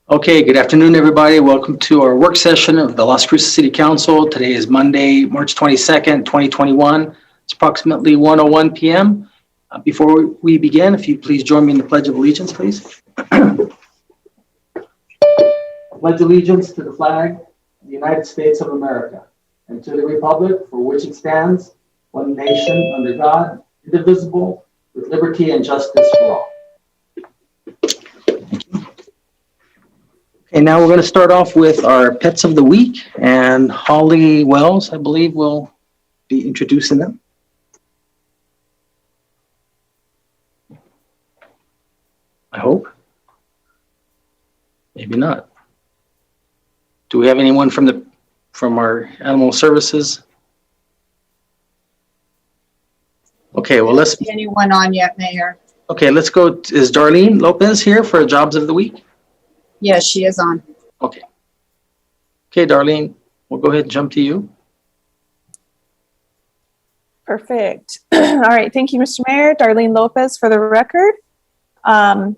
Okay, good afternoon, everybody. Welcome to our work session of the Las Cruces City Council. Today is Monday, March 22nd, 2021. It's approximately 1:01 p.m. Before we begin, if you please join me in the Pledge of Allegiance, please. Pledge allegiance to the flag of the United States of America and to the republic for which it stands, one nation under God, indivisible, with liberty and justice for all. Okay, now we're going to start off with our pets of the week, and Holly Wells, I believe, will be introducing them. I hope. Maybe not. Do we have anyone from our animal services? Okay, well, let's. Anyone on yet, Mayor? Okay, let's go. Is Darlene Lopez here for Jobs of the Week? Yes, she is on. Okay. Okay, Darlene, we'll go ahead and jump to you. Perfect. All right. Thank you, Mr. Mayor. Darlene Lopez for the record. I'll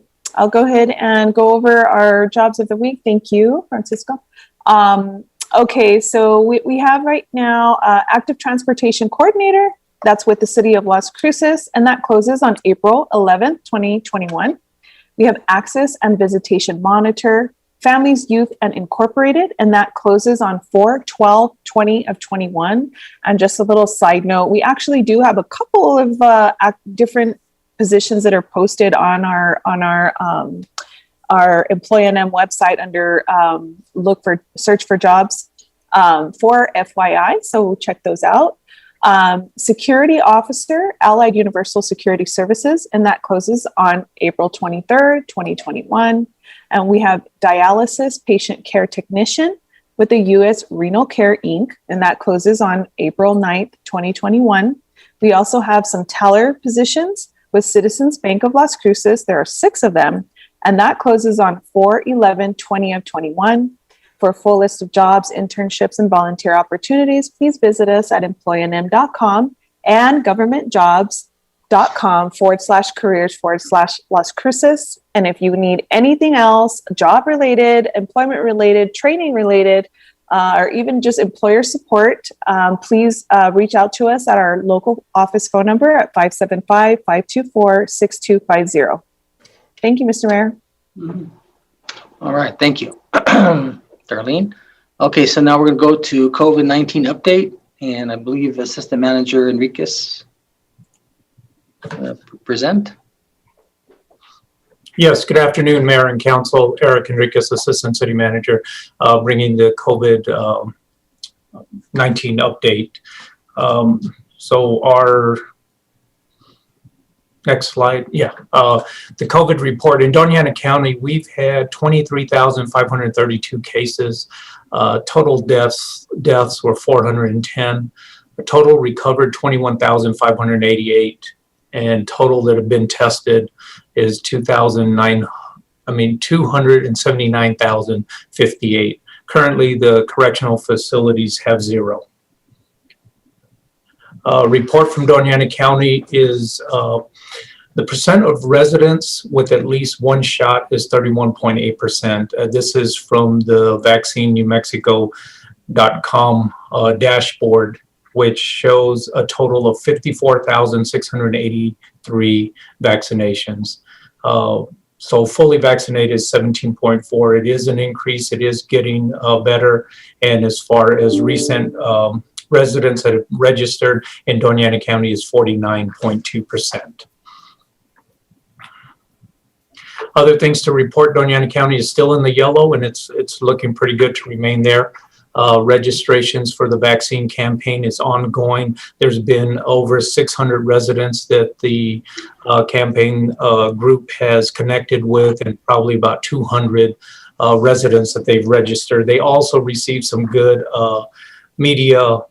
go ahead and go over our jobs of the week. Thank you, Francisco. Okay, so we have right now active transportation coordinator. That's with the city of Las Cruces, and that closes on April 11th, 2021. We have access and visitation monitor, families, youth, and incorporated, and that closes on 4/12/20 of 21. And just a little side note, we actually do have a couple of different positions that are posted on our EmployNM website under search for jobs for FYI. So check those out. Security officer, Allied Universal Security Services, and that closes on April 23rd, 2021. And we have dialysis patient care technician with the U.S. Renal Care Inc., and that closes on April 9th, 2021. We also have some teller positions with Citizens Bank of Las Cruces. There are 6 of them, and that closes on 4/11/20 of 21. For a full list of jobs, internships, and volunteer opportunities, please visit us at employnm.com and governmentjobs.com/careers/Las Cruces. And if you need anything else, job-related, employment-related, training-related, or even just employer support, please reach out to us at our local office phone number at 575-524-6250. Thank you, Mr. Mayor. Mm-hmm. All right, thank you. Darlene. Okay, so now we're going to go to COVID-19 update, and I believe Assistant Manager Enriquez present. Yes, good afternoon, Mayor and Council. Eric Enriquez, Assistant City Manager, bringing the COVID-19 update. So our next slide. Yeah. The COVID report in Doña Ana County, we've had 23,532 cases. Total deaths were 410. Total recovered 21,588, and total that have been tested is 279,058. Currently, the correctional facilities have 0. Report from Doña Ana County is the percent of residents with at least 1 shot is 31.8%. This is from the vaccinenewmexico.com dashboard, which shows a total of 54,683 vaccinations. So fully vaccinated is 17.4. It is an increase. It is getting better. And as far as recent residents that have registered in Doña Ana County is 49.2%. Other things to report, Doña Ana County is still in the yellow, and it's looking pretty good to remain there. Registrations for the vaccine campaign is ongoing. There's been over 600 residents that the campaign group has connected with, and probably about 200 residents that they've registered. They also received some good media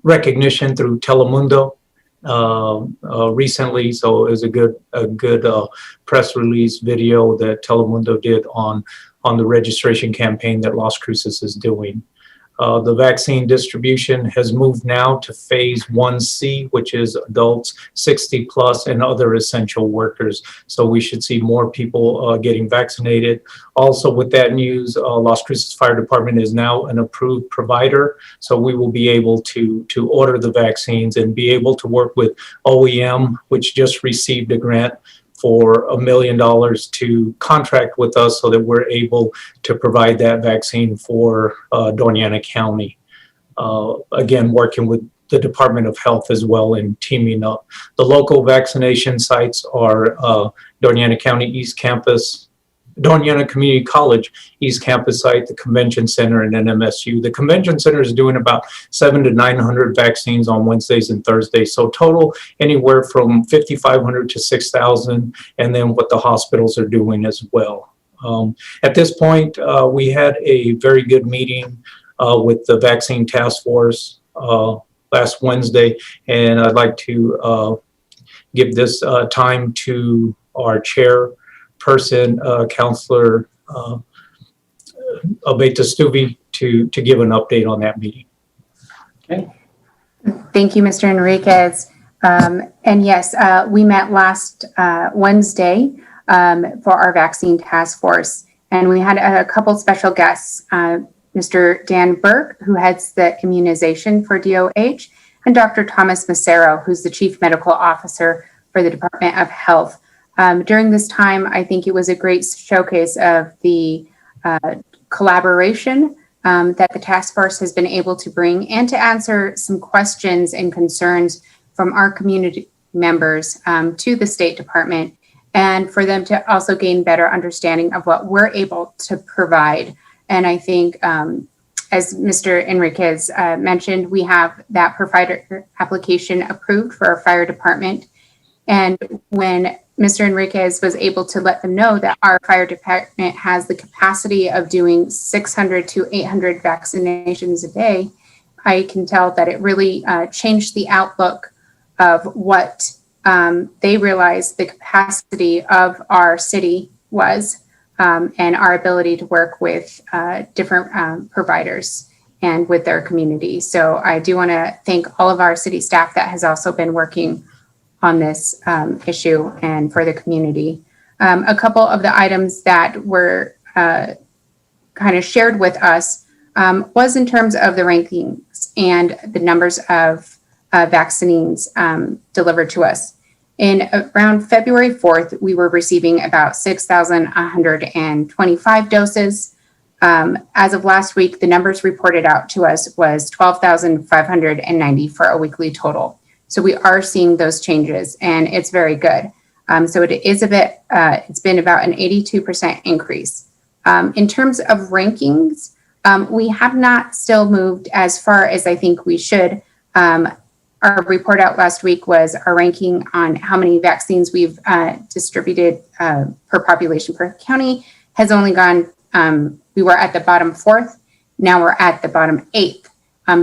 recognition through Telemundo recently, so it was a good press release video that Telemundo did on the registration campaign that Las Cruces is doing. The vaccine distribution has moved now to phase 1C, which is adults 60 plus and other essential workers. So we should see more people getting vaccinated. Also with that news, Las Cruces Fire Department is now an approved provider. So we will be able to order the vaccines and be able to work with OEM, which just received a grant for $1 million to contract with us so that we're able to provide that vaccine for Doña Ana County. Again, working with the Department of Health as well and teaming up. The local vaccination sites are Doña Ana County East Campus, Doña Ana Community College East Campus site, the Convention Center, and NMSU. The Convention Center is doing about 700 to 900 vaccines on Wednesdays and Thursdays. So total anywhere from 5,500 to 6,000, and then what the hospitals are doing as well. At this point, we had a very good meeting with the vaccine task force last Wednesday, and I'd like to give this time to our chair person, Councillor Albeta Stuvi, to give an update on that meeting. Okay. Thank you, Mr. Enriquez. And yes, we met last Wednesday for our vaccine task force, and we had a couple special guests, Mr. Dan Burke, who heads the immunization for DOH, and Dr. Thomas Macero, who's the Chief Medical Officer for the Department of Health. During this time, I think it was a great showcase of the collaboration that the task force has been able to bring, and to answer some questions and concerns from our community members to the State Department, and for them to also gain better understanding of what we're able to provide. And I think, as Mr. Enriquez mentioned, we have that provider application approved for our fire department. And when Mr. Enriquez was able to let them know that our fire department has the capacity of doing 600 to 800 vaccinations a day, I can tell that it really changed the outlook of what they realized the capacity of our city was, and our ability to work with different providers and with their community. So I do want to thank all of our city staff that has also been working on this issue and for the community. A couple of the items that were kind of shared with us was in terms of the rankings and the numbers of vaccines delivered to us. In around February 4th, we were receiving about 6,125 doses. As of last week, the numbers reported out to us was 12,590 for a weekly total. So we are seeing those changes, and it's very good. So it is a bit, it's been about an 82% increase. In terms of rankings, we have not still moved as far as I think we should. Our report out last week was our ranking on how many vaccines we've distributed per population per county has only gone, we were at the bottom 4th, now we're at the bottom 8th.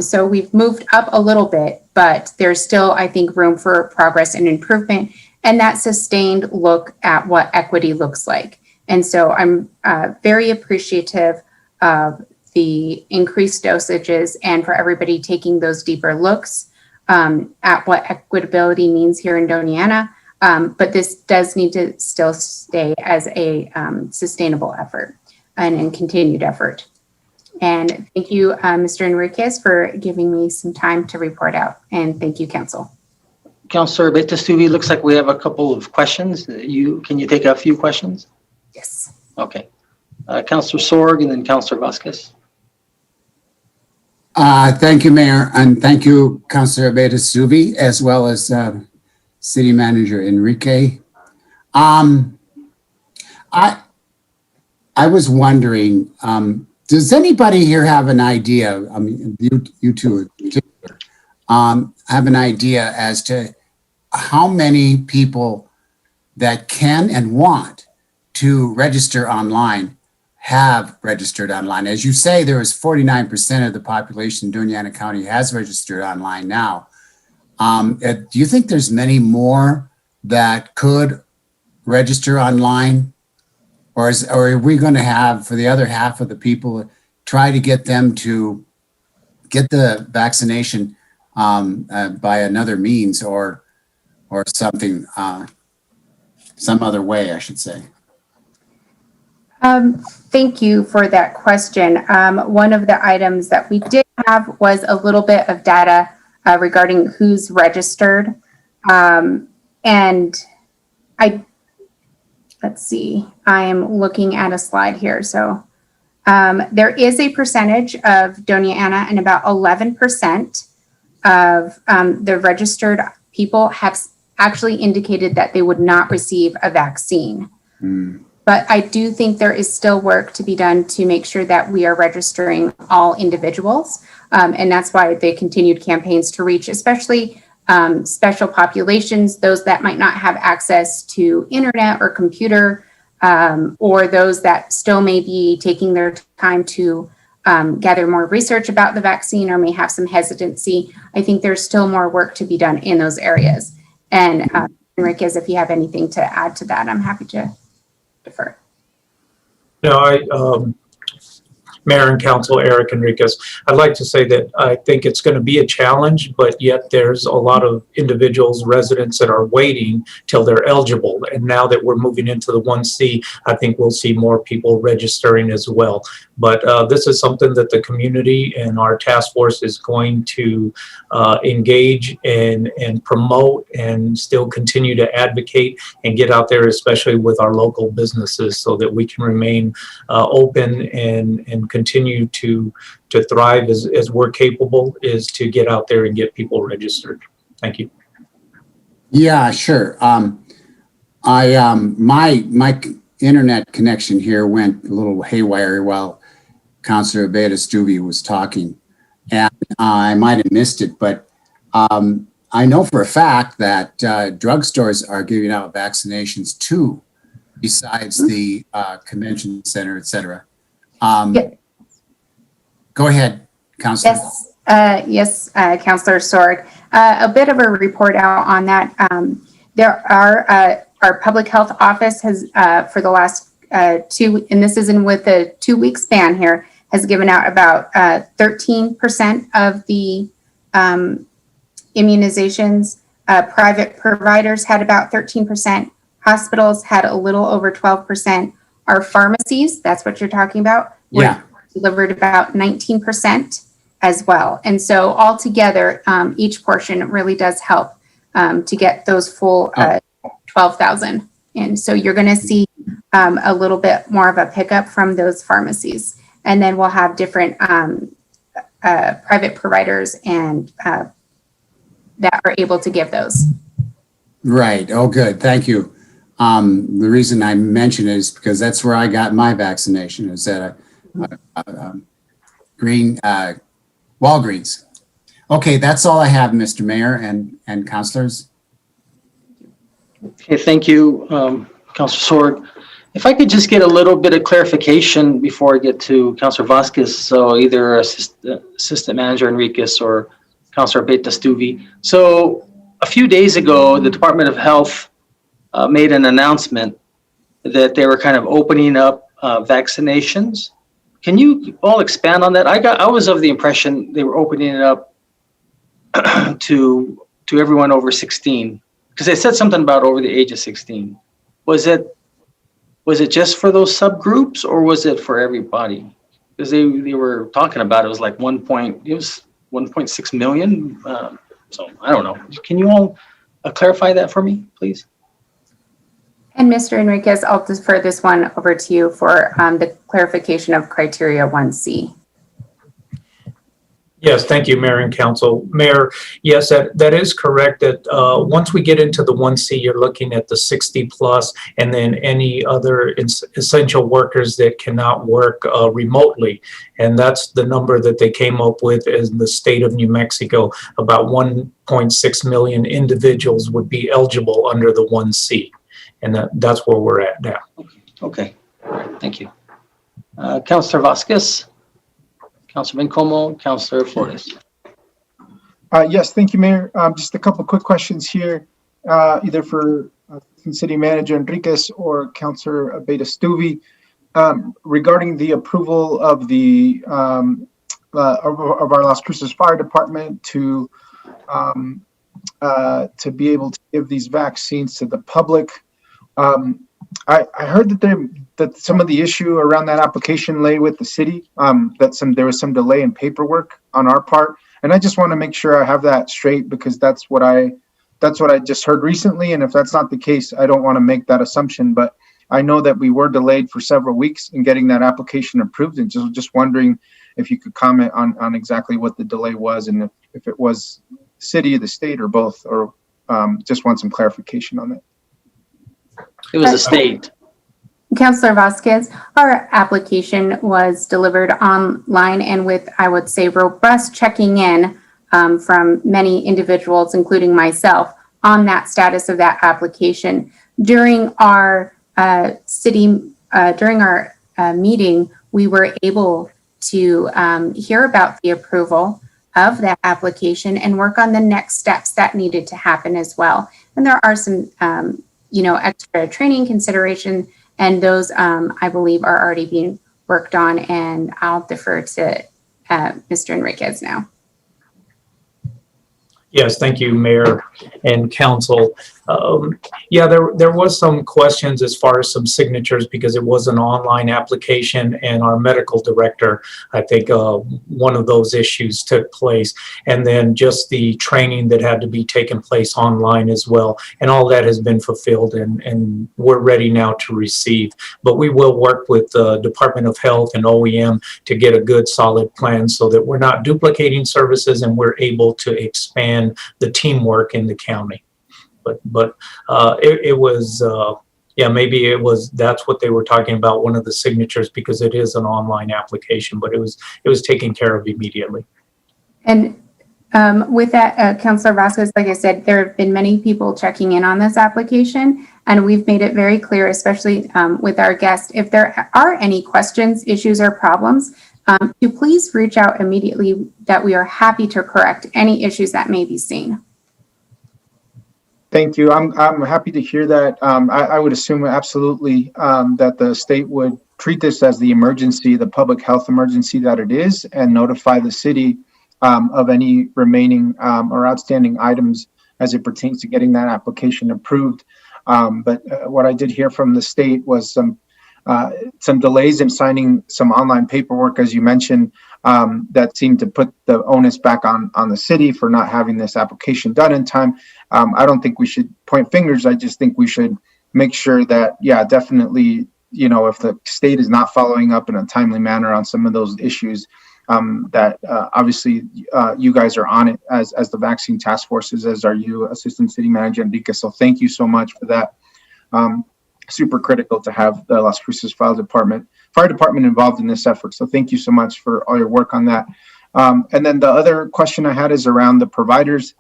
So we've moved up a little bit, but there's still, I think, room for progress and improvement, and that sustained look at what equity looks like. And so I'm very appreciative of the increased dosages and for everybody taking those deeper looks at what equitability means here in Doña Ana. But this does need to still stay as a sustainable effort and continued effort. And thank you, Mr. Enriquez, for giving me some time to report out. And thank you, Council. Councillor Betestuvi, looks like we have a couple of questions. Can you take a few questions? Yes. Okay. Councillor Sorg and then Councillor Vasquez. Thank you, Mayor, and thank you, Councillor Betestuvi, as well as City Manager Enrique. I was wondering, does anybody here have an idea, I mean, you two in particular, have an idea as to how many people that can and want to register online have registered online? As you say, there is 49% of the population in Doña Ana County has registered online now. Do you think there's many more that could register online? Or are we going to have, for the other half of the people, try to get them to get the vaccination by another means or something, some other way, I should say? Thank you for that question. One of the items that we did have was a little bit of data regarding who's registered. And let's see, I am looking at a slide here. So there is a percentage of Doña Ana, and about 11% of the registered people have actually indicated that they would not receive a vaccine. But I do think there is still work to be done to make sure that we are registering all individuals. And that's why they continued campaigns to reach, especially special populations, those that might not have access to internet or computer, or those that still may be taking their time to gather more research about the vaccine or may have some hesitancy. I think there's still more work to be done in those areas. And Enriquez, if you have anything to add to that, I'm happy to defer. No, Mayor and Council Eric Enriquez, I'd like to say that I think it's going to be a challenge, but yet there's a lot of individuals, residents that are waiting till they're eligible. And now that we're moving into the 1C, I think we'll see more people registering as well. But this is something that the community and our task force is going to engage and promote and still continue to advocate and get out there, especially with our local businesses, so that we can remain open and continue to thrive as we're capable, is to get out there and get people registered. Thank you. Yeah, sure. My internet connection here went a little haywire while Councilor Abeyta-Stube was talking, and I might have missed it, but I know for a fact that drugstores are giving out vaccinations too, besides the convention center, et cetera. Yeah. Go ahead, Councilor. Yes, Councilor Sorg. A bit of a report out on that. There are, our public health office has, for the last and this is in with a 2-week span here, has given out about 13% of the immunizations. Private providers had about 13%. Hospitals had a little over 12%. Our pharmacies, that's what you're talking about, yeah, delivered about 19% as well. And so altogether, each portion really does help to get those full 12,000. And so you're going to see a little bit more of a pickup from those pharmacies. And then we'll have different private providers and that are able to give those. Right. Oh, good. Thank you. The reason I mention it is because that's where I got my vaccination, is at a green Walgreens. Okay, that's all I have, Mr. Mayor and councilors. Okay, thank you, Councilor Sorg. If I could just get a little bit of clarification before I get to Councilor Vasquez, so either Assistant Manager Enriquez or Councilor Abeyta-Stube. So a few days ago, the Department of Health made an announcement that they were kind of opening up vaccinations. Can you all expand on that? I was of the impression they were opening it up to everyone over 16, because they said something about over the age of 16. Was it just for those subgroups, or was it for everybody? Because they were talking about it was like 1.6 million. So I don't know. Can you all clarify that for me, please? And Mr. Enriquez, I'll defer this one over to you for the clarification of criteria 1C. Yes, thank you, Mayor and Council. Mayor, yes, that is correct. That once we get into the 1C, you're looking at the 60 plus, and then any other essential workers that cannot work remotely. And that's the number that they came up with in the state of New Mexico. About 1.6 million individuals would be eligible under the 1C. And that's where we're at now. Okay, all right, thank you. Councilor Vasquez, Councilor Bencomo, Councilor Flores. Yes, thank you, Mayor. Just a couple quick questions here, either for City Manager Enriquez or Councilor Abeyta-Stube, regarding the approval of the of our Las Cruces Fire Department to be able to give these vaccines to the public. I heard that some of the issue around that application lay with the city, there was some delay in paperwork on our part. And I just want to make sure I have that straight, because that's what I just heard recently. And if that's not the case, I don't want to make that assumption, but I know that we were delayed for several weeks in getting that application approved, and just wondering if you could comment on exactly what the delay was, and if it was city, the state, or both, or just want some clarification on that. It was a state. Councilor Vasquez, our application was delivered online and with, I would say, robust checking in from many individuals, including myself, on that status of that application. During our meeting, we were able to hear about the approval of that application and work on the next steps that needed to happen as well. And there are some, extra training consideration, and those I believe are already being worked on. And I'll defer to Mr. Enriquez now. Yes, thank you, Mayor and Council. Yeah, there was some questions as far as some signatures, because it was an online application, and our medical director, I think one of those issues took place, and then just the training that had to be taken place online as well, and all that has been fulfilled, and we're ready now to receive. But we will work with the Department of Health and OEM to get a good solid plan so that we're not duplicating services and we're able to expand the teamwork in the county. But it was, maybe it was, that's what they were talking about, one of the signatures, because it is an online application, but it was taken care of immediately. And with that, Councilor Vasquez, like I said, there have been many people checking in on this application, and we've made it very clear, especially with our guest, if there are any questions, issues, or problems, to please reach out immediately, that we are happy to correct any issues that may be seen. Thank you. I'm happy to hear that. I would assume absolutely that the state would treat this as the emergency, the public health emergency that it is, and notify the city of any remaining or outstanding items as it pertains to getting that application approved. But what I did hear from the state was some delays in signing some online paperwork, as you mentioned, that seemed to put the onus back on the city for not having this application done in time. I don't think we should point fingers. I just think we should make sure that, definitely, if the state is not following up in a timely manner on some of those issues, that obviously you guys are on it as the vaccine task forces, as are you, Assistant City Manager Enrique. So thank you so much for that. Super critical to have the Las Cruces Fire Department involved in this effort. So thank you so much for all your work on that. And then the other question I had is around the providers.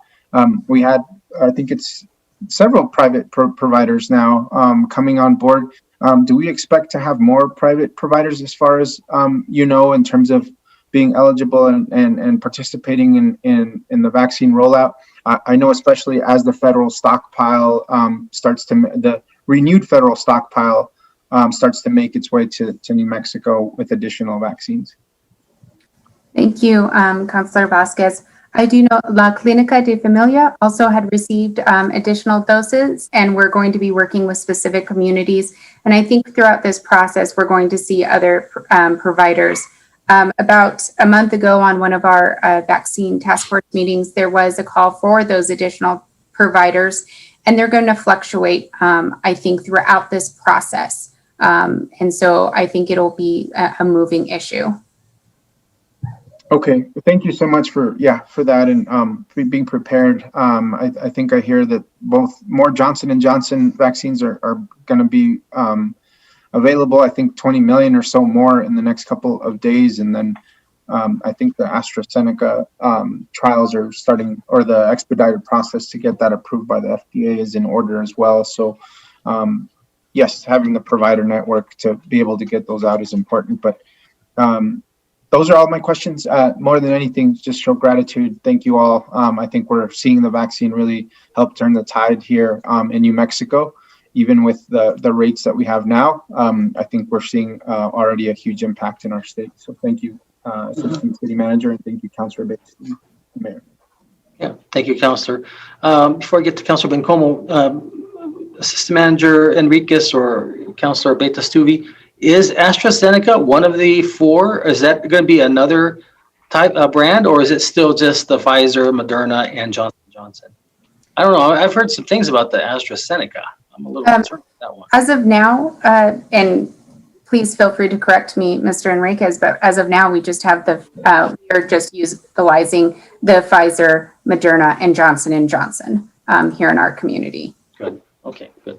We had, I think it's several private providers now coming on board. Do we expect to have more private providers as far as, in terms of being eligible and participating in the vaccine rollout? I know, especially as the federal stockpile the renewed federal stockpile starts to make its way to New Mexico with additional vaccines. Thank you, Councilor Vasquez. I do know La Clínica de Familia also had received additional doses, and we're going to be working with specific communities. And I think throughout this process, we're going to see other providers. About a month ago on one of our vaccine task force meetings, there was a call for those additional providers, and they're going to fluctuate, I think, throughout this process. And so I think it'll be a moving issue. Okay, thank you so much for that and for being prepared. I think I hear that more Johnson & Johnson vaccines are going to be available. I think 20 million or so more in the next couple of days. And then I think the AstraZeneca trials are starting, or the expedited process to get that approved by the FDA is in order as well. So yes, having the provider network to be able to get those out is important. But those are all my questions. More than anything, just show gratitude. Thank you all. I think we're seeing the vaccine really help turn the tide here in New Mexico. Even with the rates that we have now, I think we're seeing already a huge impact in our state. So thank you Assistant City Manager, and thank you, Councilor Bates, Mayor. Yeah, thank you, Counselor. Before I get to Counselor Bencomo, Assistant Manager Enriquez or Counselor Beta-Stuvi, is AstraZeneca one of the four? Is that going to be another type of brand, or is it still just the Pfizer, Moderna, and Johnson & Johnson? I don't know. I've heard some things about the AstraZeneca. I'm a little concerned with that one. As of now, and please feel free to correct me, Mr. Enriquez, but as of now, we just have we're just utilizing the Pfizer, Moderna, and Johnson & Johnson here in our community. Good. Okay, good.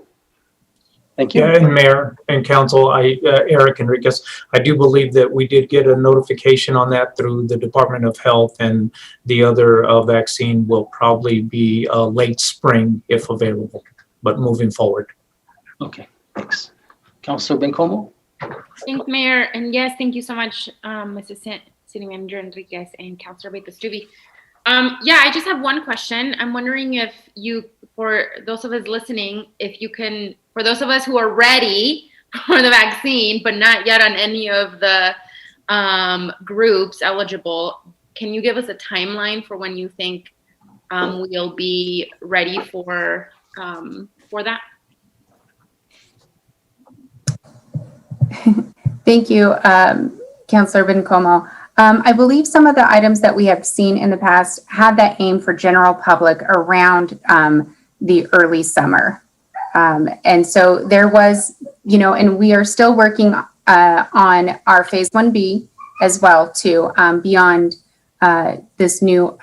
Thank you. Yeah, and Mayor and Council, Eric Enriquez, I do believe that we did get a notification on that through the Department of Health, and the other vaccine will probably be late spring if available, but moving forward. Okay, thanks. Counselor Bencomo? Thanks, Mayor. And yes, thank you so much, Assistant City Manager Enriquez and Councilor Beta-Stuvi. Yeah, I just have one question. I'm wondering if you, for those of us listening, if you can, for those of us who are ready for the vaccine, but not yet on any of the groups eligible, can you give us a timeline for when you think we'll be ready for that? Thank you, Councilor Bencomo. I believe some of the items that we have seen in the past had that aim for general public around the early summer. And so there was, and we are still working on our phase 1B as well too, beyond this new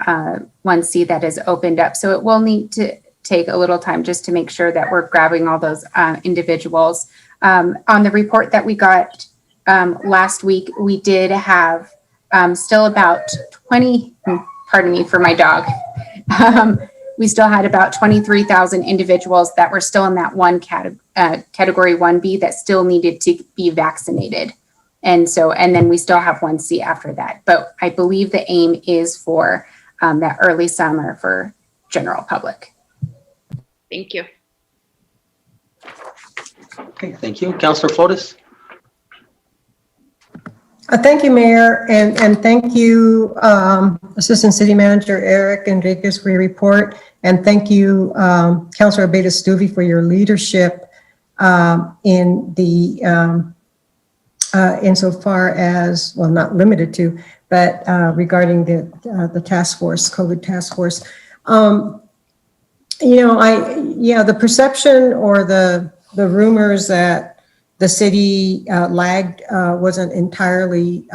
1C that has opened up. So it will need to take a little time just to make sure that we're grabbing all those individuals. On the report that we got last week, we did have still about 20, pardon me for my dog. We still had about 23,000 individuals that were still in that category 1B that still needed to be vaccinated. And then we still have 1C after that. But I believe the aim is for that early summer for general public. Thank you. Okay, thank you. Counselor Flores? Thank you, Mayor, and thank you, Assistant City Manager Eric Enriquez, for your report, and thank you, Councilor Beta-Stuvi, for your leadership in the insofar as, well, not limited to, but regarding the task force, COVID task force. The perception or the rumors that the city lagged wasn't entirely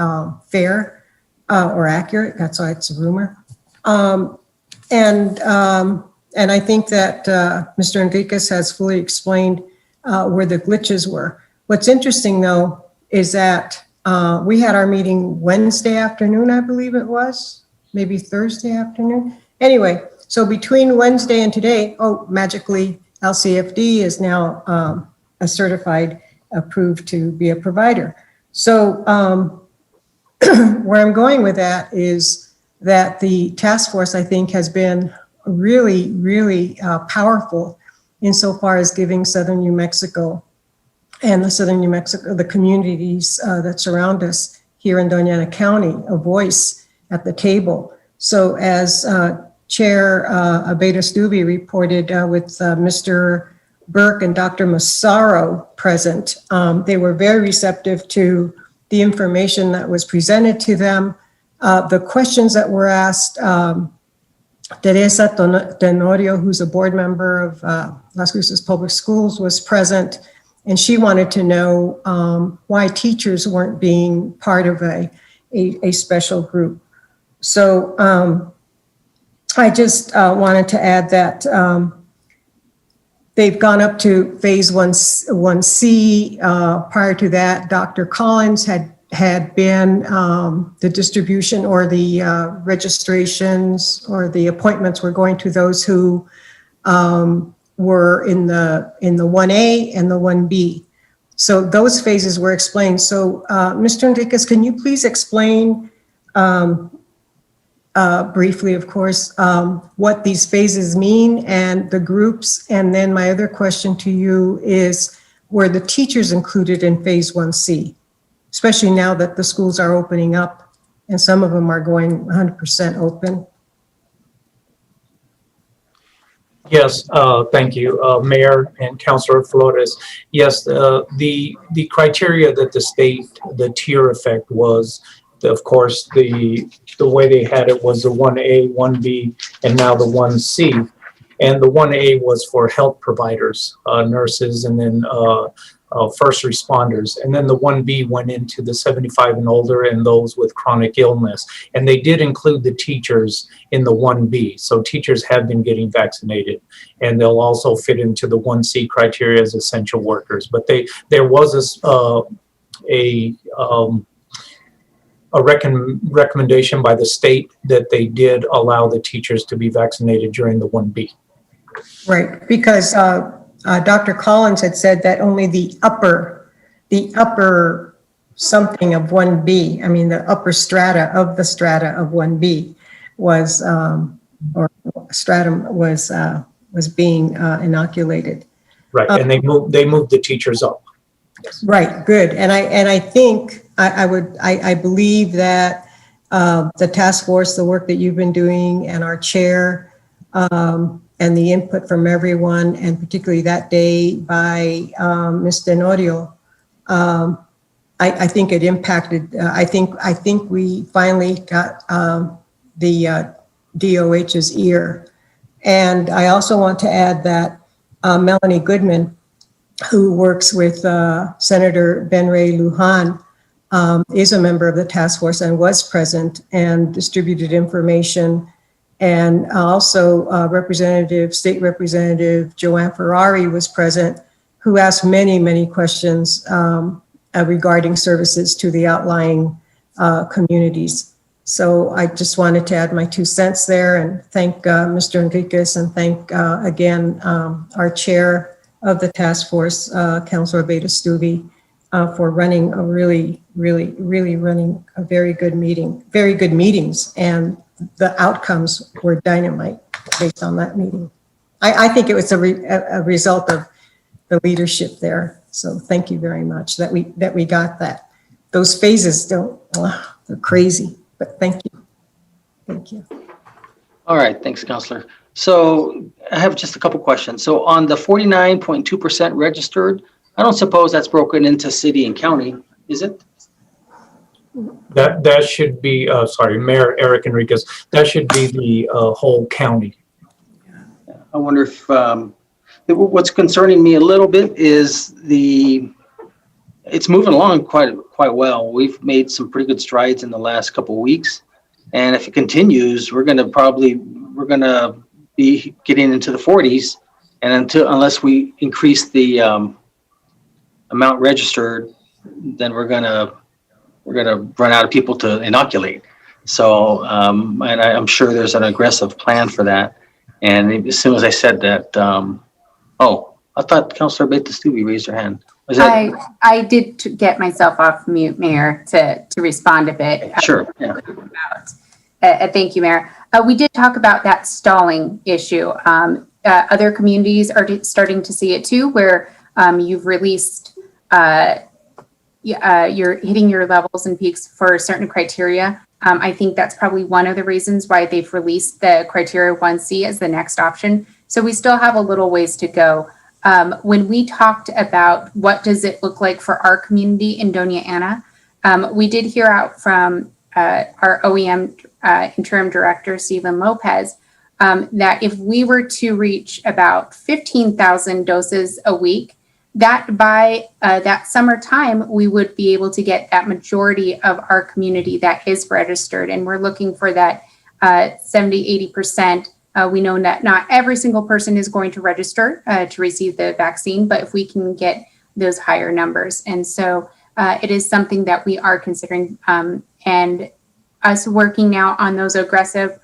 fair or accurate. That's why it's a rumor. And I think that Mr. Enriquez has fully explained where the glitches were. What's interesting, though, is that we had our meeting Wednesday afternoon, I believe it was, maybe Thursday afternoon. Anyway, so between Wednesday and today, magically, LCFD is now a certified approved to be a provider. So where I'm going with that is that the task force, I think, has been really, really powerful insofar as giving Southern New Mexico and the communities that surround us here in Doña Ana County a voice at the table. So as Chair Beta-Stuvi reported with Mr. Burke and Dr. Massaro present, they were very receptive to the information that was presented to them. The questions that were asked, Teresa Tenorio, who's a board member of Las Cruces Public Schools, was present, and she wanted to know why teachers weren't being part of a special group. So I just wanted to add that they've gone up to phase 1C. Prior to that, Dr. Collins had been the distribution or the registrations or the appointments were going to those who were in the 1A and the 1B. So those phases were explained. So Mr. Enriquez, can you please explain briefly, of course, what these phases mean and the groups? And then my other question to you is, were the teachers included in phase 1C, especially now that the schools are opening up and some of them are going 100% open. Yes, thank you, Mayor and Councilor Flores. Yes, the criteria that the state, the tier effect was, of course, the way they had it was the 1A, 1B, and now the 1C. And the 1A was for health providers, nurses, and then first responders. And then the 1B went into the 75 and older and those with chronic illness. And they did include the teachers in the 1B. So teachers have been getting vaccinated, and they'll also fit into the 1C criteria as essential workers. But there was a recommendation by the state that they did allow the teachers to be vaccinated during the 1B. Right, because Dr. Collins had said that only the upper something of 1B, I mean, the upper strata of 1B was, or stratum was being inoculated. Right, and they moved the teachers up. Right, good. And I think I believe that the task force, the work that you've been doing, and our chair, and the input from everyone, and particularly that day by Ms. Denorio, I think it impacted. I think we finally got the DOH's ear. And I also want to add that Melanie Goodman, who works with Senator Ben Ray Lujan, is a member of the task force and was present and distributed information. And also State Representative Joanne Ferrari was present, who asked many, many questions regarding services to the outlying communities. So I just wanted to add my 2 cents there and thank Mr. Enriquez, and thank again our chair of the task force, Councilor Beta-Stubbe, for running a really running a very good meetings, and the outcomes were dynamite based on that meeting. I think it was a result of the leadership there. So thank you very much that we got that. Those phases they're crazy, but thank you. All right, thanks, Counselor. So I have just a couple questions. So on the 49.2% registered, I don't suppose that's broken into city and county, is it? That should be, sorry, Mayor Eric Enriquez, that should be the whole county. I wonder if, what's concerning me a little bit is it's moving along quite well. We've made some pretty good strides in the last couple of weeks. And if it continues, we're gonna be getting into the 40s. And unless we increase the amount registered, then we're gonna run out of people to inoculate. So, and I'm sure there's an aggressive plan for that. And as soon as I said that, I thought Councilor Beta-Stubbe raised her hand. Was that? I did get myself off mute, Mayor, to respond a bit. Sure, yeah. Thank you, Mayor. We did talk about that stalling issue. Other communities are starting to see it too, where you've released, you're hitting your levels and peaks for certain criteria. I think that's probably one of the reasons why they've released the criteria 1C as the next option. So we still have a little ways to go. When we talked about what does it look like for our community in Doña Ana, we did hear out from our OEM interim director, Stephen Lopez, that if we were to reach about 15,000 doses a week, that by that summertime, we would be able to get that majority of our community that is registered. And we're looking for that 70, 80%. We know that not every single person is going to register to receive the vaccine, but if we can get those higher numbers. And so it is something that we are considering, and us working now on those aggressive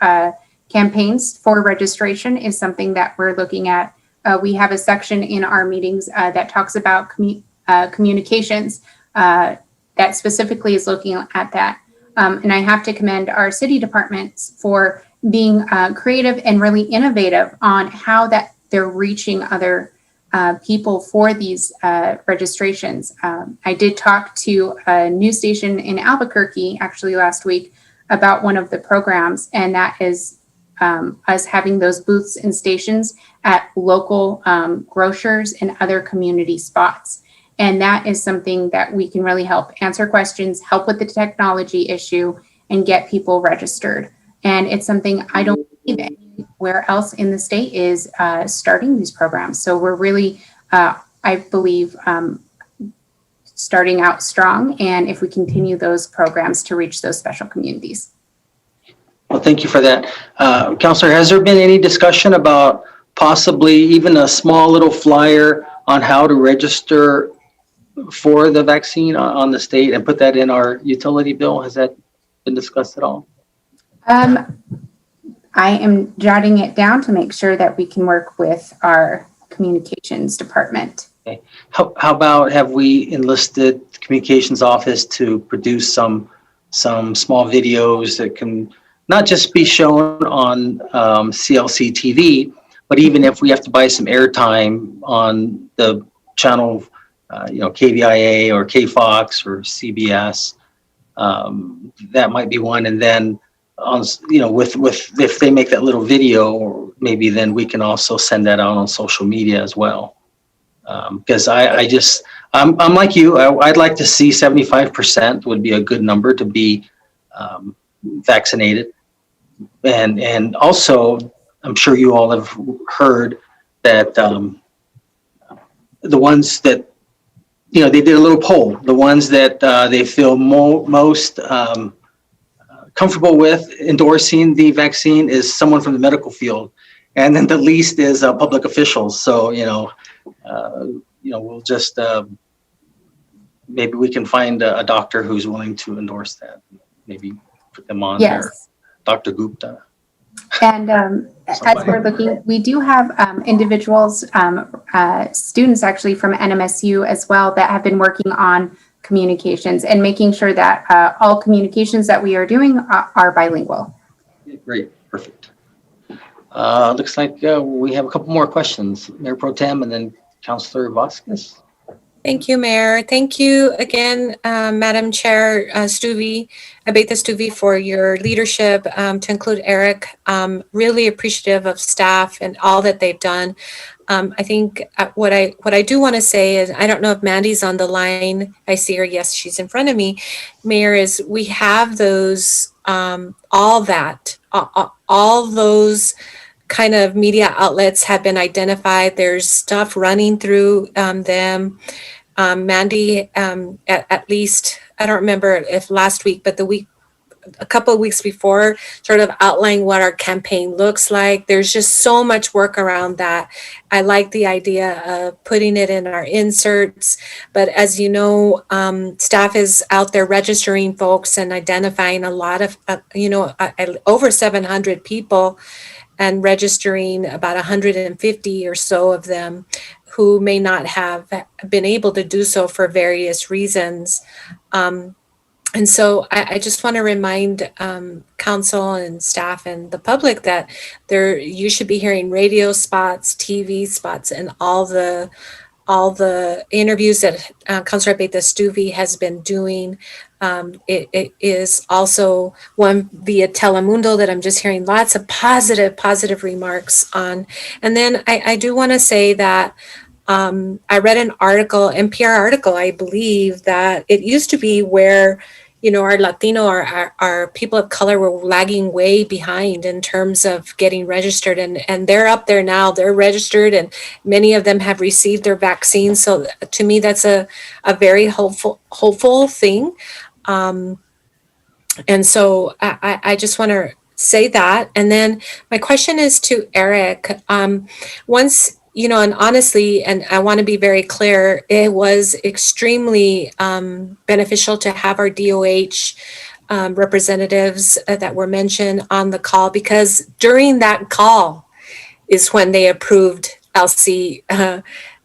campaigns for registration is something that we're looking at. We have a section in our meetings that talks about communications that specifically is looking at that. And I have to commend our city departments for being creative and really innovative on how that they're reaching other people for these registrations. I did talk to a news station in Albuquerque actually last week about one of the programs, and that is us having those booths and stations at local grocers and other community spots. And that is something that we can really help answer questions, help with the technology issue, and get people registered. And it's something I don't believe anywhere else in the state is starting these programs. So we're really, I believe, starting out strong. And if we continue those programs to reach those special communities. Well, thank you for that. Counselor, has there been any discussion about possibly even a small little flyer on how to register for the vaccine on the state and put that in our utility bill? Has that been discussed at all? I am jotting it down to make sure that we can work with our communications department. Okay. How about have we enlisted the communications office to produce some small videos that can not just be shown on CLC TV, but even if we have to buy some airtime on the channel, KVIA or KFOX or CBS, that might be one. And then on, with if they make that little video, maybe then we can also send that out on social media as well. Because I'm like you, I'd like to see 75% would be a good number to be vaccinated. And also, I'm sure you all have heard that the ones that, they did a little poll, the ones that they feel most comfortable with endorsing the vaccine is someone from the medical field. And then the least is public officials. So, we'll just, maybe we can find a doctor who's willing to endorse that. Maybe put them on there. Dr. Gupta. And as we're looking, we do have individuals, students actually from NMSU as well that have been working on communications and making sure that all communications that we are doing are bilingual. Great, perfect. Looks like we have a couple more questions. Mayor Pro Tem and then Councilor Vasquez. Thank you, Mayor. Thank you again, Madam Chair Abeta Stuvey, for your leadership, to include Eric. Really appreciative of staff and all that they've done. I think what I do want to say is, I don't know if Mandy's on the line. I see her. Yes, she's in front of me. Mayor, is we have those, all those kind of media outlets have been identified. There's stuff running through them. Mandy, at least, I don't remember if last week, but a couple of weeks before, sort of outlining what our campaign looks like. There's just so much work around that. I like the idea of putting it in our inserts, but as you know, staff is out there registering folks and identifying a lot of, over 700 people, and registering about 150 or so of them who may not have been able to do so for various reasons. And so I just want to remind council and staff and the public that you should be hearing radio spots, TV spots, and all the interviews that Councilor Abeta Stuvey has been doing. It is also one via Telemundo that I'm just hearing lots of positive remarks on. And then I do want to say that I read an article, NPR article, I believe, that it used to be where, our Latino, our people of color were lagging way behind in terms of getting registered, and they're up there now. They're registered, and many of them have received their vaccine. So to me, that's a very hopeful thing. And so I just want to say that. And then my question is to Eric. Once, and honestly, and I want to be very clear, it was extremely beneficial to have our DOH representatives that were mentioned on the call, because during that call is when they approved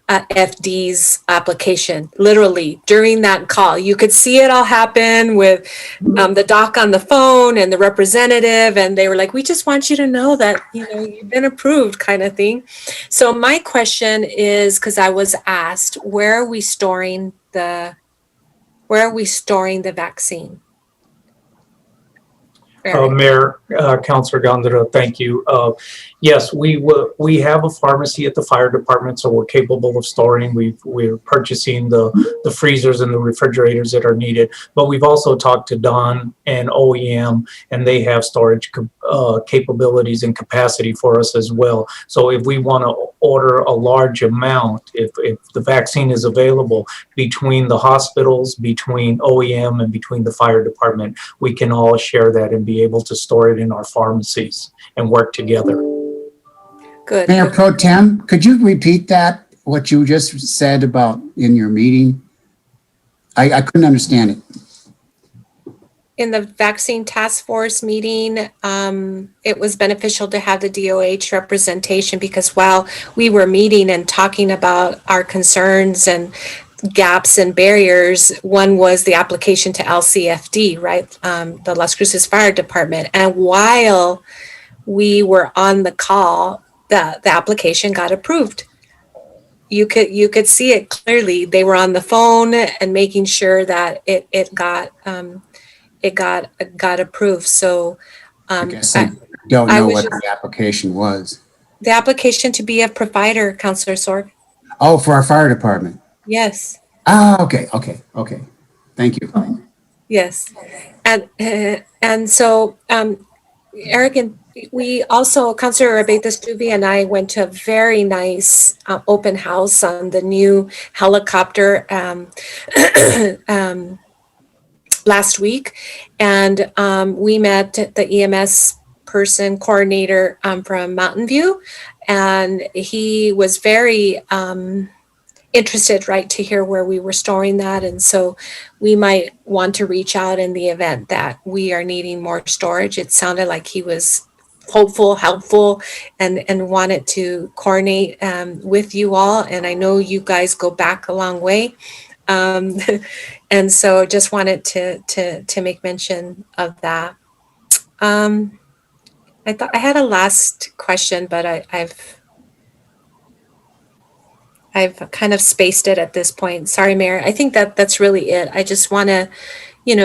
FD's application. Literally during that call, you could see it all happen with the doc on the phone and the representative, and they were like, "We just want you to know that you've been approved," kind of thing. So my question is, because I was asked, where are we storing the vaccine? Mayor, Councilor Gondra, thank you. Yes, we have a pharmacy at the fire department, so we're capable of storing. We're purchasing the freezers and the refrigerators that are needed. But we've also talked to Don and OEM, and they have storage capabilities and capacity for us as well. So if we want to order a large amount, if the vaccine is available between the hospitals, between OEM, and between the fire department, we can all share that and be able to store it in our pharmacies and work together. Good. Mayor Pro Tem, could you repeat that, what you just said about in your meeting? I couldn't understand it. In the vaccine task force meeting, it was beneficial to have the DOH representation because while we were meeting and talking about our concerns and gaps and barriers, one was the application to LCFD, right? The Las Cruces Fire Department. And while we were on the call, the application got approved. You could see it clearly. They were on the phone and making sure that it got approved. So I guess I don't know what the application was. the application to be a provider, Councilor Sorg. Oh, for our fire department. Yes. Oh, okay. Thank you. Yes. And so Eric, and we also, Councilor Abeyta-Stube and I went to a very nice open house on the new helicopter last week. And we met the EMS coordinator from Mountain View, and he was very interested, right, to hear where we were storing that. And so we might want to reach out in the event that we are needing more storage. It sounded like he was hopeful, helpful, and wanted to coordinate with you all. And I know you guys go back a long way. And so just wanted to make mention of that. I thought I had a last question, but I've kind of spaced it at this point. Sorry, Mayor. I think that's really it. I just want to,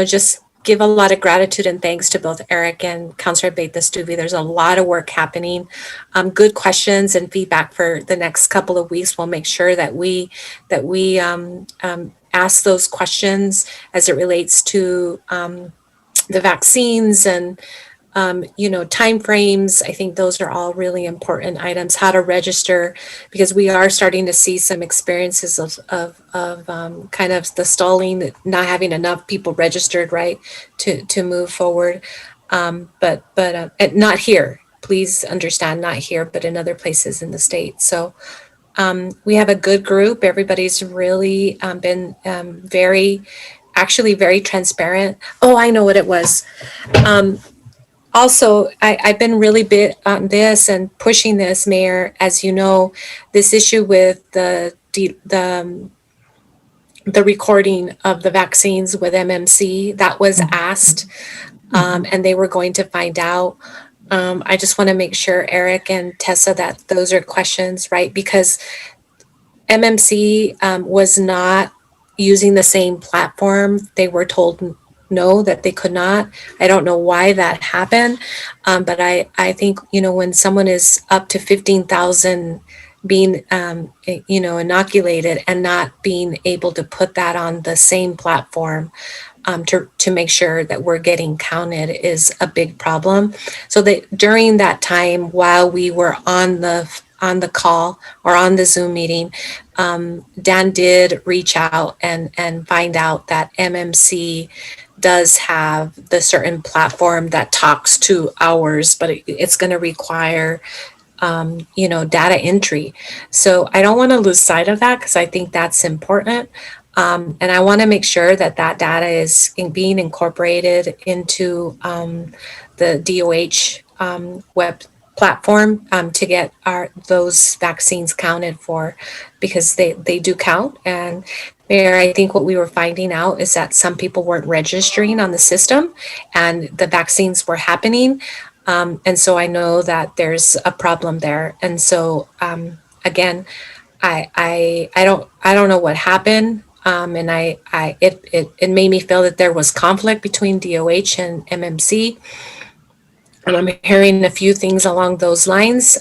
just give a lot of gratitude and thanks to both Eric and Councilor Abeyta-Stube. There's a lot of work happening. Good questions and feedback for the next couple of weeks. We'll make sure that we ask those questions as it relates to the vaccines and timeframes. I think those are all really important items. How to register, because we are starting to see some experiences of kind of the stalling, not having enough people registered, right, to move forward. But not here. Please understand, not here, but in other places in the state. So we have a good group. Everybody's really been very transparent. Oh, I know what it was. Also, I've been really big on this and pushing this, Mayor, as you know, this issue with the recording of the vaccines with MMC that was asked, and they were going to find out. I just want to make sure, Eric and Tessa, that those are questions, right? Because MMC was not using the same platform. They were told no, that they could not. I don't know why that happened, but I think, when someone is up to 15,000 being, inoculated and not being able to put that on the same platform to make sure that we're getting counted is a big problem. So that during that time, while we were on the call or on the Zoom meeting, Dan did reach out and find out that MMC does have the certain platform that talks to ours, but it's going to require, data entry. So I don't want to lose sight of that because I think that's important. And I want to make sure that data is being incorporated into the DOH web platform to get those vaccines counted for, because they do count. And Mayor, I think what we were finding out is that some people weren't registering on the system and the vaccines were happening. And so I know that there's a problem there. And so again, I don't know what happened. And it made me feel that there was conflict between DOH and MMC. And I'm hearing a few things along those lines.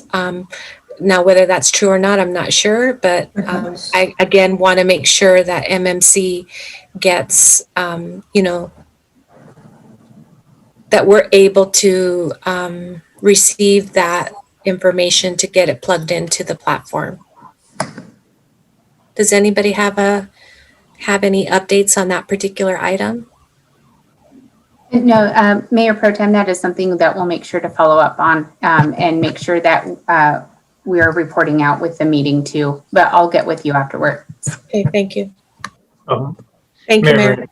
Now, whether that's true or not, I'm not sure, but I again want to make sure that MMC gets, that we're able to receive that information to get it plugged into the platform. Does anybody have any updates on that particular item? No, Mayor Pro Tem, that is something that we'll make sure to follow up on and make sure that we are reporting out with the meeting too. But I'll get with you afterward. Okay, thank you. Um, Thank you, Mayor.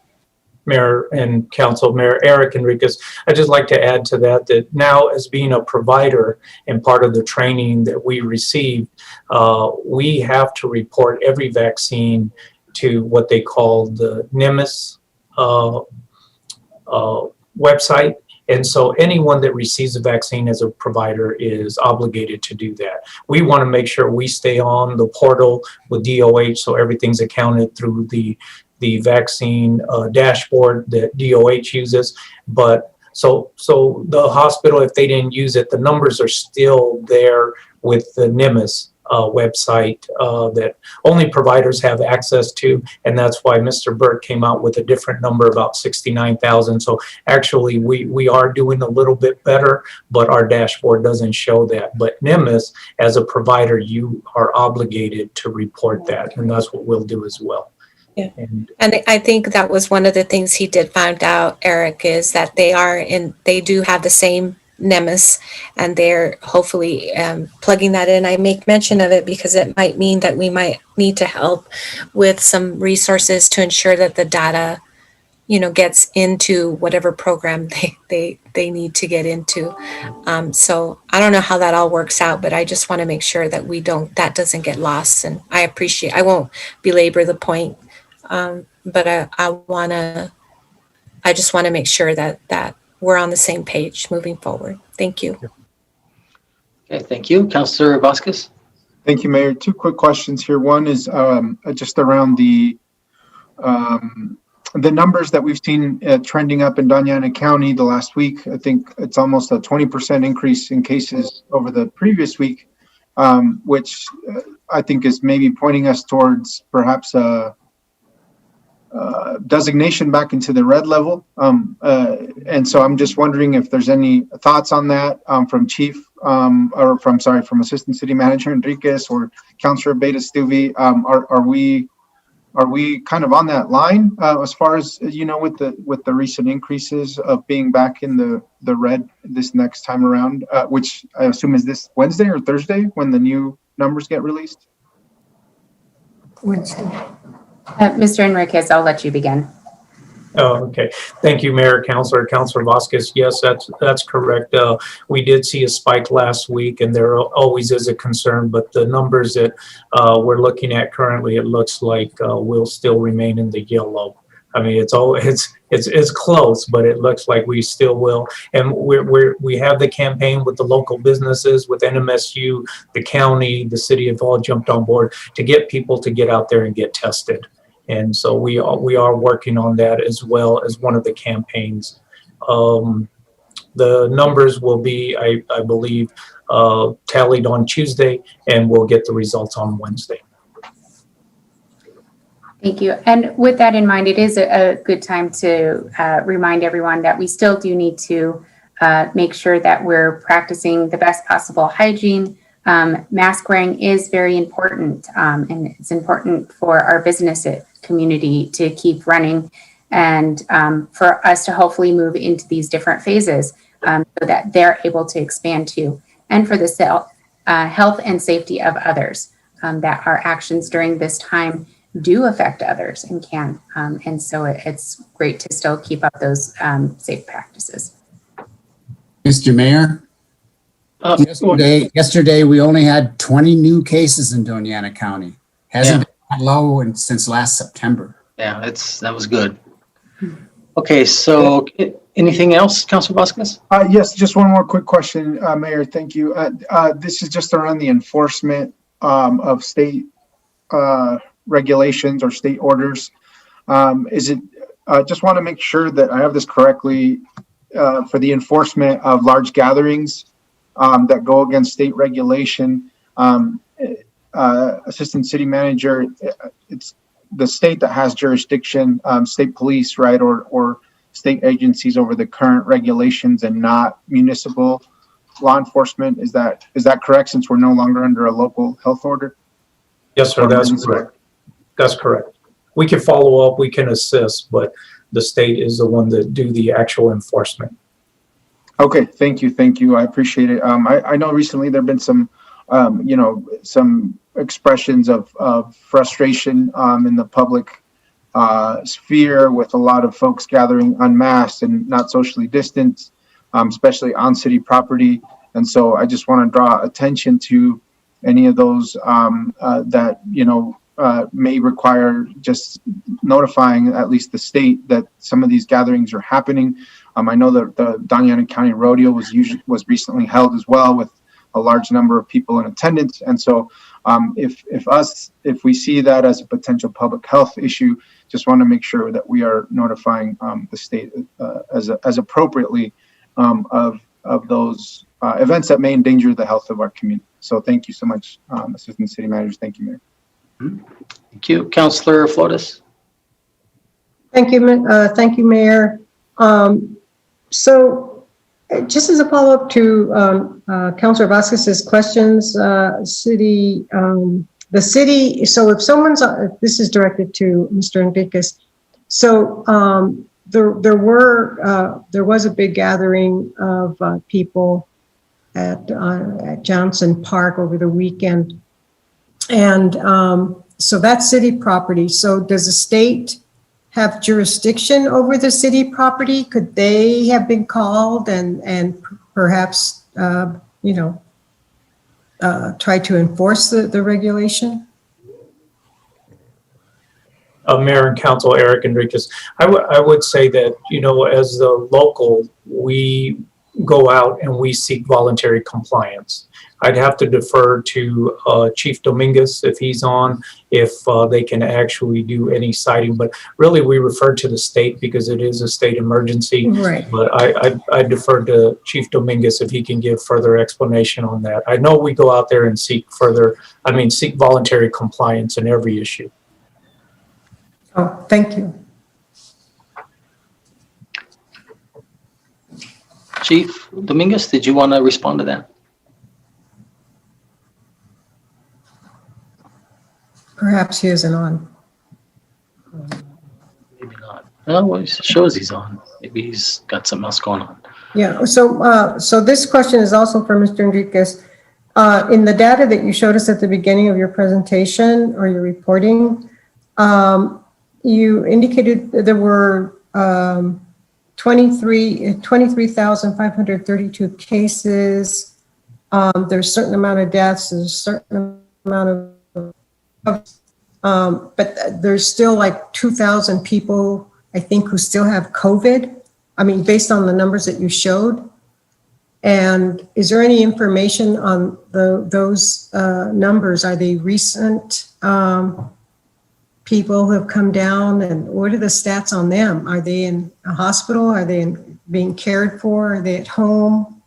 Mayor and Council, Mayor Eric Enriquez, I'd just like to add to that now as being a provider and part of the training that we received, we have to report every vaccine to what they call the NIMS website. And so anyone that receives a vaccine as a provider is obligated to do that. We want to make sure we stay on the portal with DOH so everything's accounted through the vaccine dashboard that DOH uses. But so the hospital, if they didn't use it, the numbers are still there with the NIMS website that only providers have access to. And that's why Mr. Burke came out with a different number, about 69,000. So actually we are doing a little bit better, but our dashboard doesn't show that. But NIMS, as a provider, you are obligated to report that. And that's what we'll do as well. Yeah. And I think that was one of the things he did find out, Eric, is that they do have the same NEMIS, and they're hopefully plugging that in. I make mention of it because it might mean that we might need to help with some resources to ensure that the data, gets into whatever program they need to get into. So I don't know how that all works out, but I just want to make sure that that doesn't get lost. And I won't belabor the point. But I just want to make sure that we're on the same page moving forward. Thank you. Okay, thank you. Councilor Vasquez. Thank you, Mayor. Two quick questions here. One is just around the numbers that we've seen trending up in Doña Ana County the last week. I think it's almost a 20% increase in cases over the previous week, which I think is maybe pointing us towards perhaps a designation back into the red level. And so I'm just wondering if there's any thoughts on that from Assistant City Manager Enriquez or Councilor Beta-Stuvey. Are we kind of on that line as far as, with the recent increases of being back in the red this next time around, which I assume is this Wednesday or Thursday when the new numbers get released? Wednesday. Mr. Enriquez, I'll let you begin. Oh, okay. Thank you, Mayor, Councilor Vasquez. Yes, that's correct. We did see a spike last week, and there always is a concern, but the numbers that we're looking at currently, it looks like will still remain in the yellow. I mean, it's close, but it looks like we still will. And we have the campaign with the local businesses, with NMSU, the county, the city have all jumped on board to get people to get out there and get tested. And so we are working on that as well as one of the campaigns. The numbers will be, I believe, tallied on Tuesday, and we'll get the results on Wednesday. Thank you. And with that in mind, it is a good time to remind everyone that we still do need to make sure that we're practicing the best possible hygiene. Mask wearing is very important, and it's important for our business community to keep running and for us to hopefully move into these different phases so that they're able to expand too, and for the health and safety of others, that our actions during this time do affect others and can. And so it's great to still keep up those safe practices. Mr. Mayor, yesterday we only had 20 new cases in Doña Ana County. Hasn't been that low since last September. Yeah, that was good. Okay, so anything else, Councilor Vasquez? Yes, just one more quick question, Mayor. Thank you. This is just around the enforcement of state regulations or state orders. Is it, just want to make sure that I have this correctly. for the enforcement of large gatherings that go against state regulation. Assistant City Manager, it's the state that has jurisdiction, state police, right, or state agencies over the current regulations and not municipal law enforcement. Is that correct, since we're no longer under a local health order? Yes, sir, that's correct. That's correct. We can follow up, we can assist, but the state is the one that do the actual enforcement. Okay, thank you. I appreciate it. I know recently there've been some, some expressions of frustration in the public sphere, with a lot of folks gathering unmasked and not socially distanced, especially on city property. And so I just want to draw attention to any of those that, may require just notifying at least the state that some of these gatherings are happening. I know that the Doña County Rodeo was recently held as well, with a large number of people in attendance. And so if we see that as a potential public health issue, just want to make sure that we are notifying the state as appropriately of those events that may endanger the health of our community. So thank you so much, Assistant City Manager. Thank you, Mayor. Thank you. Councilor Flores. Thank you, Mayor. So just as a follow-up to Councilor Vasquez's questions, the city, so if someone's, this is directed to Mr. Enriquez. So there was a big gathering of people at Johnson Park over the weekend. And so that's city property. So does the state have jurisdiction over the city property? Could they have been called and perhaps, try to enforce the regulation? Mayor and Council Eric Enriquez, I would say that, as the local, we go out and we seek voluntary compliance. I'd have to defer to Chief Dominguez if he's on, if they can actually do any citing. But really, we refer to the state because it is a state emergency. Right. But I defer to Chief Dominguez if he can give further explanation on that. I know we go out there and seek voluntary compliance in every issue. Oh, thank you. Chief Dominguez, did you want to respond to that? Perhaps he isn't on. Maybe not. Oh, well, it shows he's on. Maybe he's got something else going on. Yeah, so this question is also for Mr. Enriquez. In the data that you showed us at the beginning of your presentation or your reporting, you indicated that there were 23,532 cases. There's a certain amount of deaths, there's a certain amount of, but there's still like 2,000 people, I think, who still have COVID. I mean, based on the numbers that you showed. And is there any information on those numbers? Are they recent people who have come down, and what are the stats on them? Are they in a hospital? Are they being cared for? Are they at home?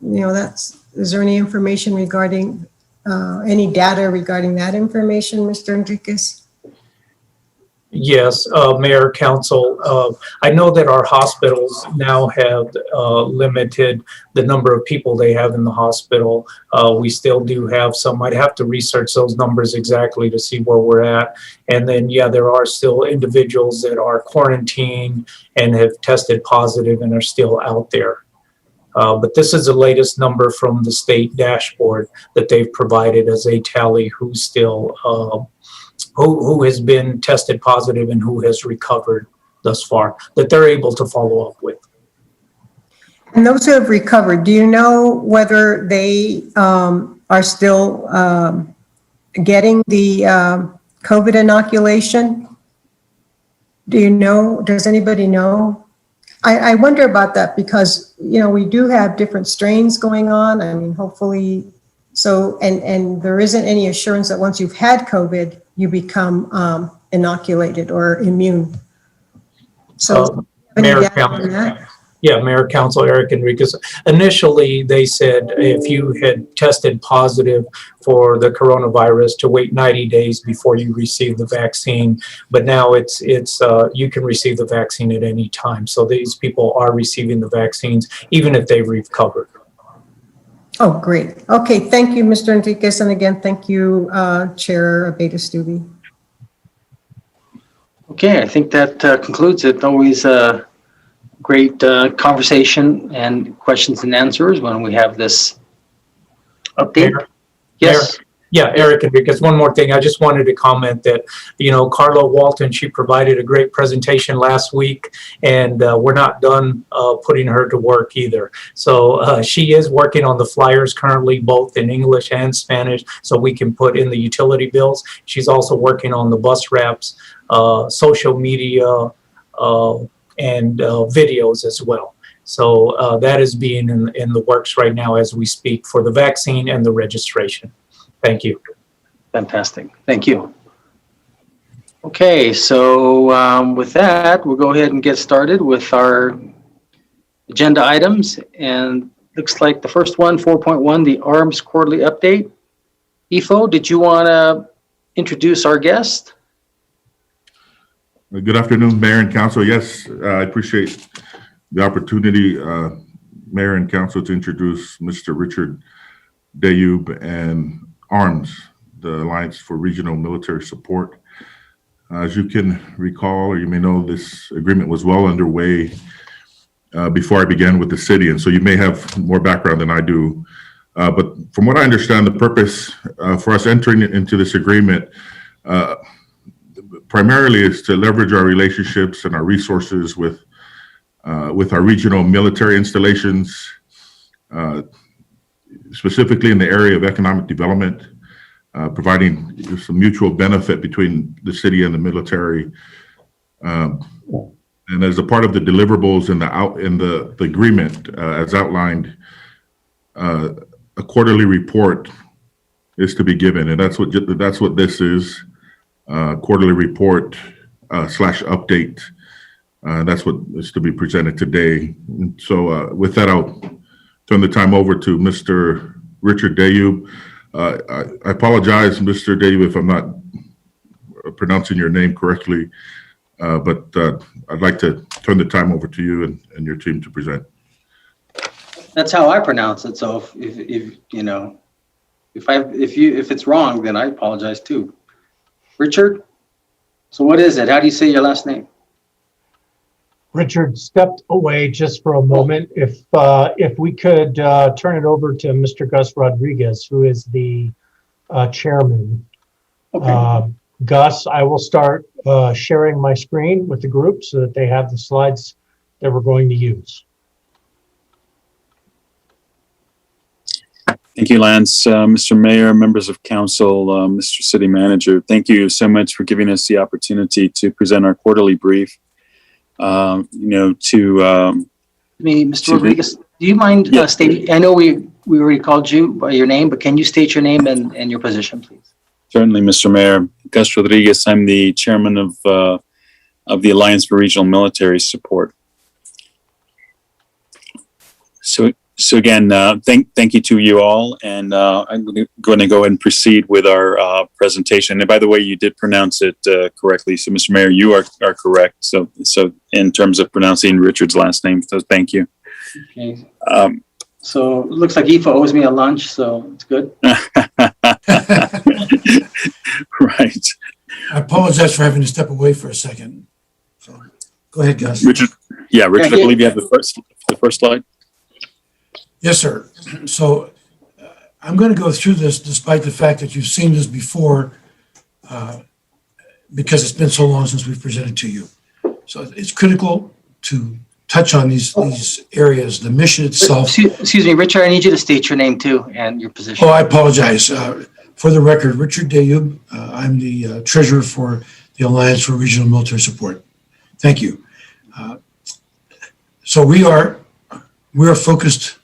Is there any information regarding, any data regarding that information, Mr. Enriquez? Yes, Mayor, Council. I know that our hospitals now have limited the number of people they have in the hospital. We still do have some. I'd have to research those numbers exactly to see where we're at. And then, yeah, there are still individuals that are quarantined and have tested positive and are still out there. But this is the latest number from the state dashboard that they've provided as a tally who's still who has been tested positive and who has recovered thus far, that they're able to follow up with. And those who have recovered, do you know whether they are still getting the COVID inoculation? Do you know? Does anybody know? I wonder about that because, we do have different strains going on. I mean, hopefully, so, and there isn't any assurance that once you've had COVID, you become inoculated or immune. So Mayor data on Council. that? Yeah, Mayor Council Eric Enriquez. Initially, they said if you had tested positive for the coronavirus to wait 90 days before you receive the vaccine. But now it's you can receive the vaccine at any time. So these people are receiving the vaccines even if they've recovered. Oh, great. Okay, thank you, Mr. Enriquez. And again, thank you, Chair Abeyta-Stube. Okay, I think that concludes it. Always great conversation and questions and answers when we have this update. Mayor? Yes. Yeah, Eric, because one more thing, I just wanted to comment that, Carla Walton, she provided a great presentation last week, and we're not done putting her to work either. So she is working on the flyers currently, both in English and Spanish, so we can put in the utility bills. She's also working on the bus wraps, social media, and videos as well. So that is being in the works right now as we speak for the vaccine and the registration. Thank you. Fantastic. Thank you. Okay, so with that, we'll go ahead and get started with our agenda items. And looks like the first one, 4.1, the ARMS quarterly update. Ifo, did you want to introduce our guest? Good afternoon, Mayor and Council. Yes, I appreciate the opportunity, Mayor and Council, to introduce Mr. Richard Dayub and ARMS, the Alliance for Regional Military Support. As you can recall, or you may know, this agreement was well underway before I began with the city, and so you may have more background than I do. But from what I understand, the purpose for us entering into this agreement primarily is to leverage our relationships and our resources with our regional military installations, specifically in the area of economic development, providing some mutual benefit between the city and the military. And as a part of the deliverables in the agreement, as outlined, a quarterly report is to be given, and that's what this is. Quarterly report / update. That's what is to be presented today. And so with that, I'll turn the time over to Mr. Richard Dayub. I apologize, Mr. Dayub, if I'm not pronouncing your name correctly, but I'd like to turn the time over to you and your team to present. That's how I pronounce it. So if it's wrong, then I apologize too. Richard, so what is it? How do you say your last name? Richard stepped away just for a moment. If we could turn it over to Mr. Gus Rodriguez, who is the chairman. Okay. Gus, I will start sharing my screen with the group so that they have the slides that we're going to use. Thank you, Lance. Mr. Mayor, members of council, Mr. City Manager, thank you so much for giving us the opportunity to present our quarterly brief. Mr. Rodriguez, do you mind stating, I know we already called you by your name, but can you state your name and your position, please? Certainly, Mr. Mayor. Gus Rodriguez, I'm the chairman of the Alliance for Regional Military Support. So again, thank you to you all, and I'm going to go ahead and proceed with our presentation. And by the way, you did pronounce it correctly. So, Mr. Mayor, you are correct. So in terms of pronouncing Richard's last name, so thank you. Okay. So it looks like Ifo owes me a lunch, so it's good. Right. I apologize for having to step away for a second. So go ahead, Gus. Richard, I believe you have the first slide. Yes, sir. So I'm going to go through this despite the fact that you've seen this before because it's been so long since we've presented to you. So it's critical to touch on these areas, the mission itself. Excuse me, Richard, I need you to state your name too and your position. Oh, I apologize. For the record, Richard Dayub. I'm the treasurer for the Alliance for Regional Military Support. Thank you. So we are focused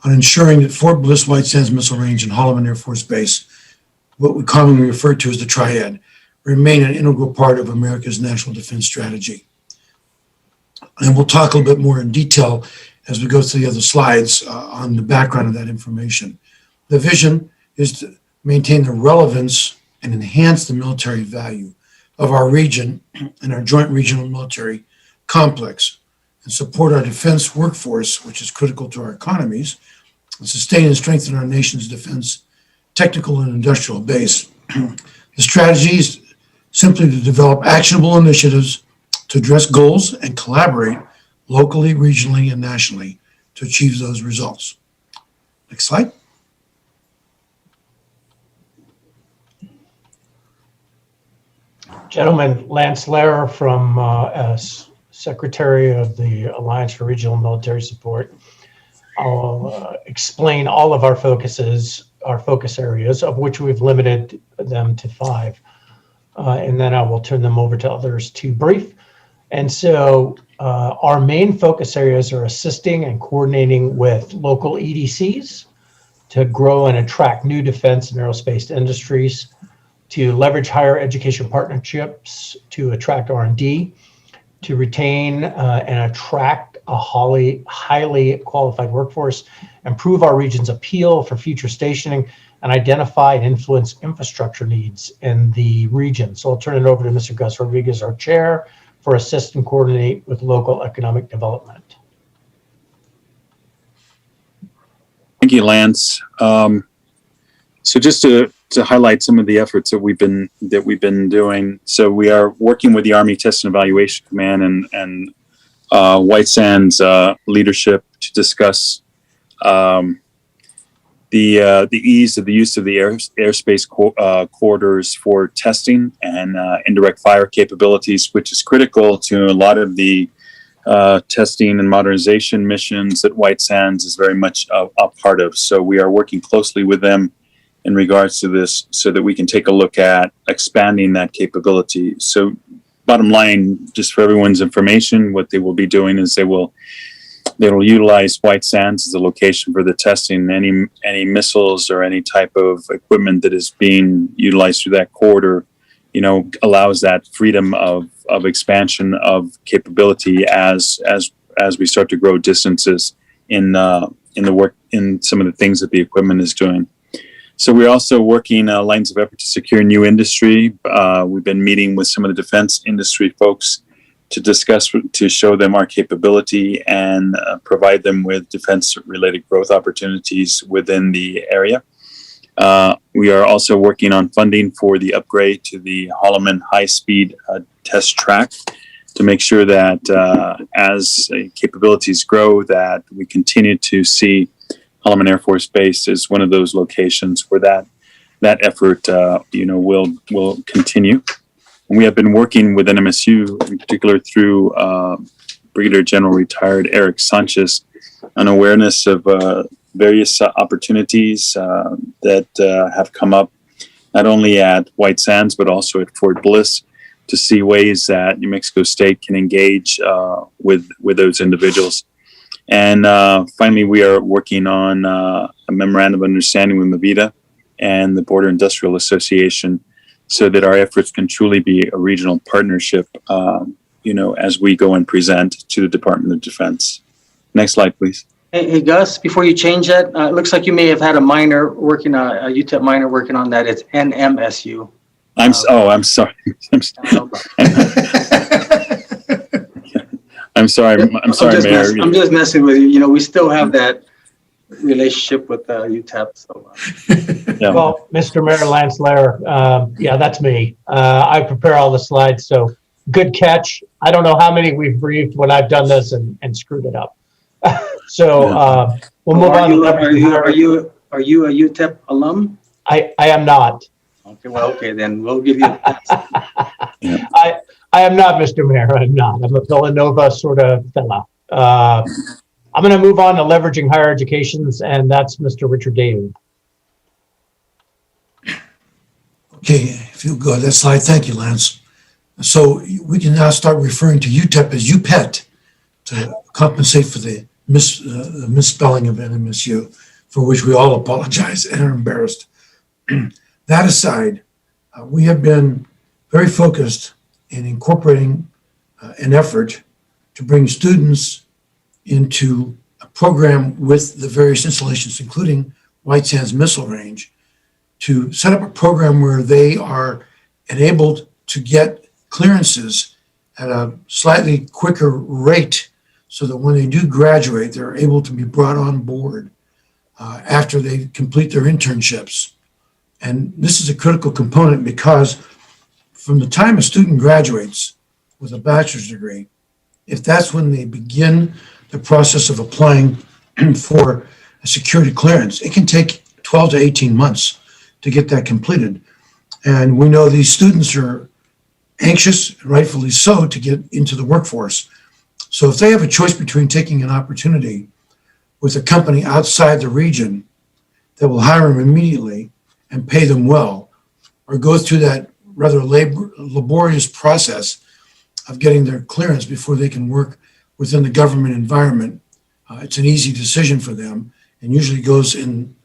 on ensuring that Fort Bliss, White Sands Missile Range, and Holloman Air Force Base, what we commonly refer to as the Triad, remain an integral part of America's national defense strategy. And we'll talk a little bit more in detail as we go through the other slides on the background of that information. The vision is to maintain the relevance and enhance the military value of our region and our joint regional military complex, and support our defense workforce, which is critical to our economies, and sustain and strengthen our nation's defense technical and industrial base. The strategy is simply to develop actionable initiatives to address goals and collaborate locally, regionally, and nationally to achieve those results. Next slide. Gentlemen, Lance Lehrer from as Secretary of the Alliance for Regional Military Support. I'll explain all of our focus areas, of which we've limited them to 5. And then I will turn them over to others to brief. And so our main focus areas are assisting and coordinating with local EDCs to grow and attract new defense and aerospace industries, to leverage higher education partnerships to attract R&D, to retain and attract a highly qualified workforce, improve our region's appeal for future stationing, and identify and influence infrastructure needs in the region. So I'll turn it over to Mr. Gus Rodriguez, our chair, for assist and coordinate with local economic development. Thank you, Lance. So just to highlight some of the efforts that we've been doing. So we are working with the Army Test and Evaluation Command and White Sands leadership to discuss the ease of the use of the airspace corridors for testing and indirect fire capabilities, which is critical to a lot of the testing and modernization missions that White Sands is very much a part of. So we are working closely with them in regards to this so that we can take a look at expanding that capability. So bottom line, just for everyone's information, what they will be doing is they will utilize White Sands as a location for the testing. Any missiles or any type of equipment that is being utilized through that corridor, allows that freedom of expansion of capability as we start to grow distances in the work, in some of the things that the equipment is doing. So we're also working lines of effort to secure new industry. We've been meeting with some of the defense industry folks to discuss, to show them our capability and provide them with defense-related growth opportunities within the area. We are also working on funding for the upgrade to the Holloman high-speed test track to make sure that as capabilities grow, that we continue to see Holloman Air Force Base is one of those locations where that effort, will continue. And we have been working with NMSU, in particular through Brigadier General Retired Eric Sanchez, on awareness of various opportunities that have come up, not only at White Sands, but also at Fort Bliss, to see ways that New Mexico State can engage with those individuals. And finally, we are working on a memorandum of understanding with Mavita and the Border Industrial Association so that our efforts can truly be a regional partnership, as we go and present to the Department of Defense. Next slide, please. Hey, Gus, before you change that, it looks like you may have had a minor working, a UTEP minor working on that. It's NMSU. I'm sorry. I'm sorry, Mayor. I'm just messing with you. We still have that relationship with UTEP. So, Yeah. Well, Mr. Mayor, Lance Lehrer, that's me. I prepare all the slides, so good catch. I don't know how many we've briefed when I've done this and screwed it up. So we'll move on. Are you a UTEP alum? I am not. Okay, then we'll give you a pass. I am not, Mr. Mayor. I'm not. I'm a Villanova sort of fella. I'm going to move on to leveraging higher educations, and that's Mr. Richard Daly. Okay, if you go to that slide, thank you, Lance. So we can now start referring to UTEP as UPET to compensate for the misspelling of NMSU, for which we all apologize and are embarrassed. That aside, we have been very focused in incorporating an effort to bring students into a program with the various installations, including White Sands Missile Range, to set up a program where they are enabled to get clearances at a slightly quicker rate so that when they do graduate, they're able to be brought on board after they complete their internships. And this is a critical component because from the time a student graduates with a bachelor's degree, if that's when they begin the process of applying for a security clearance, it can take 12 to 18 months to get that completed. And we know these students are anxious, rightfully so, to get into the workforce. So if they have a choice between taking an opportunity with a company outside the region that will hire them immediately and pay them well, or go through that rather laborious process of getting their clearance before they can work within the government environment, it's an easy decision for them and usually goes in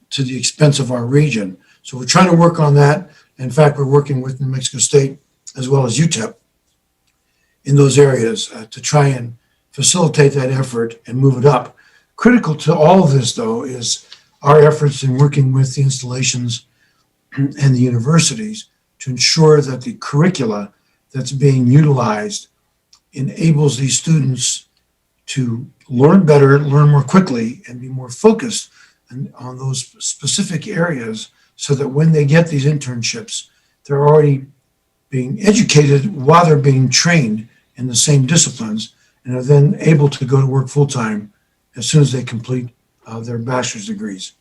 to the expense of our region. So we're trying to work on that. In fact, we're working with New Mexico State as well as UTEP in those areas to try and facilitate that effort and move it up. Critical to all of this, though, is our efforts in working with the installations and the universities to ensure that the curricula that's being utilized enables these students to learn better, learn more quickly, and be more focused on those specific areas so that when they get these internships, they're already being educated while they're being trained in the same disciplines and are then able to go to work full-time as soon as they complete their bachelor's degrees.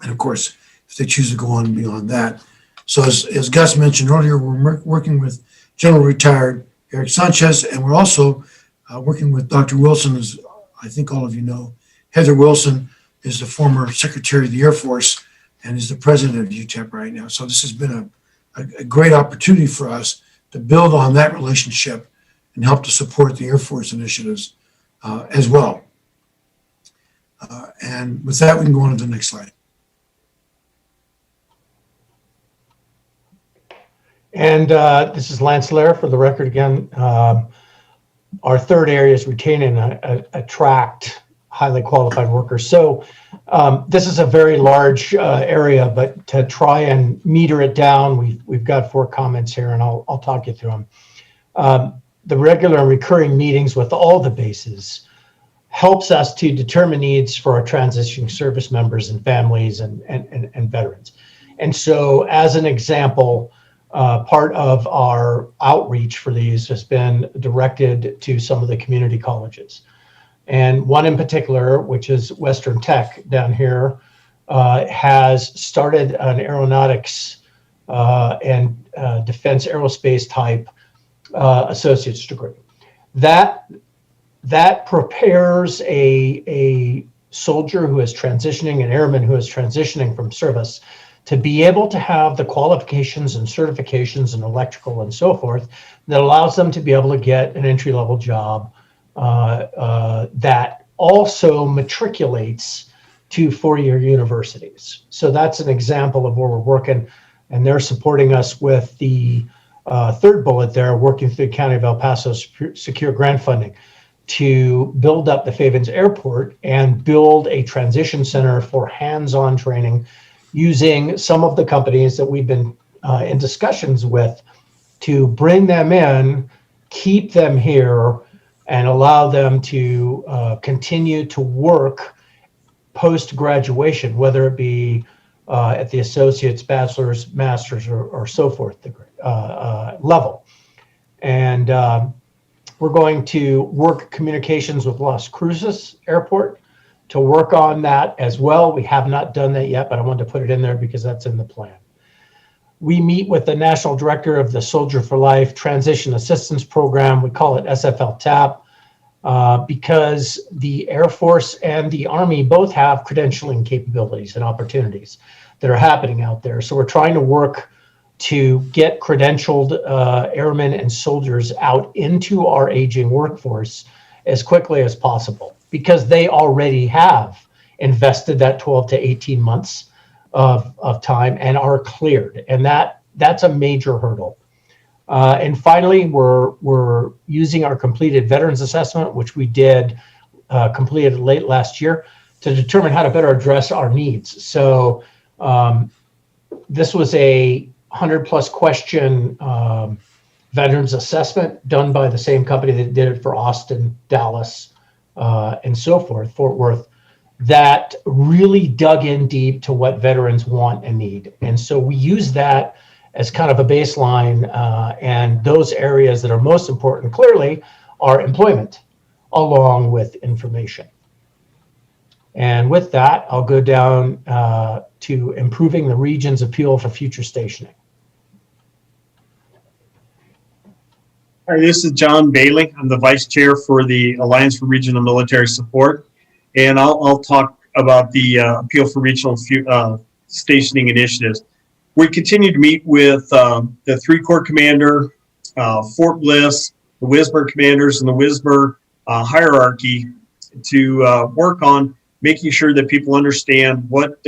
And of course, if they choose to go on beyond that. So as Gus mentioned earlier, we're working with General Retired Eric Sanchez, and we're also working with Dr. Wilson, as I think all of you know. Heather Wilson is the former Secretary of the Air Force and is the president of UTEP right now. So this has been a great opportunity for us to build on that relationship and help to support the Air Force initiatives as well. And with that, we can go on to the next slide. And this is Lance Lair for the record again. Our third area is retain and attract highly qualified workers. So this is a very large area, but to try and meter it down, we've got 4 comments here, and I'll talk you through them. The regular and recurring meetings with all the bases helps us to determine needs for our transitioning service members and families and veterans. And so as an example, part of our outreach for these has been directed to some of the community colleges. And one in particular, which is Western Tech down here, has started an aeronautics and defense aerospace type associate's degree. That prepares a soldier who is transitioning, an airman who is transitioning from service, to be able to have the qualifications and certifications in electrical and so forth that allows them to be able to get an entry-level job that also matriculates to 4-year universities. So that's an example of where we're working, and they're supporting us with the third bullet there, working through the County of El Paso secure grant funding to build up the Favens Airport and build a transition center for hands-on training using some of the companies that we've been in discussions with to bring them in, keep them here, and allow them to continue to work post-graduation, whether it be at the associate's, bachelor's, master's, or so forth degree, level. And we're going to work communications with Las Cruces Airport to work on that as well. We have not done that yet, but I wanted to put it in there because that's in the plan. We meet with the National Director of the Soldier for Life Transition Assistance Program. We call it SFL TAP because the Air Force and the Army both have credentialing capabilities and opportunities that are happening out there. So we're trying to work to get credentialed airmen and soldiers out into our aging workforce as quickly as possible, because they already have invested that 12 to 18 months of time and are cleared. And that's a major hurdle. And finally, we're using our completed veterans assessment, which we did completed late last year, to determine how to better address our needs. So this was a 100+ question veterans assessment done by the same company that did it for Austin, Dallas, and so forth, Fort Worth, that really dug in deep to what veterans want and need. And so we use that as kind of a baseline, and those areas that are most important clearly are employment, along with information. And with that, I'll go down to improving the region's appeal for future stationing. Hi, this is John Bailey. I'm the Vice Chair for the Alliance for Regional Military Support, and I'll talk about the Appeal for Regional Stationing Initiatives. We continue to meet with the 3 Corps Commander, Fort Bliss, the WSBR commanders, and the WSBR hierarchy to work on making sure that people understand what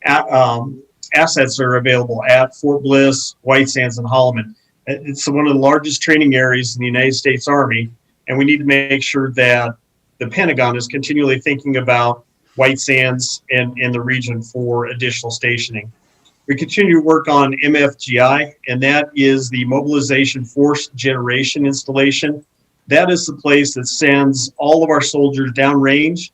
assets are available at Fort Bliss, White Sands, and Holloman. It's one of the largest training areas in the United States Army, and we need to make sure that the Pentagon is continually thinking about White Sands and the region for additional stationing. We continue to work on MFGI, and that is the Mobilization Force Generation Installation. That is the place that sends all of our soldiers downrange,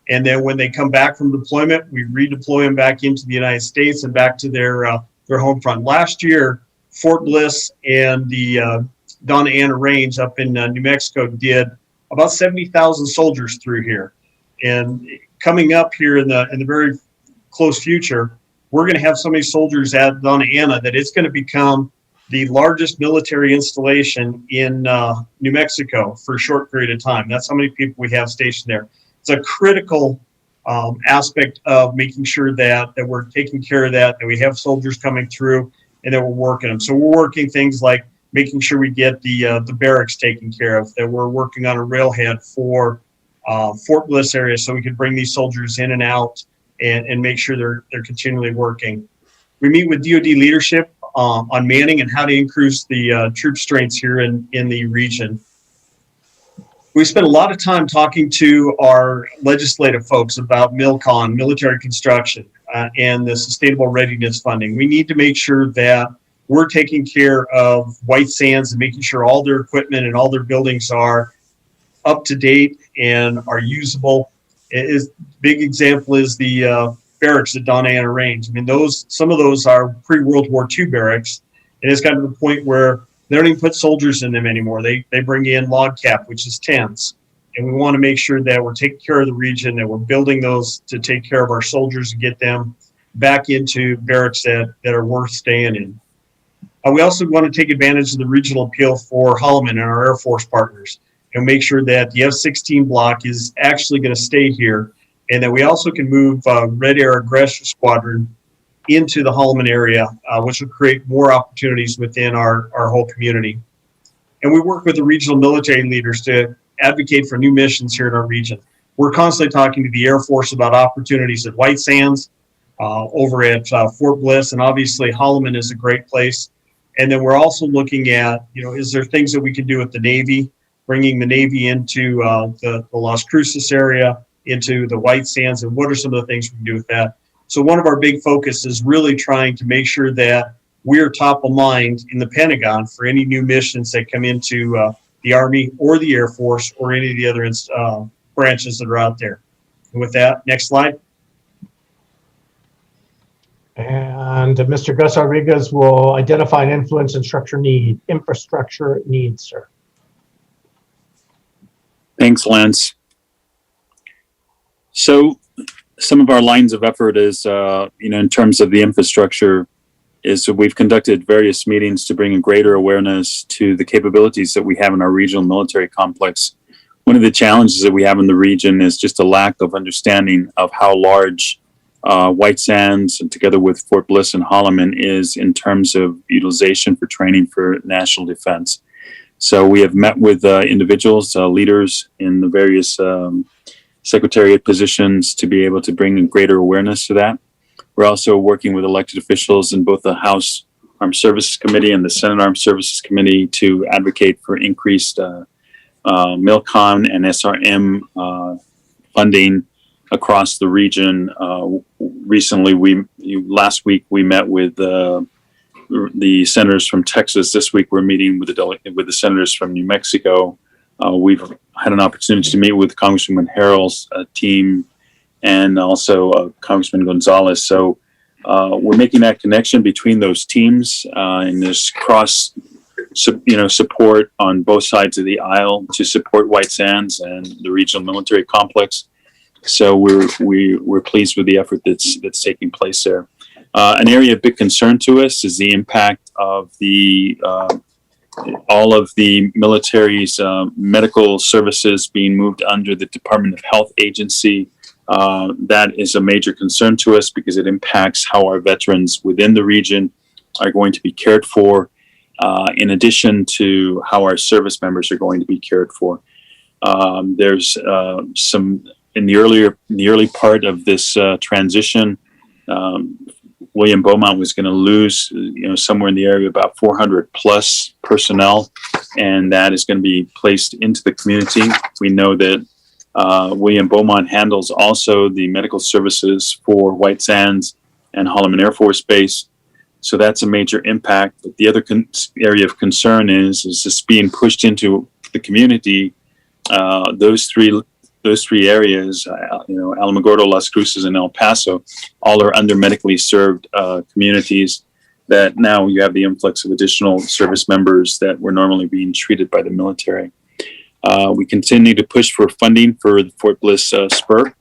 and then when they come back from deployment, we redeploy them back into the United States and back to their home front. Last year, Fort Bliss and the Donna Ana Range up in New Mexico did about 70,000 soldiers through here. And coming up here in the very close future, we're going to have so many soldiers at Donna Ana that it's going to become the largest military installation in New Mexico for a short period of time. That's how many people we have stationed there. It's a critical aspect of making sure that we're taking care of that we have soldiers coming through and that we're working them. So we're working things like making sure we get the barracks taken care of, that we're working on a railhead for Fort Bliss area so we can bring these soldiers in and out and make sure they're continually working. We meet with DoD leadership on manning and how to increase the troop strengths here in the region. We spent a lot of time talking to our legislative folks about MILCON, military construction, and the sustainable readiness funding. We need to make sure that we're taking care of White Sands and making sure all their equipment and all their buildings are up to date and are usable. Big example is the barracks at Donna Ana Range. I mean, some of those are pre-World War II barracks, and it's gotten to the point where they don't even put soldiers in them anymore. They bring in log cap, which is tents. And we want to make sure that we're taking care of the region, that we're building those to take care of our soldiers and get them back into barracks that are worth staying in. We also want to take advantage of the regional appeal for Holloman and our Air Force partners and make sure that the F-16 block is actually going to stay here, and that we also can move Red Air Aggressor Squadron into the Holloman area, which will create more opportunities within our whole community. And we work with the regional military leaders to advocate for new missions here in our region. We're constantly talking to the Air Force about opportunities at White Sands, over at Fort Bliss, and obviously Holloman is a great place. And then we're also looking at, is there things that we can do with the Navy, bringing the Navy into the Las Cruces area, into the White Sands, and what are some of the things we can do with that? So one of our big focus is really trying to make sure that we're top of mind in the Pentagon for any new missions that come into the Army or the Air Force or any of the other branches that are out there. And with that, next slide. And Mr. Gus Rodriguez will identify and influence infrastructure needs, sir. Thanks, Lance. So some of our lines of effort is, in terms of the infrastructure, is we've conducted various meetings to bring a greater awareness to the capabilities that we have in our regional military complex. One of the challenges that we have in the region is just a lack of understanding of how large White Sands, and together with Fort Bliss and Holloman, is in terms of utilization for training for national defense. So we have met with individuals, leaders in the various secretariat positions to be able to bring a greater awareness to that. We're also working with elected officials in both the House Armed Services Committee and the Senate Armed Services Committee to advocate for increased MILCON and SRM funding across the region. Recently, last week we met with the senators from Texas. This week we're meeting with the senators from New Mexico. We've had an opportunity to meet with Congresswoman Harrell's team and also Congressman Gonzalez. So we're making that connection between those teams, and there's support on both sides of the aisle to support White Sands and the regional military complex. So we're pleased with the effort that's taking place there. An area of big concern to us is the impact of all of the military's medical services being moved under the Department of Health agency. That is a major concern to us because it impacts how our veterans within the region are going to be cared for, in addition to how our service members are going to be cared for. There's some in the early part of this transition. William Beaumont was going to lose, somewhere in the area of about 400 plus personnel, and that is going to be placed into the community. We know that William Beaumont handles also the medical services for White Sands and Holloman Air Force Base. So that's a major impact. But the other area of concern is this being pushed into the community. Those three areas, Alamogordo, Las Cruces, and El Paso, all are under medically served communities that now you have the influx of additional service members that were normally being treated by the military. We continue to push for funding for the Fort Bliss spur.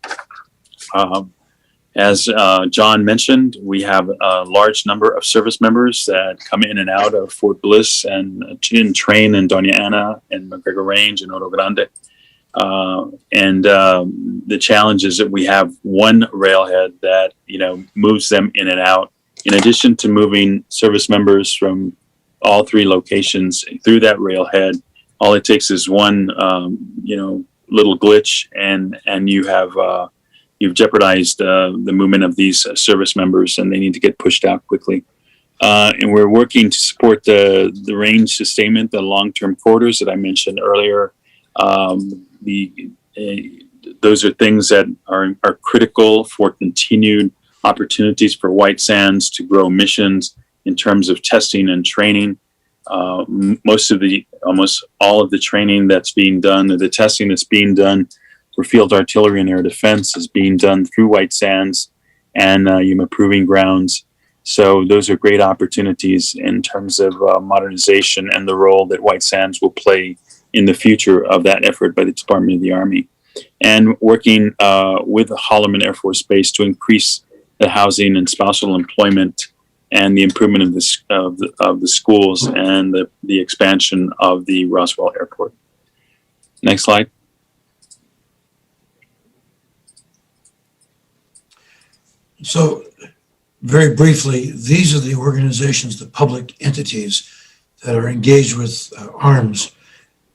As John mentioned, we have a large number of service members that come in and out of Fort Bliss and train in Doña Ana and McGregor Range and Oro Grande. The challenge is that we have one railhead that, moves them in and out. In addition to moving service members from all three locations through that railhead, all it takes is one, little glitch and you've jeopardized the movement of these service members, and they need to get pushed out quickly. And we're working to support the range sustainment, the long-term corridors that I mentioned earlier. Those are things that are critical for continued opportunities for White Sands to grow missions in terms of testing and training. Almost all of the training that's being done, or the testing that's being done for field artillery and air defense, is being done through White Sands and Yuma Proving Grounds. So those are great opportunities in terms of modernization and the role that White Sands will play in the future of that effort by the Department of the Army. And working with the Holloman Air Force Base to increase the housing and spousal employment and the improvement of the schools and the expansion of the Roswell Airport. Next slide. So very briefly, these are the organizations, the public entities that are engaged with arms.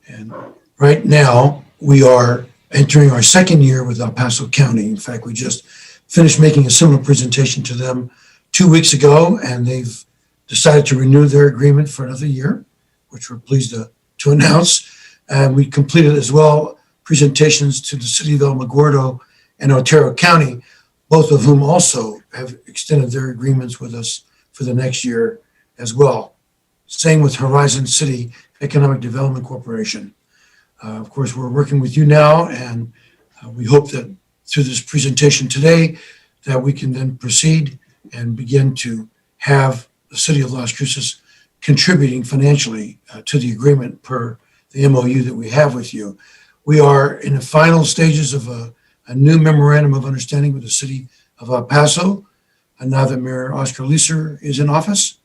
And right now we are entering our second year with El Paso County. In fact, we just finished making a similar presentation to them 2 weeks ago, and they've decided to renew their agreement for another year, which we're pleased to announce. And we completed as well presentations to the city of Alamogordo and Otero County, both of whom also have extended their agreements with us for the next year as well. Same with Horizon City Economic Development Corporation. Of course, we're working with you now, and we hope that through this presentation today that we can then proceed and begin to have the city of Las Cruces contributing financially to the agreement per the MOU that we have with you. We are in the final stages of a new memorandum of understanding with the city of El Paso, and now that Mayor Oscar Leeser is in office,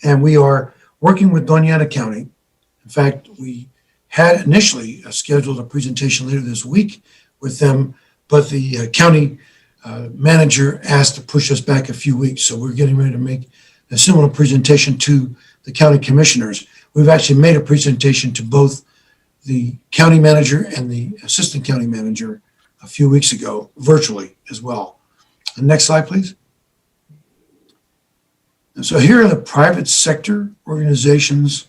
and we are working with Doña Ana County. In fact, we had initially scheduled a presentation later this week with them, but the county manager asked to push us back a few weeks. So we're getting ready to make a similar presentation to the county commissioners. We've actually made a presentation to both the county manager and the assistant county manager a few weeks ago, virtually as well. And next slide, please. And so here are the private sector organizations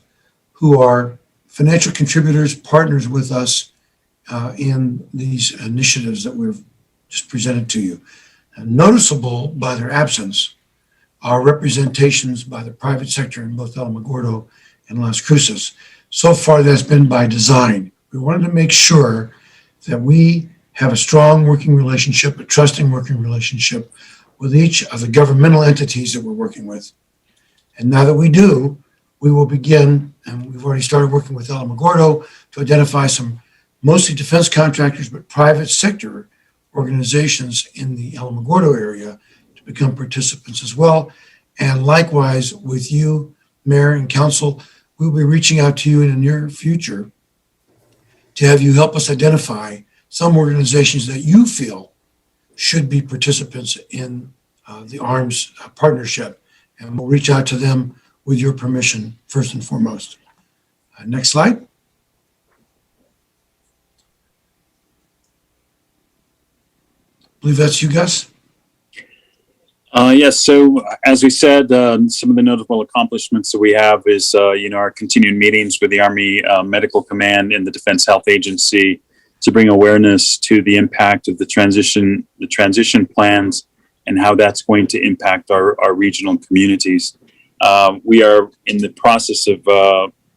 who are financial contributors, partners with us in these initiatives that we've just presented to you. And noticeable by their absence are representations by the private sector in both Alamogordo and Las Cruces. So far, that's been by design. We wanted to make sure that we have a strong working relationship, a trusting working relationship with each of the governmental entities that we're working with. And now that we do, we will begin, and we've already started working with Alamogordo to identify some mostly defense contractors, but private sector organizations in the Alamogordo area to become participants as well. And likewise with you, Mayor and Council, we'll be reaching out to you in the near future to have you help us identify some organizations that you feel should be participants in the arms partnership. And we'll reach out to them with your permission, first and foremost. Next slide. I believe that's you, Gus. Yes. So as we said, some of the notable accomplishments that we have is, our continued meetings with the Army Medical Command and the Defense Health Agency to bring awareness to the impact of the transition plans and how that's going to impact our regional communities. We are in the process of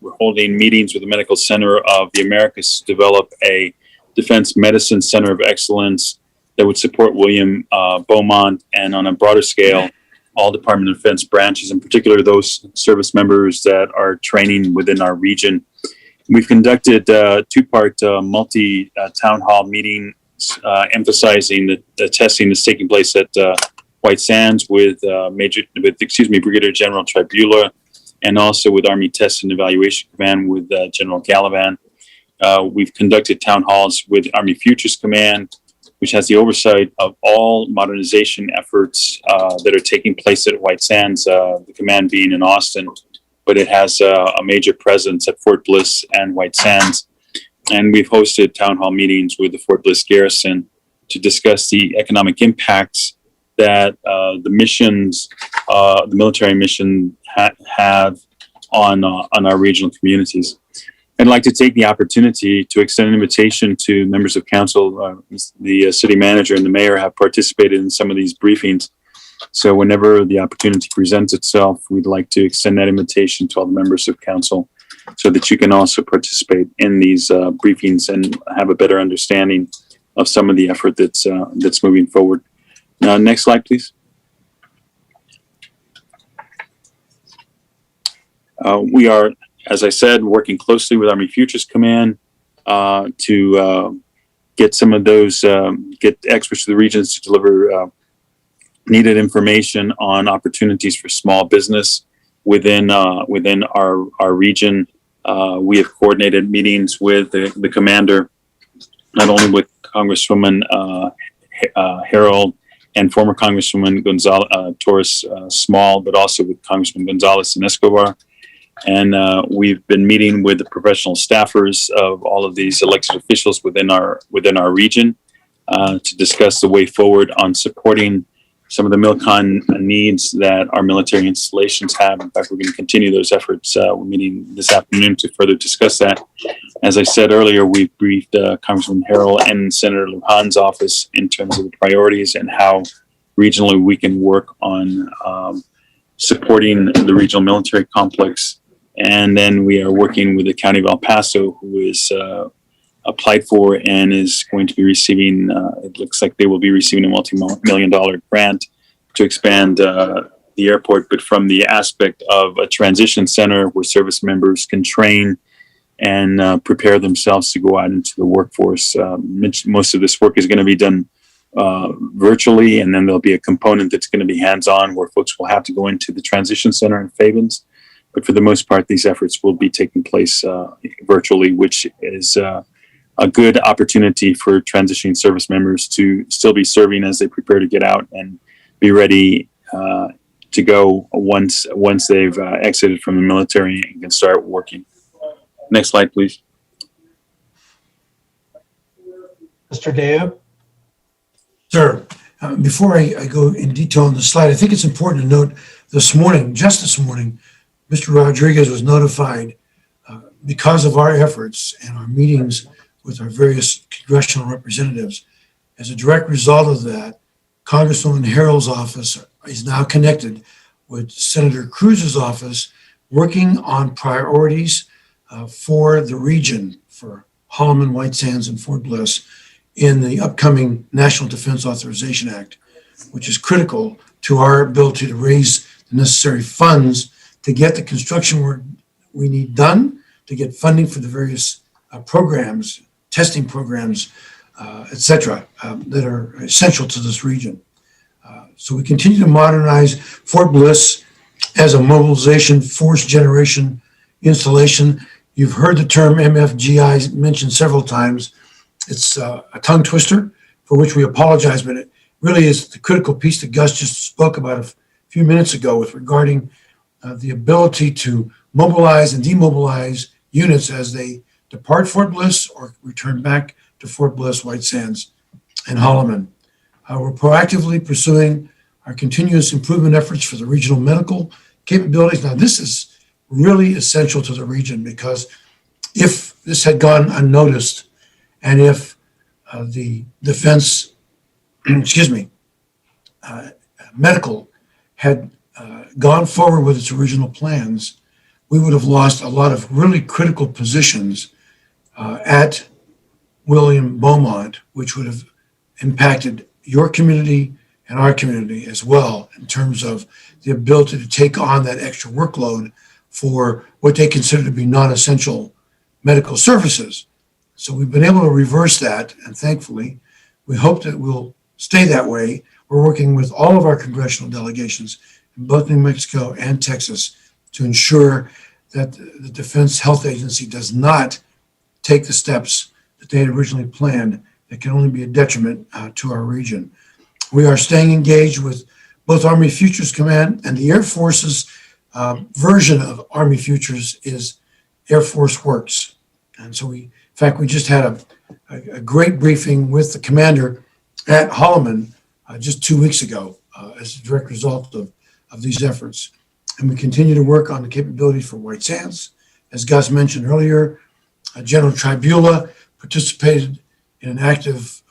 we're holding meetings with the Medical Center of the Americas to develop a Defense Medicine Center of Excellence that would support William Beaumont and on a broader scale, all Department of Defense branches, in particular those service members that are training within our region. We've conducted two-part multi-town hall meetings emphasizing the testing that's taking place at White Sands with Brigadier General Tribula, and also with Army Test and Evaluation Command with General Gallivan. We've conducted town halls with Army Futures Command, which has the oversight of all modernization efforts that are taking place at White Sands, the command being in Austin, but it has a major presence at Fort Bliss and White Sands. And we've hosted town hall meetings with the Fort Bliss Garrison to discuss the economic impacts that the missions, the military mission have on our regional communities. I'd like to take the opportunity to extend an invitation to members of council. The city manager and the mayor have participated in some of these briefings. So whenever the opportunity presents itself, we'd like to extend that invitation to all the members of council so that you can also participate in these briefings and have a better understanding of some of the effort that's moving forward. Next slide, please. We are, as I said, working closely with Army Futures Command to get some of those, get experts to the regions to deliver needed information on opportunities for small business within our region. We have coordinated meetings with the commander, not only with Congresswoman Harold and former Congresswoman Torres Small, but also with Congressman Gonzalez and Escobar. And we've been meeting with the professional staffers of all of these elected officials within our region to discuss the way forward on supporting some of the MilCon needs that our military installations have. In fact, we're going to continue those efforts. We're meeting this afternoon to further discuss that. As I said earlier, we've briefed Congressman Harrell and Senator Lujan's office in terms of the priorities and how regionally we can work on supporting the regional military complex. And then we are working with the County of El Paso, who is applied for and is going to be receiving, it looks like they will be receiving a multi-million-dollar grant to expand the airport, but from the aspect of a transition center where service members can train and prepare themselves to go out into the workforce. Most of this work is going to be done virtually, and then there'll be a component that's going to be hands-on where folks will have to go into the transition center in Fabens. But for the most part, these efforts will be taking place virtually, which is a good opportunity for transitioning service members to still be serving as they prepare to get out and be ready to go once they've exited from the military and can start working. Next slide, please. Mr. Deo? Sir, Before I go in detail on the slide, I think it's important to note this morning, just this morning, Mr. Rodriguez was notified because of our efforts and our meetings with our various congressional representatives. As a direct result of that, Congresswoman Harrell's office is now connected with Senator Cruz's office, working on priorities for the region, for Holloman, White Sands, and Fort Bliss in the upcoming National Defense Authorization Act, which is critical to our ability to raise the necessary funds to get the construction work we need done, to get funding for the various programs, testing programs, et cetera, that are essential to this region. So we continue to modernize Fort Bliss as a mobilization force generation installation. You've heard the term MFGI mentioned several times. It's a tongue twister for which we apologize, but it really is the critical piece that Gus just spoke about a few minutes ago with regarding the ability to mobilize and demobilize units as they depart Fort Bliss or return back to Fort Bliss, White Sands, and Holloman. We're proactively pursuing our continuous improvement efforts for the regional medical capabilities. Now, this is really essential to the region because if this had gone unnoticed and if the defense, medical had gone forward with its original plans, we would have lost a lot of really critical positions at William Beaumont, which would have impacted your community and our community as well in terms of the ability to take on that extra workload for what they consider to be non-essential medical services. So we've been able to reverse that, and thankfully, we hope that we'll stay that way. We're working with all of our congressional delegations in both New Mexico and Texas to ensure that the Defense Health Agency does not take the steps that they had originally planned that can only be a detriment to our region. We are staying engaged with both Army Futures Command and the Air Force's version of Army Futures is Air Force Works. And so we just had a great briefing with the commander at Holloman just 2 weeks ago as a direct result of these efforts. And we continue to work on the capabilities for White Sands. As Gus mentioned earlier, General Tribula participated in an active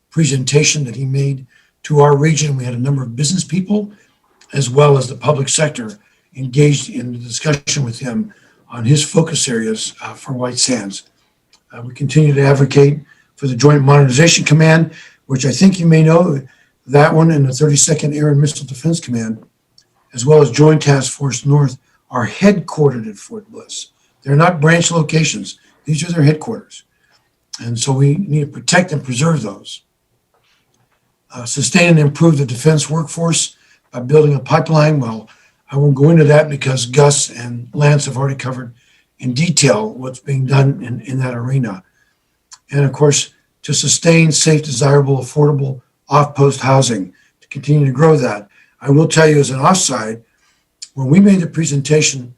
presentation that he made to our region. We had a number of business people as well as the public sector engaged in the discussion with him on his focus areas for White Sands. We continue to advocate for the Joint Modernization Command, which I think you may know, that one and the 32nd Air and Missile Defense Command, as well as Joint Task Force North, are headquartered at Fort Bliss. They're not branch locations. These are their headquarters. And so we need to protect and preserve those. Sustain and improve the defense workforce by building a pipeline. Well, I won't go into that because Gus and Lance have already covered in detail what's being done in that arena. And of course, to sustain safe, desirable, affordable off-post housing, to continue to grow that. I will tell you as an offside, when we made the presentation,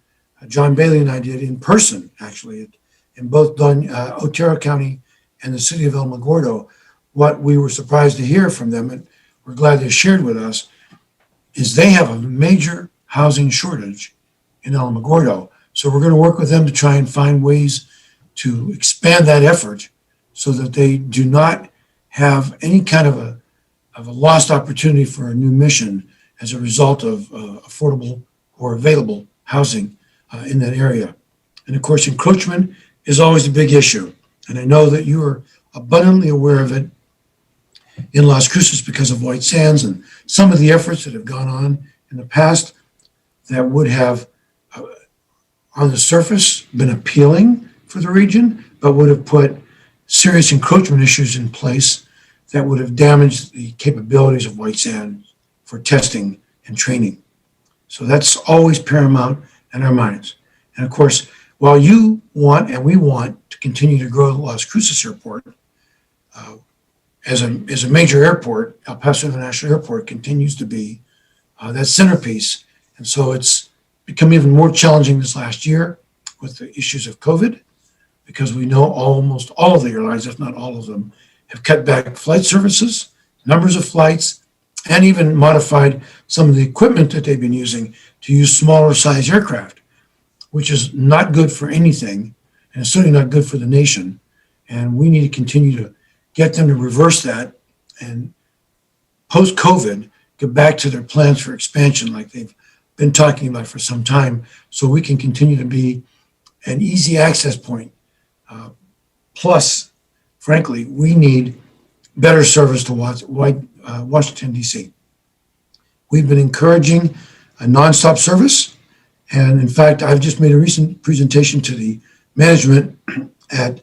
John Bailey and I did in person, actually, in both Otero County and the city of Alamogordo, what we were surprised to hear from them, and we're glad they shared with us, is they have a major housing shortage in Alamogordo. So we're going to work with them to try and find ways to expand that effort so that they do not have any kind of a lost opportunity for a new mission as a result of affordable or available housing in that area. And of course, encroachment is always a big issue. And I know that you are abundantly aware of it in Las Cruces because of White Sands and some of the efforts that have gone on in the past that would have, on the surface, been appealing for the region, but would have put serious encroachment issues in place that would have damaged the capabilities of White Sands for testing and training. So that's always paramount in our minds. And of course, while you want and we want to continue to grow the Las Cruces Airport, as a major airport, El Paso International Airport continues to be that centerpiece. And so it's become even more challenging this last year with the issues of COVID, because we know almost all of the airlines, if not all of them, have cut back flight services, numbers of flights, and even modified some of the equipment that they've been using to use smaller size aircraft, which is not good for anything, and it's certainly not good for the nation. And we need to continue to get them to reverse that and post-COVID get back to their plans for expansion like they've been talking about for some time, so we can continue to be an easy access point. Plus, frankly, we need better service to Washington, D.C. We've been encouraging a nonstop service. And in fact, I've just made a recent presentation to the management at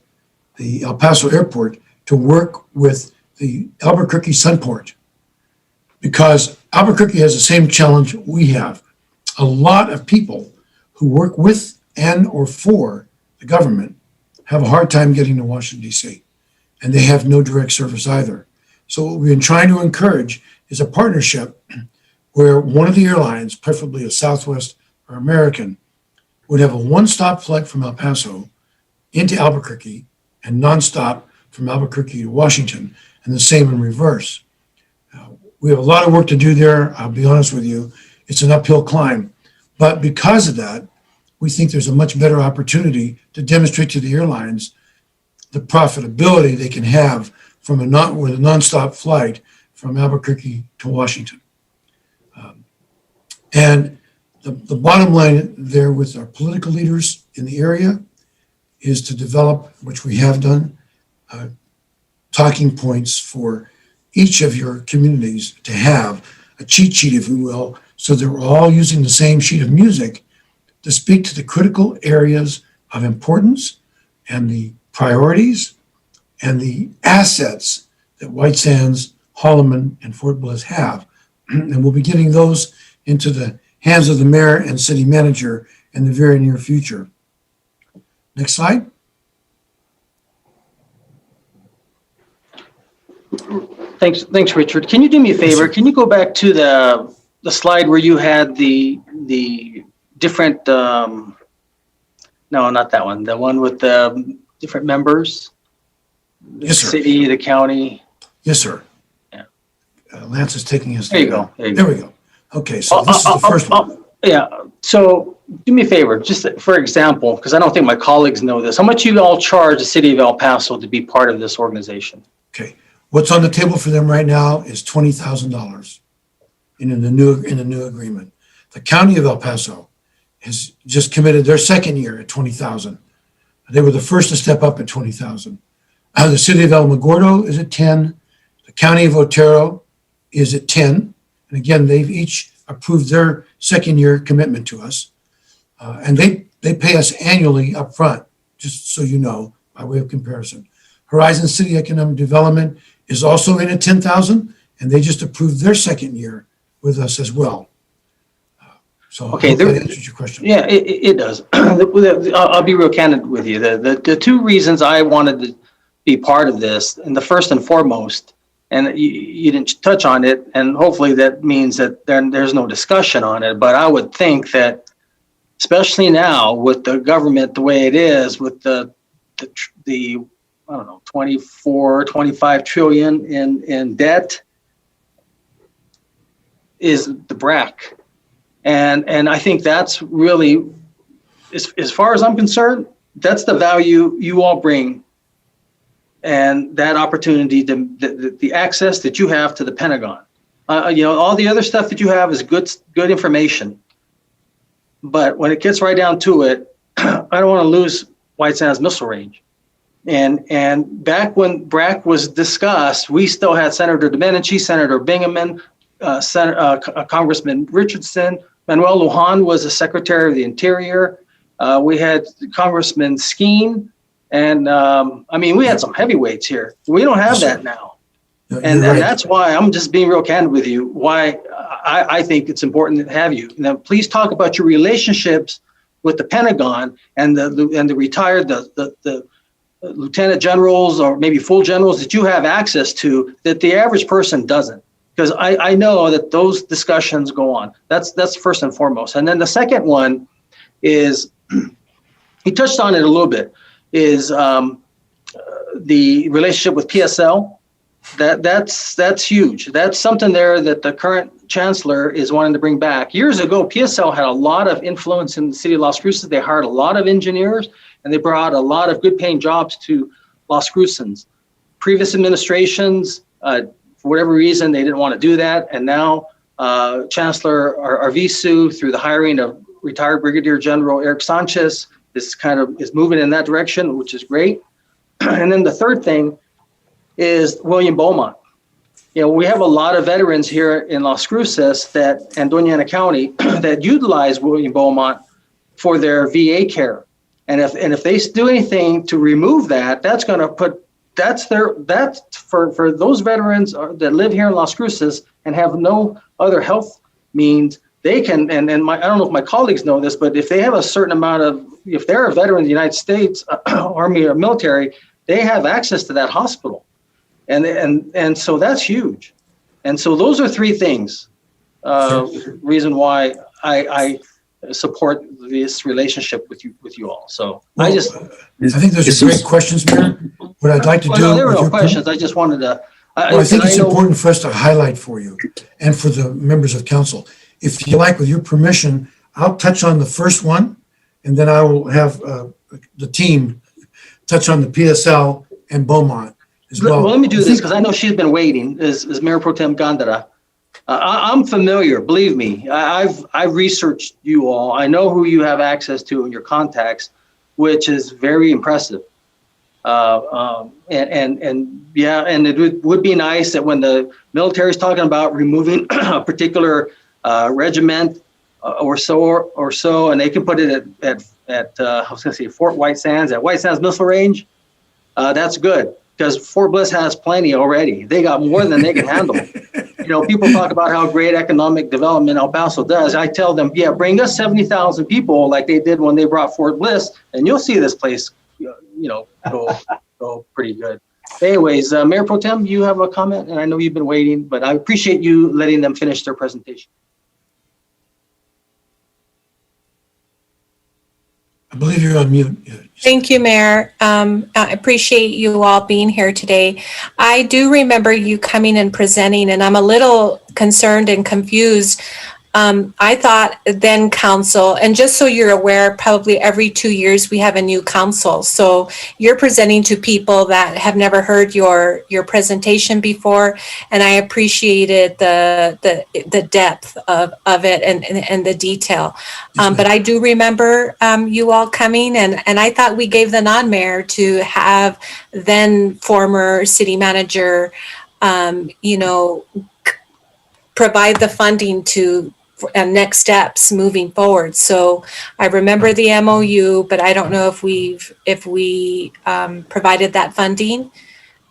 the El Paso airport to work with the Albuquerque Sunport, because Albuquerque has the same challenge we have. A lot of people who work with and or for the government have a hard time getting to Washington, D.C., and they have no direct service either. So what we've been trying to encourage is a partnership where one of the airlines, preferably a Southwest or American, would have a one-stop flight from El Paso into Albuquerque and nonstop from Albuquerque to Washington, and the same in reverse. We have a lot of work to do there. I'll be honest with you, it's an uphill climb. But because of that, we think there's a much better opportunity to demonstrate to the airlines the profitability they can have from with a nonstop flight from Albuquerque to Washington. And the bottom line there with our political leaders in the area is to develop, which we have done, talking points for each of your communities to have a cheat sheet, if you will, so they're all using the same sheet of music to speak to the critical areas of importance and the priorities and the assets that White Sands, Holloman, and Fort Bliss have. And we'll be getting those into the hands of the mayor and city manager in the very near future. Next slide. Thanks, Richard. Can you do me a favor? Can you go back to the slide where you had the different, no, not that one, the one with the different members? The Yes, sir. city, the county. Yes, sir. Yeah. Lance is taking us. There you go. There we go. Okay, so this is the first one. Yeah. So do me a favor, just for example, because I don't think my colleagues know this. How much you all charge the city of El Paso to be part of this organization? Okay, what's on the table for them right now is $20,000 in the new agreement. The county of El Paso has just committed their second year at $20,000. They were the first to step up at $20,000. The city of Alamogordo is at 10. The county of Otero is at 10. And again, they've each approved their second year commitment to us. And they pay us annually up front, just so you know, by way of comparison. Horizon City Economic Development is also in at 10,000, and they just approved their second year with us as well. So Okay, I hope that answers your question. Yeah, it does. I'll be real candid with you. The two reasons I wanted to be part of this, and the first and foremost, and you didn't touch on it, and hopefully that means that there's no discussion on it, but I would think that, especially now with the government the way it is, with the I don't know, 24, 25 trillion in debt, is the BRAC. And I think that's really, as far as I'm concerned, that's the value you all bring, and that opportunity, the access that you have to the Pentagon. All the other stuff that you have is good information. But when it gets right down to it, I don't want to lose White Sands Missile Range. And back when BRAC was discussed, we still had Senator Domenici, Senator Bingaman, Congressman Richardson. Manuel Lujan was the Secretary of the Interior. We had Congressman Skeen. And we had some heavyweights here. We don't have that now. No, and right. that's why I'm just being real candid with you, why I think it's important to have you. Now, please talk about your relationships with the Pentagon and the retired, the lieutenant generals or maybe full generals that you have access to that the average person doesn't. Because I know that those discussions go on. That's first and foremost. And then the second one is, he touched on it a little bit, is the relationship with PSL That's huge. That's something there that the current chancellor is wanting to bring back. Years ago, PSL had a lot of influence in the city of Las Cruces. They hired a lot of engineers and they brought a lot of good paying jobs to Las Crucens. Previous administrations, for whatever reason, they didn't want to do that. And now Chancellor Arvizu, through the hiring of retired Brigadier General Eric Sanchez, is moving in that direction, which is great. And then the third thing is William Beaumont. We have a lot of veterans here in Las Cruces and Doña Ana County that utilize William Beaumont for their VA care. And if they do anything to remove that, that's going to put, that's for those veterans that live here in Las Cruces and have no other health means, they can, I don't know if my colleagues know this, but if they have a certain amount of, if they're a veteran of the United States Army or military, they have access to that hospital. And so that's huge. And so those are three things, reason why I support this relationship with you all. So well, I think those are great questions, Mayor. What I'd like to do. No, there were no questions. I just wanted to. I think it's important for us to highlight for you and for the members of council. If you like, with your permission, I'll touch on the first one, and then I will have the team touch on the PSL and Beaumont as well. Well, let me do this because I know she's been waiting. Is Mayor Pro Tem Gandara? I'm familiar. Believe me, I've researched you all. I know who you have access to and your contacts, which is very impressive. And it would be nice that when the military is talking about removing a particular regiment or so, and they can put it at I was going to say Fort White Sands, at White Sands Missile Range, that's good because Fort Bliss has plenty already. They got more than they can handle. People talk about how great economic development El Paso does. I tell them, yeah, bring us 70,000 people like they did when they brought Fort Bliss, and you'll see this place, go pretty good. Anyways, Mayor Pro Tem, you have a comment, and I know you've been waiting, but I appreciate you letting them finish their presentation. I believe you're on mute. Thank you, Mayor. I appreciate you all being here today. I do remember you coming and presenting, and I'm a little concerned and confused. I thought then council, and just so you're aware, probably every 2 years we have a new council. So you're presenting to people that have never heard your presentation before, and I appreciated the depth of it and the detail. But I do remember you all coming, and I thought we gave the nod, Mayor, to have then former city manager, provide the funding to next steps moving forward. So I remember the MOU, but I don't know if we provided that funding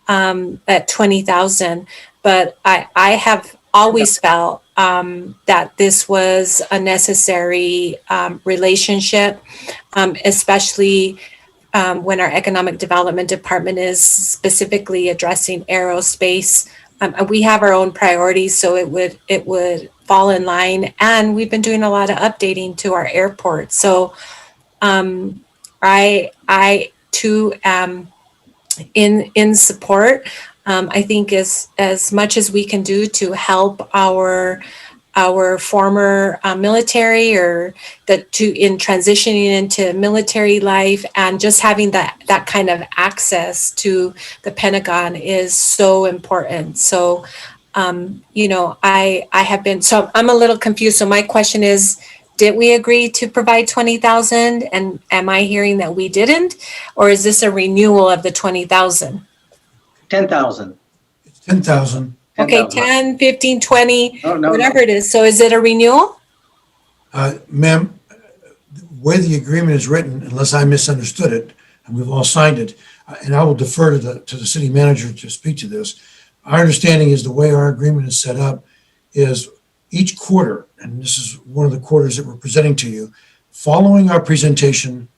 at 20,000. But I have always felt that this was a necessary relationship, especially when our economic development department is specifically addressing aerospace. We have our own priorities, so it would fall in line, and we've been doing a lot of updating to our airport. So I too am in support. I think as much as we can do to help our former military or in transitioning into military life, and just having that kind of access to the Pentagon is so important. So I have been, so I'm a little confused. So my question is, did we agree to provide 20,000? And am I hearing that we didn't? Or is this a renewal of the 20,000? 10,000. It's 10,000. Okay, 10, 15, 20, no, whatever it is. So is it a renewal? Ma'am, the way the agreement is written, unless I misunderstood it, and we've all signed it, and I will defer to the city manager to speak to this. Our understanding is the way our agreement is set up is each quarter, and this is one of the quarters that we're presenting to you, following our presentation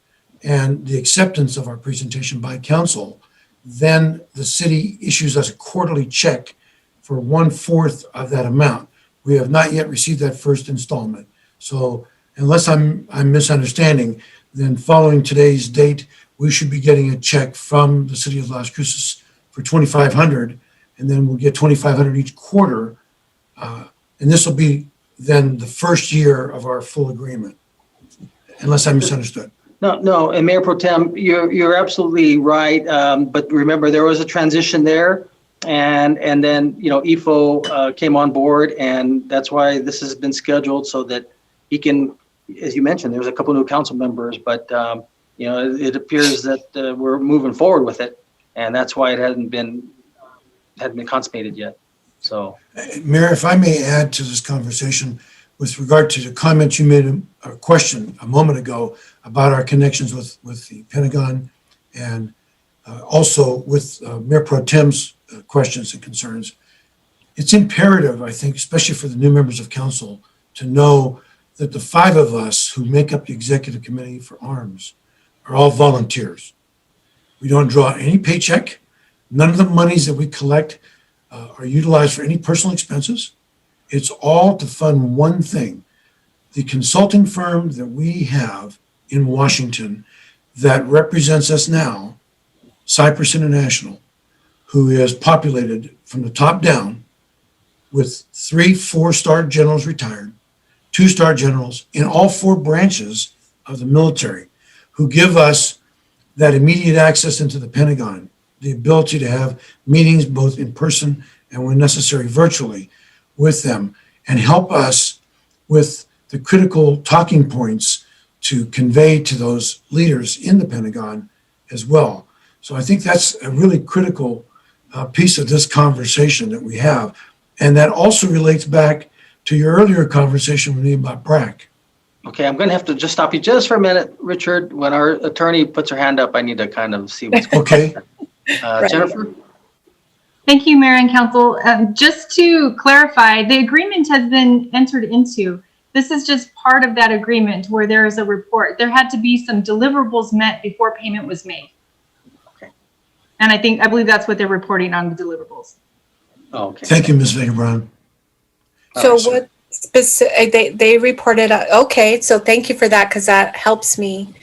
and the acceptance of our presentation by council, then the city issues us a quarterly check for 1/4 of that amount. We have not yet received that first installment. So unless I'm misunderstanding, then following today's date, we should be getting a check from the city of Las Cruces for $2,500, and then we'll get 2,500 each quarter. And this will be then the first year of our full agreement, unless I misunderstood. No, and Mayor Pro Tem, you're absolutely right. But remember, there was a transition there, and then EFO came on board, and that's why this has been scheduled so that he can, as you mentioned, there's a couple new council members, but it appears that we're moving forward with it, and that's why it hadn't been consummated yet. So, Mayor, if I may add to this conversation with regard to the comment you made, a question a moment ago about our connections with the Pentagon, and also with Mayor Pro Tem's questions and concerns. It's imperative, I think, especially for the new members of council, to know that the 5 of us who make up the Executive Committee for Arms are all volunteers. We don't draw any paycheck. None of the monies that we collect are utilized for any personal expenses. It's all to fund one thing: the consulting firm that we have in Washington that represents us now, Cypress International, who is populated from the top down with 3 4-star generals retired, 2-star generals in all 4 branches of the military, who give us that immediate access into the Pentagon, the ability to have meetings both in person and when necessary virtually with them, and help us with the critical talking points to convey to those leaders in the Pentagon as well. So I think that's a really critical piece of this conversation that we have. And that also relates back to your earlier conversation with me about BRAC. okay, I'm going to have to just stop you just for a minute, Richard. When our attorney puts her hand up, I need to kind of see what's going on. Okay. Jennifer? Thank you, Mayor and Council. Just to clarify, the agreement has been entered into. This is just part of that agreement where there is a report. There had to be some deliverables met before payment was made. Okay. And I believe that's what they're reporting on, the deliverables. Oh, okay. Thank you, Ms. Vega Brown. So what specific, they reported, okay, so thank you for that, because that helps me.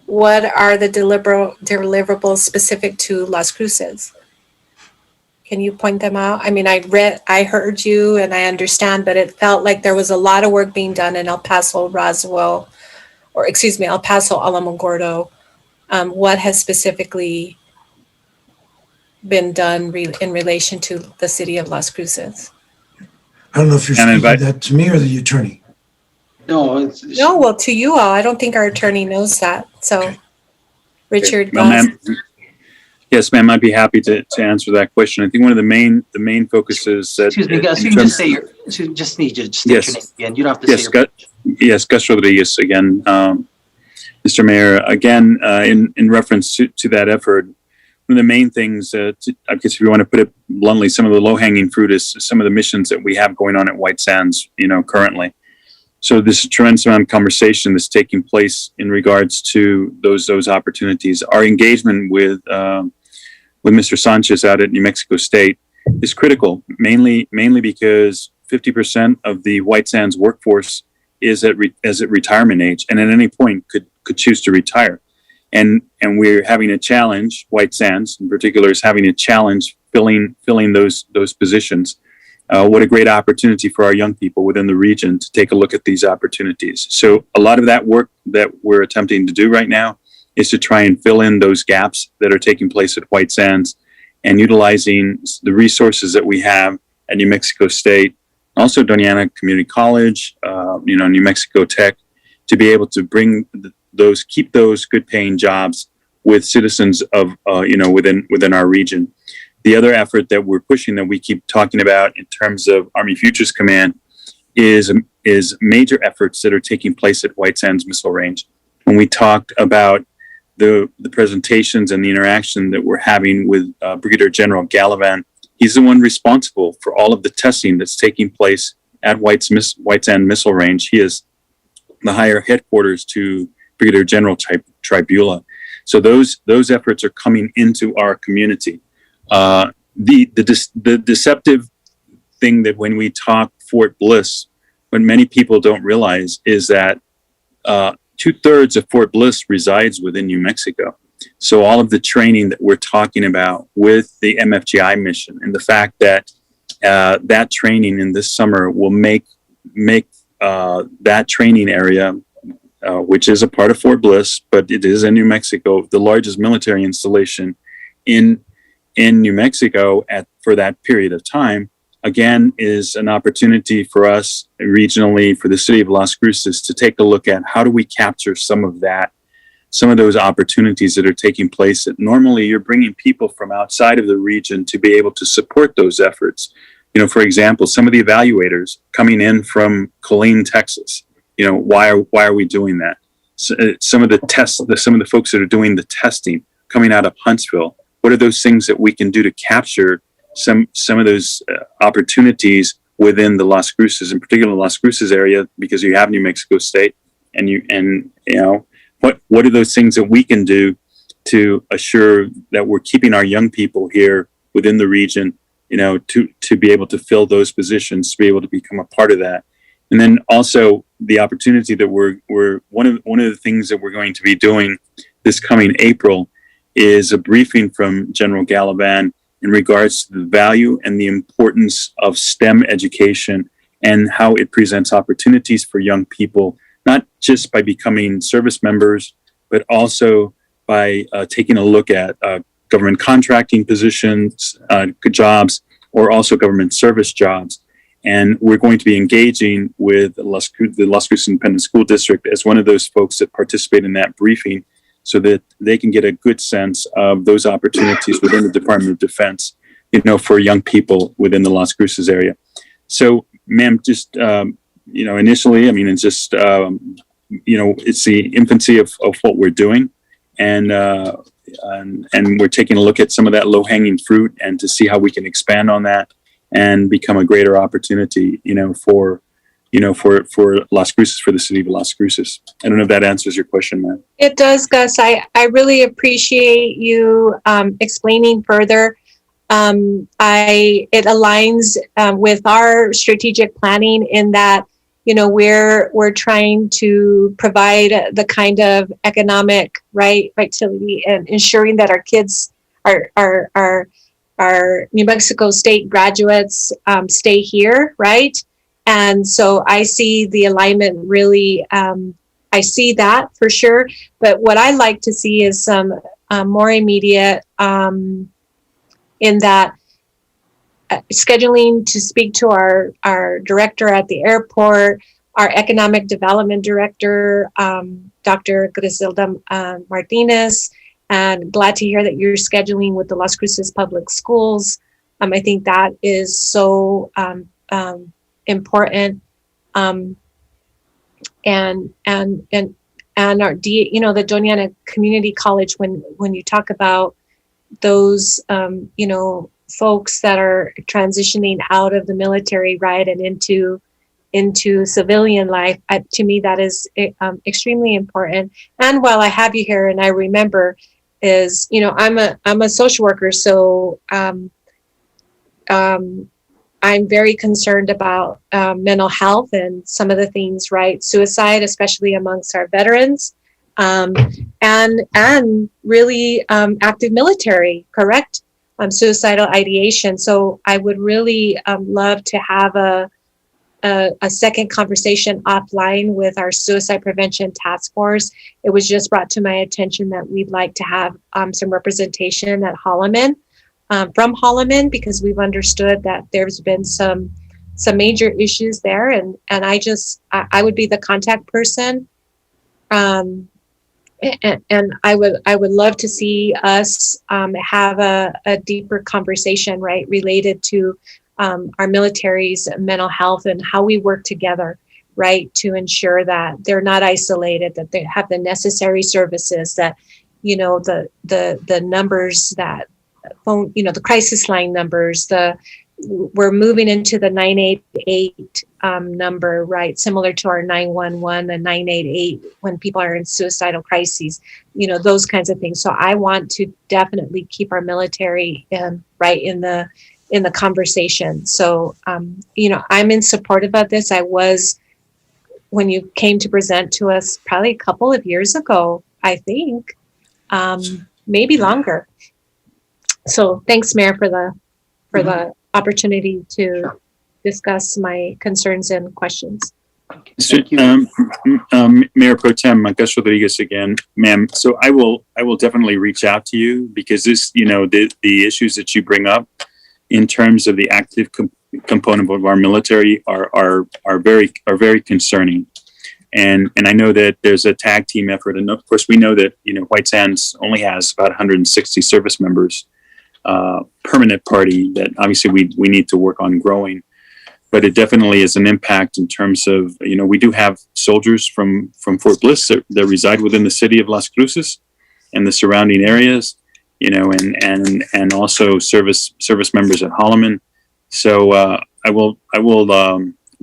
What are the deliverables specific to Las Cruces? Can you point them out? I mean, I heard you and I understand, but it felt like there was a lot of work being done in El Paso, Roswell, El Paso, Alamogordo. What has specifically been done in relation to the city of Las Cruces? I don't know if you're speaking that to me or the attorney. No, No, well, to you all. I don't think our attorney knows that. So, Okay. Richard, Well, ma'am, yes, ma'am, I'd be happy to answer that question. I think one of the main focuses that. Excuse me, Gus, you can just say just need you to state your name again. You don't have to say your. Yes, Gus Rodriguez again. Mr. Mayor, again, in reference to that effort, one of the main things, I guess if you want to put it bluntly, some of the low-hanging fruit is some of the missions that we have going on at White Sands, currently. So this tremendous amount of conversation that's taking place in regards to those opportunities. Our engagement with Mr. Sanchez out at New Mexico State is critical, mainly because 50% of the White Sands workforce is at retirement age, and at any point could choose to retire. And we're having a challenge. White Sands, in particular, is having a challenge filling those positions. What a great opportunity for our young people within the region to take a look at these opportunities. So a lot of that work that we're attempting to do right now is to try and fill in those gaps that are taking place at White Sands, and utilizing the resources that we have at New Mexico State, also Doña Community College, New Mexico Tech, to be able to bring keep those good paying jobs with citizens of, within our region. The other effort that we're pushing, that we keep talking about in terms of Army Futures Command, is major efforts that are taking place at White Sands Missile Range. When we talked about the presentations and the interaction that we're having with Brigadier General Gallivan, he's the one responsible for all of the testing that's taking place at White Sands Missile Range. He is the higher headquarters to Brigadier General Tribula. So those efforts are coming into our community. The deceptive thing that when we talk Fort Bliss, what many people don't realize is that 2/3 of Fort Bliss resides within New Mexico. So all of the training that we're talking about with the MFGI mission, and the fact that that training in this summer will make that training area, which is a part of Fort Bliss, but it is in New Mexico, the largest military installation in New Mexico for that period of time, again, is an opportunity for us regionally, for the city of Las Cruces, to take a look at how do we capture some of those opportunities that are taking place that normally you're bringing people from outside of the region to be able to support those efforts. For example, some of the evaluators coming in from Killeen, Texas, why are we doing that? So, some of the folks that are doing the testing coming out of Huntsville, what are those things that we can do to capture some of those opportunities within the Las Cruces, in particular Las Cruces area, because you have New Mexico State, and what are those things that we can do to assure that we're keeping our young people here within the region, to be able to fill those positions, to be able to become a part of that. And then also the opportunity that we're one of the things that we're going to be doing this coming April is a briefing from General Gallivan in regards to the value and the importance of STEM education and how it presents opportunities for young people, not just by becoming service members, but also by taking a look at government contracting positions, jobs, or also government service jobs. And we're going to be engaging with the Las Cruces Independent School District as one of those folks that participate in that briefing, so that they can get a good sense of those opportunities within the Department of Defense, for young people within the Las Cruces area. So, ma'am, just, initially, it's just, it's the infancy of what we're doing. And we're taking a look at some of that low-hanging fruit and to see how we can expand on that and become a greater opportunity, for Las Cruces, for the city of Las Cruces. I don't know if that answers your question, ma'am. It does, Gus. I really appreciate you explaining further. It aligns with our strategic planning in that, we're trying to provide the kind of economic vitality and ensuring that our kids, our New Mexico State graduates stay here, right? And so I see the alignment really, I see that for sure. But what I like to see is some more immediate in that scheduling to speak to our director at the airport, our economic development director, Dr. Griselda Martinez, and glad to hear that you're scheduling with the Las Cruces Public Schools. I think that is so important. And our the Doñana Community College, when you talk about those folks that are transitioning out of the military, right, and into civilian life, to me that is extremely important. And while I have you here, and I remember is, I'm a social worker, so I'm very concerned about mental health and some of the things, right? Suicide, especially amongst our veterans, and really active military, correct? Suicidal ideation. So I would really love to have a second conversation offline with our suicide prevention task force. It was just brought to my attention that we'd like to have some representation at Holloman. From Holloman, because we've understood that there's been some major issues there, and I would be the contact person, and I would love to see us have a deeper conversation, right, related to our military's mental health and how we work together, right, to ensure that they're not isolated, that they have the necessary services, that the numbers that phone, the crisis line numbers, we're moving into the 988 number, right? Similar to our 911 and 988 when people are in suicidal crises, those kinds of things. So I want to definitely keep our military right in the conversation. So, I'm in support about this. I was, when you came to present to us probably a couple of years ago, I think, maybe longer. So thanks, Mayor, for the opportunity to discuss my concerns and questions. Mayor Pro Tem Gus Rodriguez again, ma'am. So I will definitely reach out to you because this, the issues that you bring up in terms of the active component of our military are very concerning. And I know that there's a tag team effort, and of course we know that White Sands only has about 160 service members, permanent party that obviously we need to work on growing. But it definitely is an impact in terms of, we do have soldiers from Fort Bliss that reside within the city of Las Cruces and the surrounding areas, and also service members at Holloman. So I will,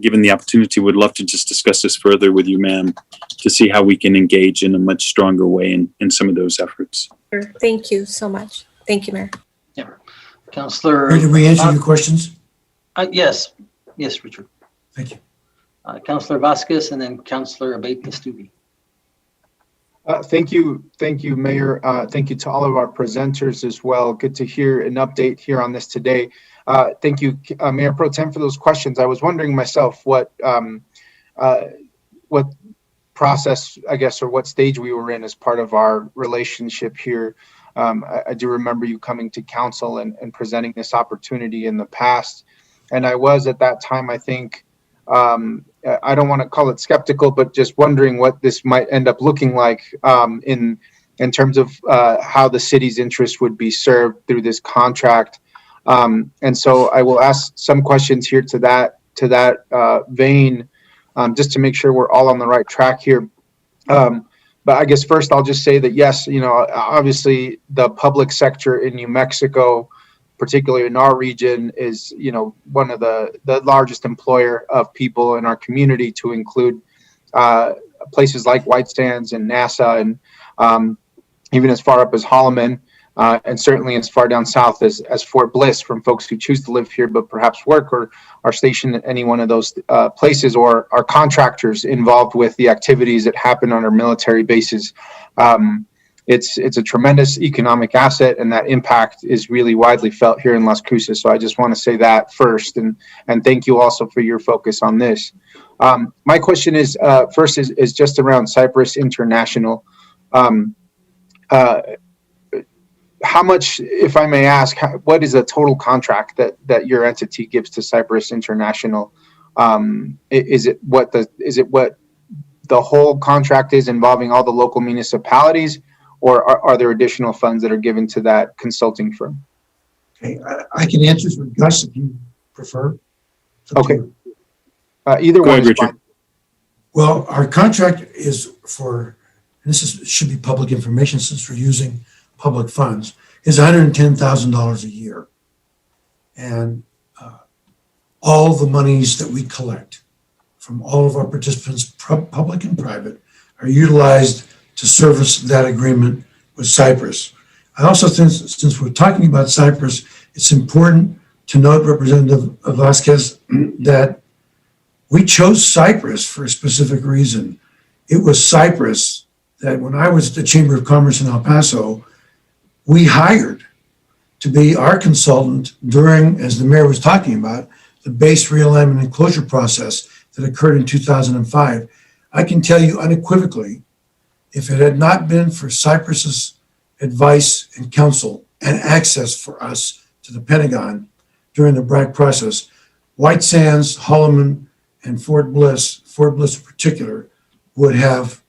given the opportunity, would love to just discuss this further with you, ma'am, to see how we can engage in a much stronger way in some of those efforts. Sure. Thank you so much. Thank you, Mayor. Yeah. Councillor. Did we answer your questions? Yes. Yes, Richard. Thank you. Councillor Vasquez and then Councillor Abate-Pastubi. Thank you, Mayor. Thank you to all of our presenters as well. Good to hear an update here on this today. Thank you, Mayor Pro Tem, for those questions. I was wondering myself what process, I guess, or what stage we were in as part of our relationship here. I do remember you coming to council and presenting this opportunity in the past. And I was at that time, I think, I don't want to call it skeptical, but just wondering what this might end up looking like in terms of how the city's interest would be served through this contract. And so I will ask some questions here to that vein, just to make sure we're all on the right track here. But I guess first I'll just say that, yes, obviously the public sector in New Mexico, particularly in our region, is one of the largest employer of people in our community, to include places like White Sands and NASA, and even as far up as Holloman, and certainly as far down south as Fort Bliss, from folks who choose to live here but perhaps work or are stationed at any one of those places, or are contractors involved with the activities that happen on our military bases. It's a tremendous economic asset, and that impact is really widely felt here in Las Cruces. So I just want to say that first, and thank you also for your focus on this. My question is first is just around Cypress International. How much, if I may ask, what is the total contract that your entity gives to Cypress International? Is it what the whole contract is, involving all the local municipalities? Or are there additional funds that are given to that consulting firm? Okay, I can answer for Gus if you prefer. Okay. Either one is fine. Well, our contract is for, and should be public information since we're using public funds, is $110,000 a year. And all the monies that we collect from all of our participants, public and private, are utilized to service that agreement with Cypress. I also think, since we're talking about Cypress, it's important to note, Representative Vasquez, that we chose Cypress for a specific reason. It was Cypress that, when I was at the Chamber of Commerce in El Paso, we hired to be our consultant during, as the mayor was talking about, the base realignment and closure process that occurred in 2005. I can tell you unequivocally, if it had not been for Cypress's advice and counsel and access for us to the Pentagon during the BRAC process, White Sands, Holloman, and Fort Bliss in particular, would have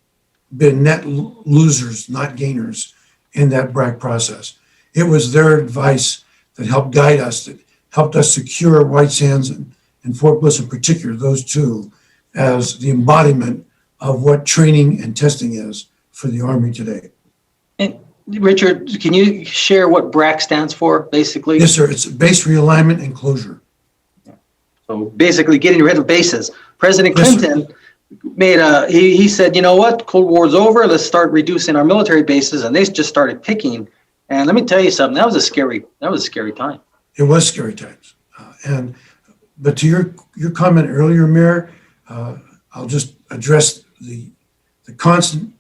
been net losers, not gainers, in that BRAC process. It was their advice that helped guide us, that helped us secure White Sands and Fort Bliss in particular, those two, as the embodiment of what training and testing is for the Army today. And Richard, can you share what BRAC stands for, basically? Yes, sir. It's base realignment and closure. So basically getting rid of bases. President Clinton he said, you know what, Cold War's over, let's start reducing our military bases, and they just started picking. And let me tell you something, that was a scary time. It was scary times. But to your comment earlier, Mayor, I'll just address the constant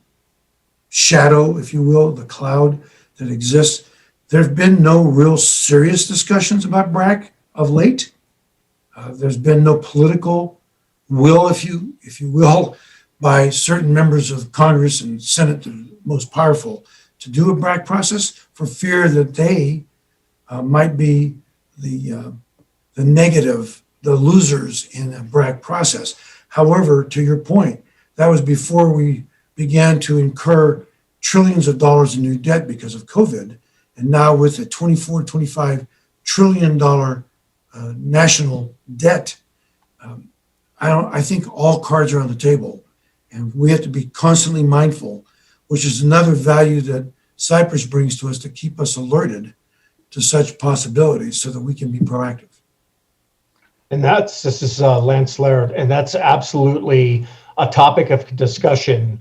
shadow, if you will, the cloud that exists. There have been no real serious discussions about BRAC of late. There's been no political will, if you will, by certain members of Congress and Senate, the most powerful, to do a BRAC process for fear that they might be the negative, the losers in a BRAC process. However, to your point, that was before we began to incur trillions of dollars in new debt because of COVID. And now with a $24-25 trillion national debt, I think all cards are on the table. And we have to be constantly mindful, which is another value that Cypress brings to us to keep us alerted to such possibilities so that we can be proactive. And this is Lance Laird, and that's absolutely a topic of discussion.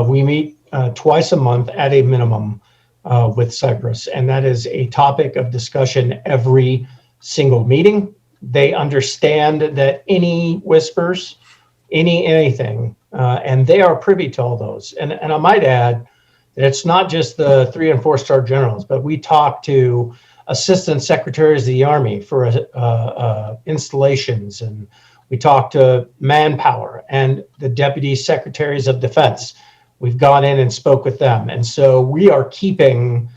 We meet twice a month at a minimum with Cypress, and that is a topic of discussion every single meeting. They understand that any whispers, anything, and they are privy to all those. And I might add that it's not just the 3- and 4-star generals, but we talk to assistant secretaries of the Army for installations, and we talk to manpower and the deputy secretaries of defense. We've gone in and spoke with them. And so we are keeping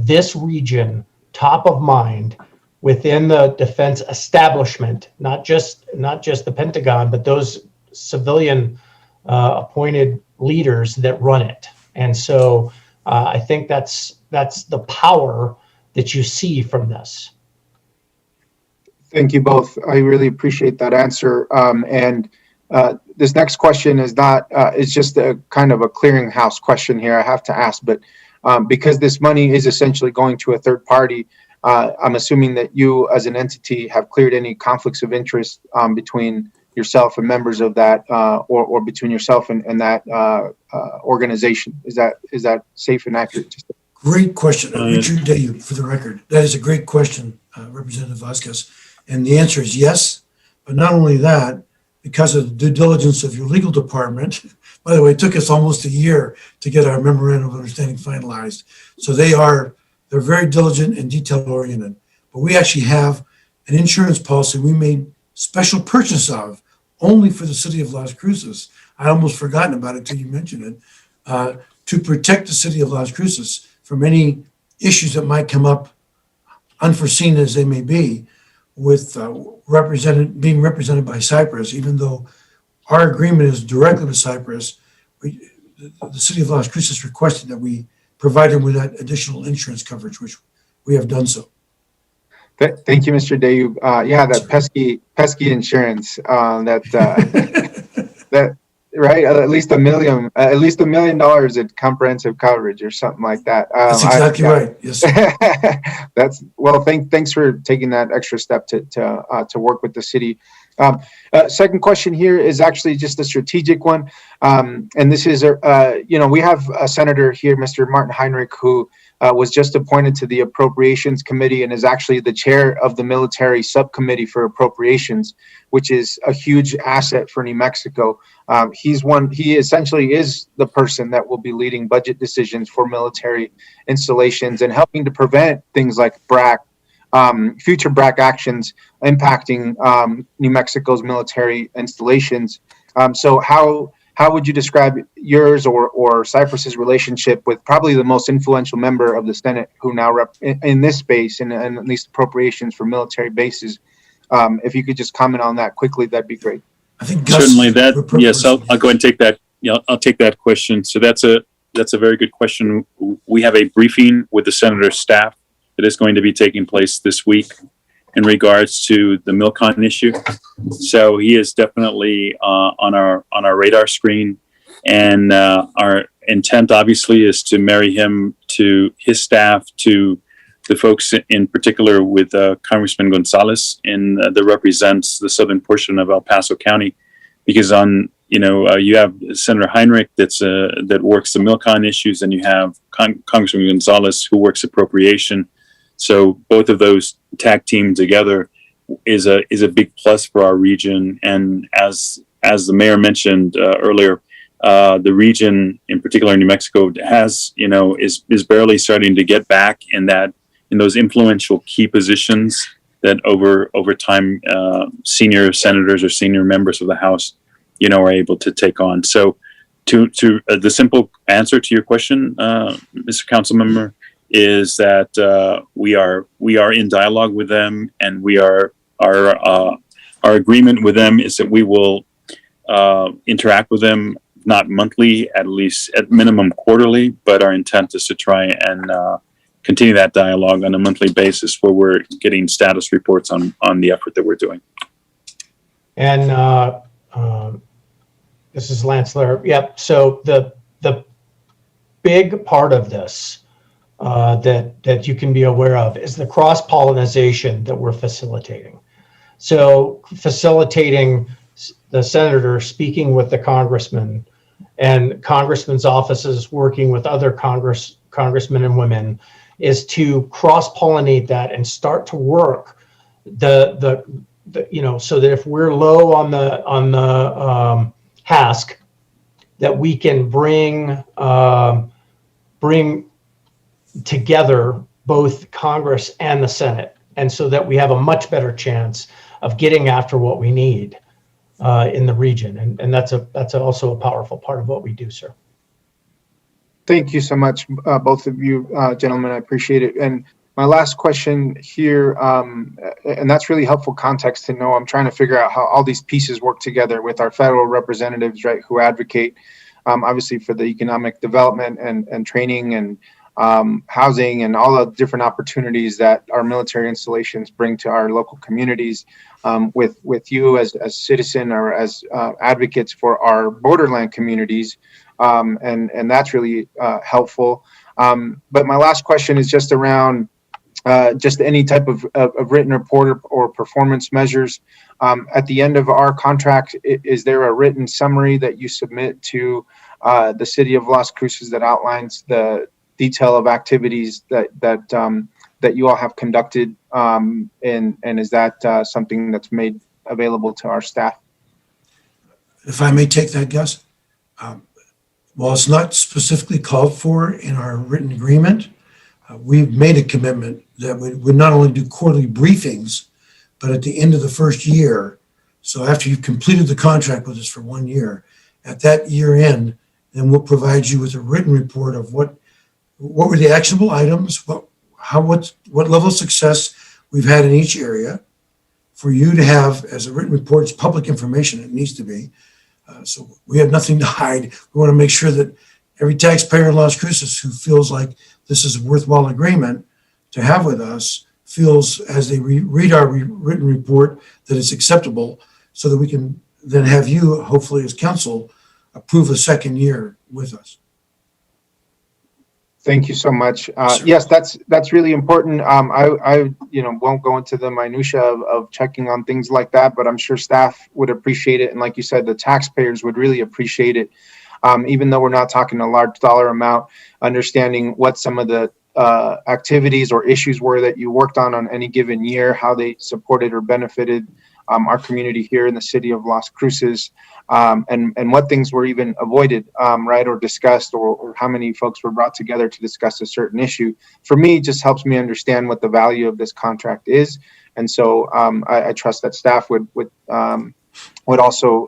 this region top of mind within the defense establishment, not just the Pentagon, but those civilian appointed leaders that run it. And so I think that's the power that you see from this. Thank you both. I really appreciate that answer. And this next question is not, it's just a kind of a clearinghouse question here I have to ask, but because this money is essentially going to a third party, I'm assuming that you as an entity have cleared any conflicts of interest between yourself and members of that, or between yourself and that organization. Is that safe and accurate? Great question. Richard Dayu, for the record. That is a great question, Representative Vasquez. And the answer is yes. But not only that, because of the due diligence of your legal department, by the way, it took us almost a year to get our memorandum of understanding finalized. So they're very diligent and detail oriented. But we actually have an insurance policy we made special purchase of only for the city of Las Cruces. I almost forgotten about it till you mentioned it, to protect the city of Las Cruces from any issues that might come up, unforeseen as they may be, with being represented by Cypress. Even though our agreement is directly with Cypress, the city of Las Cruces requested that we provide them with that additional insurance coverage, which we have done so. Thank you, Mr. Dayu. Yeah, that pesky insurance. That right? At least $1 million in comprehensive coverage or something like that. That's exactly right. Yes. That's well. Thanks for taking that extra step to work with the city. Second question here is actually just a strategic one, and this is we have a senator here, Mr. Martin Heinrich, who was just appointed to the Appropriations Committee and is actually the chair of the Military Subcommittee for Appropriations, which is a huge asset for New Mexico. He essentially is the person that will be leading budget decisions for military installations and helping to prevent things like BRAC, future BRAC actions impacting New Mexico's military installations. So how would you describe yours or Cypress's relationship with probably the most influential member of the Senate who now in this space and at least appropriations for military bases? If you could just comment on that quickly, that'd be great. I think certainly that. Yes, I'll go ahead and take that. I'll take that question. So that's a very good question. We have a briefing with the senator's staff that is going to be taking place this week in regards to the MilCon issue. So he is definitely on our radar screen, and our intent obviously is to marry him to his staff, to the folks in particular with Congressman Gonzalez that represents the southern portion of El Paso County, because you have Senator Heinrich that works the MilCon issues, and you have Congressman Gonzalez who works appropriation. So both of those tag team together is a big plus for our region. And as the mayor mentioned earlier, the region, in particular New Mexico, has, is barely starting to get back in those influential key positions that over time senior senators or senior members of the House, are able to take on. So, to the simple answer to your question, Mr. Councilmember, is that we are in dialogue with them, and our agreement with them is that we will interact with them not monthly, at least at minimum quarterly, but our intent is to try and continue that dialogue on a monthly basis, where we're getting status reports on the effort that we're doing. And this is Lance Lair. Yep. So the big part of this that you can be aware of is the cross-pollination that we're facilitating. So facilitating the senator speaking with the congressman, and congressmen's offices working with other congressmen and women, is to cross-pollinate that and start to work the so that if we're low on the HASC, that we can bring together both Congress and the Senate, and so that we have a much better chance of getting after what we need in the region, and that's also a powerful part of what we do, sir. Thank you so much, both of you gentlemen. I appreciate it. And my last question here, and that's really helpful context to know. I'm trying to figure out how all these pieces work together with our federal representatives, right, who advocate obviously for the economic development and training and housing and all the different opportunities that our military installations bring to our local communities, with you as citizen or as advocates for our borderland communities. And that's really helpful. But my last question is just around just any type of written report or performance measures. At the end of our contract, is there a written summary that you submit to the city of Las Cruces that outlines the detail of activities that you all have conducted? And is that something that's made available to our staff? If I may take that, Gus. While it's not specifically called for in our written agreement, we've made a commitment that we would not only do quarterly briefings, but at the end of the first year, so after you've completed the contract with us for 1 year, at that year end, then we'll provide you with a written report of what were the actionable items, what level of success we've had in each area, for you to have as a written report. It's public information, it needs to be. So we have nothing to hide. We want to make sure that every taxpayer in Las Cruces who feels like this is a worthwhile agreement to have with us feels, as they read our written report, that it's acceptable, so that we can then have you, hopefully as council, approve a second year with us. Thank you so much. Yes, that's really important. I won't go into the minutia of checking on things like that, but I'm sure staff would appreciate it. And like you said, the taxpayers would really appreciate it. Even though we're not talking a large dollar amount, understanding what some of the activities or issues were that you worked on any given year, how they supported or benefited our community here in the city of Las Cruces, and what things were even avoided, right, or discussed, or how many folks were brought together to discuss a certain issue. For me, it just helps me understand what the value of this contract is. And so I trust that staff would also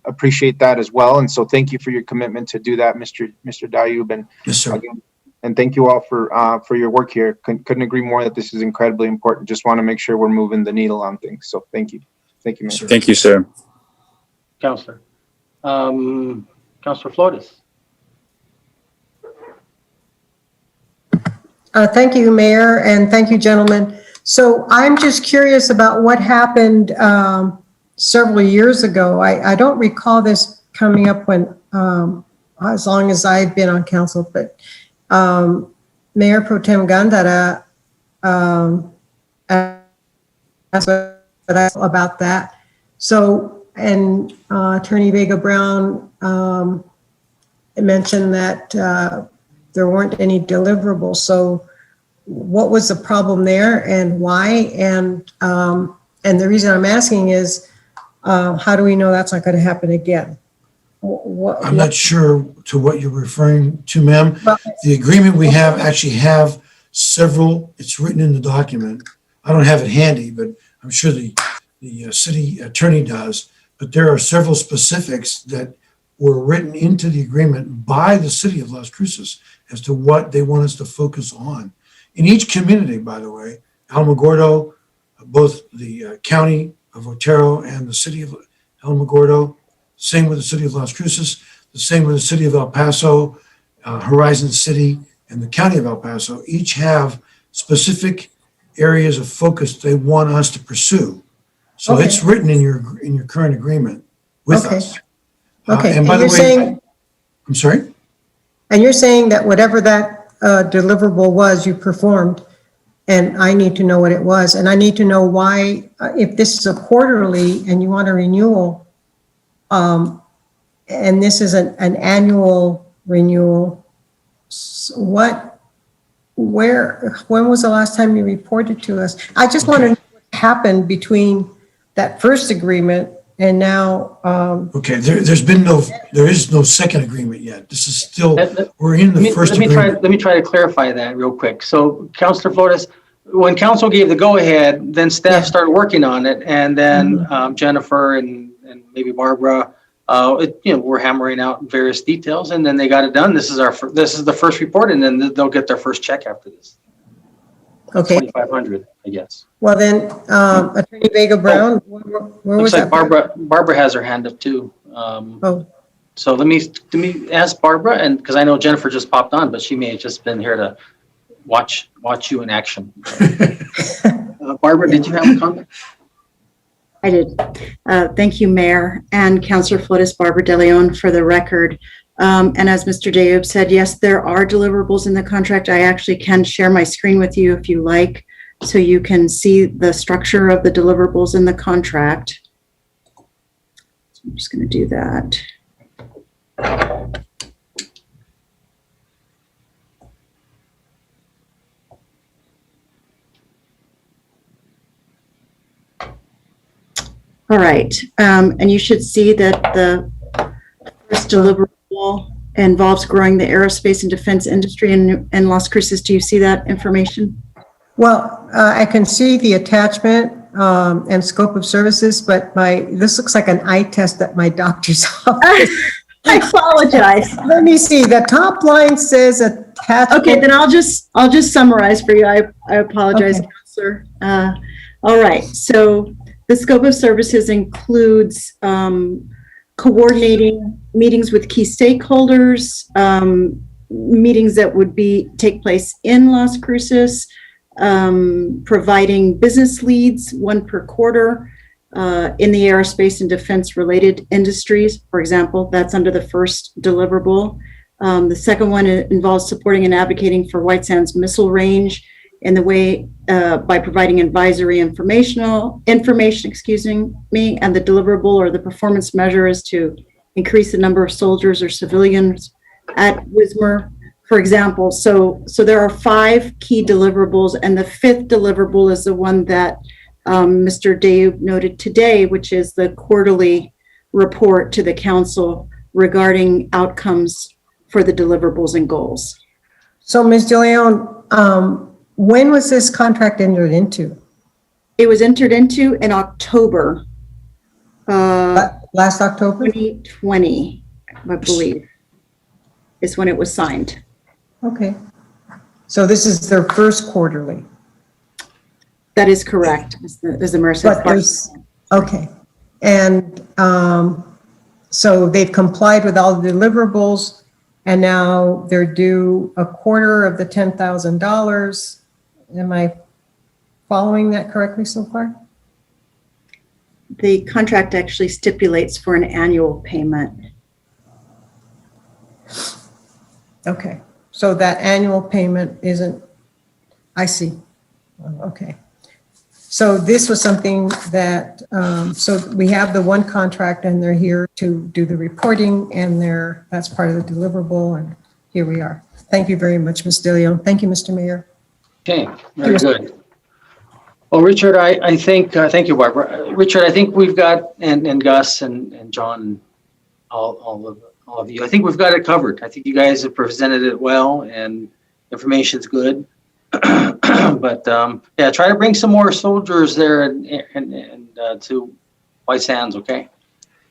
appreciate that as well. And so thank you for your commitment to do that, Mr. Dayub. And yes, sir. Again, and thank you all for your work here. Couldn't agree more that this is incredibly important. Just want to make sure we're moving the needle on things. So thank you. Thank you, Mayor. Thank you, sir. Counselor. Counselor Flores. Thank you, Mayor, and thank you, gentlemen. So I'm just curious about what happened several years ago. I don't recall this coming up when, as long as I've been on council, but Mayor Pro Tem Gandara asked about that. So, and Attorney Vega Brown mentioned that there weren't any deliverables. So what was the problem there and why? And the reason I'm asking is, how do we know that's not going to happen again? I'm not sure to what you're referring to, ma'am. Well, The agreement we have actually have several, it's written in the document. I don't have it handy, but I'm sure the city attorney does. But there are several specifics that were written into the agreement by the city of Las Cruces as to what they want us to focus on. In each community, by the way, Alamogordo, both the county of Otero and the city of Alamogordo, same with the city of Las Cruces, the same with the city of El Paso, Horizon City, and the county of El Paso, each have specific areas of focus they want us to pursue. So Okay. it's written in your current agreement with Okay. us. Okay, And by the you're way, saying, I'm sorry? and you're saying that whatever that deliverable was, you performed, and I need to know what it was, and I need to know why, if this is a quarterly and you want a renewal, and this is an annual renewal, when was the last time you reported to us? I just want to know what happened between that first agreement and now. Okay, there is no second agreement yet. This is still, we're in the first agreement. Let me try to clarify that real quick. So Councilor Flores, when council gave the go-ahead, then staff started working on it, and then Jennifer and maybe Barbara, we're hammering out various details, and then they got it done. This is the first report, and then they'll get their first check after this. Okay. $2,500, I guess. Well then, Attorney Vega Brown, where was Looks like that? Barbara has her hand up too. Oh, So let me ask Barbara, and because I know Jennifer just popped on, but she may have just been here to watch you in action. Barbara, did you have a comment? I did. Thank you, Mayor and Councilor Flores, Barbara De Leon, for the record. And as Mr. Dayoub said, yes, there are deliverables in the contract. I actually can share my screen with you if you like, so you can see the structure of the deliverables in the contract. So I'm just going to do that. All right, and you should see that the first deliverable involves growing the aerospace and defense industry in Las Cruces. Do you see that information? well, I can see the attachment and scope of services, but this looks like an eye test at my doctor's office. I apologize. Let me see, the top line says attachment. Okay, then I'll just summarize for you. I apologize, Okay. Counselor. All right, so the scope of services includes coordinating meetings with key stakeholders, meetings that would take place in Las Cruces, providing business leads, 1 per quarter, in the aerospace and defense related industries. For example, that's under the first deliverable. The second one involves supporting and advocating for White Sands Missile Range in the way by providing advisory information, and the deliverable or the performance measure is to increase the number of soldiers or civilians at Wismar, for example. So there are 5 key deliverables, and the 5th deliverable is the one that Mr. Dayoub noted today, which is the quarterly report to the council regarding outcomes for the deliverables and goals. So Ms. De Leon, when was this contract entered into? It was entered into in October. Last October? 2020, I believe, is when it was signed. Okay. So this is their first quarterly? That is correct, as the mayor said. Okay. And so they've complied with all the deliverables, and now they're due a quarter of the $10,000. Am I following that correctly so far? The contract actually stipulates for an annual payment. Okay. So that annual payment isn't, I see. Okay. So this was something that, so we have the one contract and they're here to do the reporting, and that's part of the deliverable, and here we are. Thank you very much, Ms. De Leon. Thank you, Mr. Mayor. Okay, very good. Well, Richard, I think, thank you, Barbara. Richard, I think we've got, and Gus and John, all of you. I think we've got it covered. I think you guys have presented it well, and information's good. But yeah, try to bring some more soldiers there and to White Sands, okay?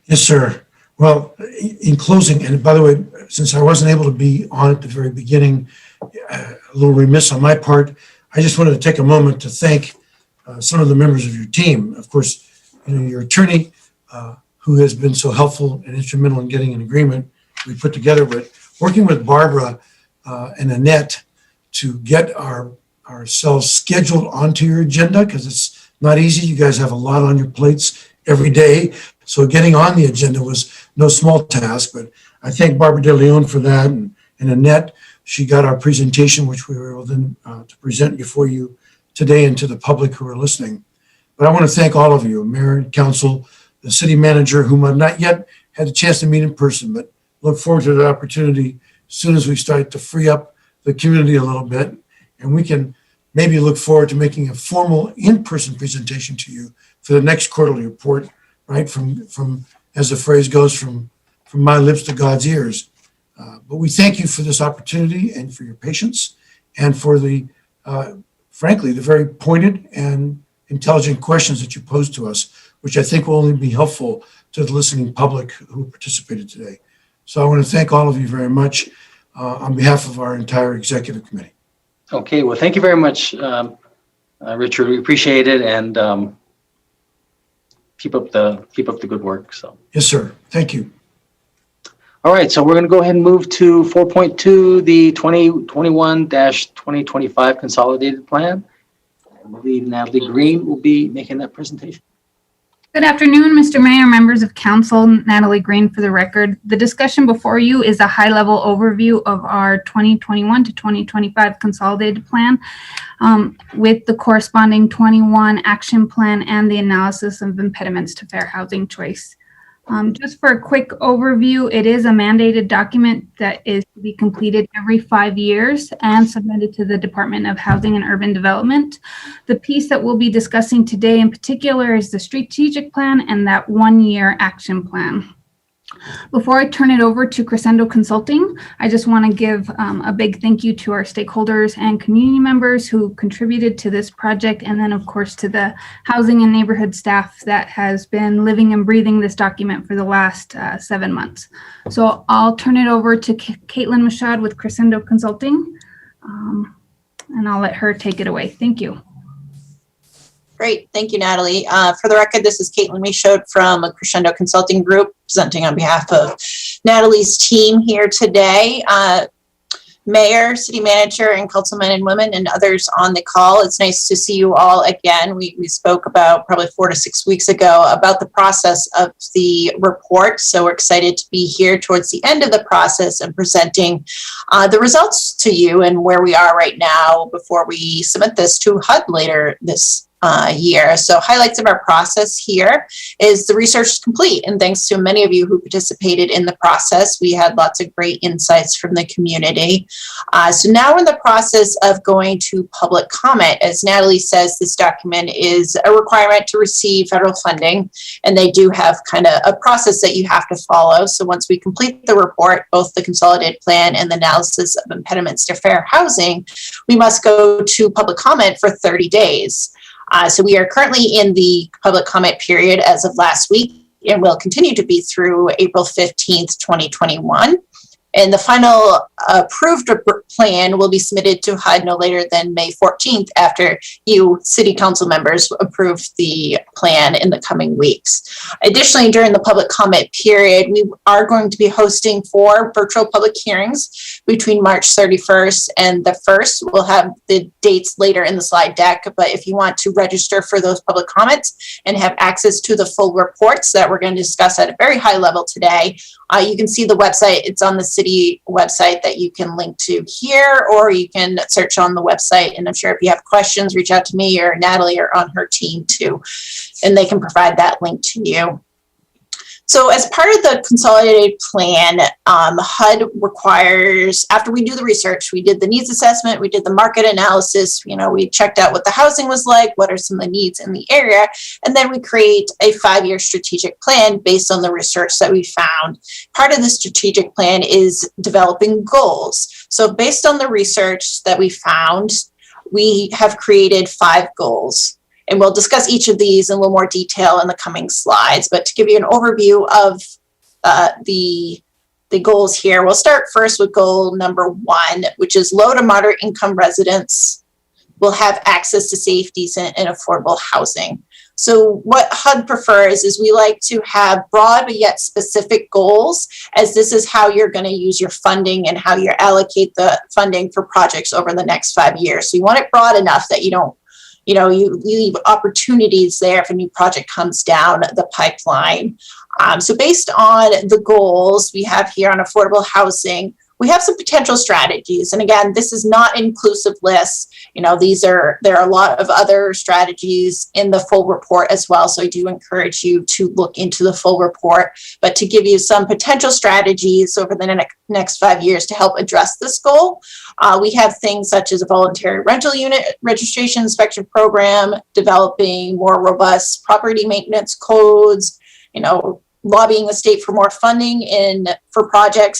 Yes, sir. Well, in closing, and by the way, since I wasn't able to be on at the very beginning, a little remiss on my part, I just wanted to take a moment to thank some of the members of your team. Of course, your attorney, who has been so helpful and instrumental in getting an agreement we put together, but working with Barbara and Annette to get ourselves scheduled onto your agenda, because it's not easy. You guys have a lot on your plates every day. So getting on the agenda was no small task, but I thank Barbara De Leon for that, and Annette. She got our presentation, which we were able then to present before you today and to the public who are listening. But I want to thank all of you, Mayor and Council, the city manager, whom I've not yet had a chance to meet in person, but look forward to the opportunity as soon as we start to free up the community a little bit, and we can maybe look forward to making a formal in-person presentation to you for the next quarterly report, right? From as the phrase goes, from my lips to God's ears. But we thank you for this opportunity and for your patience and for the, frankly, the very pointed and intelligent questions that you posed to us, which I think will only be helpful to the listening public who participated today. So I want to thank all of you very much on behalf of our entire executive committee. Okay, well, thank you very much, Richard. We appreciate it, and keep up the good work. So yes, sir. Thank you. All right, so we're going to go ahead and move to 4.2, the 2021-2025 consolidated plan. I believe Natalie Green will be making that presentation. Good afternoon, Mr. Mayor, members of council. Natalie Green for the record. The discussion before you is a high-level overview of our 2021 to 2025 consolidated plan with the corresponding 21 action plan and the analysis of impediments to fair housing choice. Just for a quick overview, it is a mandated document that is to be completed every 5 years and submitted to the Department of Housing and Urban Development. The piece that we'll be discussing today in particular is the strategic plan and that 1-year action plan. Before I turn it over to Crescendo Consulting, I just want to give a big thank you to our stakeholders and community members who contributed to this project, and then of course to the housing and neighborhood staff that has been living and breathing this document for the last 7 months. So I'll turn it over to Caitlin Machad with Crescendo Consulting, and I'll let her take it away. Thank you. Great. Thank you, Natalie. For the record, this is Caitlin Michaud from a Crescendo Consulting Group, presenting on behalf of Natalie's team here today. Mayor, City Manager, and councilmen and women and others on the call. It's nice to see you all again. We spoke about probably 4 to 6 weeks ago about the process of the report. So we're excited to be here towards the end of the process and presenting the results to you and where we are right now before we submit this to HUD later this year. So highlights of our process here is the research is complete, and thanks to many of you who participated in the process, we had lots of great insights from the community. So now we're in the process of going to public comment. As Natalie says, this document is a requirement to receive federal funding, and they do have kind of a process that you have to follow. So once we complete the report, both the consolidated plan and the analysis of impediments to fair housing, we must go to public comment for 30 days. So we are currently in the public comment period as of last week, and will continue to be through April 15th, 2021. And the final approved plan will be submitted to HUD no later than May 14th after you city council members approve the plan in the coming weeks. Additionally, during the public comment period, we are going to be hosting 4 virtual public hearings between March 31st and the 1st. We'll have the dates later in the slide deck, but if you want to register for those public comments and have access to the full reports that we're going to discuss at a very high level today, you can see the website. It's on the city website that you can link to here, or you can search on the website. And I'm sure if you have questions, reach out to me or Natalie or on her team too, and they can provide that link to you. So as part of the consolidated plan, HUD requires, after we do the research, we did the needs assessment, we did the market analysis, we checked out what the housing was like, what are some of the needs in the area, and then we create a 5-year strategic plan based on the research that we found. Part of the strategic plan is developing goals. So based on the research that we found, we have created 5 goals. And we'll discuss each of these in a little more detail in the coming slides. But to give you an overview of the goals here, we'll start first with goal number 1, which is low to moderate income residents will have access to safe, decent, and affordable housing. So what HUD prefers is we like to have broad but yet specific goals, as this is how you're going to use your funding and how you allocate the funding for projects over the next 5 years. So you want it broad enough that you don't you leave opportunities there if a new project comes down the pipeline. So based on the goals we have here on affordable housing, we have some potential strategies. And again, this is not an inclusive list. There are a lot of other strategies in the full report as well. So I do encourage you to look into the full report, but to give you some potential strategies over the next 5 years to help address this goal. We have things such as a voluntary rental unit registration inspection program, developing more robust property maintenance codes, lobbying the state for more funding for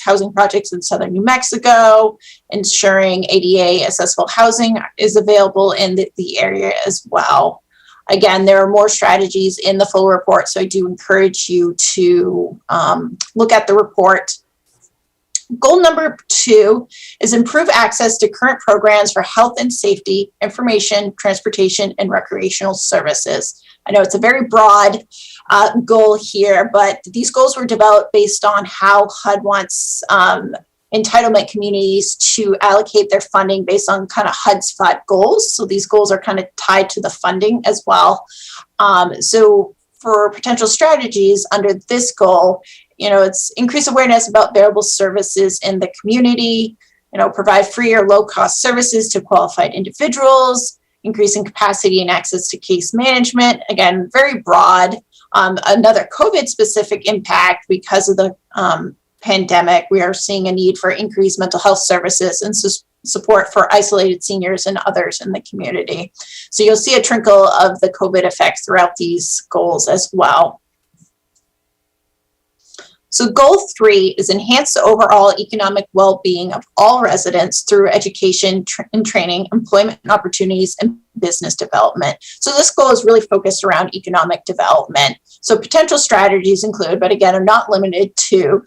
housing projects in southern New Mexico, ensuring ADA accessible housing is available in the area as well. Again, there are more strategies in the full report, so I do encourage you to look at the report. Goal number 2 is improve access to current programs for health and safety, information, transportation, and recreational services. I know it's a very broad goal here, but these goals were developed based on how HUD wants entitlement communities to allocate their funding based on kind of HUD's 5 goals. So these goals are kind of tied to the funding as well. So for potential strategies under this goal, it's increase awareness about available services in the community, provide free or low cost services to qualified individuals, increasing capacity and access to case management. Again, very broad. Another COVID specific impact because of the pandemic, we are seeing a need for increased mental health services and support for isolated seniors and others in the community. So you'll see a trickle of the COVID effects throughout these goals as well. So goal 3 is enhance the overall economic well-being of all residents through education and training, employment opportunities, and business development. So this goal is really focused around economic development. So potential strategies include, but again, are not limited to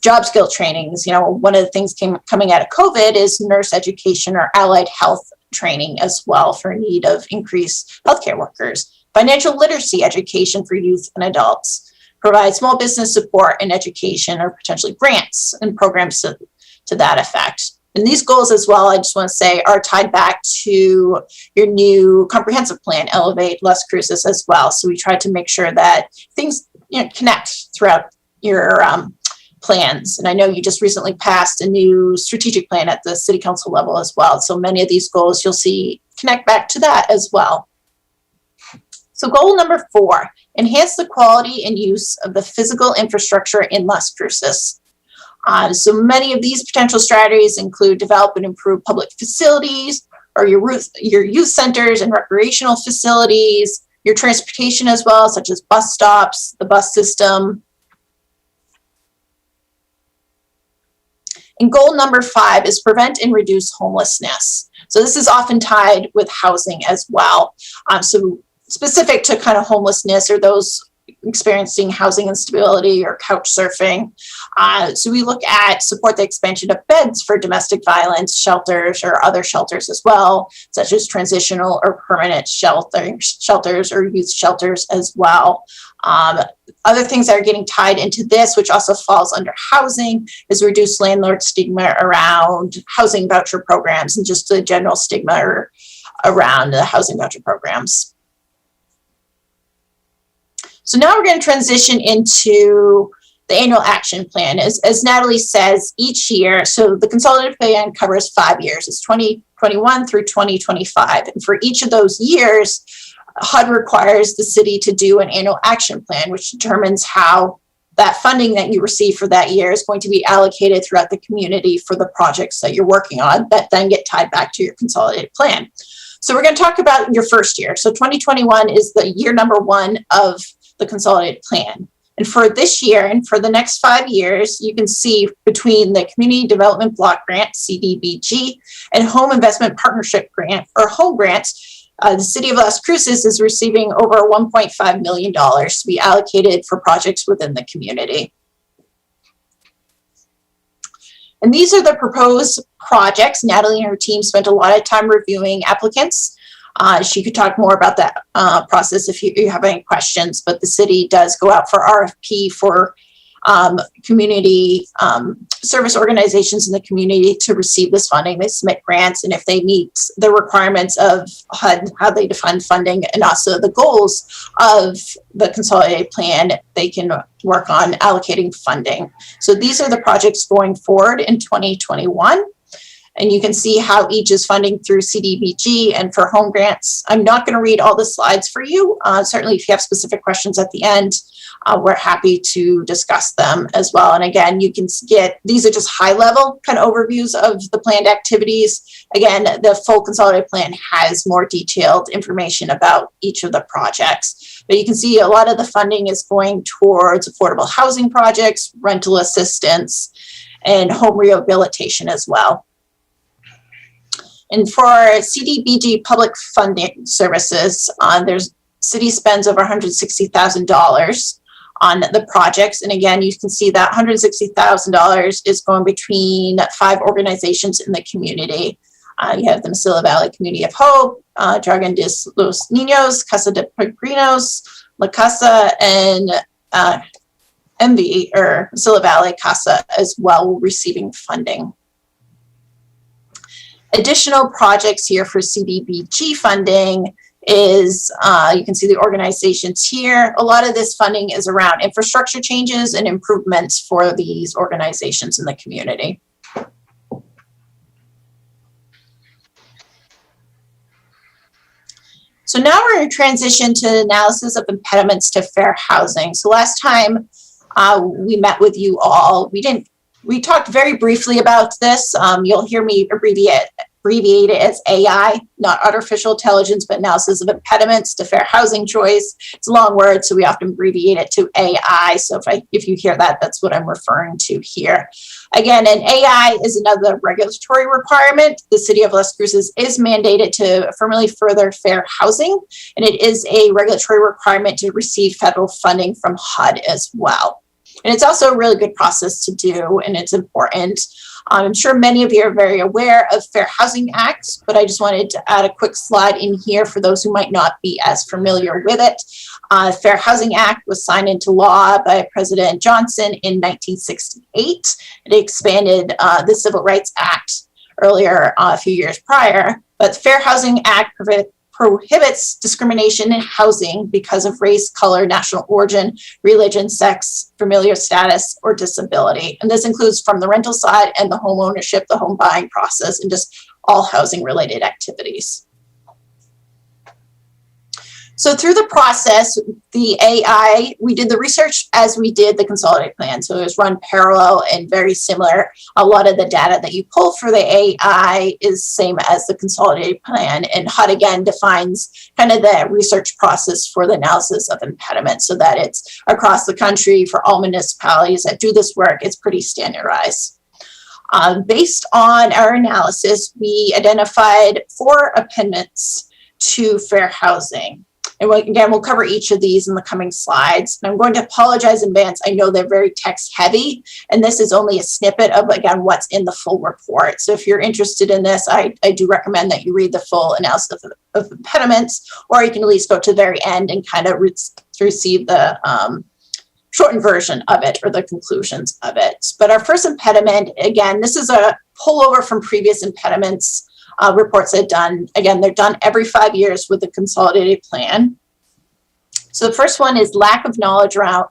job skill trainings. One of the things coming out of COVID is nurse education or allied health training as well for need of increased healthcare workers. Financial literacy education for youth and adults. Provide small business support and education or potentially grants and programs to that effect. And these goals as well, I just want to say, are tied back to your new comprehensive plan, Elevate Las Cruces as well. So we tried to make sure that things connect throughout your plans. And I know you just recently passed a new strategic plan at the city council level as well. So many of these goals you'll see connect back to that as well. So goal number 4, enhance the quality and use of the physical infrastructure in Las Cruces. So many of these potential strategies include develop and improve public facilities or your youth centers and recreational facilities, your transportation as well, such as bus stops, the bus system. And goal number 5 is prevent and reduce homelessness. So this is often tied with housing as well. So specific to kind of homelessness or those experiencing housing instability or couch surfing. So we look at support the expansion of beds for domestic violence shelters or other shelters as well, such as transitional or permanent shelters or youth shelters as well. Other things that are getting tied into this, which also falls under housing, is reduce landlord stigma around housing voucher programs and just the general stigma around the housing voucher programs. So now we're going to transition into the annual action plan. As Natalie says, each year, so the consolidated plan covers 5 years. It's 2021 through 2025. And for each of those years, HUD requires the city to do an annual action plan, which determines how that funding that you receive for that year is going to be allocated throughout the community for the projects that you're working on that then get tied back to your consolidated plan. So we're going to talk about your first year. So 2021 is the year number 1 of the consolidated plan. And for this year and for the next 5 years, you can see between the Community Development Block Grant, CDBG, and Home Investment Partnership Grant, or HOME grants, the City of Las Cruces is receiving over $1.5 million to be allocated for projects within the community. And these are the proposed projects. Natalie and her team spent a lot of time reviewing applicants. She could talk more about that process if you have any questions, but the city does go out for RFP for community service organizations in the community to receive this funding. They submit grants, and if they meet the requirements of HUD, how they define funding, and also the goals of the consolidated plan, they can work on allocating funding. So these are the projects going forward in 2021. And you can see how each is funding through CDBG and for home grants. I'm not going to read all the slides for you. Certainly, if you have specific questions at the end, we're happy to discuss them as well. And again, you can get, these are just high level kind of overviews of the planned activities. Again, the full consolidated plan has more detailed information about each of the projects. But you can see a lot of the funding is going towards affordable housing projects, rental assistance, and home rehabilitation as well. And for CDBG public funding services, there's city spends over $160,000 on the projects. And again, you can see that $160,000 is going between 5 organizations in the community. You have the Mesilla Valley Community of Hope, Dragon de los Niños, Casa de Peregrinos, La Casa, and MV, or Mesilla Valley Casa as well, receiving funding. Additional projects here for CDBG funding is, you can see the organizations here. A lot of this funding is around infrastructure changes and improvements for these organizations in the community. So now we're going to transition to analysis of impediments to fair housing. So last time we met with you all, we talked very briefly about this. You'll hear me abbreviate it as AI, not artificial intelligence, but analysis of impediments to fair housing choice. It's a long word, so we often abbreviate it to AI. So if you hear that, that's what I'm referring to here. Again, an AI is another regulatory requirement. The City of Las Cruces is mandated to affirmatively further fair housing, and it is a regulatory requirement to receive federal funding from HUD as well. And it's also a really good process to do, and it's important. I'm sure many of you are very aware of Fair Housing Act, but I just wanted to add a quick slide in here for those who might not be as familiar with it. Fair Housing Act was signed into law by President Johnson in 1968. It expanded the Civil Rights Act earlier, a few years prior, but Fair Housing Act prohibits discrimination in housing because of race, color, national origin, religion, sex, familial status, or disability. And this includes from the rental side and the home ownership, the home buying process, and just all housing related activities. So through the process, the AI, we did the research as we did the consolidated plan. So it was run parallel and very similar. A lot of the data that you pull for the AI is same as the consolidated plan. And HUD again defines kind of the research process for the analysis of impediments so that it's across the country for all municipalities that do this work. It's pretty standardized. Based on our analysis, we identified 4 impediments to fair housing. And again, we'll cover each of these in the coming slides. And I'm going to apologize in advance. I know they're very text heavy, and this is only a snippet of, again, what's in the full report. So if you're interested in this, I do recommend that you read the full analysis of impediments, or you can at least go to the very end and kind of receive the shortened version of it or the conclusions of it. But our first impediment, again, this is a pullover from previous impediments reports they've done. Again, they're done every 5 years with the consolidated plan. So the first one is lack of knowledge around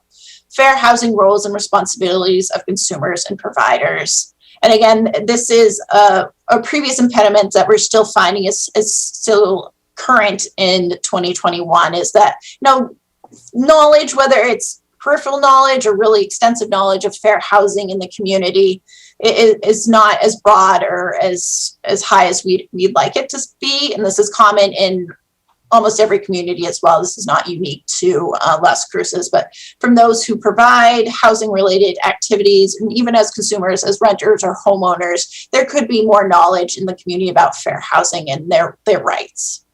fair housing roles and responsibilities of consumers and providers. And again, this is a previous impediment that we're still finding is still current in 2021, is that knowledge, whether it's peripheral knowledge or really extensive knowledge of fair housing in the community is not as broad or as high as we'd like it to be. And this is common in almost every community as well. This is not unique to Las Cruces, but from those who provide housing related activities, and even as consumers, as renters or homeowners, there could be more knowledge in the community about fair housing and their rights.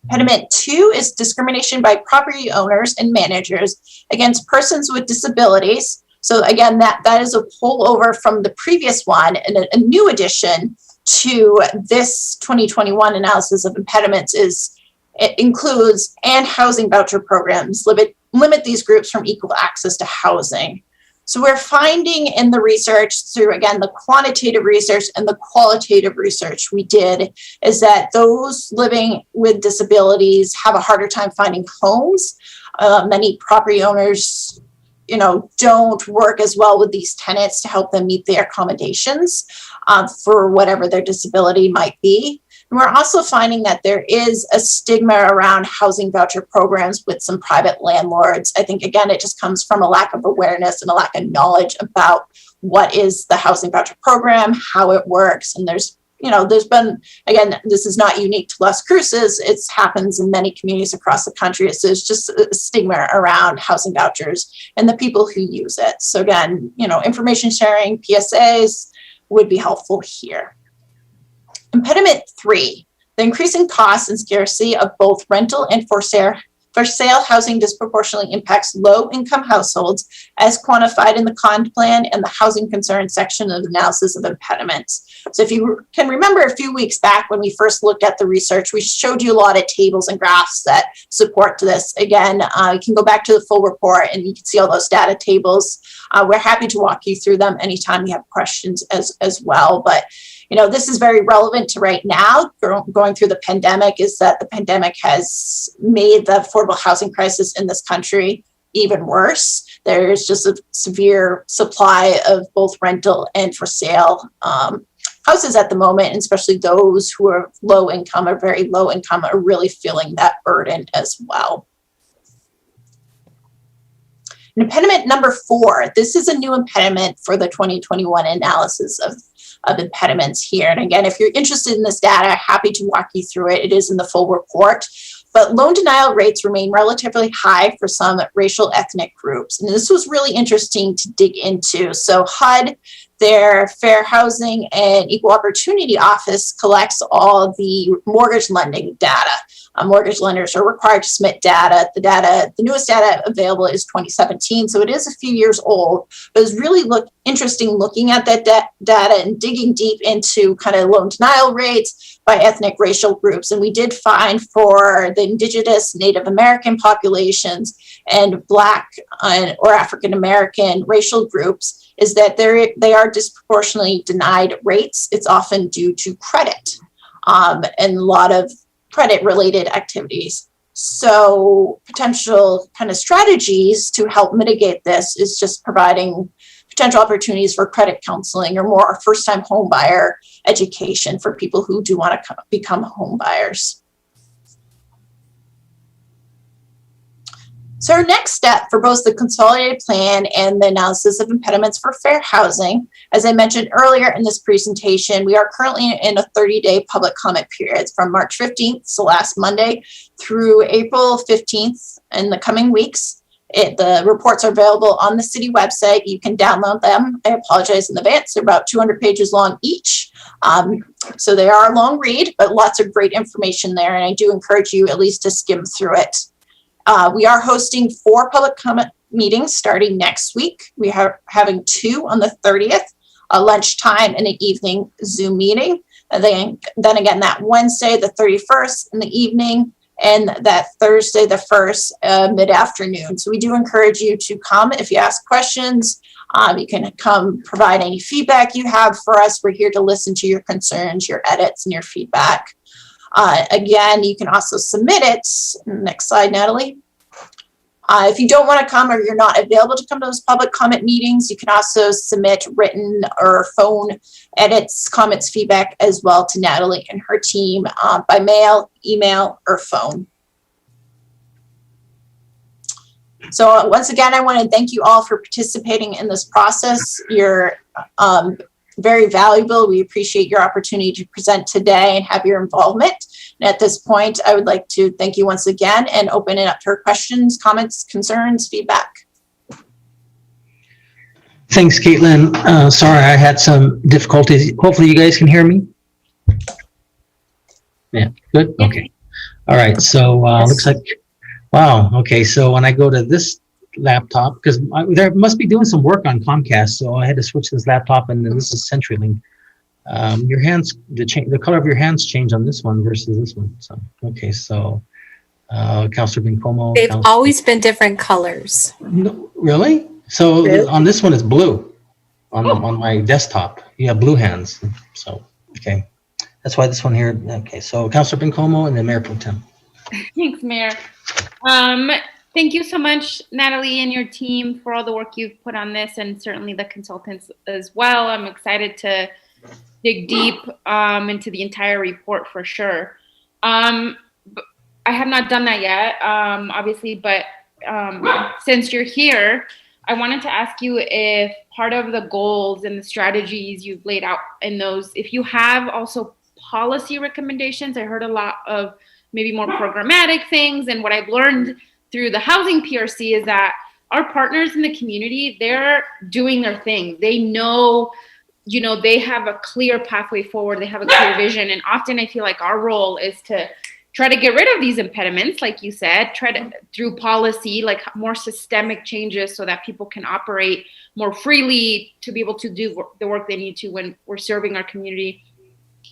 Impediment 2 is discrimination by property owners and managers against persons with disabilities. So again, that is a pullover from the previous one, and a new addition to this 2021 analysis of impediments it includes and housing voucher programs limit these groups from equal access to housing. So we're finding in the research through, again, the quantitative research and the qualitative research we did, is that those living with disabilities have a harder time finding homes. Many property owners don't work as well with these tenants to help them meet their accommodations for whatever their disability might be. And we're also finding that there is a stigma around housing voucher programs with some private landlords. I think, again, it just comes from a lack of awareness and a lack of knowledge about what is the housing voucher program, how it works. And there's been, again, this is not unique to Las Cruces. It happens in many communities across the country. So it's just a stigma around housing vouchers and the people who use it. So again, information sharing, PSAs would be helpful here. Impediment 3, the increasing costs and scarcity of both rental and for sale housing disproportionately impacts low-income households as quantified in the CON plan and the housing concerns section of the analysis of impediments. So if you can remember a few weeks back when we first looked at the research, we showed you a lot of tables and graphs that support this. Again, you can go back to the full report and you can see all those data tables. We're happy to walk you through them anytime you have questions as well. But this is very relevant to right now, going through the pandemic, is that the pandemic has made the affordable housing crisis in this country even worse. There's just a severe supply of both rental and for sale houses at the moment, and especially those who are low income or very low income are really feeling that burden as well. And impediment number 4, this is a new impediment for the 2021 analysis of impediments here. And again, if you're interested in this data, happy to walk you through it. It is in the full report. But loan denial rates remain relatively high for some racial ethnic groups. And this was really interesting to dig into. So HUD, their Fair Housing and Equal Opportunity Office, collects all the mortgage lending data. Mortgage lenders are required to submit data. The newest data available is 2017, so it is a few years old, but it's really interesting looking at that data and digging deep into kind of loan denial rates by ethnic racial groups. And we did find for the Indigenous, Native American populations and Black or African American racial groups is that they are disproportionately denied rates. It's often due to credit and a lot of credit-related activities. So potential kind of strategies to help mitigate this is just providing potential opportunities for credit counseling or more first-time home buyer education for people who do want to become home buyers. So our next step for both the consolidated plan and the analysis of impediments for fair housing, as I mentioned earlier in this presentation, we are currently in a 30-day public comment period from March 15th, so last Monday, through April 15th in the coming weeks. The reports are available on the city website. You can download them. I apologize in advance. They're about 200 pages long each. So they are a long read, but lots of great information there. And I do encourage you at least to skim through it. We are hosting 4 public comment meetings starting next week. We are having 2 on the 30th, a lunchtime and an evening Zoom meeting. And then again, that Wednesday, the 31st in the evening, and that Thursday, the 1st, mid-afternoon. So we do encourage you to come if you ask questions. You can come provide any feedback you have for us. We're here to listen to your concerns, your edits, and your feedback. Again, you can also submit it. Next slide, Natalie. If you don't want to come or you're not available to come to those public comment meetings, you can also submit written or phone edits, comments, feedback as well to Natalie and her team by mail, email, or phone. So once again, I want to thank you all for participating in this process. You're very valuable. We appreciate your opportunity to present today and have your involvement. And at this point, I would like to thank you once again and open it up for questions, comments, concerns, feedback. Thanks, Caitlin. Sorry, I had some difficulties. Hopefully you guys can hear me. Yeah, good, okay. All right, so looks like, wow, okay, so when I go to this laptop, because there must be doing some work on Comcast, so I had to switch this laptop, and then this is CenturyLink. Your hands, the color of your hands change on this one versus this one. So, okay, so Councilor Bencomo. They've always been different colors. No, really? So Really? on this one, it's blue. On my desktop, you have blue hands. So, okay. That's why this one here, okay. So Councilor Bencomo and then Mayor Pro Tem. Thanks, Mayor. Thank you so much, Natalie and your team, for all the work you've put on this, and certainly the consultants as well. I'm excited to dig deep into the entire report for sure. I have not done that yet, obviously, but since you're here, I wanted to ask you if part of the goals and the strategies you've laid out in those, if you have also policy recommendations. I heard a lot of maybe more programmatic things, and what I've learned through the housing PRC is that our partners in the community, they're doing their thing. They know, you know, they have a clear pathway forward. They have a clear vision. And often I feel like our role is to try to get rid of these impediments, like you said, try to, through policy, like more systemic changes so that people can operate more freely to be able to do the work they need to when we're serving our community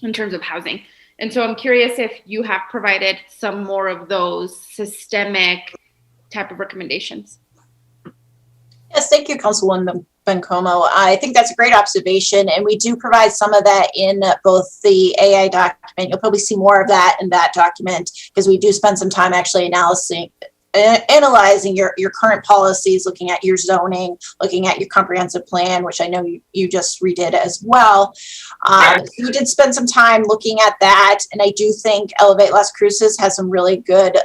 in terms of housing. And so I'm curious if you have provided some more of those systemic type of recommendations. Yes, thank you, Councilwoman Bencomo. I think that's a great observation, and we do provide some of that in both the AI document. You'll probably see more of that in that document because we do spend some time actually analyzing your current policies, looking at your zoning, looking at your comprehensive plan, which I know you just redid as well. We did spend some time looking at that, and I do think Elevate Las Cruces has some really good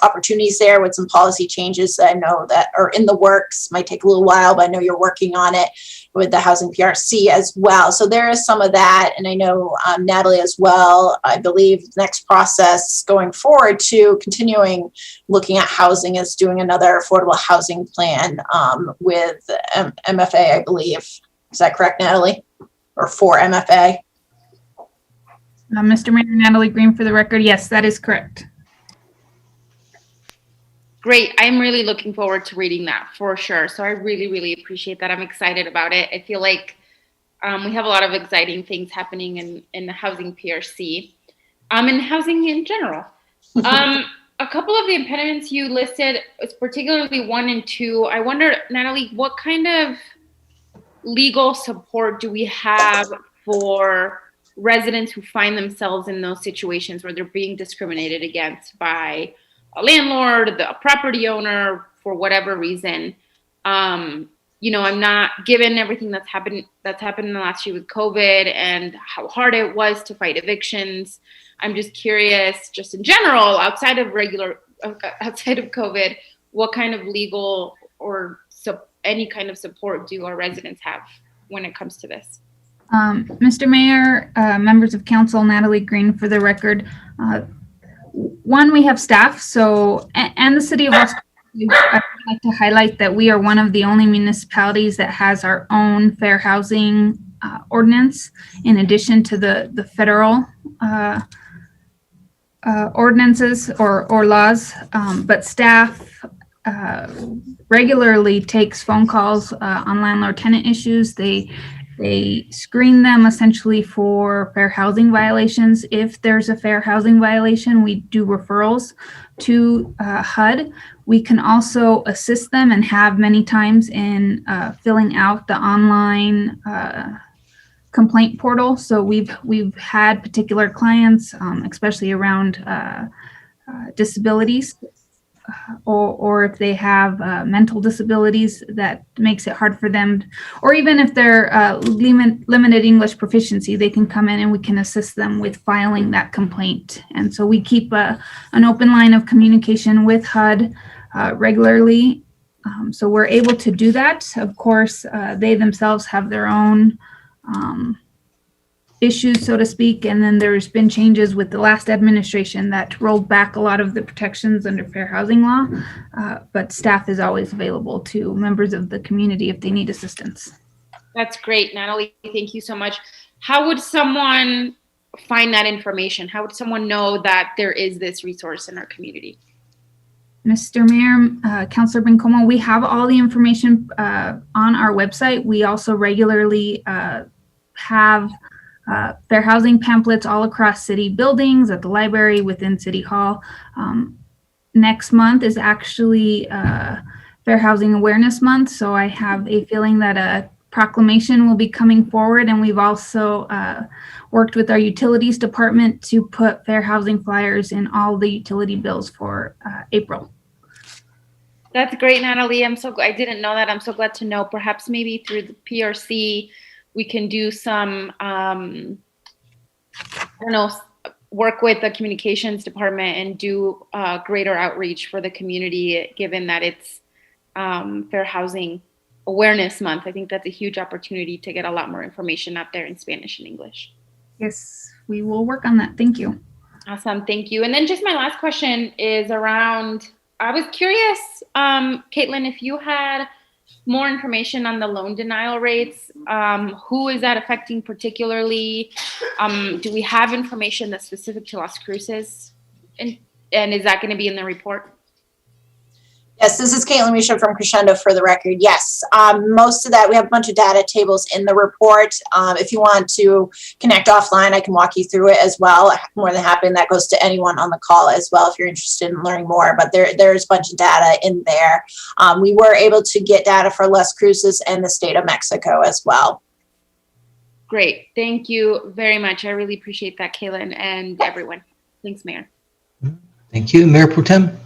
opportunities there with some policy changes that I know that are in the works. Might take a little while, but I know you're working on it with the housing PRC as well. So there is some of that, and I know Natalie as well. I believe the next process going forward to continuing looking at housing is doing another affordable housing plan with MFA, I believe. Is that correct, Natalie? Or for MFA? Mr. Mayor, Natalie Green for the record. Yes, that is correct. Great. I'm really looking forward to reading that for sure. So I really, really appreciate that. I'm excited about it. I feel like we have a lot of exciting things happening in the housing PRC, and housing in general. A couple of the impediments you listed, particularly 1 and 2, I wonder, Natalie, what kind of legal support do we have for residents who find themselves in those situations where they're being discriminated against by a landlord, a property owner, for whatever reason? You know, I'm not, given everything that's happened in the last year with COVID and how hard it was to fight evictions. I'm just curious, just in general, outside of COVID, what kind of legal or any kind of support do our residents have when it comes to this? Mr. Mayor, members of council, Natalie Green for the record. One, we have staff, so, and the city of Las Cruces. I'd like to highlight that we are one of the only municipalities that has our own fair housing ordinance, in addition to the federal ordinances or laws. But staff regularly takes phone calls on landlord-tenant issues. They screen them essentially for fair housing violations. If there's a fair housing violation, we do referrals to HUD. We can also assist them and have many times in filling out the online complaint portal. So we've had particular clients, especially around disabilities, or if they have mental disabilities that makes it hard for them, or even if they're limited English proficiency, they can come in and we can assist them with filing that complaint. And so we keep an open line of communication with HUD regularly. So we're able to do that. Of course, they themselves have their own issues, so to speak. And then there's been changes with the last administration that rolled back a lot of the protections under fair housing law. But staff is always available to members of the community if they need assistance. That's great, Natalie. Thank you so much. How would someone find that information? How would someone know that there is this resource in our community? Mr. Mayor, Councilor Bencomo, we have all the information on our website. We also regularly have fair housing pamphlets all across city buildings, at the library, within City Hall. Next month is actually Fair Housing Awareness Month, so I have a feeling that a proclamation will be coming forward, and we've also worked with our utilities department to put fair housing flyers in all the utility bills for April. That's great, Natalie. I didn't know that. I'm so glad to know. Perhaps maybe through the PRC, we can do some, work with the communications department and do greater outreach for the community, given that it's Fair Housing Awareness Month. I think that's a huge opportunity to get a lot more information out there in Spanish and English. Yes, we will work on that. Thank you. Awesome. Thank you. And then just my last question is around, I was curious, Caitlin, if you had more information on the loan denial rates, who is that affecting particularly? Do we have information that's specific to Las Cruces? And is that going to be in the report? Yes, this is Caitlin Misha from Crescendo for the record. Yes, most of that, we have a bunch of data tables in the report. If you want to connect offline, I can walk you through it as well. I'm more than happy, and that goes to anyone on the call as well if you're interested in learning more, but there's a bunch of data in there. We were able to get data for Las Cruces and the state of Mexico as well. Great. Thank you very much. I really appreciate that, Caitlin, and everyone. Thanks, Mayor. Thank you. Mayor Pro Tem.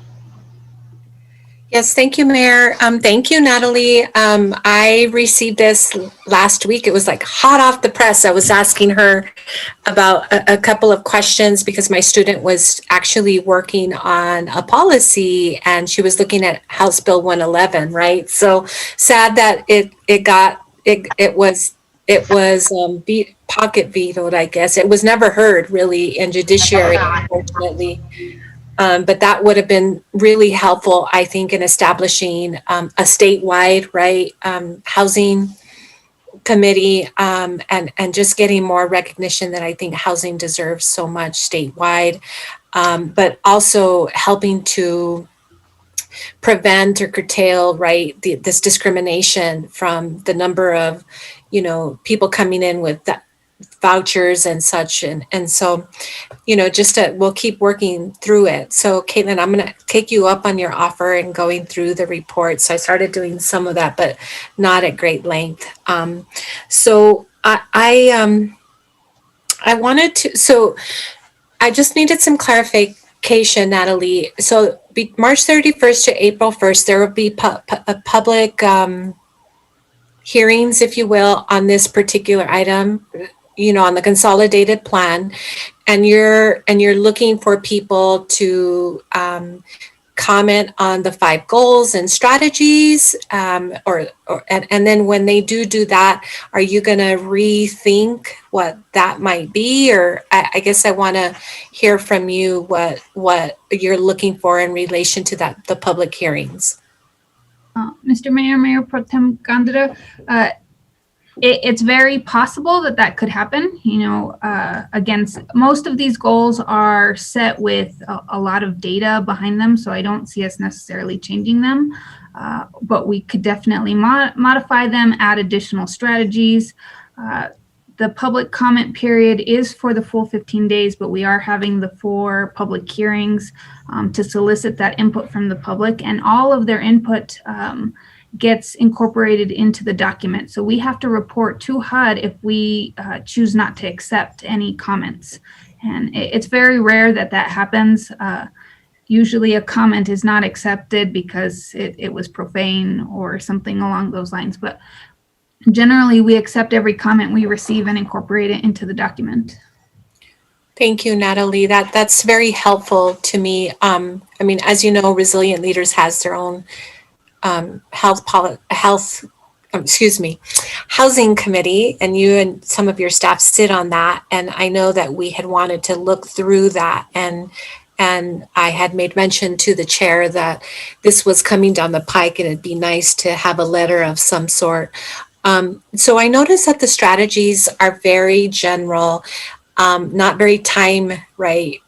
Yes, thank you, Mayor. Thank you, Natalie. I received this last week. It was like hot off the press. I was asking her about a couple of questions because my student was actually working on a policy and she was looking at House Bill 111, right? So sad that it was pocket vetoed, I guess. It was never heard really in judiciary, unfortunately. But that would have been really helpful, I think, in establishing a statewide, right, housing committee and just getting more recognition that I think housing deserves so much statewide, but also helping to prevent or curtail, right, this discrimination from the number of, people coming in with that vouchers and such. And so, we'll keep working through it. So Caitlin, I'm going to take you up on your offer and going through the report. So I started doing some of that, but not at great length. So I just needed some clarification, Natalie. So March 31st to April 1st, there will be public hearings, if you will, on this particular item, on the consolidated plan, and you're looking for people to comment on the 5 goals and strategies, and then when they do that, are you going to rethink what that might be? Or I guess I want to hear from you what you're looking for in relation to the public hearings. Mr. Mayor, Mayor Pro Tem Candida, it's very possible that could happen. Again, most of these goals are set with a lot of data behind them, so I don't see us necessarily changing them. But we could definitely modify them, add additional strategies. The public comment period is for the full 15 days, but we are having the 4 public hearings to solicit that input from the public, and all of their input gets incorporated into the document. So we have to report to HUD if we choose not to accept any comments. And it's very rare that happens. Usually a comment is not accepted because it was profane or something along those lines. But generally, we accept every comment we receive and incorporate it into the document. Thank you, Natalie. That's very helpful to me. I mean, as you know, Resilient Leaders has their own housing committee, and you and some of your staff sit on that. And I know that we had wanted to look through that, and I had made mention to the chair that this was coming down the pike and it'd be nice to have a letter of some sort. So I noticed that the strategies are very general, not very time, right?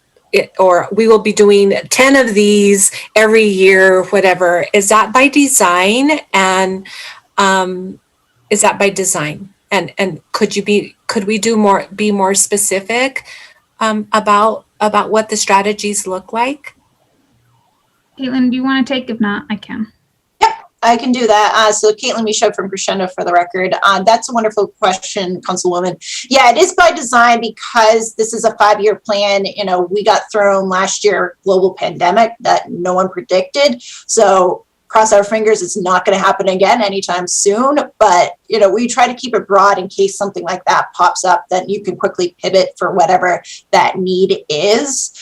Or we will be doing 10 of these every year, whatever. Is that by design? And is that by design? And could we be more specific about what the strategies look like? Caitlin, do you want to take? If not, I can. I can do that. So Caitlin Michaud from Crescendo for the record. That's a wonderful question, Councilwoman. Yeah, it is by design because this is a 5-year plan. You know, we got thrown last year, global pandemic that no one predicted. So cross our fingers, it's not going to happen again anytime soon. But, you know, we try to keep it broad in case something like that pops up, that you can quickly pivot for whatever that need is.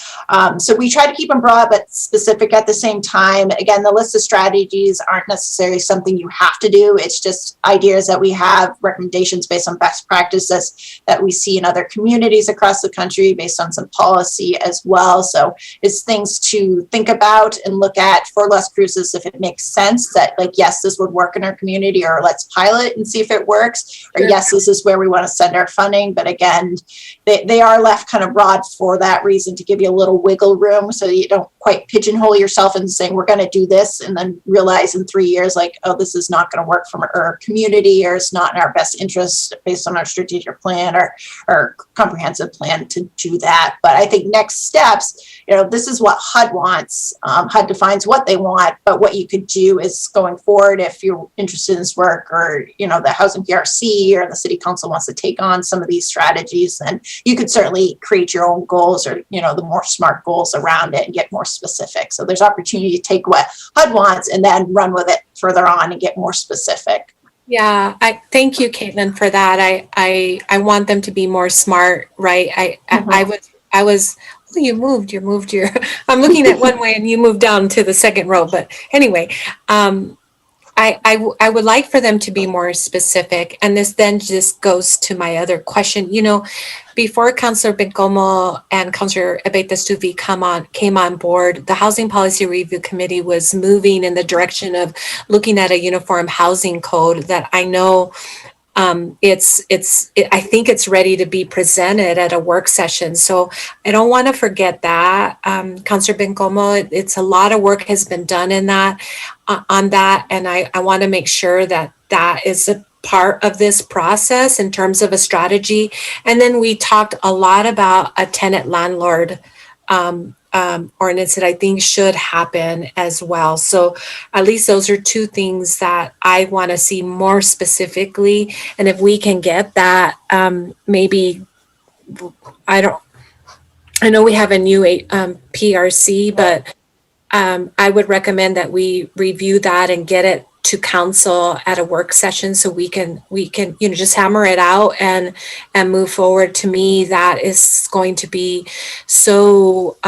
So we try to keep them broad, but specific at the same time. Again, the list of strategies aren't necessarily something you have to do. It's just ideas that we have, recommendations based on best practices that we see in other communities across the country based on some policy as well. So it's things to think about and look at for Las Cruces if it makes sense that, like, yes, this would work in our community, or let's pilot and see if it works, or yes, this is where we want to send our funding. But again, they are left kind of broad for that reason, to give you a little wiggle room so that you don't quite pigeonhole yourself into saying we're going to do this and then realize in 3 years, like, oh, this is not going to work for our community, or it's not in our best interest based on our strategic plan or comprehensive plan to do that. But I think next steps, you know, this is what HUD wants. HUD defines what they want, but what you could do is, going forward, if you're interested in this work, or, you know, the Housing PRC or the City Council wants to take on some of these strategies, then you could certainly create your own goals, or, you know, the more SMART goals around it and get more specific. So there's opportunity to take what HUD wants and then run with it further on and get more specific. Yeah, I thank you, Caitlin, for that. I want them to be more SMART, right? I was you moved your I'm looking at one way and you moved down to the second row, but anyway, I would like for them to be more specific. And this then just goes to my other question. You know, before Councilor Bencomo and Councilor Abeyta-Stuvey came on board, the Housing Policy Review Committee was moving in the direction of looking at a uniform housing code that I know I think it's ready to be presented at a work session. So I don't want to forget that. Councilor Bencomo, it's a lot of work has been done in that, on that. And I want to make sure that that is a part of this process in terms of a strategy. And then we talked a lot about a tenant landlord ordinance that I think should happen as well. So at least those are two things that I want to see more specifically. And if we can get that, maybe, I know we have a new PRC, but I would recommend that we review that and get it to council at a work session so we can, you know, just hammer it out and move forward. To me, that is going to be so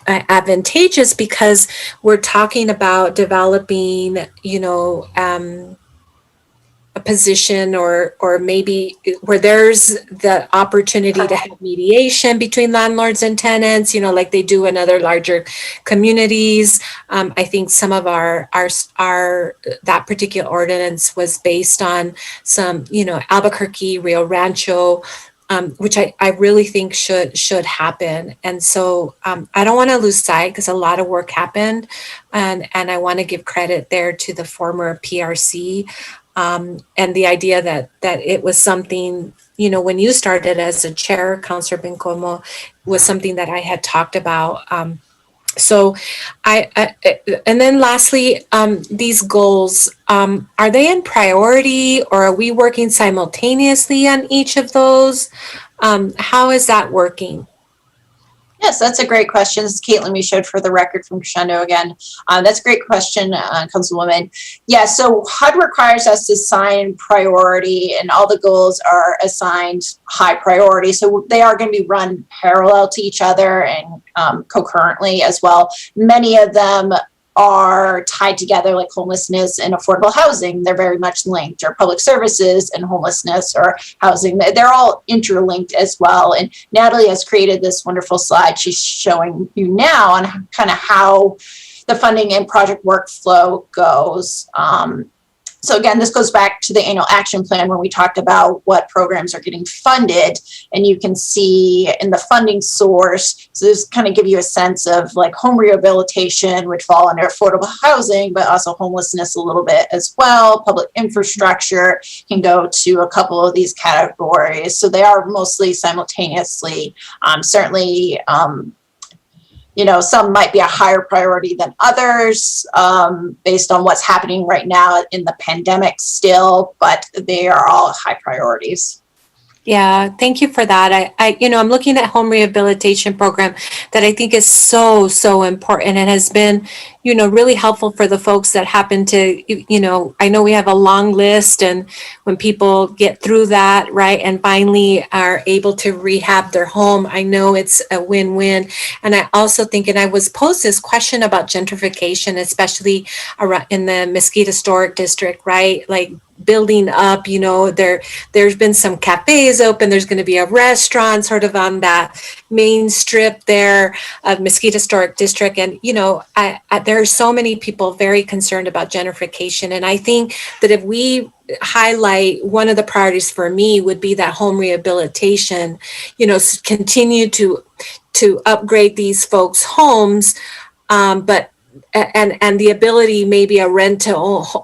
advantageous, because we're talking about developing, you know, a position or maybe where there's the opportunity to have mediation between landlords and tenants, you know, like they do in other larger communities. I think some of our that particular ordinance was based on some, you know, Albuquerque, Rio Rancho, which I really think should happen. And so I don't want to lose sight, because a lot of work happened, and I want to give credit there to the former PRC. And the idea that it was something, you know, when you started as a chair, Councilor Bencomo, was something that I had talked about. So and then lastly, these goals, are they in priority, or are we working simultaneously on each of those? How is that working? Yes, that's a great question. This is Caitlin we showed for the record from Crescendo again. That's a great question, Councilwoman. Yeah, so HUD requires us to assign priority, and all the goals are assigned high priority. So they are going to be run parallel to each other and concurrently as well. Many of them are tied together, like homelessness and affordable housing. They're very much linked, or public services and homelessness or housing. They're all interlinked as well. And Natalie has created this wonderful slide she's showing you now on kind of how the funding and project workflow goes. So again, this goes back to the annual action plan when we talked about what programs are getting funded, and you can see in the funding source, so this kind of give you a sense of like home rehabilitation would fall under affordable housing, but also homelessness a little bit as well. Public infrastructure can go to a couple of these categories. So they are mostly simultaneously, certainly, you know, some might be a higher priority than others based on what's happening right now in the pandemic still, but they are all high priorities. Yeah, thank you for that. I'm looking at home rehabilitation program that I think is so important and has been, really helpful for the folks that happen to, I know we have a long list, and when people get through that, right, and finally are able to rehab their home, I know it's a win-win. And I also think, and I was posed this question about gentrification, especially around in the Mesquite Historic District, right? Like, building up, there's been some cafes open. There's going to be a restaurant sort of on that main strip there of Mesquite Historic District. And, there are so many people very concerned about gentrification. And I think that if we highlight, one of the priorities for me would be that home rehabilitation, continue to upgrade these folks' homes, but and the ability, maybe a rent to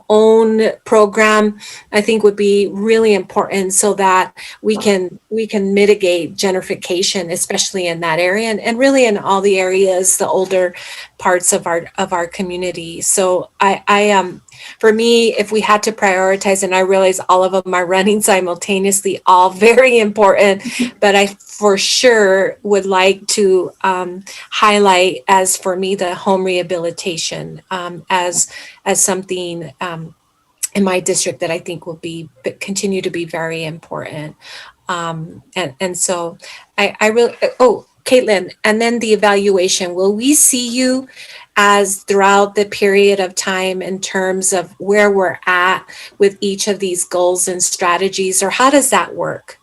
own program, I think would be really important, so that we can mitigate gentrification, especially in that area, and really in all the areas, the older parts of our community. So I for me, if we had to prioritize, and I realize all of them are running simultaneously, all very important, but I for sure would like to highlight, as for me, the home rehabilitation as something in my district that I think will continue to be very important. And so I really, Caitlin, and then the evaluation, will we see you as throughout the period of time in terms of where we're at with each of these goals and strategies, or how does that work?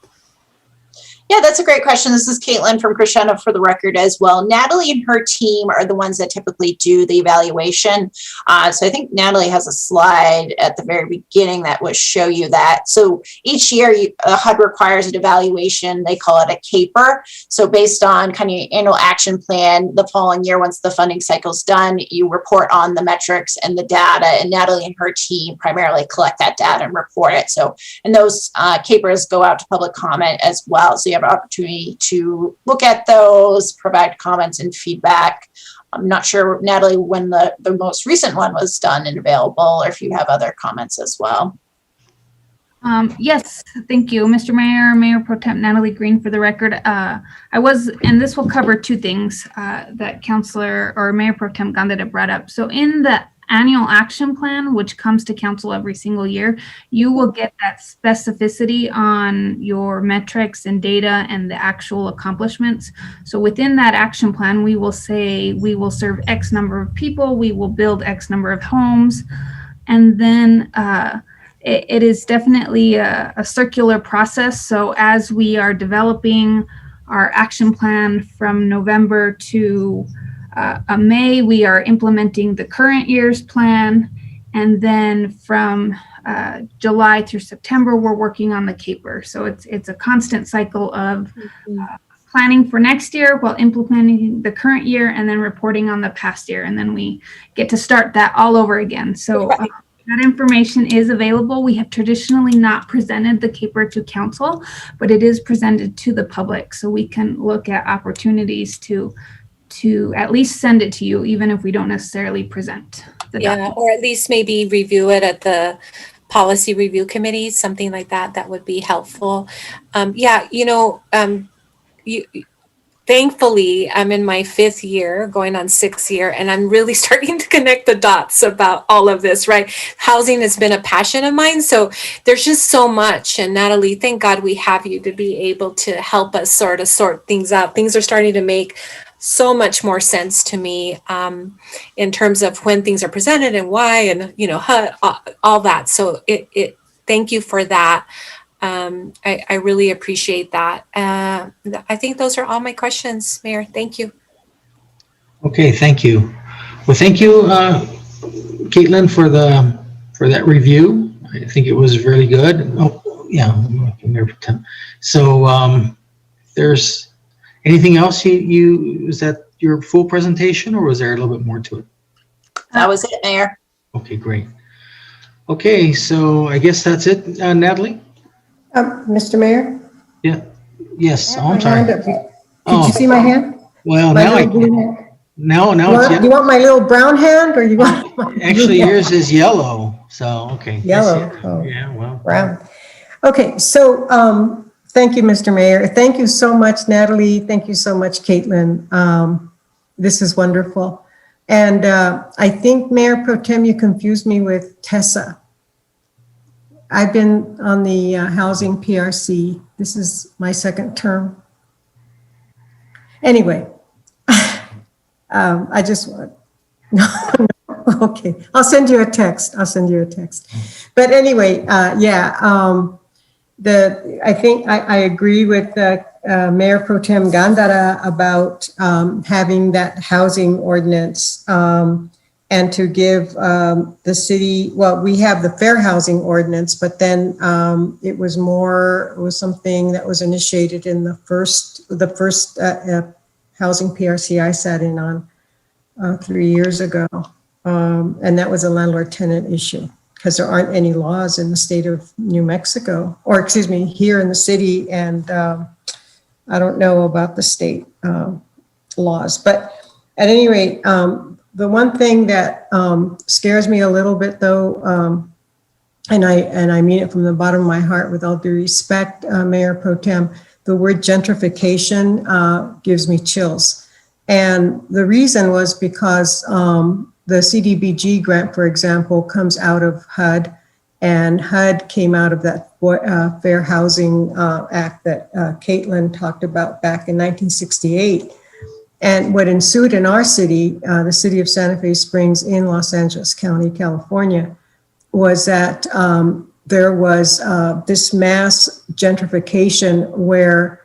Yeah, that's a great question. This is Caitlin from Crescendo for the record as well. Natalie and her team are the ones that typically do the evaluation. So I think Natalie has a slide at the very beginning that would show you that. So each year, HUD requires an evaluation. They call it a CAPER. So based on kind of your annual action plan, the following year, once the funding cycle's done, you report on the metrics and the data, and Natalie and her team primarily collect that data and report it. So, and those CAPERs go out to public comment as well. So you have an opportunity to look at those, provide comments and feedback. I'm not sure, Natalie, when the most recent one was done and available, or if you have other comments as well. Yes, thank you, Mr. Mayor, Mayor Pro Tem Natalie Green for the record. And this will cover two things that Councilor or Mayor Pro Tem Gandhi brought up. So in the annual action plan, which comes to council every single year, you will get that specificity on your metrics and data and the actual accomplishments. So within that action plan, we will say we will serve X number of people, we will build X number of homes, and then it is definitely a circular process. So as we are developing our action plan from November to May, we are implementing the current year's plan, and then from July through September, we're working on the CAPER. So it's a constant cycle of planning for next year while implementing the current year, and then reporting on the past year, and then we get to start that all over again. So that information is available. We have traditionally not presented the CAPER to council, but it is presented to the public, so we can look at opportunities to at least send it to you, even if we don't necessarily present the document. Or at least maybe review it at the policy review committee, something like that. That would be helpful. thankfully, I'm in my 5th year, going on 6th year, and I'm really starting to connect the dots about all of this, right? Housing has been a passion of mine. So there's just so much. And Natalie, thank God we have you to be able to help us sort of sort things out. Things are starting to make so much more sense to me in terms of when things are presented and why, and, you know, all that. So thank you for that. I really appreciate that. I think those are all my questions, Mayor. Thank you. Okay, thank you. Well, thank you, Caitlin, for that review. I think it was really good. Oh, yeah. So, there's anything else is that your full presentation, or was there a little bit more to it? That was it, Mayor. Okay, great. Okay, so I guess that's it, Natalie? Mr. Mayor? Yeah. Yes. I Oh, have I'm my sorry. hand up. Did you see my hand? Well, My now little blue hand? it's You want my little brown hand, or you want my actually blue hand? yours is yellow. So, okay. Yellow. I see. Oh, yeah, well. brown. Okay, so thank you, Mr. Mayor. Thank you so much, Natalie. Thank you so much, Caitlin. This is wonderful. And I think, Mayor Pro Tem, you confused me with Tessa. I've been on the Housing PRC. This is my 2nd term. Anyway, I just want, no, okay, I'll send you a text. But anyway, yeah, I think I agree with Mayor Pro Tem Gandara about having that housing ordinance and to give the city, well, we have the fair housing ordinance, but then it was something that was initiated in the first housing PRC I sat in on 3 years ago. And that was a landlord-tenant issue because there aren't any laws in the state of New Mexico, or excuse me, here in the city. And I don't know about the state laws, but at any rate, the one thing that scares me a little bit, though, and I mean it from the bottom of my heart with all due respect, Mayor Pro Tem, the word gentrification gives me chills. And the reason was because the CDBG grant, for example, comes out of HUD, and HUD came out of that Fair Housing Act that Caitlin talked about back in 1968. And what ensued in our city, the city of Santa Fe Springs in Los Angeles County, California, was that there was this mass gentrification where,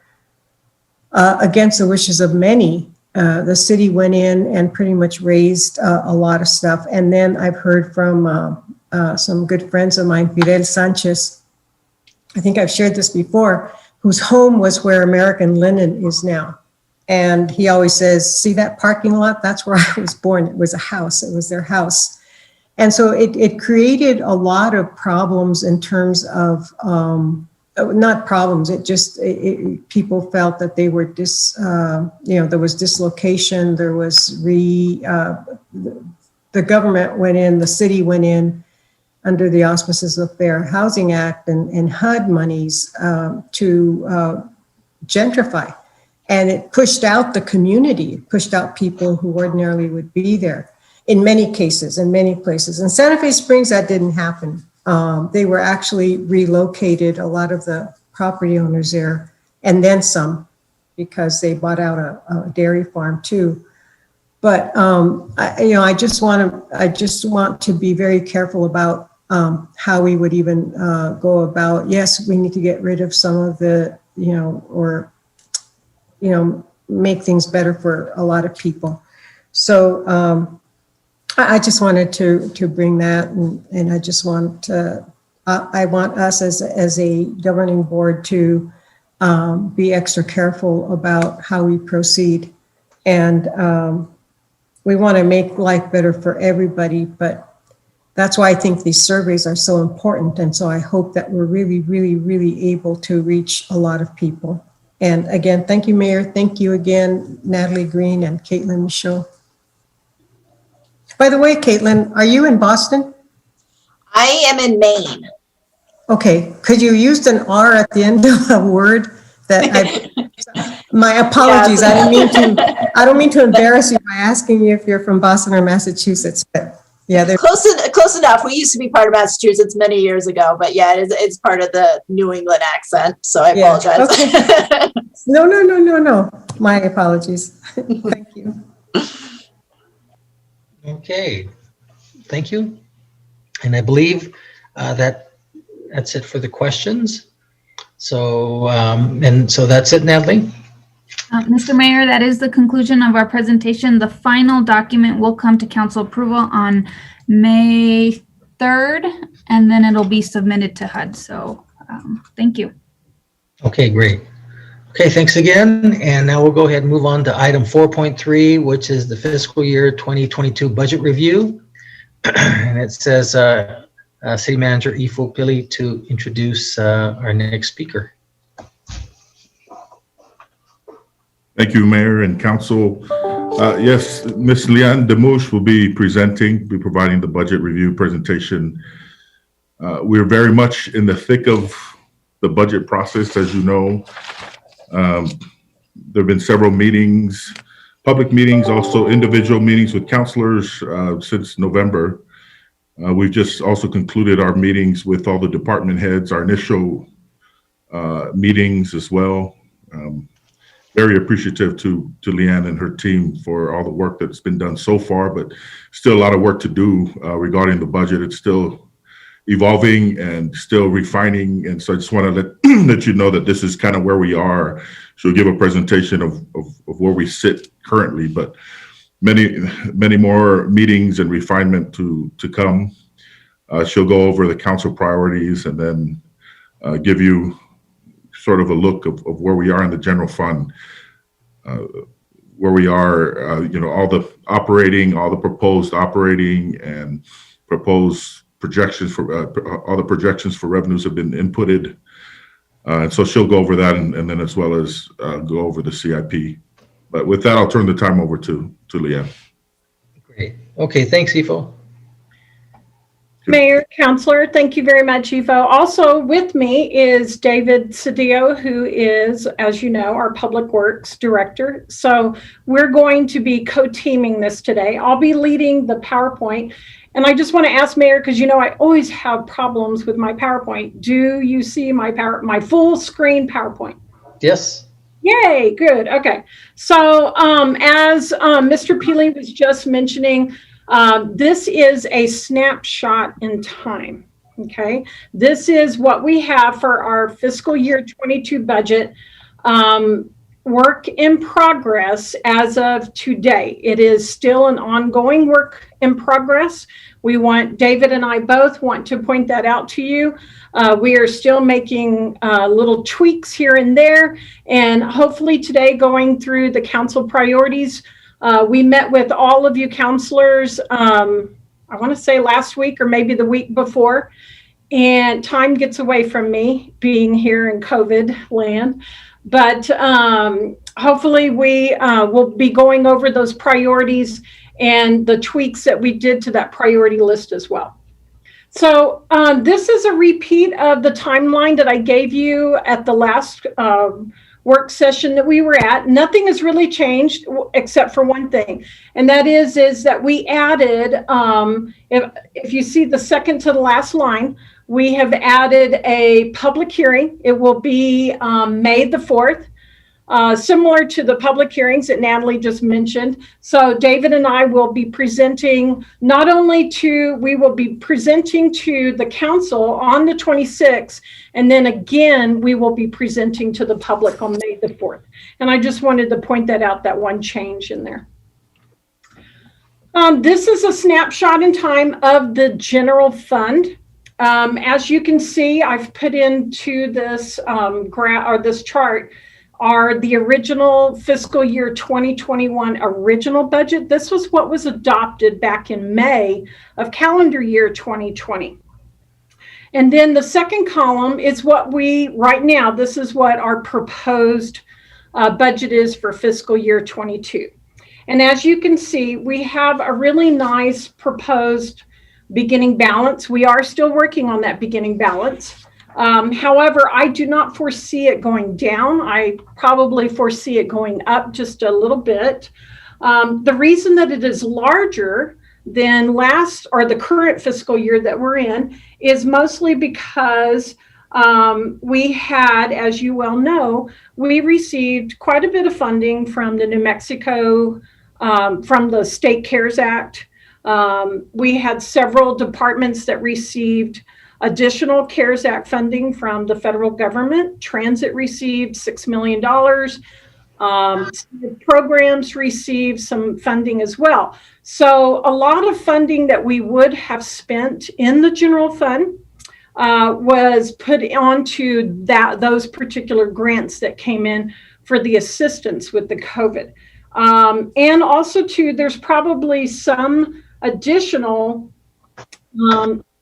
against the wishes of many, the city went in and pretty much raised a lot of stuff. And then I've heard from some good friends of mine, Fidel Sanchez, I think I've shared this before, whose home was where American Linen is now. And he always says, see that parking lot? That's where I was born. It was a house. It was their house. And so it created a lot of problems in terms of, not problems, people felt that they were there was dislocation, there was the government went in, the city went in under the auspices of Fair Housing Act and HUD monies to gentrify. And it pushed out the community, it pushed out people who ordinarily would be there in many cases, in many places. In Santa Fe Springs, that didn't happen. They were actually relocated, a lot of the property owners there, and then some, because they bought out a dairy farm too. But I just want to be very careful about how we would even go about. Yes, we need to get rid of some of the, make things better for a lot of people. So I just wanted to bring that, and I just want I want us as a governing board to be extra careful about how we proceed, and we want to make life better for everybody. But that's why I think these surveys are so important, and so I hope that we're really, really, really able to reach a lot of people. And again, thank you, Mayor. Thank you again, Natalie Green and Caitlin Michaud. By the way, Caitlin, are you in Boston? I am in Maine. Okay, because you used an R at the end of a word that My apologies. I don't mean to embarrass you by asking you if you're from Boston or Massachusetts, but yeah, they're Close enough. We used to be part of Massachusetts many years ago, but yeah, it's part of the New England accent. So I apologize. Okay. No. My apologies. Thank you. Okay, thank you. And I believe that's it for the questions. So, so that's it, Natalie? Mr. Mayor, that is the conclusion of our presentation. The final document will come to council approval on May 3rd, and then it'll be submitted to HUD. So thank you. Okay, great. Okay, thanks again. And now we'll go ahead and move on to item 4.3, which is the fiscal year 2022 budget review. And it says City Manager Ifo Pili to introduce our next speaker. Thank you, Mayor and Council. Yes, Ms. Liane Demouche will be providing the budget review presentation. We're very much in the thick of the budget process, as you know. There have been several meetings, public meetings, also individual meetings with councilors since November. We've just also concluded our meetings with all the department heads, our initial meetings as well. Very appreciative to Leanne and her team for all the work that's been done so far, but still a lot of work to do regarding the budget. It's still evolving and still refining. And so I just want to let you know that this is kind of where we are. She'll give a presentation of where we sit currently, but many more meetings and refinement to come. She'll go over the council priorities and then give you sort of a look of where we are in the general fund, where we are, all the proposed operating and proposed projections for all the projections for revenues have been inputted. And so she'll go over that and then as well as go over the CIP. But with that, I'll turn the time over to Leanne. Great. Okay, thanks, Ifo. Mayor, Councilor, thank you very much, Ifo. Also with me is David Cedillo, who is, as you know, our Public Works Director. So we're going to be co-teaming this today. I'll be leading the PowerPoint. And I just want to ask, Mayor, because I always have problems with my PowerPoint. Do you see my full screen PowerPoint? Yes. Yay, good. Okay. So as Mr. Pili was just mentioning, this is a snapshot in time, okay? This is what we have for our fiscal year 22 budget, work in progress as of today. It is still an ongoing work in progress. David and I both want to point that out to you. We are still making little tweaks here and there, and hopefully today going through the council priorities. We met with all of you counselors, I want to say last week or maybe the week before, and time gets away from me being here in COVID land. But hopefully we will be going over those priorities and the tweaks that we did to that priority list as well. So this is a repeat of the timeline that I gave you at the last work session that we were at. Nothing has really changed except for one thing, and that is that we added, if you see the second to the last line, we have added a public hearing. It will be May the 4th, similar to the public hearings that Natalie just mentioned. So David and I will be presenting we will be presenting to the council on the 26th, and then again, we will be presenting to the public on May the 4th. And I just wanted to point that out, that one change in there. This is a snapshot in time of the general fund. As you can see, I've put into this this chart are the original fiscal year 2021 original budget. This was what was adopted back in May of calendar year 2020. And then the second column is what right now, this is what our proposed budget is for fiscal year 22. And as you can see, we have a really nice proposed beginning balance. We are still working on that beginning balance. However, I do not foresee it going down. I probably foresee it going up just a little bit. The reason that it is larger than the current fiscal year that we're in is mostly because we had, as you well know, we received quite a bit of funding from the New Mexico, from the State CARES Act. We had several departments that received additional CARES Act funding from the federal government. Transit received $6 million. Programs received some funding as well. So a lot of funding that we would have spent in the general fund was put onto those particular grants that came in for the assistance with the COVID. And also too, there's probably some additional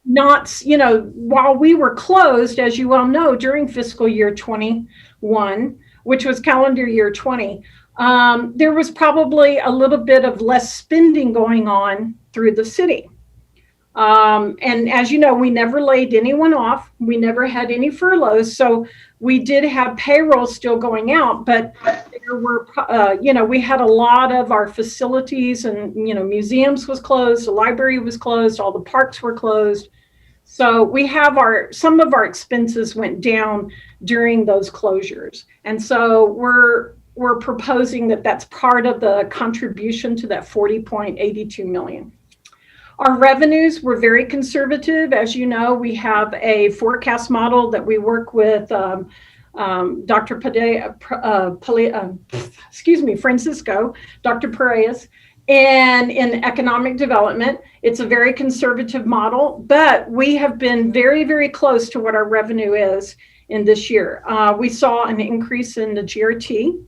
while we were closed, as you well know, during fiscal year 21, which was calendar year 20, there was probably a little bit of less spending going on through the city. And as you know, we never laid anyone off. We never had any furloughs. So we did have payroll still going out, but there were, we had a lot of our facilities and, museums was closed, the library was closed, all the parks were closed. So we have some of our expenses went down during those closures. And so we're proposing that that's part of the contribution to that 40.82 million. Our revenues were very conservative. As you know, we have a forecast model that we work with Dr. Francisco, Dr. Perez, and in economic development. It's a very conservative model, but we have been very, very close to what our revenue is in this year. We saw an increase in the GRT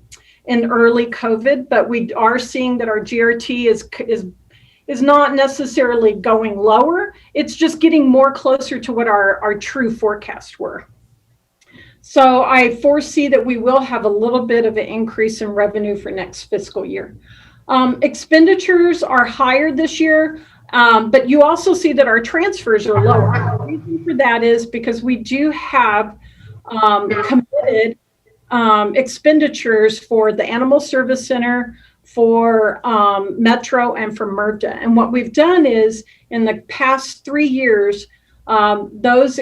in early COVID, but we are seeing that our GRT is not necessarily going lower. It's just getting more closer to what our true forecasts were. So I foresee that we will have a little bit of an increase in revenue for next fiscal year. Expenditures are higher this year, but you also see that our transfers are lower. The reason for that is because we do have committed expenditures for the Animal Service Center, for Metro, and for MRTA. And what we've done is in the past 3 years, those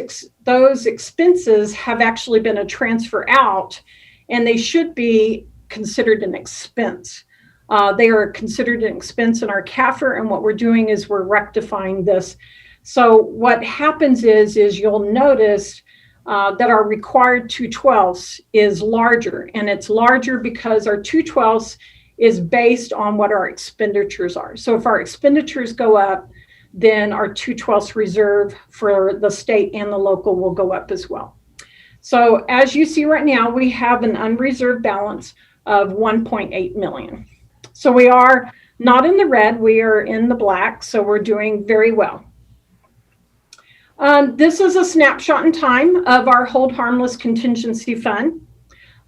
expenses have actually been a transfer out, and they should be considered an expense. They are considered an expense in our CAFR, and what we're doing is we're rectifying this. So what happens is you'll notice that our required 2/12 is larger, and it's larger because our 2/12 is based on what our expenditures are. So if our expenditures go up, then our 2/12 reserve for the state and the local will go up as well. So as you see right now, we have an unreserved balance of 1.8 million. So we are not in the red, we are in the black, so we're doing very well. This is a snapshot in time of our Hold Harmless Contingency Fund.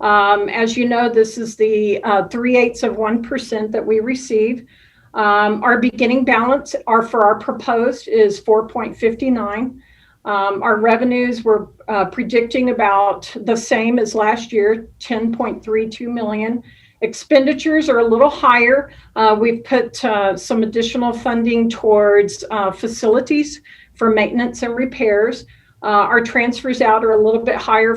As you know, this is the 0.3% that we receive. Our beginning balance for our proposed is 4.59. Our revenues we're predicting about the same as last year, 10.32 million. Expenditures are a little higher. We've put some additional funding towards facilities for maintenance and repairs. Our transfers out are a little bit higher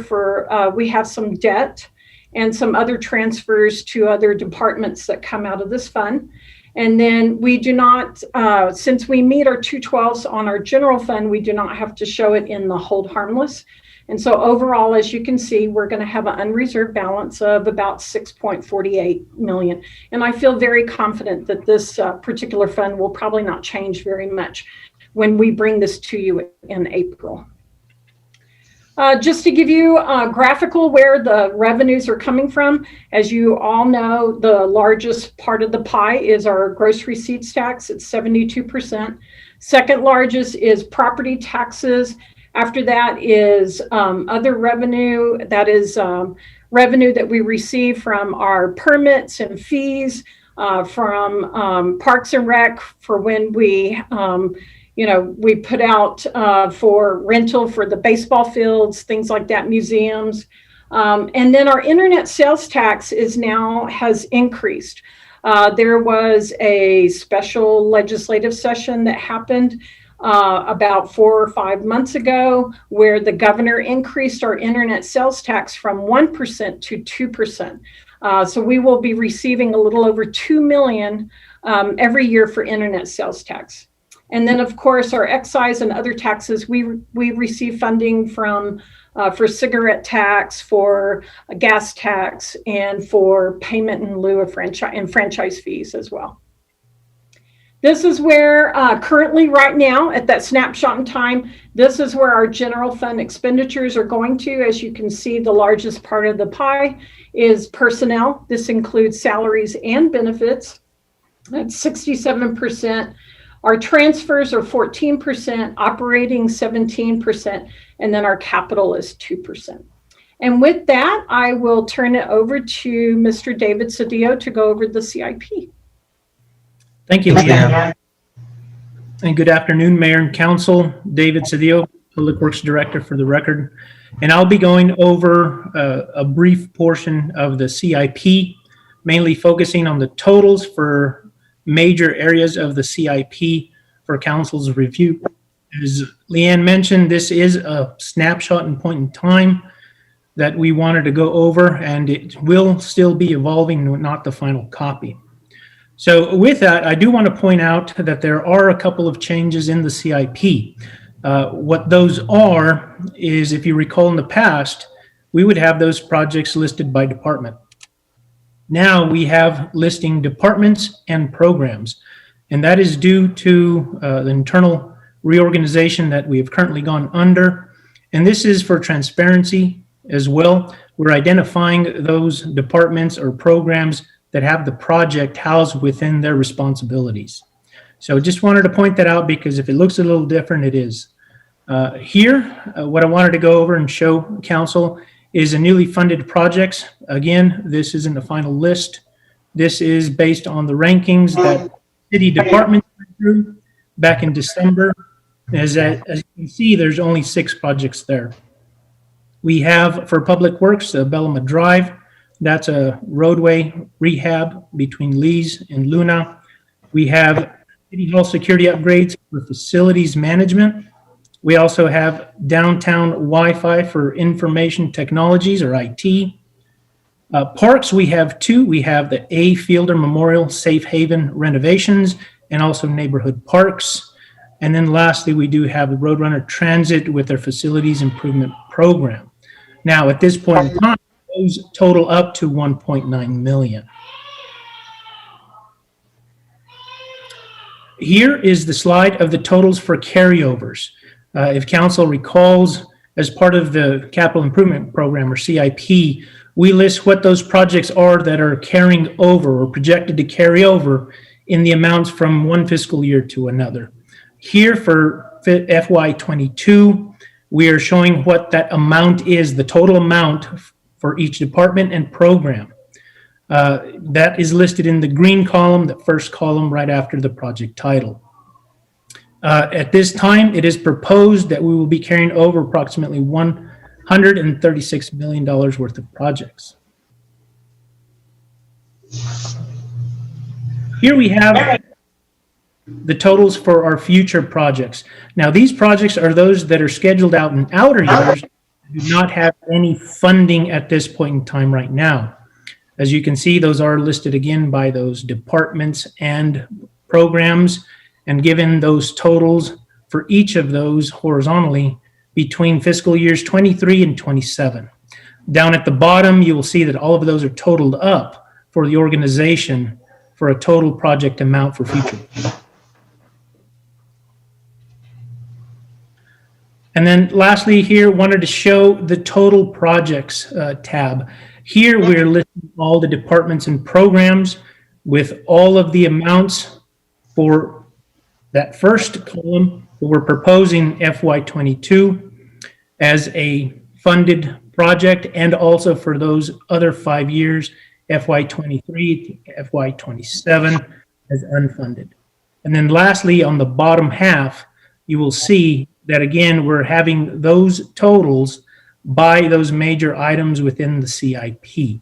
we have some debt and some other transfers to other departments that come out of this fund. And then we do not, since we meet our 2/12 on our general fund, we do not have to show it in the Hold Harmless. And so overall, as you can see, we're going to have an unreserved balance of about 6.48 million. And I feel very confident that this particular fund will probably not change very much when we bring this to you in April. Just to give you a graphical where the revenues are coming from, as you all know, the largest part of the pie is our gross receipts tax. It's 72%. Second largest is property taxes. After that is other revenue. That is revenue that we receive from our permits and fees, from Parks and Rec for when we we put out for rental for the baseball fields, things like that, museums. And then our internet sales tax has increased. There was a special legislative session that happened about 4 or 5 months ago, where the governor increased our internet sales tax from 1% to 2%. So we will be receiving a little over $2 million every year for internet sales tax. And then, of course, our excise and other taxes, we receive funding from for cigarette tax, for a gas tax, and for payment in lieu of franchise fees as well. This is where currently right now at that snapshot in time, this is where our general fund expenditures are going to. As you can see, the largest part of the pie is personnel. This includes salaries and benefits. That's 67%. Our transfers are 14%, operating 17%, and then our capital is 2%. And with that, I will turn it over to Mr. David Cedillo to go over the CIP. Thank you, Leanne. And good afternoon, Mayor and Council. David Cedillo, Public Works Director for the record. And I'll be going over a brief portion of the CIP, mainly focusing on the totals for major areas of the CIP for Council's review. As Leanne mentioned, this is a snapshot and point in time that we wanted to go over, and it will still be evolving, not the final copy. So with that, I do want to point out that there are a couple of changes in the CIP. What those are is, if you recall in the past, we would have those projects listed by department. Now we have listing departments and programs, and that is due to the internal reorganization that we have currently gone under. And this is for transparency as well. We're identifying those departments or programs that have the project housed within their responsibilities. So just wanted to point that out, because if it looks a little different, it is. Here, what I wanted to go over and show Council is a newly funded projects. Again, this isn't the final list. This is based on the rankings that city departments went through back in December. As you can see, there's only 6 projects there. We have for Public Works, Bellama Drive. That's a roadway rehab between Lees and Luna. We have City Hall security upgrades for facilities management. We also have downtown Wi-Fi for information technologies, or IT. Parks, we have 2. We have the A. Fielder Memorial Safe Haven renovations, and also neighborhood parks. And then lastly, we do have the Roadrunner Transit with their facilities improvement program. Now, at this point in time, those total up to $1.9 million. Here is the slide of the totals for carryovers. If Council recalls, as part of the Capital Improvement Program, or CIP, we list what those projects are that are carrying over or projected to carry over in the amounts from one fiscal year to another. Here for FY22, we are showing what that amount is, the total amount for each department and program. That is listed in the green column, the first column right after the project title. At this time, it is proposed that we will be carrying over approximately $136 million worth of projects. Here we have the totals for our future projects. Now, these projects are those that are scheduled out in outer years, do not have any funding at this point in time right now. As you can see, those are listed again by those departments and programs, and given those totals for each of those horizontally between fiscal years 23 and 27. Down at the bottom, you will see that all of those are totaled up for the organization for a total project amount for future. And then lastly here, wanted to show the total projects tab. Here we're listing all the departments and programs with all of the amounts for that first column that we're proposing FY22 as a funded project, and also for those other 5 years, FY23 to FY27 as unfunded. And then lastly, on the bottom half, you will see that again, we're having those totals by those major items within the CIP.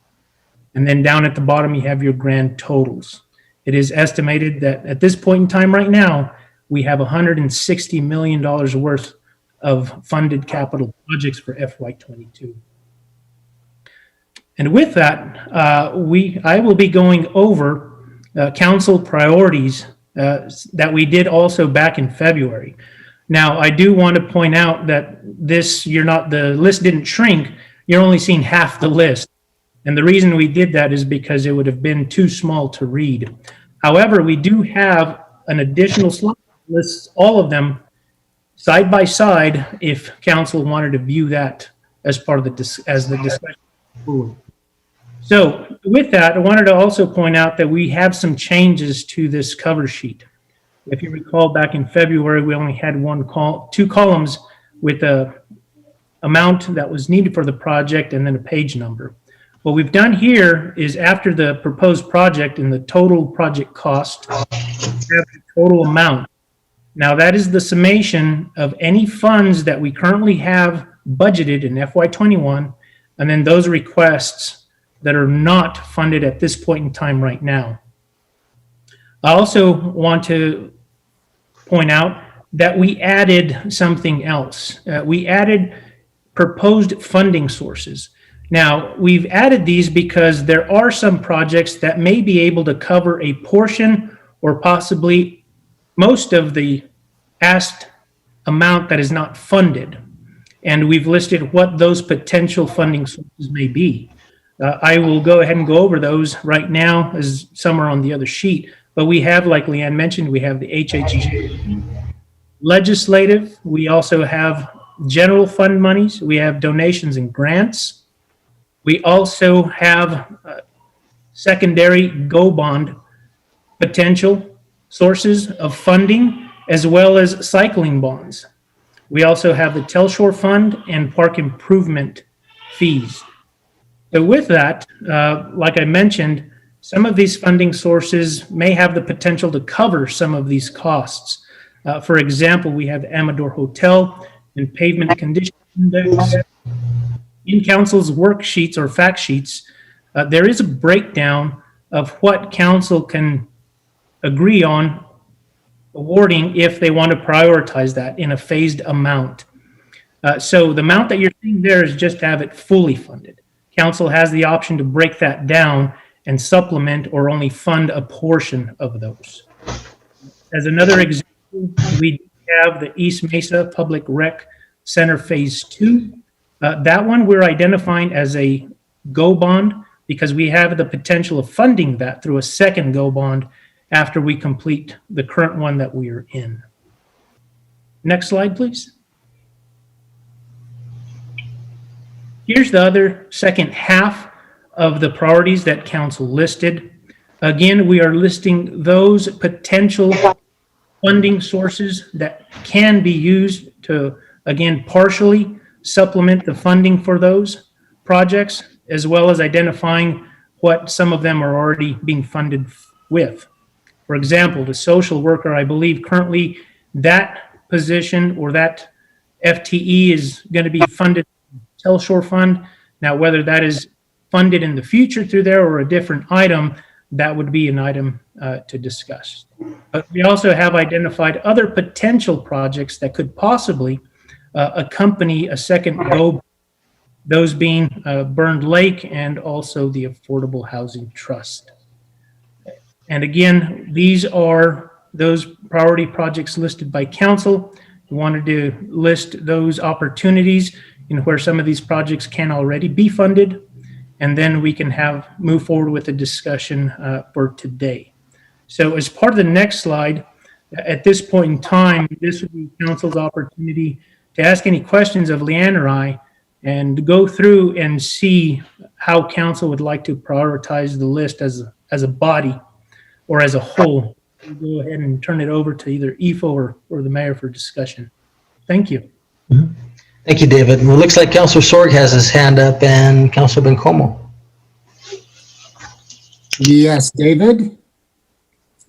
And then down at the bottom, you have your grand totals. It is estimated that at this point in time right now, we have $160 million worth of funded capital projects for FY22. And with that, I will be going over council priorities that we did also back in February. Now, I do want to point out that the list didn't shrink. You're only seeing half the list. And the reason we did that is because it would have been too small to read. However, we do have an additional slide that lists all of them side by side if council wanted to view that as part of the discussion. So with that, I wanted to also point out that we have some changes to this cover sheet. If you recall, back in February, we only had two columns with a amount that was needed for the project and then a page number. What we've done here is after the proposed project and the total project cost, we have the total amount. Now that is the summation of any funds that we currently have budgeted in FY21, and then those requests that are not funded at this point in time right now. I also want to point out that we added something else. We added proposed funding sources. Now, we've added these because there are some projects that may be able to cover a portion or possibly most of the asked amount that is not funded. And we've listed what those potential funding sources may be. I will go ahead and go over those right now, as some are on the other sheet. But we have, like Leanne mentioned, we have the HHG legislative. We also have general fund monies. We have donations and grants. We also have secondary GO bond potential sources of funding, as well as cycling bonds. We also have the Telshore Fund and park improvement fees. So with that, like I mentioned, some of these funding sources may have the potential to cover some of these costs. For example, we have Amador Hotel and pavement condition index. In council's worksheets or fact sheets, there is a breakdown of what council can agree on awarding if they want to prioritize that in a phased amount. So the amount that you're seeing there is just to have it fully funded. Council has the option to break that down and supplement or only fund a portion of those. As another example, we have the East Mesa Public Rec Center Phase 2. That one we're identifying as a GO bond because we have the potential of funding that through a second GO bond after we complete the current one that we are in. Next slide, please. Here's the other second half of the priorities that council listed. Again, we are listing those potential funding sources that can be used to, again, partially supplement the funding for those projects, as well as identifying what some of them are already being funded with. For example, the social worker, I believe currently that position or that FTE is going to be funded Telshore Fund. Now, whether that is funded in the future through there or a different item, that would be an item to discuss. But we also have identified other potential projects that could possibly accompany a second GO, those being Burned Lake and also the Affordable Housing Trust. And again, these are those priority projects listed by council. We wanted to list those opportunities in where some of these projects can already be funded, and then we can move forward with the discussion for today. So as part of the next slide, at this point in time, this would be council's opportunity to ask any questions of Leanne or I, and go through and see how council would like to prioritize the list as a body or as a whole. We'll go ahead and turn it over to either EFO or the mayor for discussion. Thank you. Mm-hmm. Thank you, David. Well, it looks like Councilor Sorg has his hand up and Councilor Bencomo. Yes, David.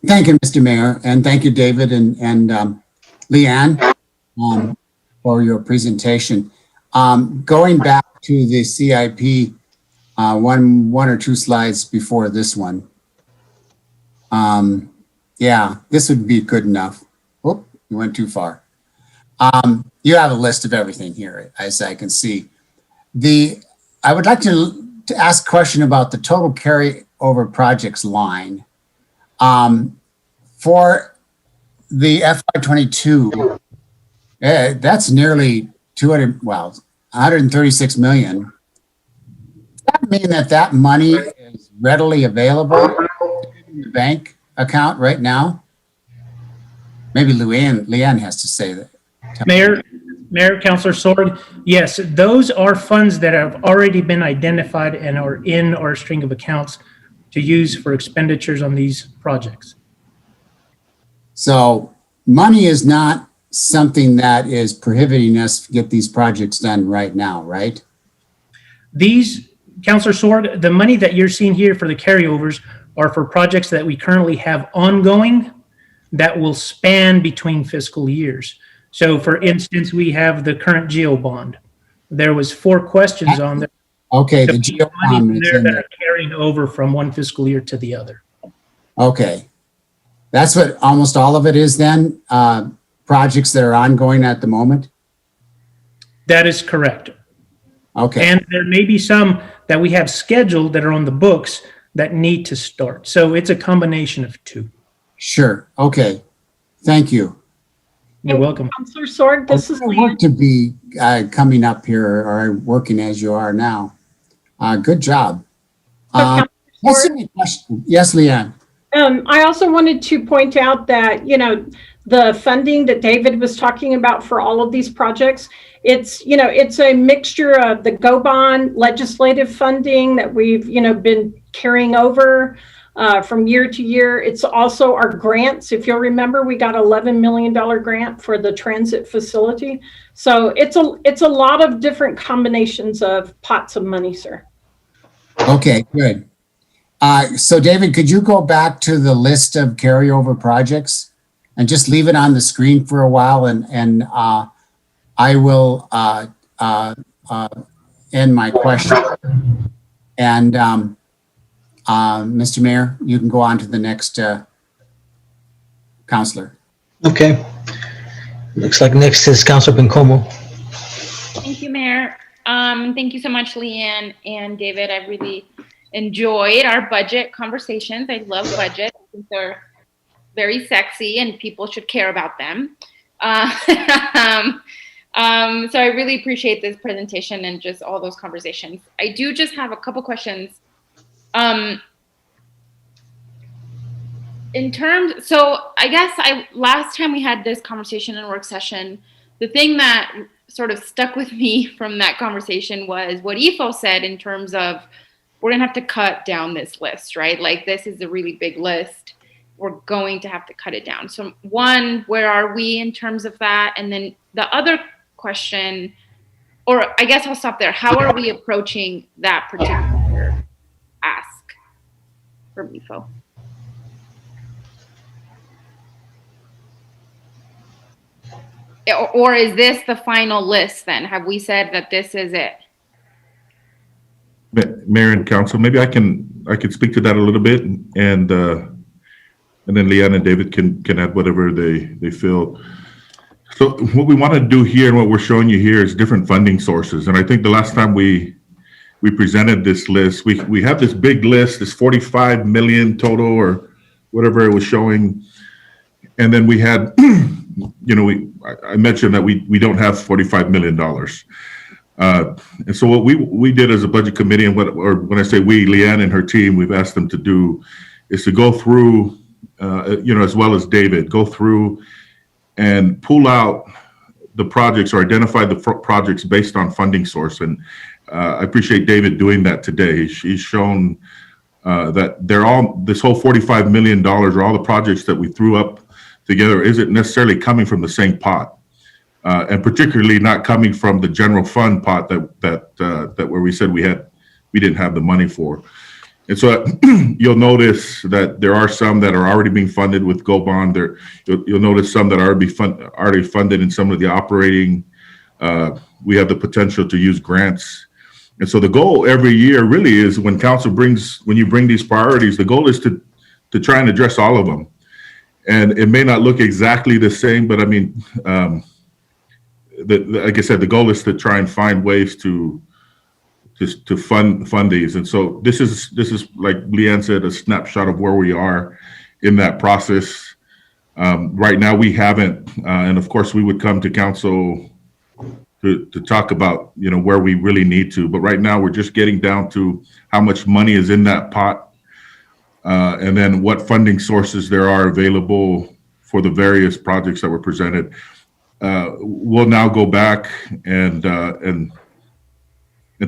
Thank you, Mr. Mayor, and thank you, David and Leanne. for your presentation. Going back to the CIP, one or two slides before this one. Yeah, this would be good enough. Oh, you went too far. You have a list of everything here, as I can see. I would like to ask a question about the total carryover projects line. For the FY22, that's nearly 136 million. Does that mean that money is readily available in the bank account right now? Maybe Leanne has to say that. Mayor, Councilor Sword, yes, those are funds that have already been identified and are in our string of accounts to use for expenditures on these projects. So money is not something that is prohibiting us to get these projects done right now, right? These, Councilor Sword, the money that you're seeing here for the carryovers are for projects that we currently have ongoing that will span between fiscal years. So for instance, we have the current GEO bond. There was 4 questions on there. Okay, the GEO bond is in that there. are carrying over from one fiscal year to the other. Okay. That's what almost all of it is then, projects that are ongoing at the moment? That is correct. Okay. And there may be some that we have scheduled that are on the books that need to start. So it's a combination of 2. Sure. Okay. Thank you. You're welcome. Councilor Sword, this is work to be coming up here or working as you are now. Good job. Yes, Leanne. I also wanted to point out that, the funding that David was talking about for all of these projects, it's a mixture of the GO bond legislative funding that we've, been carrying over from year to year. It's also our grants. If you'll remember, we got $11 million grant for the transit facility. So it's a lot of different combinations of pots of money, sir. Okay, good. So David, could you go back to the list of carryover projects and just leave it on the screen for a while, and I will end my question. And Mr. Mayor, you can go on to the next counselor. Okay. Looks like next is Councilor Bencomo. Thank you, Mayor. Thank you so much, Leanne and David. I really enjoyed our budget conversations. I love budget. I think they're very sexy and people should care about them. So I really appreciate this presentation and just all those conversations. I do just have a couple questions. So I guess last time we had this conversation in a work session, the thing that sort of stuck with me from that conversation was what EFO said in terms of we're gonna have to cut down this list, right? Like this is a really big list. We're going to have to cut it down. So one, where are we in terms of that? And then the other question, or I guess I'll stop there. How are we approaching that particular ask from EFO? Or is this the final list then? Have we said that this is it? Mayor and Council, maybe I can speak to that a little bit, and then Leanne and David can add whatever they feel. So what we want to do here and what we're showing you here is different funding sources. And I think the last time we presented this list, we have this big list, this 45 million total or whatever it was showing. And then we had, I mentioned that we don't have $45 million. And so what we did as a budget committee, and when I say we, Leanne and her team, we've asked them to do is to go through, as well as David, go through and pull out the projects or identify the projects based on funding source. And I appreciate David doing that today. He's shown that this whole $45 million or all the projects that we threw up together isn't necessarily coming from the same pot. And particularly not coming from the general fund pot that where we said we didn't have the money for. And so you'll notice that there are some that are already being funded with Go Bond. You'll notice some that are already funded in some of the operating. We have the potential to use grants. And so the goal every year really is when you bring these priorities, the goal is to try and address all of them. And it may not look exactly the same, but I mean, like I said, the goal is to try and find ways to fund these. And so this is like Leanne said, a snapshot of where we are in that process. Right now we haven't, and of course we would come to council to talk about, where we really need to, but right now we're just getting down to how much money is in that pot, and then what funding sources there are available for the various projects that were presented. We'll now go back and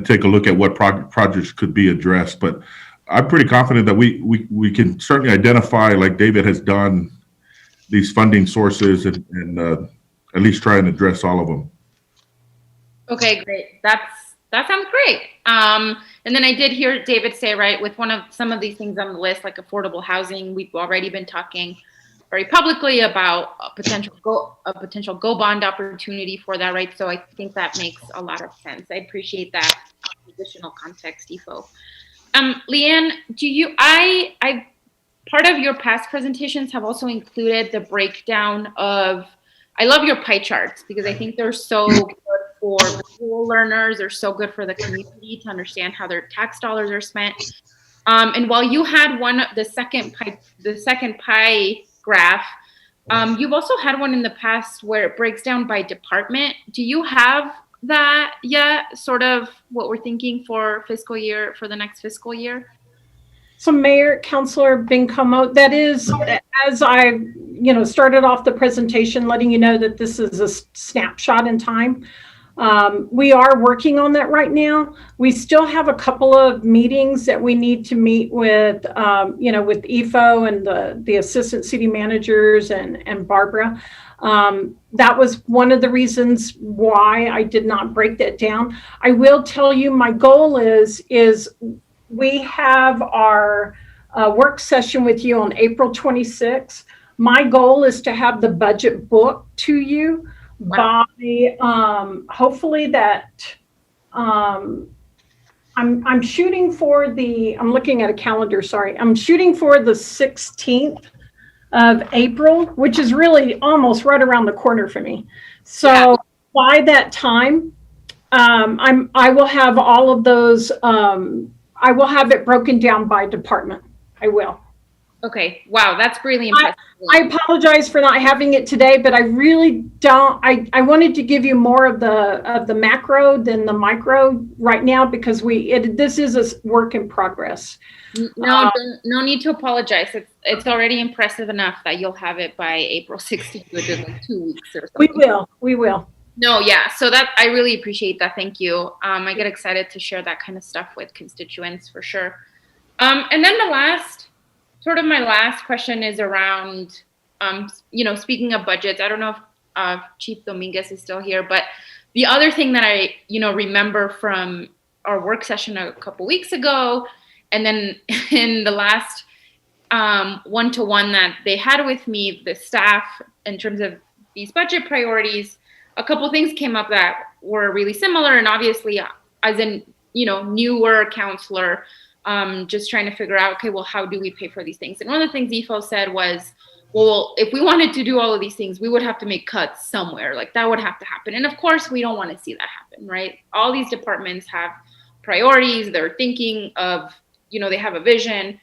take a look at what projects could be addressed. But I'm pretty confident that we can certainly identify, like David has done, these funding sources and at least try and address all of them. Okay, great. That sounds great. And then I did hear David say, right, with some of these things on the list, like affordable housing, we've already been talking very publicly about a potential go bond opportunity for that, right? So I think that makes a lot of sense. I appreciate that additional context, Ifo. Leanne, part of your past presentations have also included the breakdown of, I love your pie charts because I think they're so good for visual learners. They're so good for the community to understand how their tax dollars are spent. And while you had the second pie graph, you've also had one in the past where it breaks down by department. Do you have that yet? Sort of what we're thinking for the next fiscal year? So Mayor, Councilor Bencomo, that is, as I, started off the presentation, letting you know that this is a snapshot in time. We are working on that right now. We still have a couple of meetings that we need to meet with, with IFO and the assistant city managers and Barbara. That was one of the reasons why I did not break that down. I will tell you, my goal is we have our work session with you on April 26th. My goal is to have the budget book to you by hopefully that I'm shooting for I'm looking at a calendar, sorry. I'm shooting for the 16th of April, which is really almost right around the corner for me. So by that time, I will have all of those, I will have it broken down by department. I will. Okay. Wow. That's really impressive. I apologize for not having it today, but I really don't. I wanted to give you more of the macro than the micro right now because this is a work in progress. No need to apologize. It's already impressive enough that you'll have it by April 16th, which is like 2 weeks or something. We will. No, yeah. So I really appreciate that. Thank you. I get excited to share that kind of stuff with constituents for sure. And then my last question is around, speaking of budgets, I don't know if Chief Dominguez is still here, but the other thing that I, remember from our work session a couple weeks ago, and then in the last one-to-one that they had with me, the staff, in terms of these budget priorities, a couple things came up that were really similar. And obviously, as a newer counselor, just trying to figure out, okay, well, how do we pay for these things? And one of the things IFO said was, well, if we wanted to do all of these things, we would have to make cuts somewhere. Like that would have to happen. And of course, we don't want to see that happen, right? All these departments have priorities. They're thinking of, they have a vision.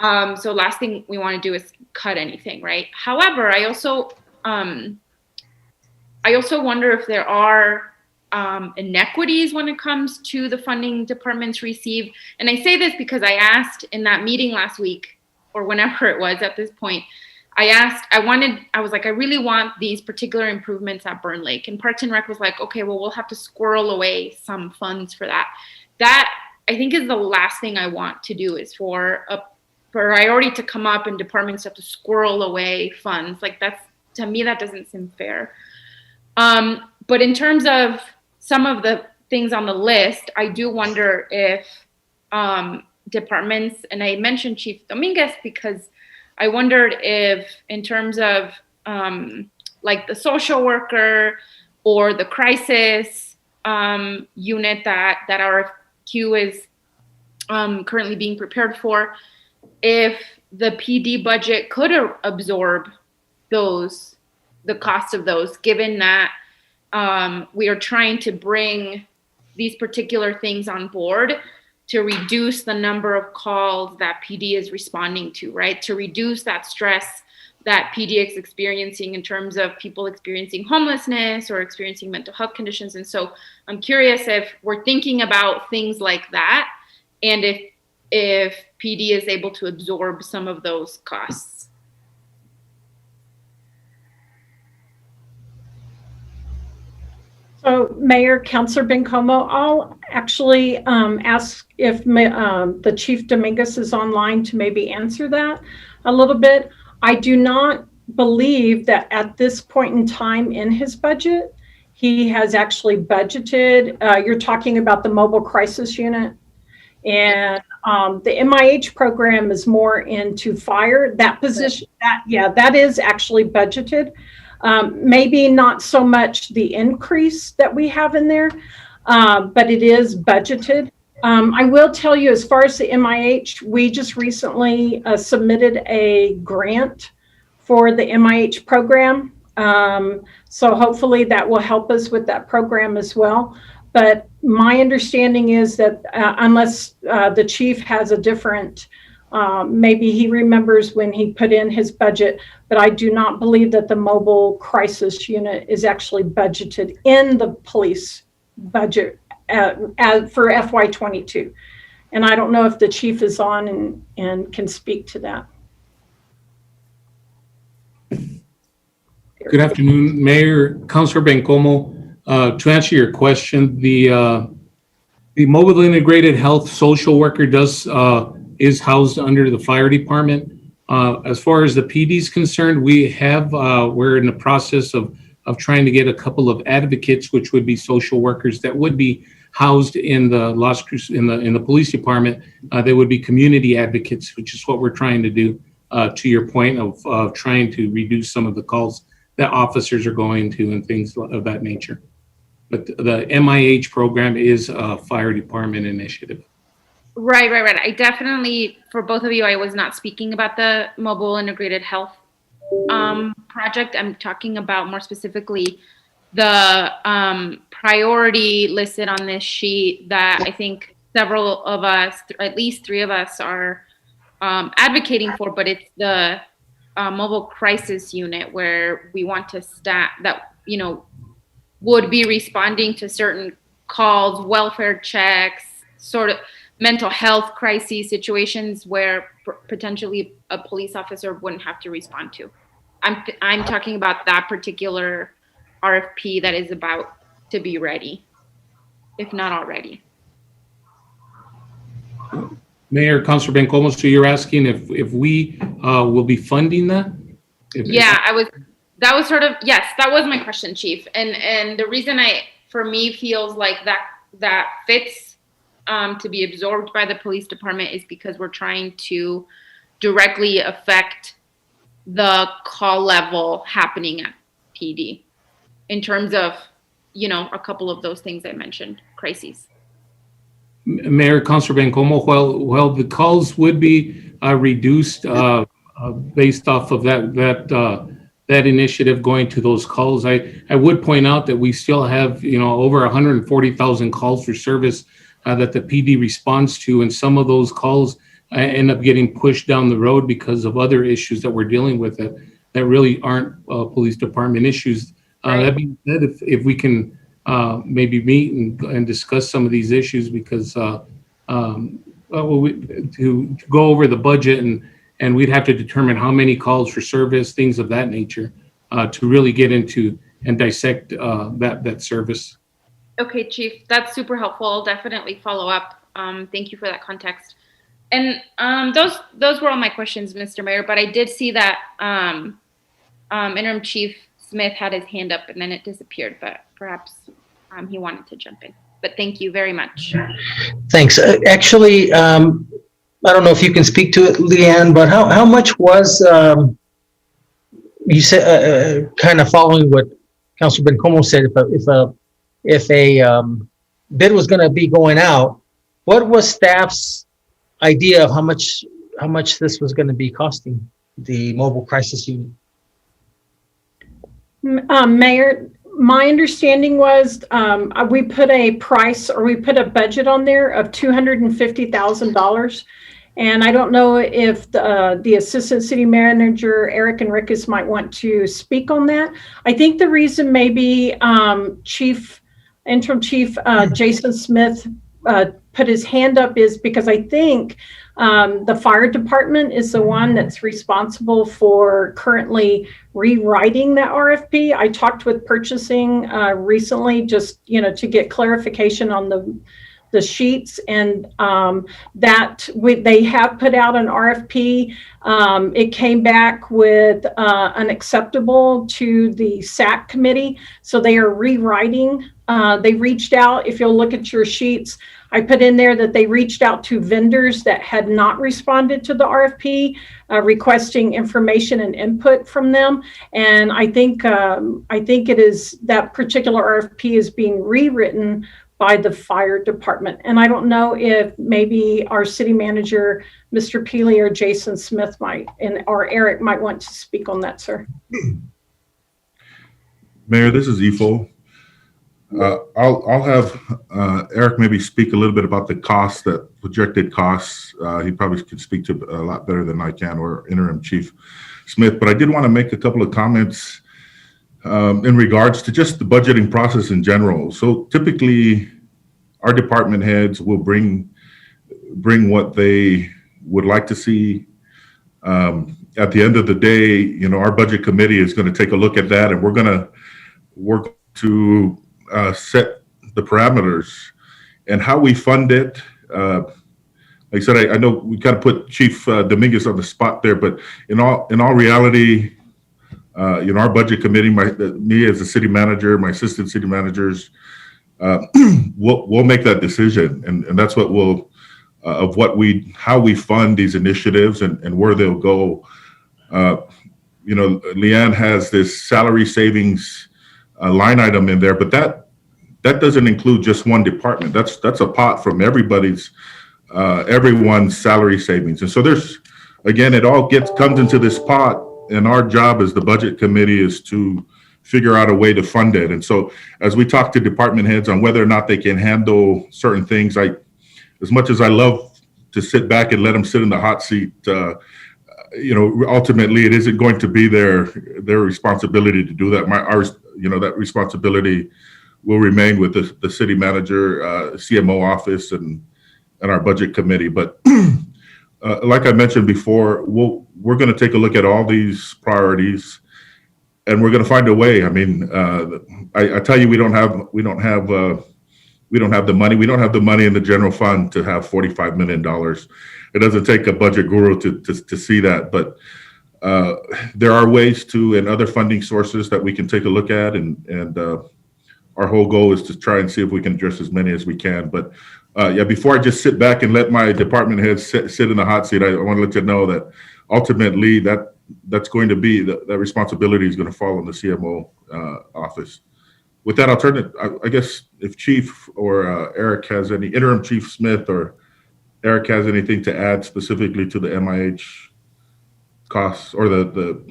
So last thing we want to do is cut anything, right? However, I also wonder if there are inequities when it comes to the funding departments receive. And I say this because I asked in that meeting last week, or whenever it was at this point, I was like, I really want these particular improvements at Burn Lake. And Parks and Rec was like, okay, well, we'll have to squirrel away some funds for that. That, I think, is the last thing I want to do, is for a priority to come up and departments have to squirrel away funds. Like to me, that doesn't seem fair. But in terms of some of the things on the list, I do wonder if departments, and I mentioned Chief Dominguez because I wondered if, in terms of like the social worker or the crisis unit that RFQ is currently being prepared for, if the PD budget could absorb the cost of those, given that we are trying to bring these particular things on board to reduce the number of calls that PD is responding to, right? To reduce that stress that PD is experiencing in terms of people experiencing homelessness or experiencing mental health conditions. And so I'm curious if we're thinking about things like that, and if PD is able to absorb some of those costs. So Mayor, Councilor Bencomo, I'll actually ask if the Chief Dominguez is online to maybe answer that a little bit. I do not believe that at this point in time in his budget, he has actually budgeted. You're talking about the mobile crisis unit, and the MIH program is more into fire. That position, that is actually budgeted. Maybe not so much the increase that we have in there, but it is budgeted. I will tell you, as far as the MIH, we just recently submitted a grant for the MIH program. So hopefully that will help us with that program as well. But my understanding is that unless the chief has a different, maybe he remembers when he put in his budget, but I do not believe that the mobile crisis unit is actually budgeted in the police budget for FY22. And I don't know if the chief is on and can speak to that. Good afternoon, Mayor, Councilor Bencomo. To answer your question, the mobile integrated health social worker is housed under the fire department. As far as the PD is concerned, we're in the process of trying to get a couple of advocates, which would be social workers that would be housed in the Las Cruces in the police department. They would be community advocates, which is what we're trying to do. To your point of trying to reduce some of the calls that officers are going to and things of that nature. But the MIH program is a fire department initiative. Right. I definitely, for both of you, I was not speaking about the mobile integrated health project. I'm talking about more specifically the priority listed on this sheet that I think several of us, at least 3 of us, are advocating for, but it's the mobile crisis unit where we want to staff that, would be responding to certain calls, welfare checks, sort of mental health crisis situations where potentially a police officer wouldn't have to respond to. I'm talking about that particular RFP that is about to be ready, if not already. Mayor, Councilor Bencomo, so you're asking if we will be funding that? That was my question, Chief. And the reason for me feels like that fits to be absorbed by the police department is because we're trying to directly affect the call level happening at PD in terms of, a couple of those things I mentioned, crises. Mayor, Councilor Bencomo, well, the calls would be reduced based off of that initiative going to those calls. I would point out that we still have, over 140,000 calls for service that the PD responds to, and some of those calls end up getting pushed down the road because of other issues that we're dealing with that really aren't police department issues. That being said, if we can maybe meet and discuss some of these issues, because to go over the budget and we'd have to determine how many calls for service, things of that nature, to really get into and dissect that service. Okay, Chief, that's super helpful. I'll definitely follow up. Thank you for that context. And those were all my questions, Mr. Mayor, but I did see that Interim Chief Smith had his hand up and then it disappeared, but perhaps he wanted to jump in. But thank you very much. Thanks. Actually, I don't know if you can speak to it, Leanne, but how much was, you said, kind of following what Councilor Bencomo said, if a bid was going to be going out, what was staff's idea of how much this was going to be costing, the mobile crisis unit? Mayor, my understanding was we put a price, or we put a budget on there of $250,000. And I don't know if the Assistant City Manager, Eric Enriquez, might want to speak on that. I think the reason maybe Interim Chief Jason Smith put his hand up is because I think the fire department is the one that's responsible for currently rewriting that RFP. I talked with purchasing recently, just to get clarification on the sheets, and they have put out an RFP. It came back with unacceptable to the SAC committee, so they are rewriting. They reached out. If you'll look at your sheets, I put in there that they reached out to vendors that had not responded to the RFP, requesting information and input from them. And I think it is that particular RFP is being rewritten by the fire department. And I don't know if maybe our city manager, Mr. Peely, or Jason Smith or Eric might want to speak on that, sir. Mayor, this is Ifo. I'll have Eric maybe speak a little bit about the costs, that projected costs. He probably could speak to a lot better than I can, or Interim Chief Smith. But I did want to make a couple of comments in regards to just the budgeting process in general. So typically, our department heads will bring what they would like to see. At the end of the day, our budget committee is going to take a look at that, and we're going to work to set the parameters and how we fund it. Like I said, I know we kind of put Chief Dominguez on the spot there, but in all reality, our budget committee, me as the city manager, my assistant city managers, we'll make that decision, and that's what how we fund these initiatives and where they'll go. Leanne has this salary savings line item in there, but that doesn't include just one department. That's a pot from everyone's salary savings, and so it all comes into this pot. And our job as the budget committee is to figure out a way to fund it. And so as we talk to department heads on whether or not they can handle certain things, as much as I love to sit back and let them sit in the hot seat, ultimately it isn't going to be their responsibility to do that. That responsibility will remain with the city manager, CMO office, and our budget committee. But like I mentioned before, we're going to take a look at all these priorities, and we're going to find a way. I mean, I tell you, we don't have the money. We don't have the money in the general fund to have $45 million. It doesn't take a budget guru to see that, but there are ways and other funding sources that we can take a look at, and our whole goal is to try and see if we can address as many as we can. But before I just sit back and let my department heads sit in the hot seat, I want to let you know that ultimately that's going to be that responsibility is going to fall on the CMO office. With that, I'll turn it. I guess if Chief or Eric has any, Interim Chief Smith or Eric has anything to add specifically to the MIH costs or the.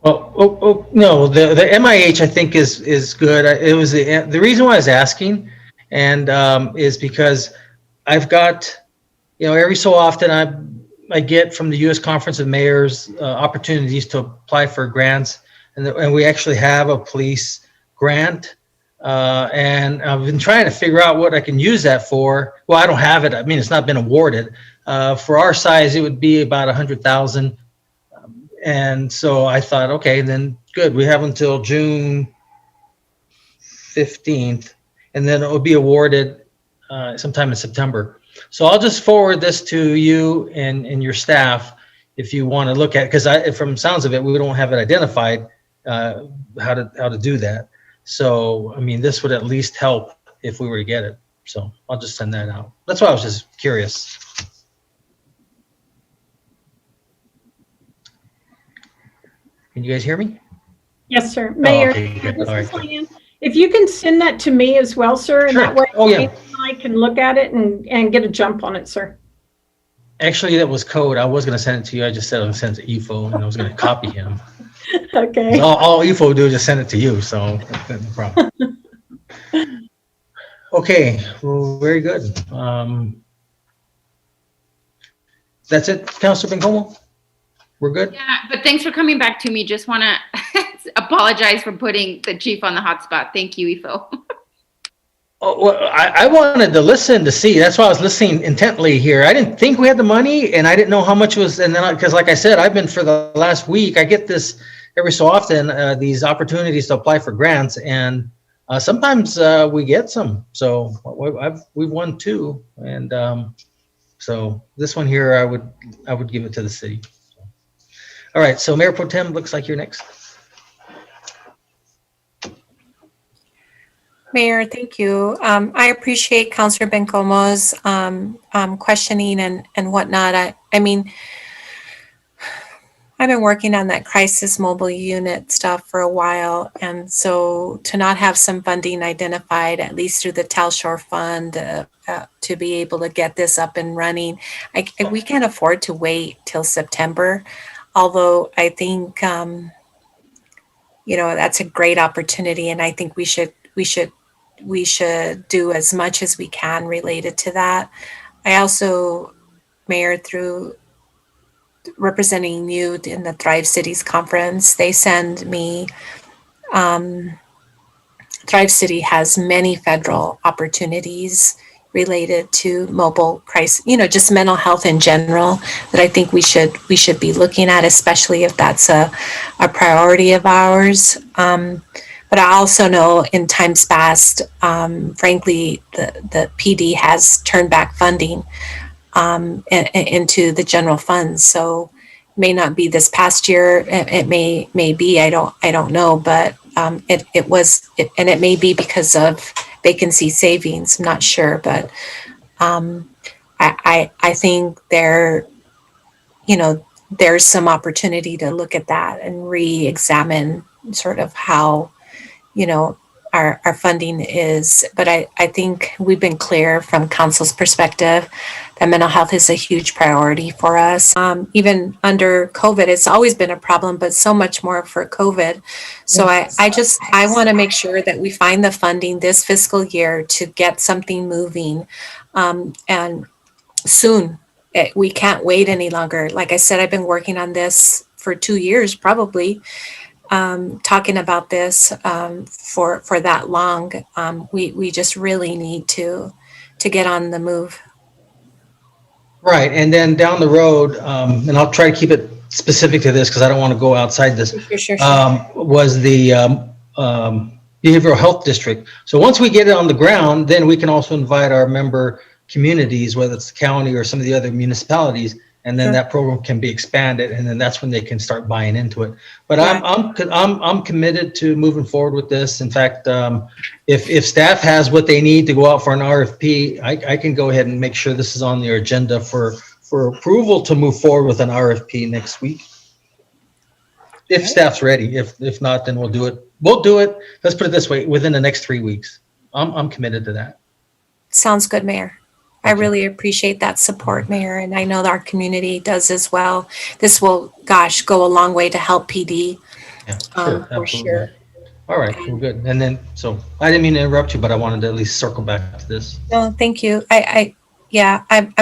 No, the MIH I think is good. It was the reason why I was asking, and is because I've got, every so often I get from the U.S. Conference of Mayors opportunities to apply for grants, and we actually have a police grant, and I've been trying to figure out what I can use that for. Well, I don't have it. I mean, it's not been awarded. For our size, it would be about $100,000. And so I thought, okay, then good. We have until June 15th, and then it will be awarded sometime in September. So I'll just forward this to you and your staff if you want to look at it, because from sounds of it, we don't have it identified how to do that. So, I mean, this would at least help if we were to get it. So I'll just send that out. That's why I was just curious. Can you guys hear me? Yes, sir. Mayor, okay, good. this All is right. Leanne. If you can send that to me as well, sir, and Sure. that way Oh, yeah. I can look at it and get a jump on it, sir. Actually, that was code. I was going to send it to you. I just said I was going to send it to EFO, and I was going to copy him. Okay. All EFO would do is just send it to you, so that's no problem. Okay, well, very good. That's it, Councilor Bencomo? We're good? Yeah, but thanks for coming back to me. Just want to apologize for putting the chief on the hot spot. Thank you, Ifo. Oh, well, I wanted to listen to see. That's why I was listening intently here. I didn't think we had the money, and I didn't know how much was. And then, because like I said, I've been for the last week. I get this every so often, these opportunities to apply for grants, and sometimes we get some. So we've won 2, and so this one here, I would give it to the city. So. All right. So Mayor Pro Tem, looks like you're next. Mayor, thank you. I appreciate Councilor Bencomo's questioning and whatnot. I mean, I've been working on that crisis mobile unit stuff for a while, and so to not have some funding identified, at least through the Telshore Fund, to be able to get this up and running, we can't afford to wait till September. Although I think that's a great opportunity, and I think we should do as much as we can related to that. I also, Mayor, through representing you in the Thrive Cities Conference, they send me, Thrive City has many federal opportunities related to mobile crisis, just mental health in general, that I think we should be looking at, especially if that's a priority of ours. But I also know in times past, frankly, the PD has turned back funding into the general funds. So it may not be this past year. It may be. I don't know. But it was, and it may be because of vacancy savings. I'm not sure, but I think there's some opportunity to look at that and re-examine sort of how our funding is. But I think we've been clear from council's perspective that mental health is a huge priority for us. Even under COVID, it's always been a problem, but so much more for COVID. So I want to make sure that we find the funding this fiscal year to get something moving, and soon. We can't wait any longer. Like I said, I've been working on this for 2 years, probably. Talking about this for that long. We just really need to get on the move. Right, and then down the road, and I'll try to keep it specific to this because I don't want to go outside this. Sure. Was the behavioral health district. So once we get it on the ground, then we can also invite our member communities, whether it's the county or some of the other municipalities, and then that program can be expanded, and then that's when they can start buying into it. But I'm committed to moving forward with this. In fact, if staff has what they need to go out for an RFP, I can go ahead and make sure this is on their agenda for approval to move forward with an RFP next week. If staff's ready. If not, then we'll do it. We'll do it. Let's put it this way: within the next 3 weeks. I'm committed to that. Sounds good, Mayor. I really appreciate that support, Mayor, and I know our community does as well. This will, go a long way to help PD. Yeah, for sure. All right, well, good. And then, so I didn't mean to interrupt you, but I wanted to at least circle back to this. No, thank you. I'm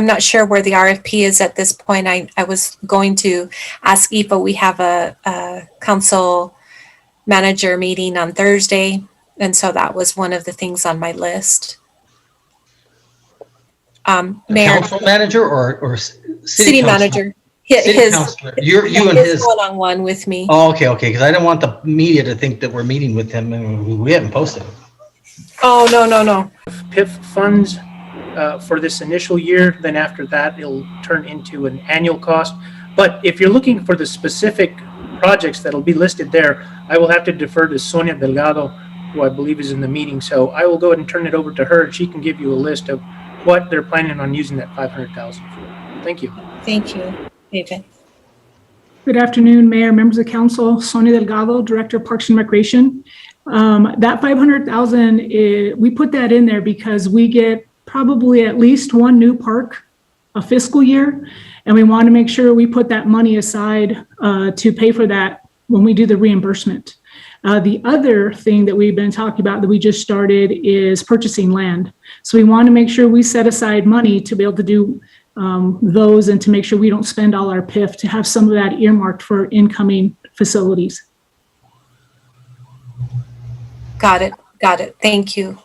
not sure where the RFP is at this point. I was going to ask Aoife. We have a council manager meeting on Thursday, and so that was one of the things on my list. Mayor, Council manager or city manager. City councilor. You and his one-on-one with me. Oh, okay, because I didn't want the media to think that we're meeting with him and we haven't posted it. Oh, no. PIF funds for this initial year, then after that, it'll turn into an annual cost. But if you're looking for the specific projects that'll be listed there, I will have to defer to Sonia Delgado, who I believe is in the meeting. So I will go ahead and turn it over to her, and she can give you a list of what they're planning on using that $500,000 for. Thank you. Thank you, David. Good afternoon, Mayor, members of council. Sonia Delgado, Director of Parks and Recreation. That 500,000, we put that in there because we get probably at least one new park a fiscal year, and we want to make sure we put that money aside to pay for that when we do the reimbursement. The other thing that we've been talking about that we just started is purchasing land. So we want to make sure we set aside money to be able to do those and to make sure we don't spend all our PIF, to have some of that earmarked for incoming facilities. Got it. Got it. Thank you.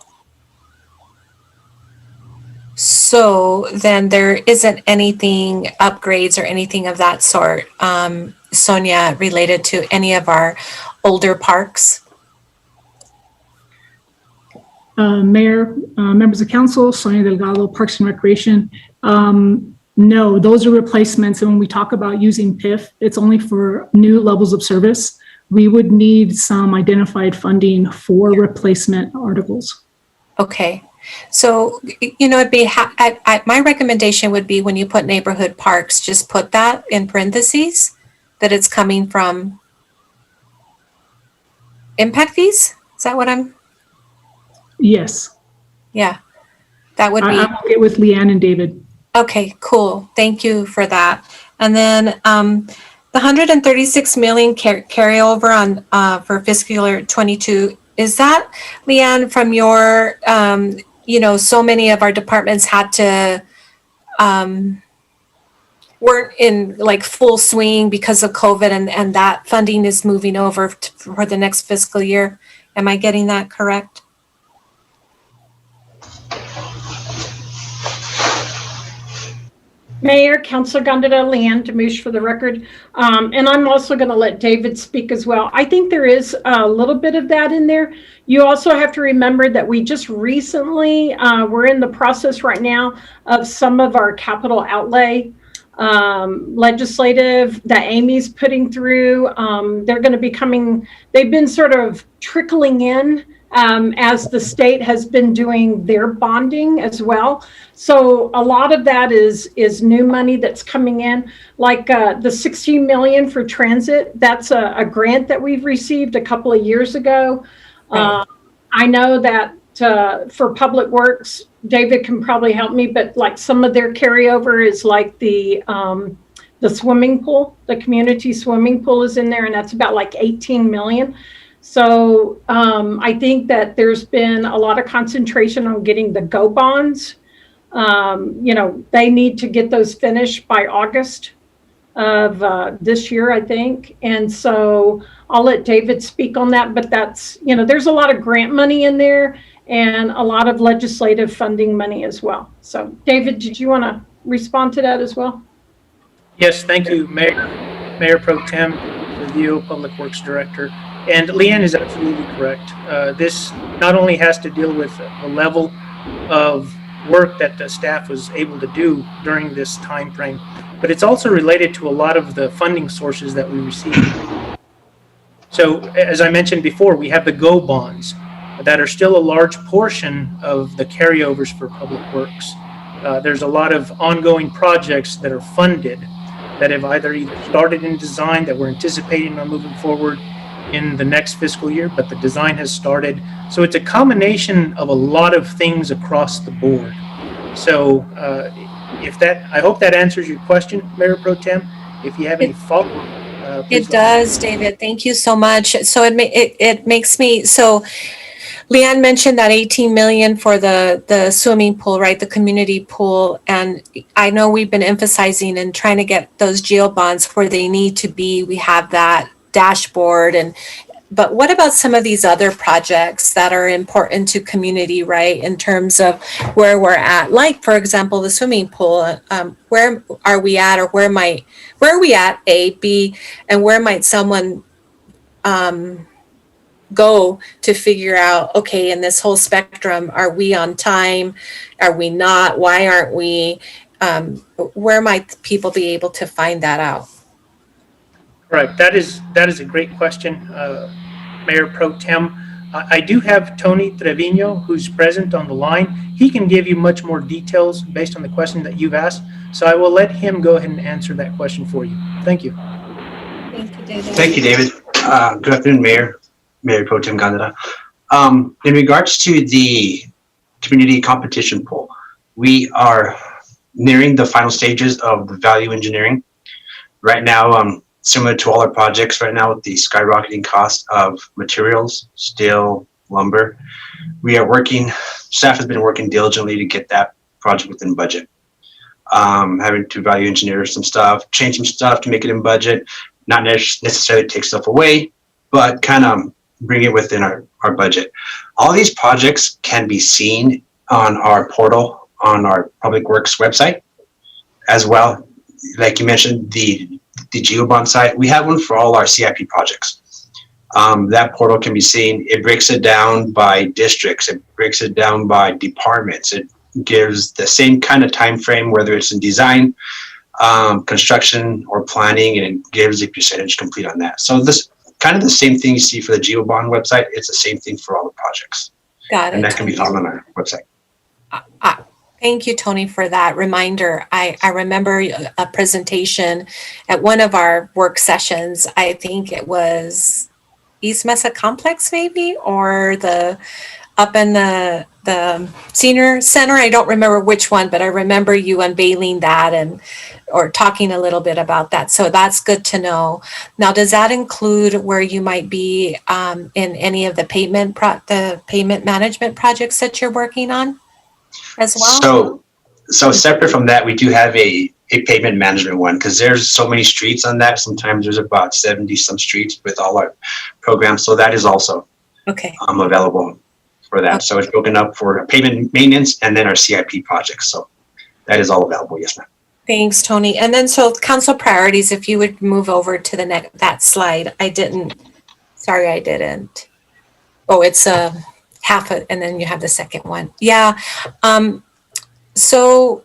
So then there isn't anything, upgrades or anything of that sort, Sonia, related to any of our older parks? Mayor, members of council, Sonia Delgado, Parks and Recreation. No, those are replacements. And when we talk about using PIF, it's only for new levels of service. We would need some identified funding for replacement articles. Okay. So, it'd be, my recommendation would be when you put neighborhood parks, just put that in parentheses, that it's coming from impact fees? Is that what I'm? Yes. Yeah, that would be. I'll get with Leanne and David. Okay, cool. Thank you for that. And then the 136 million carryover on for fiscal year 22, is that, Leanne, from your, so many of our departments had to, weren't in like full swing because of COVID, and that funding is moving over for the next fiscal year. Am I getting that correct? Mayor, Councilor Gondeta, Leanne Demush for the record. And I'm also going to let David speak as well. I think there is a little bit of that in there. You also have to remember that we just recently, we're in the process right now of some of our capital outlay legislative that Amy's putting through. They're going to be coming, they've been sort of trickling in as the state has been doing their bonding as well. So a lot of that is new money that's coming in, like the 16 million for transit. That's a grant that we've received a couple of years ago. I know that for Public Works, David can probably help me, but like some of their carryover is like the swimming pool, the community swimming pool is in there, and that's about like 18 million. So I think that there's been a lot of concentration on getting the GO bonds. They need to get those finished by August of this year, I think. And so I'll let David speak on that, but that's, there's a lot of grant money in there and a lot of legislative funding money as well. So David, did you want to respond to that as well? Yes, thank you, Mayor Pro Tem, the Public Works Director. And Leanne is absolutely correct. This not only has to deal with the level of work that the staff was able to do during this time frame, but it's also related to a lot of the funding sources that we received. So as I mentioned before, we have the GO bonds that are still a large portion of the carryovers for Public Works. There's a lot of ongoing projects that are funded that have either started in design that we're anticipating on moving forward in the next fiscal year, but the design has started. So it's a combination of a lot of things across the board. So I hope that answers your question, Mayor Pro Tem. If you have any follow-up, it does, David. Thank you so much. So it makes me, so Leanne mentioned that 18 million for the swimming pool, right? The community pool. And I know we've been emphasizing and trying to get those GEO bonds where they need to be. We have that dashboard, but what about some of these other projects that are important to community, right? In terms of where we're at, like for example, the swimming pool, where are we at, or where are we at, A, B, and where might someone go to figure out, okay, in this whole spectrum, are we on time? Are we not? Why aren't we? Where might people be able to find that out? Right, that is a great question, Mayor Pro Tem. I do have Tony Trevino, who's present on the line. He can give you much more details based on the question that you've asked. So I will let him go ahead and answer that question for you. Thank you. Thank you, David. Good afternoon, Mayor Pro Tem Gandara. In regards to the community competition pool, we are nearing the final stages of the value engineering. Right now, similar to all our projects right now with the skyrocketing cost of materials, steel, lumber, staff has been working diligently to get that project within budget. Having to value engineer some stuff, change some stuff to make it in budget, not necessarily take stuff away, but kind of bring it within our budget. All these projects can be seen on our portal, on our Public Works website as well. Like you mentioned, the GeoBond site, we have one for all our CIP projects. That portal can be seen. It breaks it down by districts. It breaks it down by departments. It gives the same kind of time frame, whether it's in design, construction, or planning, and it gives a percentage complete on that. So this kind of the same thing you see for the GeoBond website. It's the same thing for all the projects. Got it. And that can be found on our website. Thank you, Tony, for that reminder. I remember a presentation at one of our work sessions. I think it was East Mesa Complex, maybe, or up in the senior center. I don't remember which one, but I remember you unveiling that or talking a little bit about that. So that's good to know. Now, does that include where you might be in any of the payment management projects that you're working on as well? So separate from that, we do have a payment management one, because there's so many streets on that. Sometimes there's about 70 some streets with all our programs. So that is also available for that. So it's broken up for payment maintenance and then our CIP projects. So that is all available. Yes, ma'am. Thanks, Tony. And then so council priorities, if you would move over to that slide. Sorry, I didn't. Oh, it's half it, and then you have the second one. Yeah. So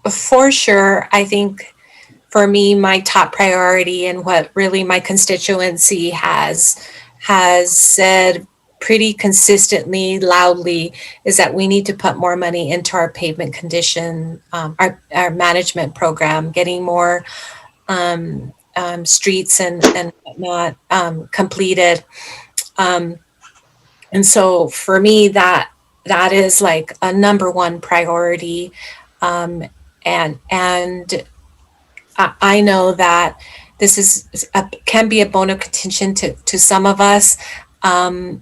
for sure, I think for me, my top priority and what really my constituency has said pretty consistently, loudly, is that we need to put more money into our pavement condition, our management program, getting more streets and whatnot completed. And so for me, that is like a number one priority. And I know that this can be a bone of contention to some of us. And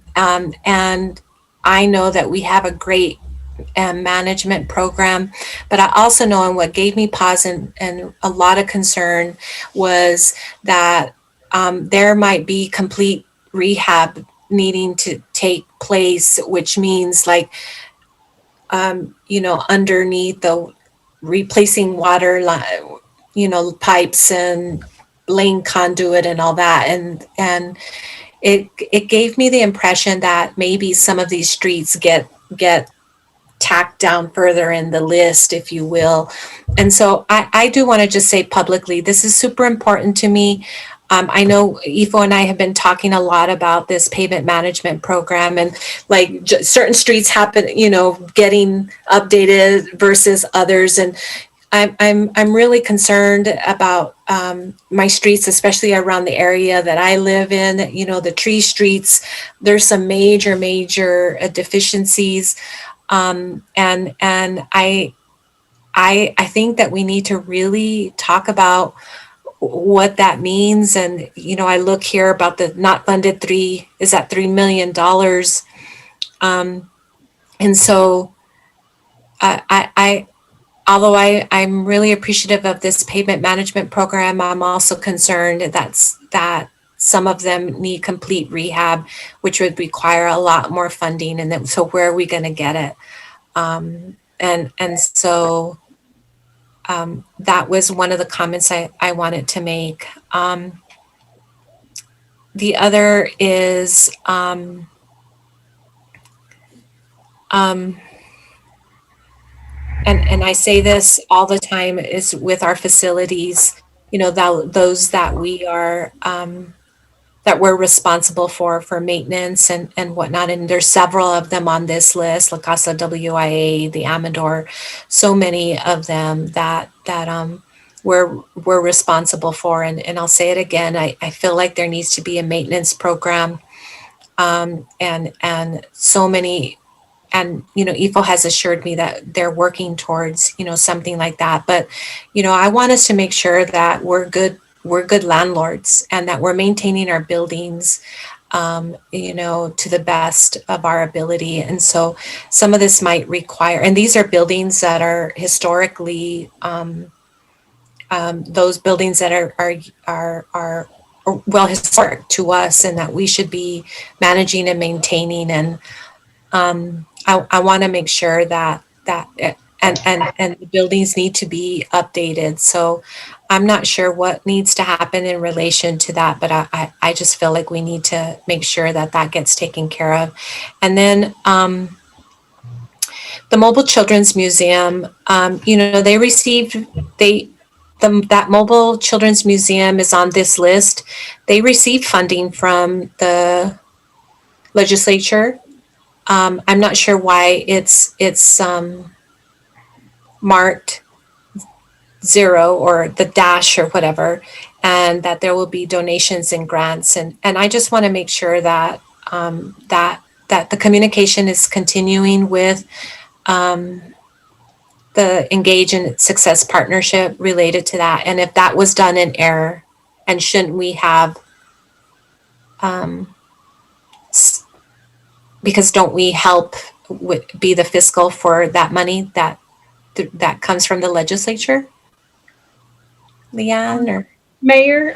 I know that we have a great management program, but I also know, and what gave me pause and a lot of concern was that there might be complete rehab needing to take place, which means like, underneath the replacing water line, pipes and laying conduit and all that. And it gave me the impression that maybe some of these streets get tacked down further in the list, if you will. And so I do want to just say publicly, this is super important to me. I know Ifo and I have been talking a lot about this pavement management program, and like certain streets happen, getting updated versus others. And I'm really concerned about my streets, especially around the area that I live in. The tree streets, there's some major deficiencies, and I think that we need to really talk about what that means. And I look here about the not funded $3 million. And so although I'm really appreciative of this pavement management program, I'm also concerned that some of them need complete rehab, which would require a lot more funding. And then, so where are we going to get it? So that was one of the comments I wanted to make. The other is, and I say this all the time, is with our facilities, those that we are, that we're responsible for maintenance and whatnot. And there's several of them on this list: La Casa WIA, the Amador, so many of them that we're responsible for. And I'll say it again, I feel like there needs to be a maintenance program, and so many, and, you know, EFO has assured me that they're working towards, you know, something like that. But, you know, I want us to make sure that we're good landlords and that we're maintaining our buildings, you know, to the best of our ability. And so some of this might require, and these are buildings that are historically, those buildings that are well historic to us and that we should be managing and maintaining. And I want to make sure that and the buildings need to be updated. So I'm not sure what needs to happen in relation to that, but I just feel like we need to make sure that that gets taken care of. And then the Mobile Children's Museum, you know, that Mobile Children's Museum is on this list. They received funding from the legislature. I'm not sure why it's marked 0 or the dash or whatever, and that there will be donations and grants. And I just want to make sure that that the communication is continuing with the Engage and Success Partnership related to that. And if that was done in error, and shouldn't we have, because don't we help be the fiscal for that money that comes from the legislature? Leanne or? Mayor,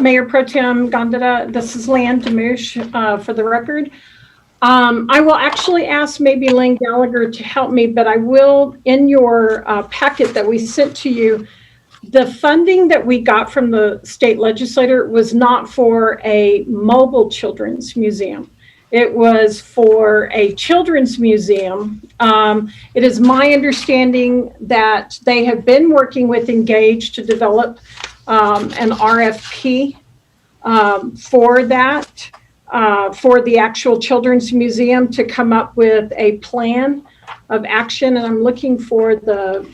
Mayor Pro Tem Gondeta, this is Leanne Demush, for the record. I will actually ask maybe Lynn Gallagher to help me, but I will, in your packet that we sent to you, the funding that we got from the state legislator was not for a mobile children's museum. It was for a children's museum. It is my understanding that they have been working with Engage to develop an RFP for that. For the actual children's museum to come up with a plan of action. And I'm looking for the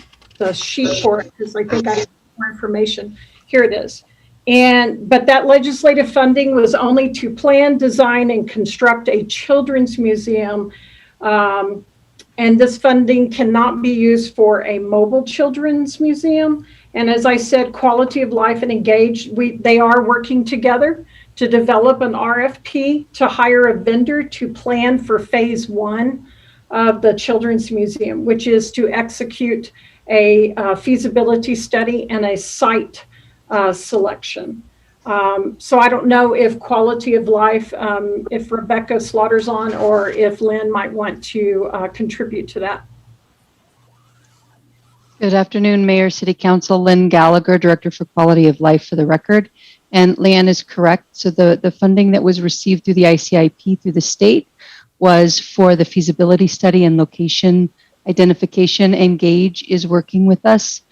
sheet for it because I think I have more information. Here it is. But that legislative funding was only to plan, design, and construct a children's museum. And this funding cannot be used for a mobile children's museum. And as I said, Quality of Life and Engage, they are working together to develop an RFP to hire a vendor to plan for phase 1 of the Children's Museum, which is to execute a feasibility study and a site selection. So I don't know if Quality of Life, if Rebecca Slaughter's on, or if Lynn might want to contribute to that. Good afternoon, Mayor, City Council. Lynn Gallagher, Director for Quality of Life, for the record. And Leanne is correct. So the funding that was received through the ICIP through the state was for the feasibility study and location identification. Engage is working with us.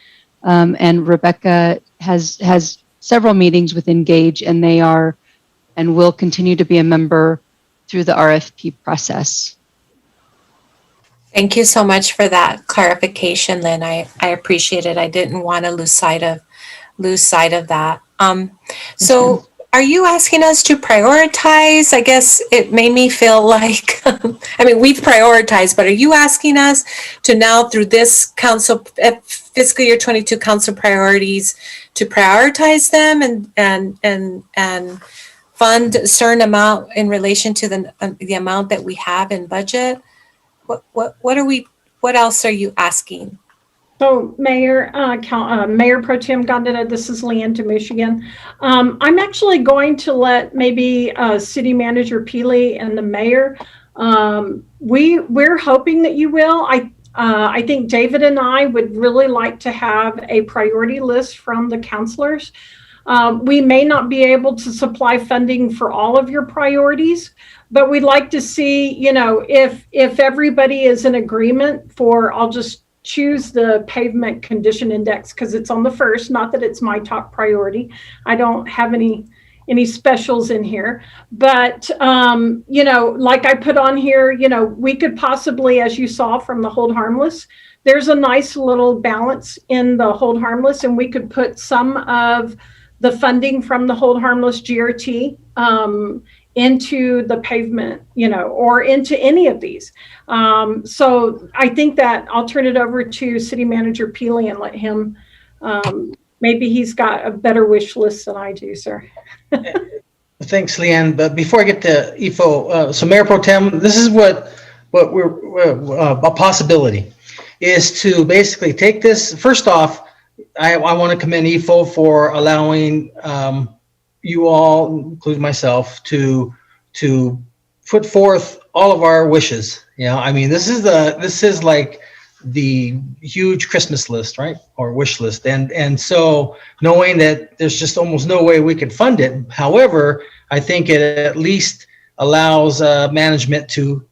And Rebecca has several meetings with Engage, and they are and will continue to be a member through the RFP process. Thank you so much for that clarification, Lynn. I appreciate it. I didn't want to lose sight of that. So are you asking us to prioritize? I guess it made me feel like, I mean, we've prioritized, but are you asking us to now through this council, fiscal year 22 council priorities, to prioritize them and fund a certain amount in relation to the amount that we have in budget? What else are you asking? So Mayor, Mayor Pro Tem Gondeta, this is Leanne to Michigan. I'm actually going to let maybe City Manager Peely and the Mayor, we're hoping that you will. I think David and I would really like to have a priority list from the councilors. We may not be able to supply funding for all of your priorities, but we'd like to see, you know, if everybody is in agreement for, I'll just choose the pavement condition index because it's on the first, not that it's my top priority. I don't have any any specials in here. But, like I put on here, we could possibly, as you saw from the hold harmless, there's a nice little balance in the hold harmless, and we could put some of the funding from the hold harmless GRT into the pavement, or into any of these. So I think that I'll turn it over to City Manager Peely and let him, maybe he's got a better wish list than I do, sir. Thanks, Leanne. But before I get to EFO, so Mayor Pro Tem, this is what we're a possibility is to basically take this. First off, I want to commend EFO for allowing you all, including myself, to put forth all of our wishes. I mean, this is like the huge Christmas list, right? Or wish list. And so knowing that there's just almost no way we could fund it. However, I think it at least allows management to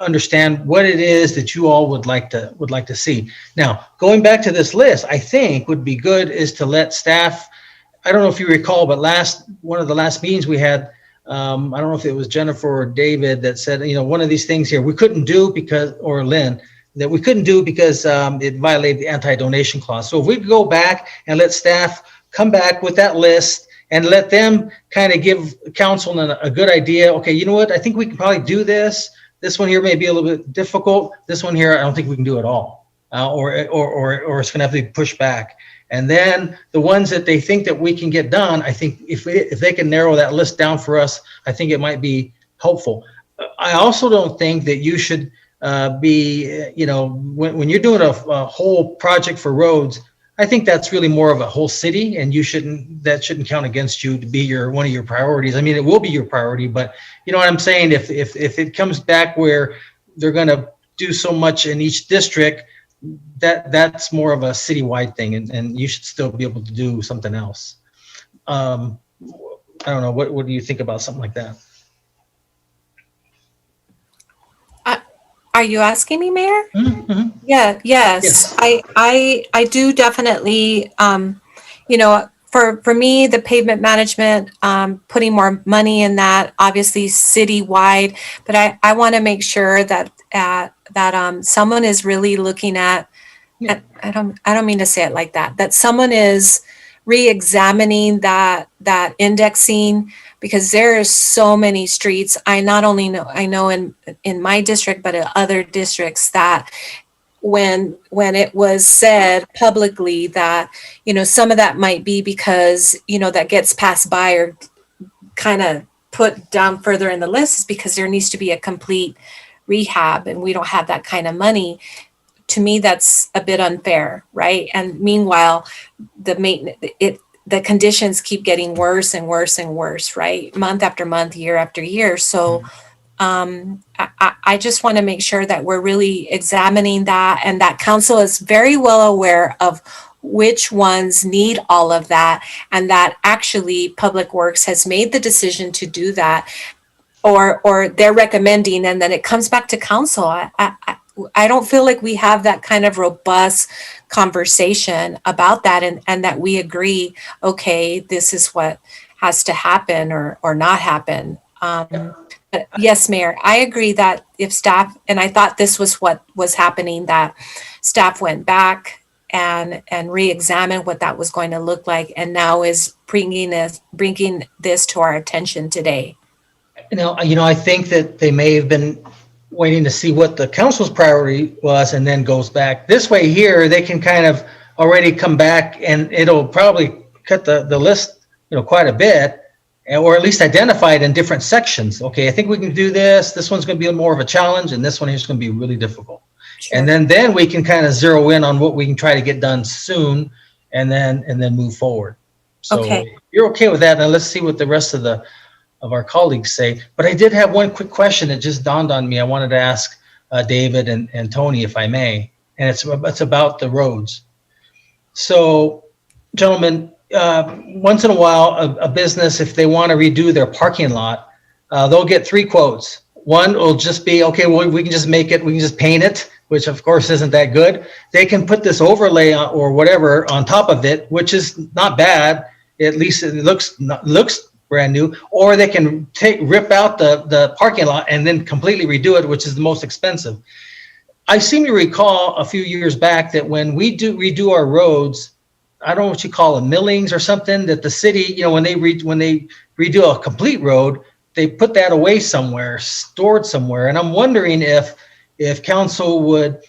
understand what it is that you all would like to see. Now, going back to this list, I think would be good is to let staff, I don't know if you recall, but one of the last meetings we had, I don't know if it was Jennifer or David that said, one of these things here we couldn't do because, or Lynn, that we couldn't do because it violated the anti-donation clause. So if we could go back and let staff come back with that list and let them kind of give council a good idea. Okay, you know what? I think we can probably do this. This one here may be a little bit difficult. This one here, I don't think we can do at all, or it's going to have to be pushed back. And then the ones that they think that we can get done, I think if they can narrow that list down for us, I think it might be helpful. I also don't think that you should be, when you're doing a whole project for roads, I think that's really more of a whole city, and that shouldn't count against you to be one of your priorities. I mean, it will be your priority, but you know what I'm saying? If it comes back where they're going to do so much in each district, that's more of a citywide thing, and you should still be able to do something else. I don't know. What do you think about something like that? Are you asking me, Mayor? Mm-hmm. Yeah, yes. I do definitely, for me, the pavement management, putting more money in that, obviously citywide, but I want to make sure that someone is really looking at, I don't mean to say it like that someone is re-examining that indexing, because there are so many streets. I know in my district, but in other districts, that when it was said publicly that, some of that might be because, that gets passed by or kind of put down further in the list, is because there needs to be a complete rehab, and we don't have that kind of money. To me, that's a bit unfair, right? And meanwhile, the conditions keep getting worse and worse and worse, right? Month after month, year after year. So I just want to make sure that we're really examining that, and that council is very well aware of which ones need all of that, and that actually Public Works has made the decision to do that, or they're recommending, and then it comes back to council. I don't feel like we have that kind of robust conversation about that, and that we agree, okay, this is what has to happen or not happen. But yes, Mayor, I agree that if staff, and I thought this was what was happening, that staff went back and re-examined what that was going to look like, and now is bringing this to our attention today. I think that they may have been waiting to see what the council's priority was, and then goes back. This way here, they can kind of already come back, and it'll probably cut the list, quite a bit, or at least identify it in different sections. Okay, I think we can do this. This one's going to be more of a challenge, and this one is going to be really difficult. Sure. And then we can kind of zero in on what we can try to get done soon, and then move forward. So okay. You're okay with that, and let's see what the rest of our colleagues say. But I did have one quick question that just dawned on me. I wanted to ask David and Tony, if I may, and it's about the roads. So, gentlemen, once in a while, a business, if they want to redo their parking lot, they'll get 3 quotes. One will just be, okay, well, we can just make it, we can just paint it, which of course isn't that good. They can put this overlay or whatever on top of it, which is not bad. At least it looks brand new, or they can rip out the parking lot and then completely redo it, which is the most expensive. I seem to recall a few years back that when we redo our roads, I don't know what you call them, millings or something, that the city, when they redo a complete road, they put that away somewhere, stored somewhere. And I'm wondering if council would,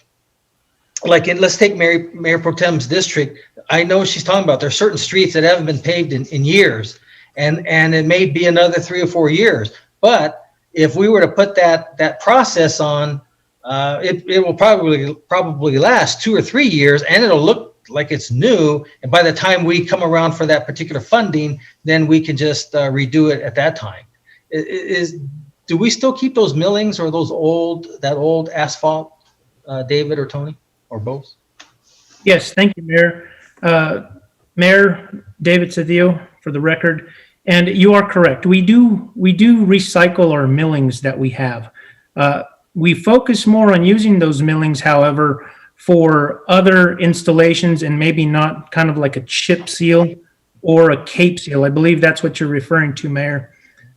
let's take Mayor Pro Tem's district. I know she's talking about there's certain streets that haven't been paved in years, and it may be another 3 or 4 years. But if we were to put that process on, it will probably last 2 or 3 years, and it'll look like it's new. And by the time we come around for that particular funding, then we can just redo it at that time. Do we still keep those millings or that old asphalt, David or Tony, or both? Yes, thank you, Mayor. Mayor David Cedillo, for the record. And you are correct. We do recycle our millings that we have. We focus more on using those millings, however, for other installations and maybe not kind of like a chip seal or a cape seal. I believe that's what you're referring to, Mayor.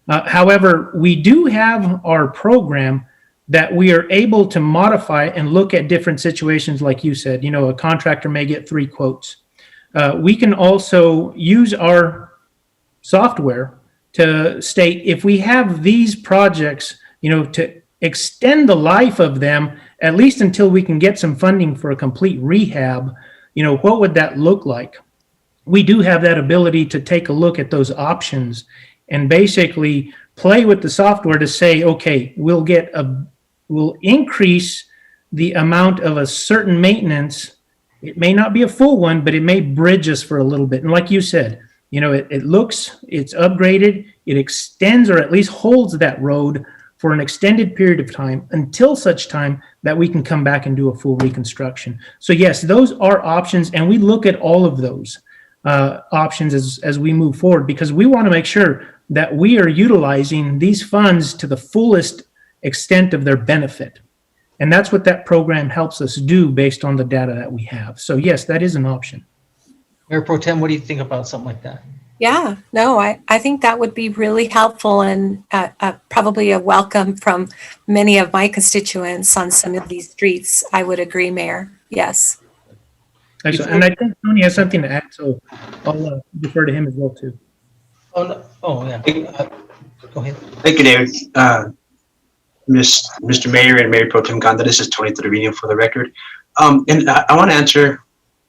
However, we do have our program that we are able to modify and look at different situations. Like you said, a contractor may get 3 quotes. We can also use our software to state if we have these projects, to extend the life of them, at least until we can get some funding for a complete rehab, what would that look like? We do have that ability to take a look at those options and basically play with the software to say, okay, we'll increase the amount of a certain maintenance. It may not be a full one, but it may bridge us for a little bit. And like you said, it's upgraded, it extends or at least holds that road for an extended period of time until such time that we can come back and do a full reconstruction. So yes, those are options, and we look at all of those options as we move forward, because we want to make sure that we are utilizing these funds to the fullest extent of their benefit. And that's what that program helps us do based on the data that we have. So yes, that is an option. Mayor Pro Tem, what do you think about something like that? Yeah, no, I think that would be really helpful and probably a welcome from many of my constituents on some of these streets. I would agree, Mayor. Yes. Excellent. And I think Tony has something to add, so I'll defer to him as well, too. Oh, no. Oh, yeah. Go ahead. Thank you, David. Mr. Mayor and Mayor Pro Tem Ganda, this is Tony Trevino for the record. And I want to answer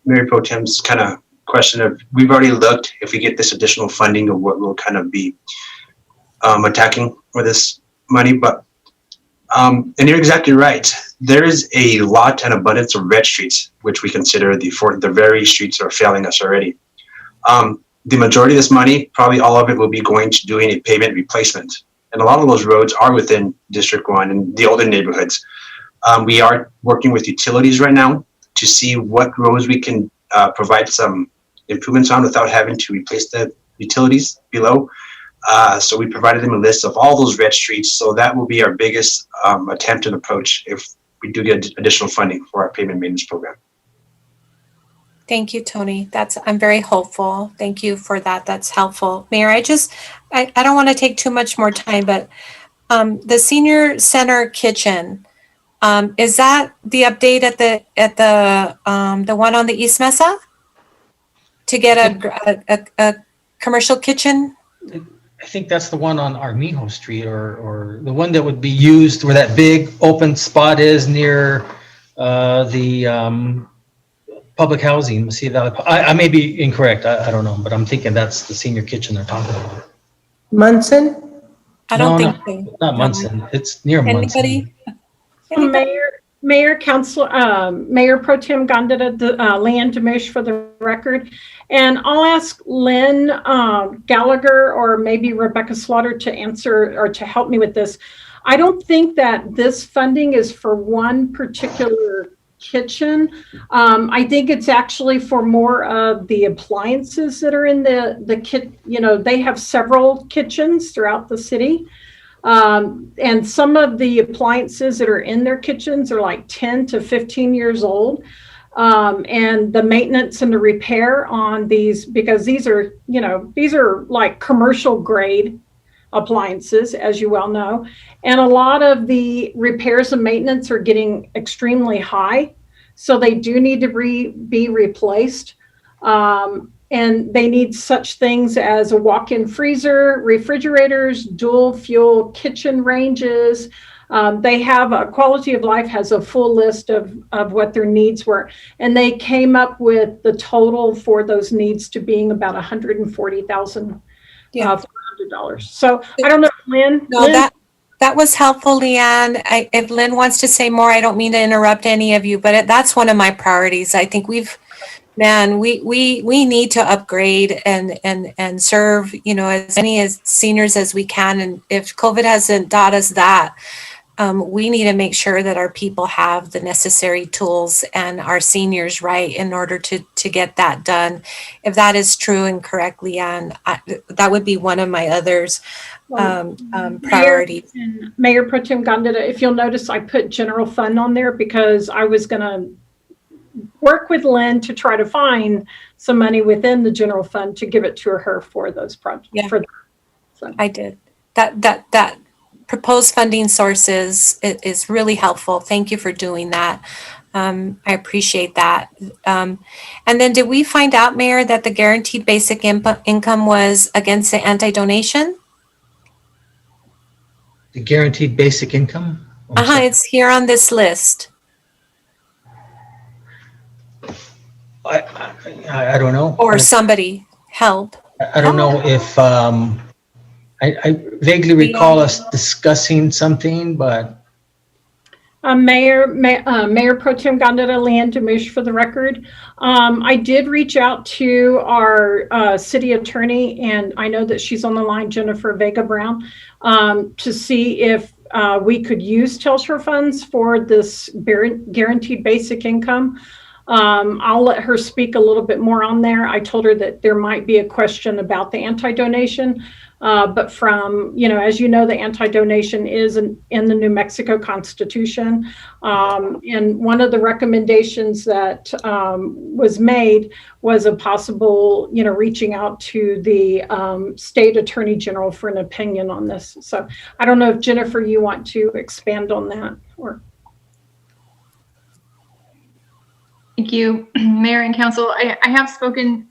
Mayor Pro Tem's kind of question of, we've already looked if we get this additional funding of what we'll kind of be attacking for this money. But and you're exactly right. There is a lot and abundance of red streets, which we consider the very streets that are failing us already. The majority of this money, probably all of it, will be going to doing a pavement replacement. And a lot of those roads are within District 1 and the older neighborhoods. We are working with utilities right now to see what roads we can provide some improvements on without having to replace the utilities below. So we provided them a list of all those red streets. So that will be our biggest attempt and approach if we do get additional funding for our pavement maintenance program. Thank you, Tony. I'm very hopeful. Thank you for that. That's helpful. Mayor, I don't want to take too much more time, but the senior center kitchen, is that the update at the one on the East Mesa to get a commercial kitchen? I think that's the one on Armijo Street, or the one that would be used where that big open spot is near the public housing. I may be incorrect. I don't know, but I'm thinking that's the senior kitchen they're talking about. Munson? I don't think so. Not Munson. It's near Munson. Mayor, Council, Mayor Pro Tem Gandara, Leanne Demish for the record. And I'll ask Lynn Gallagher or maybe Rebecca Slaughter to answer or to help me with this. I don't think that this funding is for one particular kitchen. I think it's actually for more of the appliances that are in the kit. They have several kitchens throughout the city. And some of the appliances that are in their kitchens are like 10 to 15 years old. and the maintenance and the repair on these, because these are, these are like commercial grade appliances, as you well know. And a lot of the repairs and maintenance are getting extremely high. So they do need to be replaced. And they need such things as a walk-in freezer, refrigerators, dual fuel kitchen ranges. They have a Quality of Life has a full list of what their needs were. And they came up with the total for those needs to being about $140,000. Yeah. $400. So I don't know, Lynn. No, that was helpful, Leanne. If Lynn wants to say more, I don't mean to interrupt any of you, but that's one of my priorities. I think we need to upgrade and serve, as many as seniors as we can. And if COVID hasn't taught us that, we need to make sure that our people have the necessary tools and our seniors right in order to get that done. If that is true and correct, Leanne, that would be one of my others priorities. Mayor Pro Tem Gondeta, if you'll notice, I put general fund on there because I was going to work with Lynn to try to find some money within the general fund to give it to her for those projects. Yeah, So. I did. That proposed funding sources is really helpful. Thank you for doing that. I appreciate that. And then did we find out, Mayor, that the guaranteed basic income was against the anti-donation? The guaranteed basic income? It's here on this list. I don't know. Or somebody help. I don't know if, I vaguely recall us discussing something, but. Mayor Pro Tem Gondeta, Leanne Demush for the record. I did reach out to our city attorney, and I know that she's on the line, Jennifer Vega Brown, to see if we could use TELSHRE funds for this guaranteed basic income. I'll let her speak a little bit more on there. I told her that there might be a question about the anti-donation, but from, as you know, the anti-donation is in the New Mexico Constitution. And one of the recommendations that was made was a possible, reaching out to the state attorney general for an opinion on this. So I don't know if Jennifer, you want to expand on that or. Thank you, Mayor and Council. I have spoken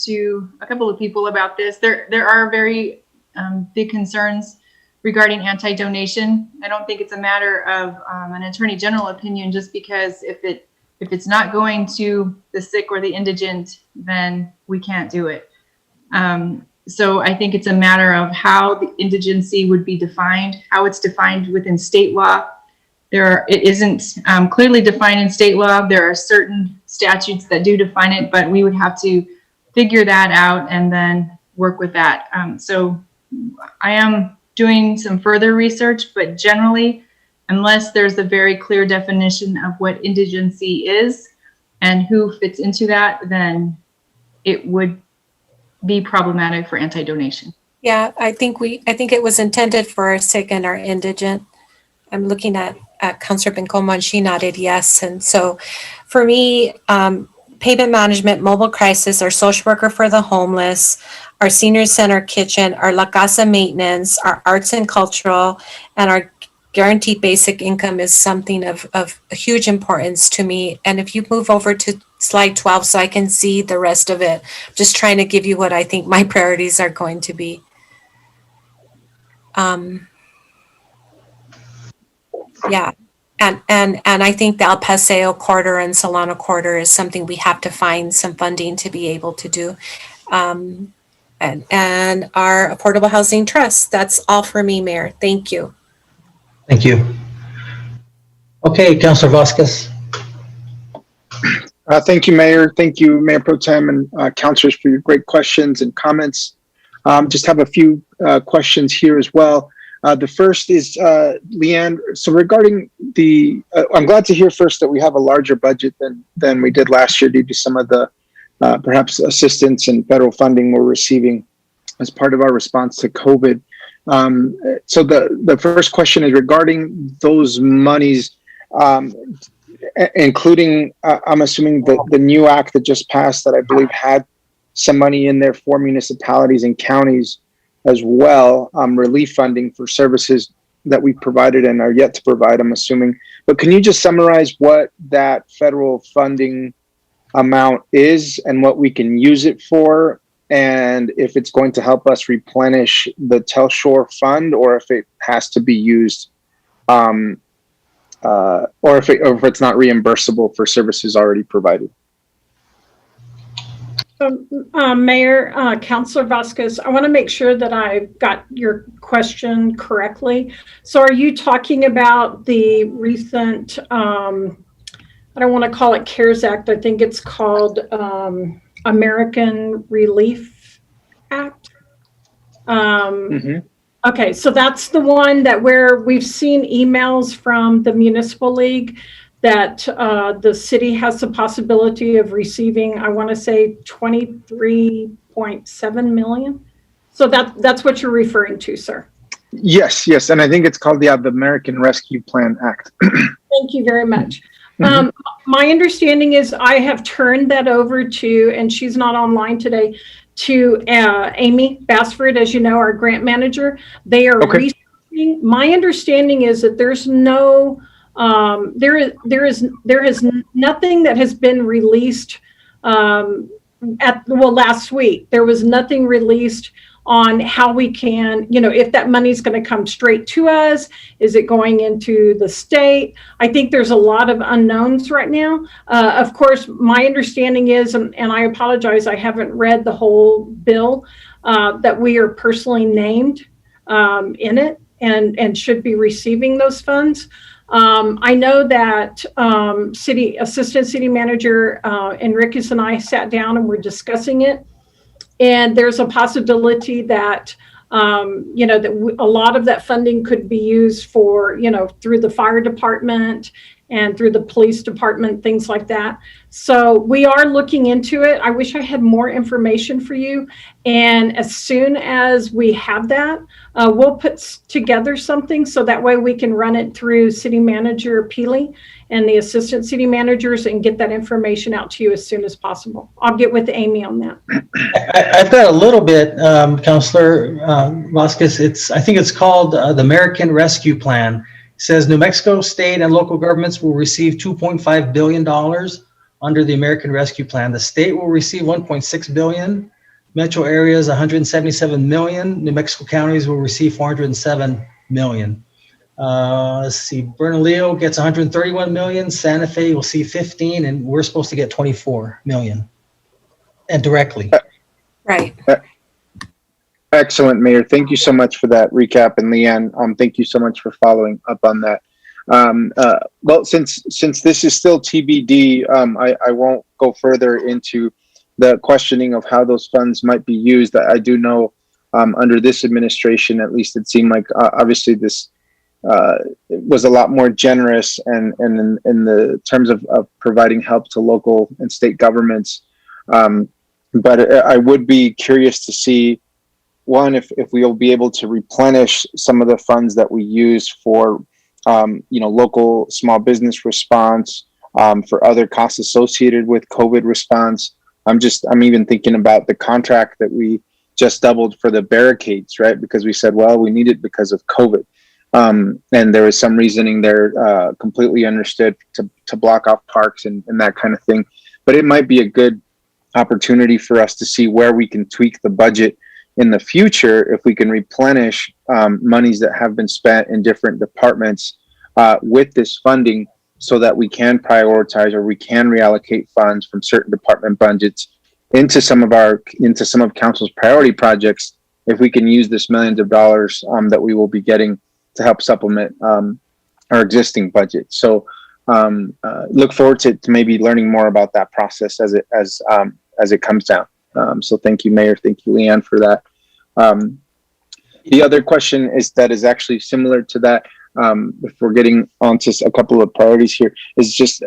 to a couple of people about this. There are very big concerns regarding anti-donation. I don't think it's a matter of an Attorney General opinion, just because if it's not going to the sick or the indigent, then we can't do it. So I think it's a matter of how the indigency would be defined, how it's defined within state law. It isn't clearly defined in state law. There are certain statutes that do define it, but we would have to figure that out and then work with that. So I am doing some further research, but generally, unless there's a very clear definition of what indigency is and who fits into that, then it would be problematic for anti-donation. Yeah, I think it was intended for our sick and our indigent. I'm looking at Councilor Bencomo, and she nodded yes. And so for me, payment management, mobile crisis, our social worker for the homeless, our senior center kitchen, our La Casa maintenance, our arts and cultural, and our guaranteed basic income is something of huge importance to me. And if you move over to slide 12 so I can see the rest of it, just trying to give you what I think my priorities are going to be. Yeah, and I think the El Paseo corridor and Solano corridor is something we have to find some funding to be able to do. And our affordable housing trust. That's all for me, Mayor. Thank you. Thank you. Okay, Councilor Vasquez. Thank you, Mayor. Thank you, Mayor Pro Tem and councilors for your great questions and comments. Just have a few questions here as well. The first is, Leanne, so regarding I'm glad to hear first that we have a larger budget than we did last year due to some of the perhaps assistance and federal funding we're receiving as part of our response to COVID. So the first question is regarding those monies. including, I'm assuming the new act that just passed that I believe had some money in there for municipalities and counties as well, relief funding for services that we provided and are yet to provide, I'm assuming. But can you just summarize what that federal funding amount is and what we can use it for, and if it's going to help us replenish the Telshore fund, or if it has to be used, or if it's not reimbursable for services already provided? Mayor, Councilor Vasquez, I want to make sure that I've got your question correctly. So are you talking about the recent, I don't want to call it CARES Act, I think it's called American Relief Act? Okay, so that's the one that where we've seen emails from the Municipal League that the city has the possibility of receiving, I want to say 23.7 million. So that's what you're referring to, sir. Yes, and I think it's called the American Rescue Plan Act. Thank you very much. My understanding is I have turned that over to, and she's not online today, to Amy Bassford, as you know, our grant manager. They are researching. My understanding is that there's no, there is nothing that has been released last week. There was nothing released on how we can, if that money's going to come straight to us, is it going into the state? I think there's a lot of unknowns right now. Of course, my understanding is, and I apologize, I haven't read the whole bill, that we are personally named in it and should be receiving those funds. I know that Assistant City Manager Enriquez and I sat down and were discussing it. And there's a possibility that, that a lot of that funding could be used for, through the fire department and through the police department, things like that. So we are looking into it. I wish I had more information for you. And as soon as we have that, we'll put together something so that way we can run it through City Manager Peely and the Assistant City Managers and get that information out to you as soon as possible. I'll get with Amy on that. I've got a little bit, Councilor Vasquez. I think it's called the American Rescue Plan. It says New Mexico state and local governments will receive $2.5 billion under the American Rescue Plan. The state will receive $1.6 billion. Metro areas, $177 million. New Mexico counties will receive $407 million. Let's see, Bernalillo gets 131 million. Santa Fe will see 15, and we're supposed to get 24 million. And directly. Right. Excellent, Mayor. Thank you so much for that recap. And Leanne, thank you so much for following up on that. Well, since this is still TBD, I won't go further into the questioning of how those funds might be used. I do know under this administration, at least it seemed like obviously this it was a lot more generous and in the terms of providing help to local and state governments. But I would be curious to see, one, if we'll be able to replenish some of the funds that we use for, local small business response, for other costs associated with COVID response. I'm even thinking about the contract that we just doubled for the barricades, right? Because we said, well, we need it because of COVID. And there was some reasoning there, completely understood, to block off parks and that kind of thing. But it might be a good opportunity for us to see where we can tweak the budget in the future if we can replenish monies that have been spent in different departments with this funding, so that we can prioritize or we can reallocate funds from certain department budgets into some of council's priority projects. If we can use this millions of dollars that we will be getting to help supplement our existing budget. So look forward to maybe learning more about that process as it comes down. So thank you, Mayor. Thank you, Leanne, for that. The other question is actually similar to that. If we're getting onto a couple of priorities here, is just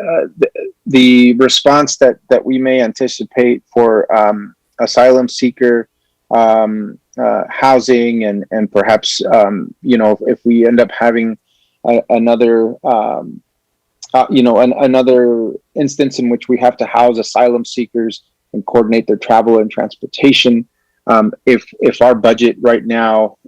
the response that we may anticipate for asylum seeker housing and perhaps if we end up having another another instance in which we have to house asylum seekers and coordinate their travel and transportation. If our budget right now,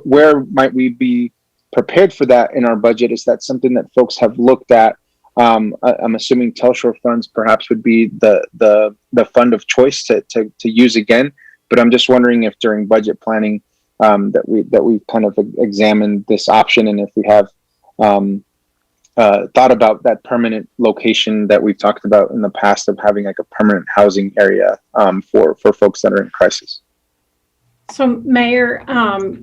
where might we be prepared for that in our budget? Is that something that folks have looked at? I'm assuming Telshore funds perhaps would be the fund of choice to use again. But I'm just wondering if during budget planning that we kind of examined this option, and if we have thought about that permanent location that we've talked about in the past of having like a permanent housing area for folks that are in crisis. So Mayor,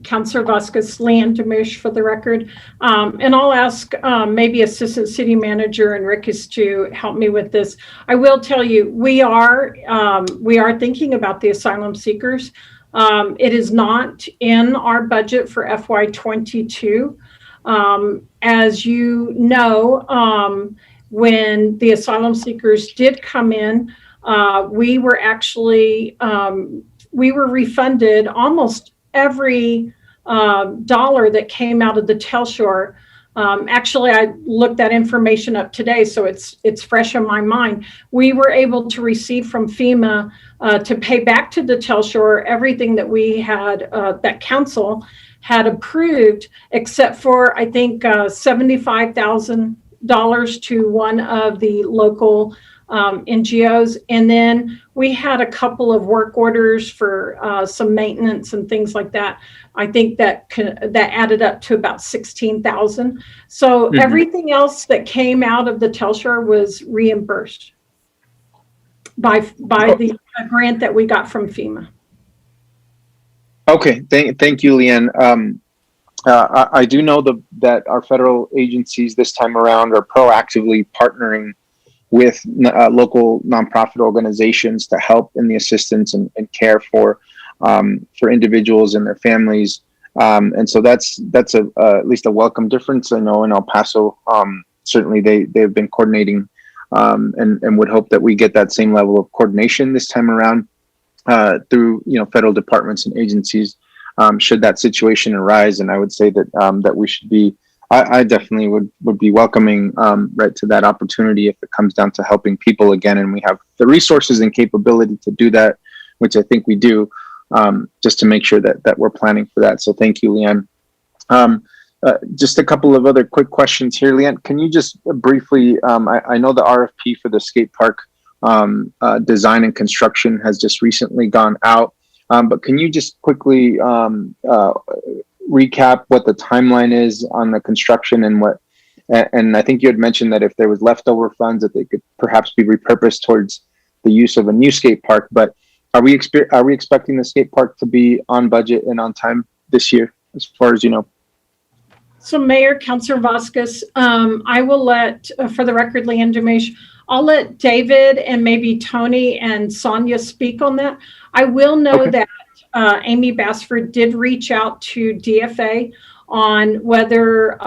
Councilor Vasquez, Leanne Demush for the record, and I'll ask maybe Assistant City Manager Enriquez to help me with this. I will tell you, we are thinking about the asylum seekers. It is not in our budget for FY22. As you know, when the asylum seekers did come in, we were actually we were refunded almost every dollar that came out of the Telshore. Actually, I looked that information up today, so it's fresh in my mind. We were able to receive from FEMA to pay back to the Telshore everything that we had, that council had approved, except for, I think, $75,000 to one of the local NGOs. And then we had a couple of work orders for some maintenance and things like that. I think that added up to about 16,000. So everything else that came out of the Telshore was reimbursed by the grant that we got from FEMA. Okay, thank you, Leanne. I do know that our federal agencies this time around are proactively partnering with local nonprofit organizations to help in the assistance and care for individuals and their families. And so that's at least a welcome difference. I know in El Paso, certainly they've been coordinating and would hope that we get that same level of coordination this time around through federal departments and agencies should that situation arise. And I would say that we should be, I definitely would be welcoming right to that opportunity if it comes down to helping people again, and we have the resources and capability to do that, which I think we do, just to make sure that we're planning for that. So thank you, Leanne. Just a couple of other quick questions here, Leanne. Can you just briefly, I know the RFP for the skate park design and construction has just recently gone out, but can you just quickly recap what the timeline is on the construction and I think you had mentioned that if there was leftover funds that they could perhaps be repurposed towards the use of a new skate park, but are we expecting the skate park to be on budget and on time this year, as far as you know? So Mayor, Councilor Vasquez, I will let, for the record, Leanne Demush, I'll let David and maybe Tony and Sonia speak on that. I will know that Amy Bassford did reach out to DFA on whether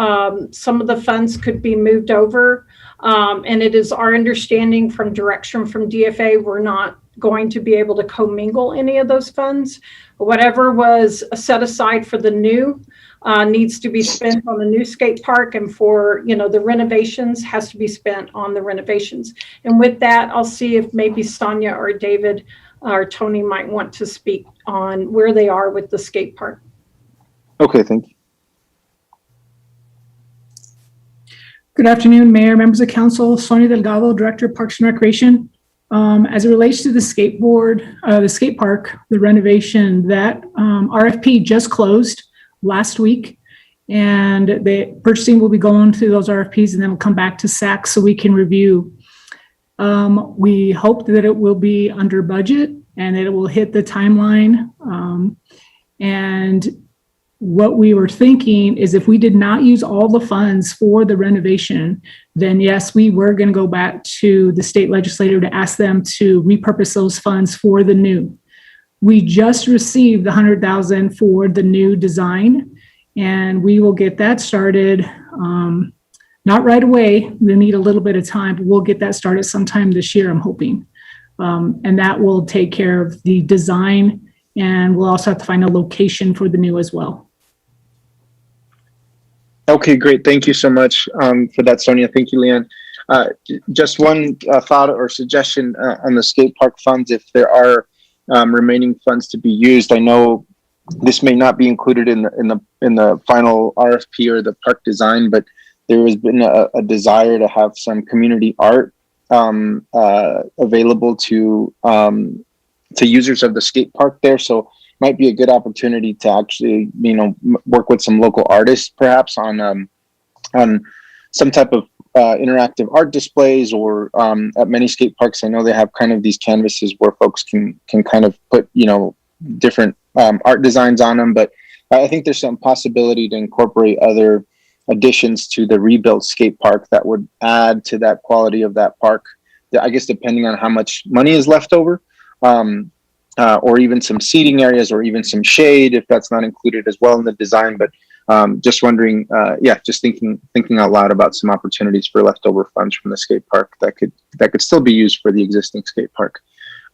some of the funds could be moved over. And it is our understanding from direction from DFA, we're not going to be able to commingle any of those funds. Whatever was set aside for the new needs to be spent on the new skate park, and for the renovations has to be spent on the renovations. And with that, I'll see if maybe Sonia or David or Tony might want to speak on where they are with the skate park. Okay, thank you. Good afternoon, Mayor, members of council. Sonia Delgado, Director of Parks and Recreation. As it relates to the skate park, the renovation, that RFP just closed last week, and the purchasing will be going through those RFPs and then we'll come back to SAC so we can review. We hope that it will be under budget and that it will hit the timeline. And what we were thinking is if we did not use all the funds for the renovation, then yes, we were going to go back to the state legislature to ask them to repurpose those funds for the new. We just received the $100,000 for the new design, and we will get that started. Not right away. We need a little bit of time, but we'll get that started sometime this year, I'm hoping. And that will take care of the design, and we'll also have to find a location for the new as well. Okay, great. Thank you so much for that, Sonia. Thank you, Leanne. Just one thought or suggestion on the skate park funds, if there are remaining funds to be used. I know this may not be included in the final RFP or the park design, but there has been a desire to have some community art available to users of the skate park there. So might be a good opportunity to actually, work with some local artists, perhaps on some type of interactive art displays, or at many skate parks, I know they have kind of these canvases where folks can kind of put, different art designs on them. But I think there's some possibility to incorporate other additions to the rebuilt skate park that would add to that quality of that park. I guess depending on how much money is left over. Or even some seating areas, or even some shade, if that's not included as well in the design. But just wondering, just thinking out loud about some opportunities for leftover funds from the skate park that could still be used for the existing skate park.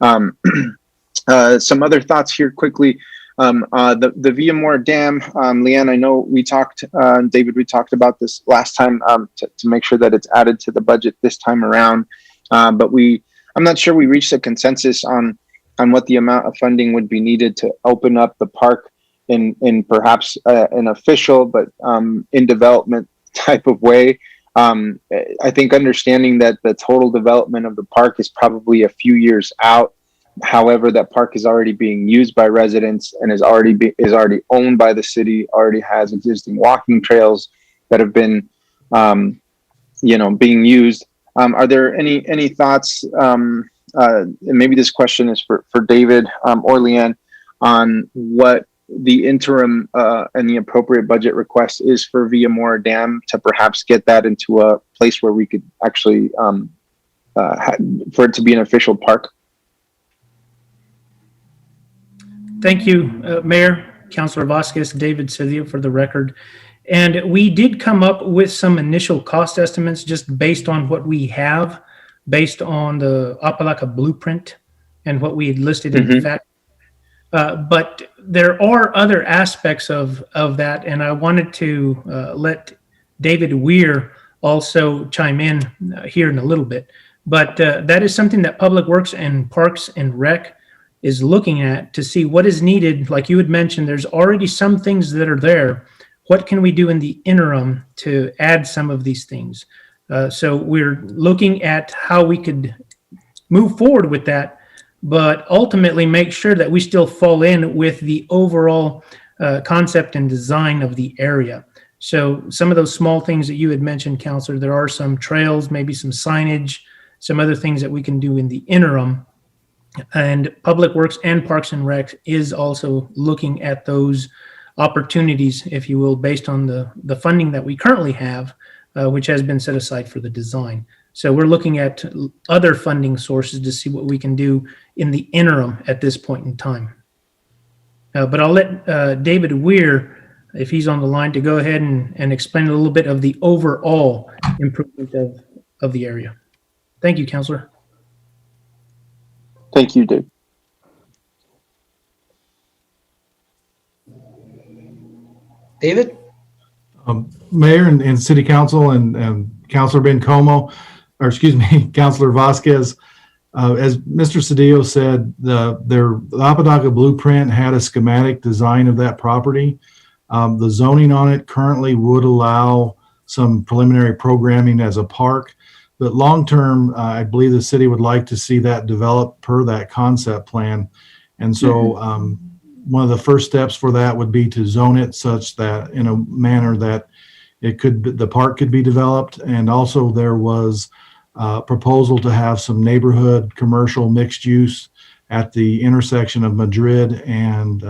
Some other thoughts here quickly. The Villamor Dam, Leanne, I know we talked, David, we talked about this last time to make sure that it's added to the budget this time around. But I'm not sure we reached a consensus on what the amount of funding would be needed to open up the park in perhaps an official but in development type of way. I think understanding that the total development of the park is probably a few years out. However, that park is already being used by residents and is already owned by the city, already has existing walking trails that have been being used. Are there any thoughts, and maybe this question is for David or Leanne, on what the interim and the appropriate budget request is for Villamor Dam to perhaps get that into a place where we could actually, for it to be an official park? Thank you, Mayor, Councilor Vasquez, David Cedillo, for the record. And we did come up with some initial cost estimates just based on what we have, based on the Apalaca blueprint and what we had listed in the fact. But there are other aspects of that, and I wanted to let David Weir also chime in here in a little bit. But that is something that Public Works and Parks and Rec is looking at to see what is needed. Like you had mentioned, there's already some things that are there. What can we do in the interim to add some of these things? So we're looking at how we could move forward with that, but ultimately make sure that we still fall in with the overall concept and design of the area. So some of those small things that you had mentioned, Counselor, there are some trails, maybe some signage, some other things that we can do in the interim. And Public Works and Parks and Rec is also looking at those opportunities, if you will, based on the funding that we currently have, which has been set aside for the design. So we're looking at other funding sources to see what we can do in the interim at this point in time. But I'll let David Weir, if he's on the line, to go ahead and explain a little bit of the overall improvement of the area. Thank you, Counselor. Thank you, Dave. David? Mayor and City Council and Councilor Bencomo, or excuse me, Councilor Vasquez, as Mr. Cedillo said, the Apodaca blueprint had a schematic design of that property. The zoning on it currently would allow some preliminary programming as a park, but long-term, I believe the city would like to see that developed per that concept plan. And so one of the first steps for that would be to zone it such that in a manner that the park could be developed. And also there was a proposal to have some neighborhood commercial mixed use at the intersection of Madrid and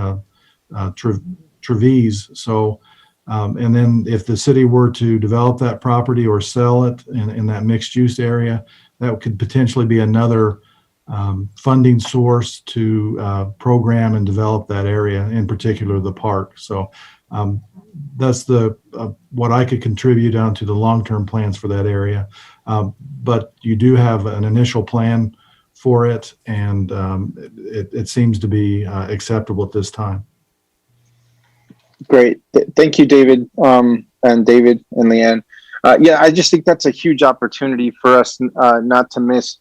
Trevize. So, and then if the city were to develop that property or sell it in that mixed use area, that could potentially be another funding source to program and develop that area, in particular the park. So that's what I could contribute down to the long-term plans for that area. But you do have an initial plan for it, and it seems to be acceptable at this time. Great. Thank you, David, and David and Leanne. Yeah, I just think that's a huge opportunity for us not to miss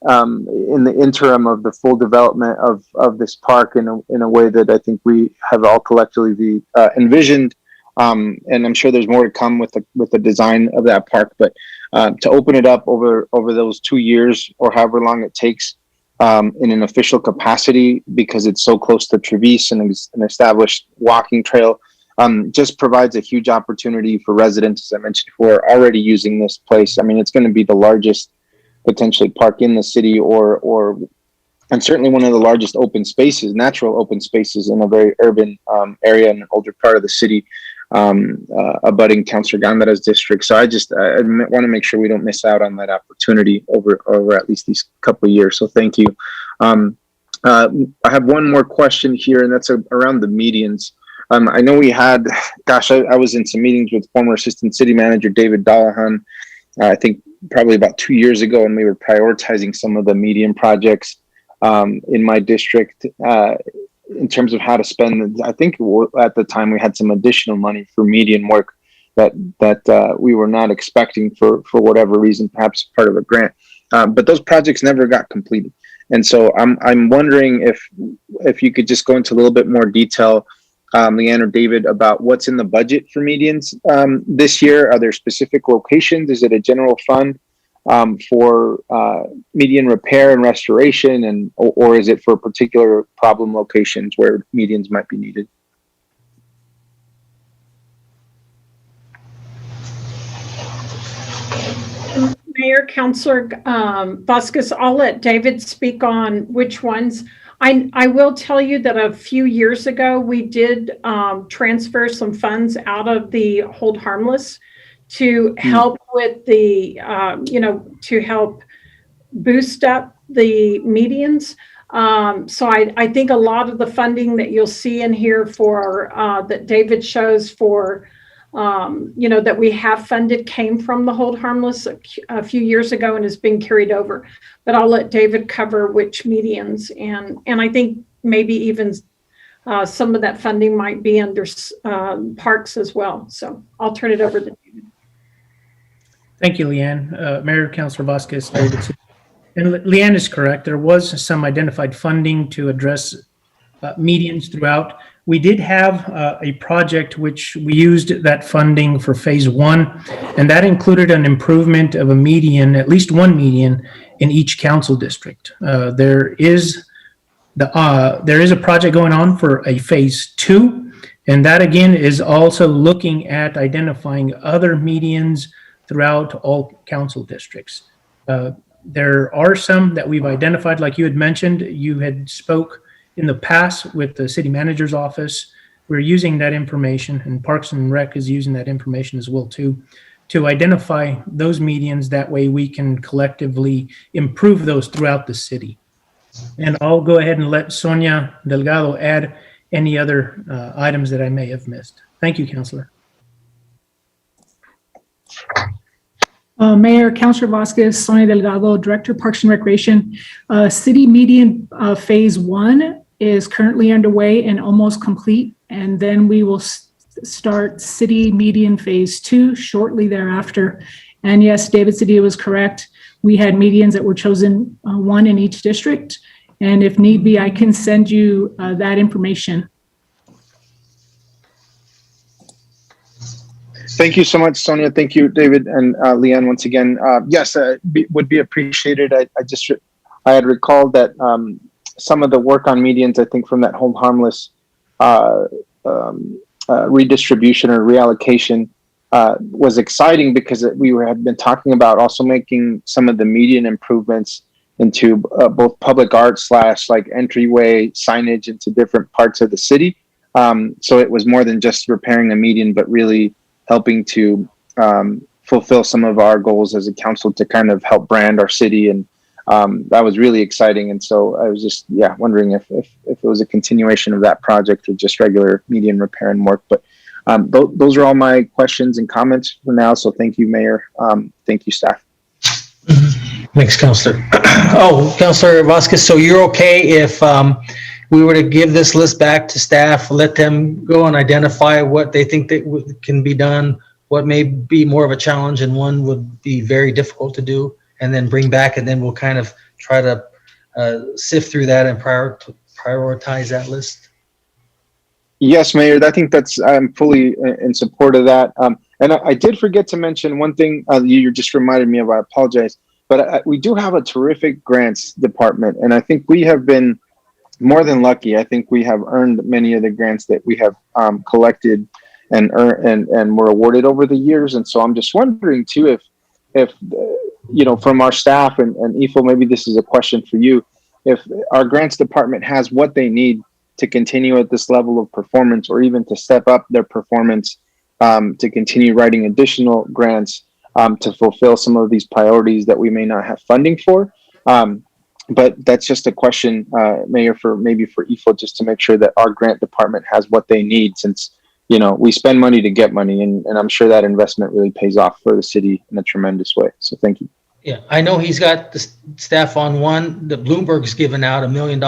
in the interim of the full development of this park in a way that I think we have all collectively envisioned. And I'm sure there's more to come with the design of that park, but to open it up over those 2 years or however long it takes in an official capacity, because it's so close to Treviso and an established walking trail, just provides a huge opportunity for residents, as I mentioned before, already using this place. I mean, it's going to be the largest potentially park in the city, and certainly one of the largest open spaces, natural open spaces in a very urban area in an older part of the city, abutting Councilor Gandara's district. So I want to make sure we don't miss out on that opportunity over at least these couple of years. So thank you. I have one more question here, and that's around the medians. I know we had, I was in some meetings with former Assistant City Manager David Dallahan, I think probably about 2 years ago, and we were prioritizing some of the median projects in my district in terms of how to spend. I think at the time we had some additional money for median work that we were not expecting for whatever reason, perhaps part of a grant. But those projects never got completed. And so I'm wondering if you could just go into a little bit more detail, Leanne or David, about what's in the budget for medians this year. Are there specific locations? Is it a general fund for median repair and restoration, or is it for particular problem locations where medians might be needed? Mayor, Councilor Vasquez, I'll let David speak on which ones. I will tell you that a few years ago, we did transfer some funds out of the hold harmless to help with the, to help boost up the medians. So I think a lot of the funding that you'll see in here for, that David shows for, that we have funded came from the hold harmless a few years ago and has been carried over. But I'll let David cover which medians, and I think maybe even some of that funding might be under parks as well. So I'll turn it over to David. Thank you, Leanne. Mayor, Councilor Vasquez, David. And Leanne is correct. There was some identified funding to address medians throughout. We did have a project which we used that funding for phase 1, and that included an improvement of a median, at least one median in each council district. There is a project going on for a phase 2, and that again is also looking at identifying other medians throughout all council districts. There are some that we've identified, like you had mentioned. You had spoke in the past with the city manager's office. We're using that information, and Parks and Rec is using that information as well too, to identify those medians. That way we can collectively improve those throughout the city. And I'll go ahead and let Sonia Delgado add any other items that I may have missed. Thank you, Councilor. Mayor, Councilor Vasquez, Sonia Delgado, Director, Parks and Recreation. City median phase 1 is currently underway and almost complete. And then we will start city median phase 2 shortly thereafter. And yes, David Cedillo was correct. We had medians that were chosen, one in each district. And if need be, I can send you that information. Thank you so much, Sonia. Thank you, David and Leanne, once again. Yes, would be appreciated. I had recalled that some of the work on medians, I think from that hold harmless redistribution or reallocation was exciting, because had been talking about also making some of the median improvements into both public art / like entryway signage into different parts of the city. So it was more than just repairing a median, but really helping to fulfill some of our goals as a council to kind of help brand our city. And that was really exciting. And so I was just, wondering if it was a continuation of that project or just regular median repair and work. But those are all my questions and comments for now. So thank you, Mayor. Thank you, staff. Thanks, Councilor. Oh, Councilor Vasquez, so you're okay if we were to give this list back to staff, let them go and identify what they think that can be done what may be more of a challenge and one would be very difficult to do, and then bring back, and then we'll kind of try to sift through that and prioritize that list. Yes, Mayor, I think I'm fully in support of that. And I did forget to mention one thing you just reminded me of, I apologize, but we do have a terrific grants department, and I think we have been more than lucky. I think we have earned many of the grants that we have collected and earned and were awarded over the years. And so I'm just wondering too, if from our staff and Ifo, maybe this is a question for you, if our grants department has what they need to continue at this level of performance, or even to step up their performance, to continue writing additional grants, to fulfill some of these priorities that we may not have funding for. But that's just a question, Mayor, for Ifo, just to make sure that our grant department has what they need, since we spend money to get money, and I'm sure that investment really pays off for the city in a tremendous way. So thank you. Yeah, I know he's got the staff on one. The Bloomberg's given out $1 million.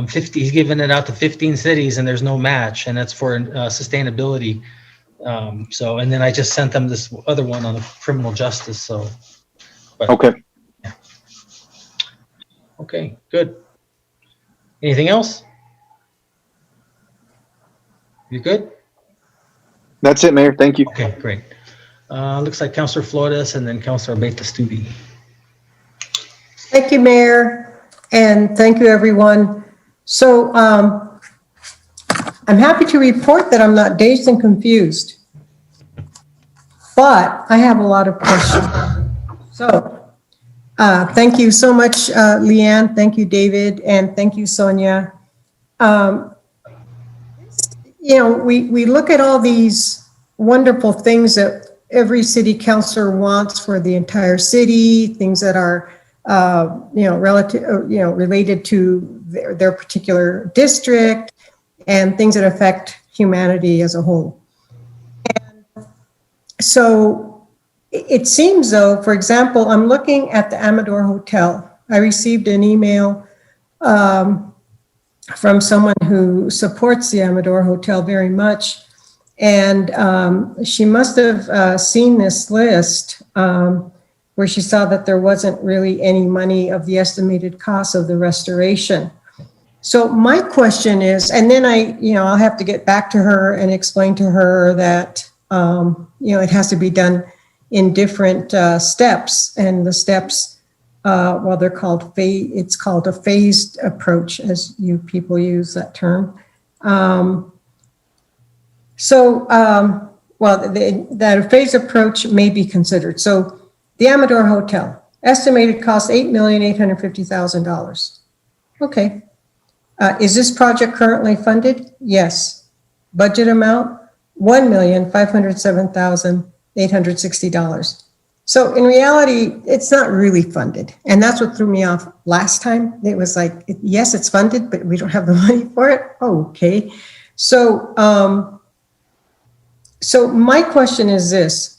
He's given it out to 15 cities, and there's no match, and that's for sustainability. And then I just sent them this other one on the criminal justice. Okay. Yeah. Okay, good. Anything else? You good? That's it, Mayor. Thank you. Okay, great. Looks like Councilor Flores and then Councilor Beta-Stubbe. Thank you, Mayor, and thank you, everyone. So I'm happy to report that I'm not dazed and confused, but I have a lot of questions. So thank you so much, Leanne. Thank you, David, and thank you, Sonia. We look at all these wonderful things that every city councilor wants for the entire city, things that are related to their particular district, and things that affect humanity as a whole. And so it seems though, for example, I'm looking at the Amador Hotel. I received an email from someone who supports the Amador Hotel very much. And she must have seen this list where she saw that there wasn't really any money of the estimated cost of the restoration. So my question is, and then I'll have to get back to her and explain to her that, it has to be done in different steps, and the steps, they're called it's called a phased approach, as you people use that term. That phased approach may be considered. So the Amador Hotel, estimated cost $8,850,000. Okay. Is this project currently funded? Yes. Budget amount, $1,507,860. So in reality, it's not really funded. And that's what threw me off last time. It was like, yes, it's funded, but we don't have the money for it. Oh, okay. So my question is this: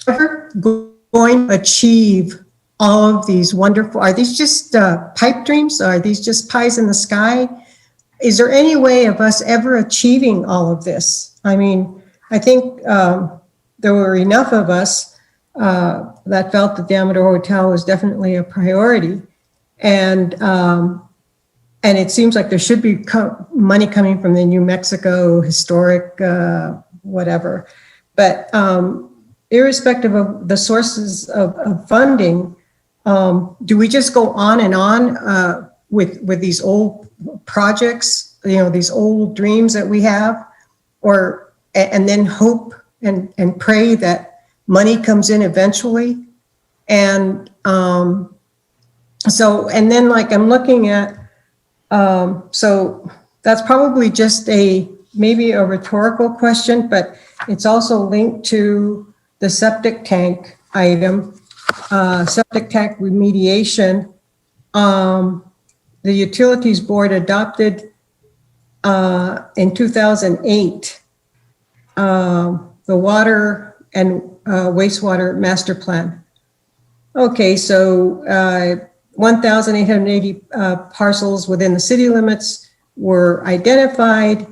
are we going to achieve all of these wonderful, are these just pipe dreams? Are these just pies in the sky? Is there any way of us ever achieving all of this? I mean, I think there were enough of us that felt that the Amador Hotel was definitely a priority. And it seems like there should be money coming from the New Mexico historic whatever. But irrespective of the sources of funding, do we just go on and on with these old projects, these old dreams that we have, and then hope and pray that money comes in eventually? And then I'm looking at, so that's probably just maybe a rhetorical question, but it's also linked to the septic tank item, septic tank remediation. The Utilities Board adopted in 2008 the Water and Wastewater Master Plan. Okay, so 1,880 parcels within the city limits were identified,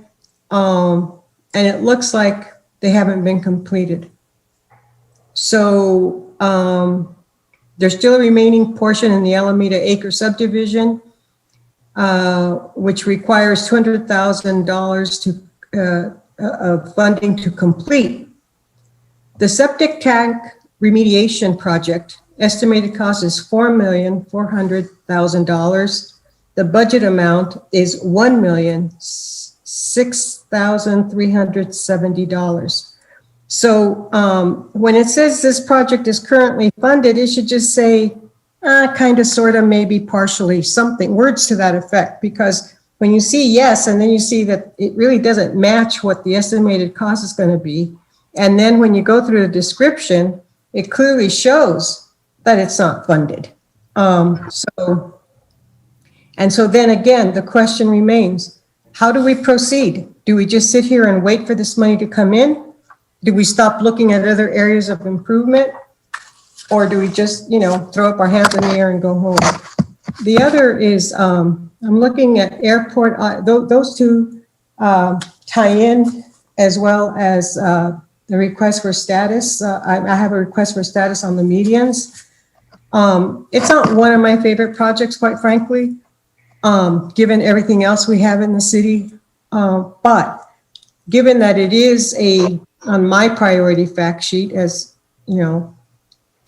and it looks like They haven't been completed. So there's still a remaining portion in the Alameda Acre subdivision, which requires $200,000 of funding to complete. The septic tank remediation project, estimated cost is $4,400,000. The budget amount is $1,006,370. So when it says this project is currently funded, it should just say kind of, sort of, maybe partially, something, words to that effect, because when you see yes, and then you see that it really doesn't match what the estimated cost is going to be, and then when you go through the description, it clearly shows that it's not funded. So then again, the question remains, how do we proceed? Do we just sit here and wait for this money to come in? Do we stop looking at other areas of improvement? Or do we just, throw up our hands in the air and go home? The other is, I'm looking at airport, those two tie in, as well as the request for status. I have a request for status on the medians. It's not one of my favorite projects, quite frankly, given everything else we have in the city. But given that it is on my priority fact sheet, as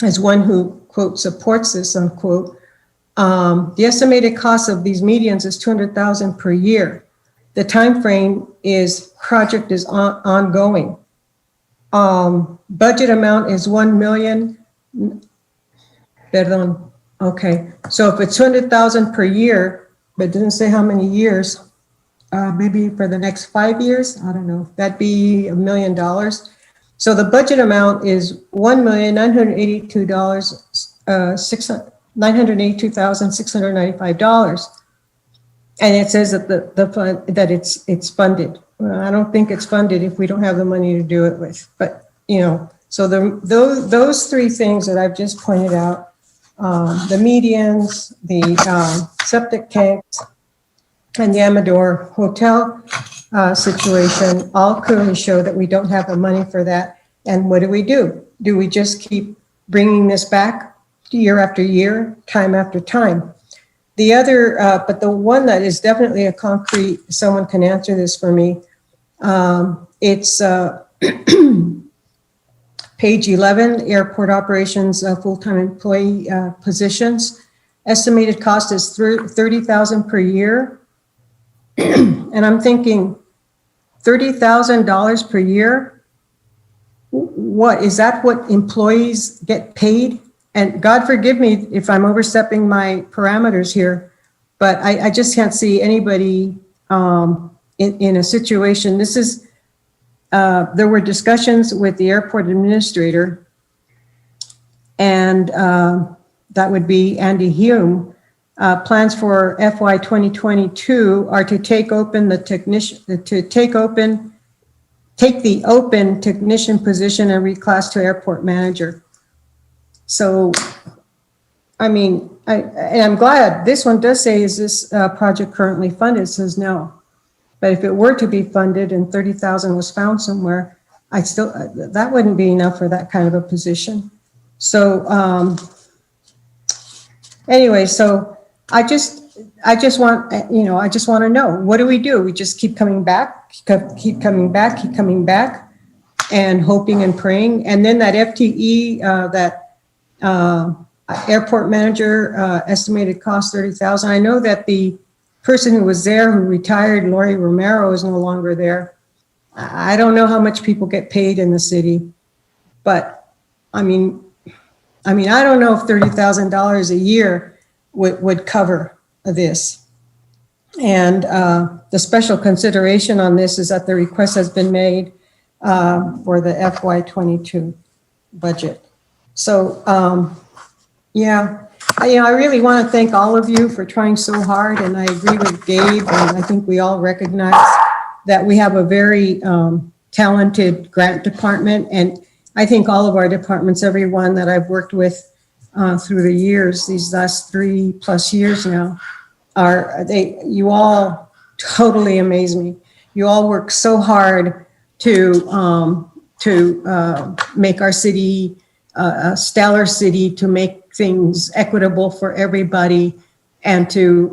as one who, quote, supports this, unquote, the estimated cost of these medians is $200,000 per year. The time frame project is ongoing. Budget amount is $1 million. Perdón. Okay, so if it's $200,000 per year, but it doesn't say how many years, maybe for the next 5 years, I don't know, that'd be $1 million. So the budget amount is $1,982,695, and it says that it's funded. Well, I don't think it's funded if we don't have the money to do it with. But so those three things that I've just pointed out, the medians, the septic tanks, and the Amador Hotel situation all clearly show that we don't have the money for that. And what do? Do we just keep bringing this back year after year, time after time? The other, but the one that is definitely a concrete, someone can answer this for me. It's page 11, airport operations, full-time employee positions. Estimated cost is $30,000 per year. And I'm thinking, $30,000 per year? What, is that what employees get paid? And God forgive me if I'm overstepping my parameters here, but I just can't see anybody in a situation. This is, there were discussions with the airport administrator, and that would be Andy Hume. Plans for FY 2022 are to take the open technician position and reclass to airport manager. So, I mean, I'm glad this one does say, is this project currently funded? It says no. But if it were to be funded and 30,000 was found somewhere, that wouldn't be enough for that kind of a position. So, anyway, so I just want to know, what do? We just keep coming back, keep coming back, and hoping and praying. And then that FTE, airport manager, estimated cost $30,000. I know that the person who was there, who retired, Lori Romero, is no longer there. I don't know how much people get paid in the city, but I mean, I don't know if $30,000 a year would cover this. And the special consideration on this is that the request has been made for the FY 22 budget. So, yeah, I really want to thank all of you for trying so hard, and I agree with Gabe, and I think we all recognize that we have a very talented grant department, and I think all of our departments, everyone that I've worked with through the years, these last 3+ years now, you all totally amaze me. You all work so hard to to make our city a stellar city, to make things equitable for everybody, and to,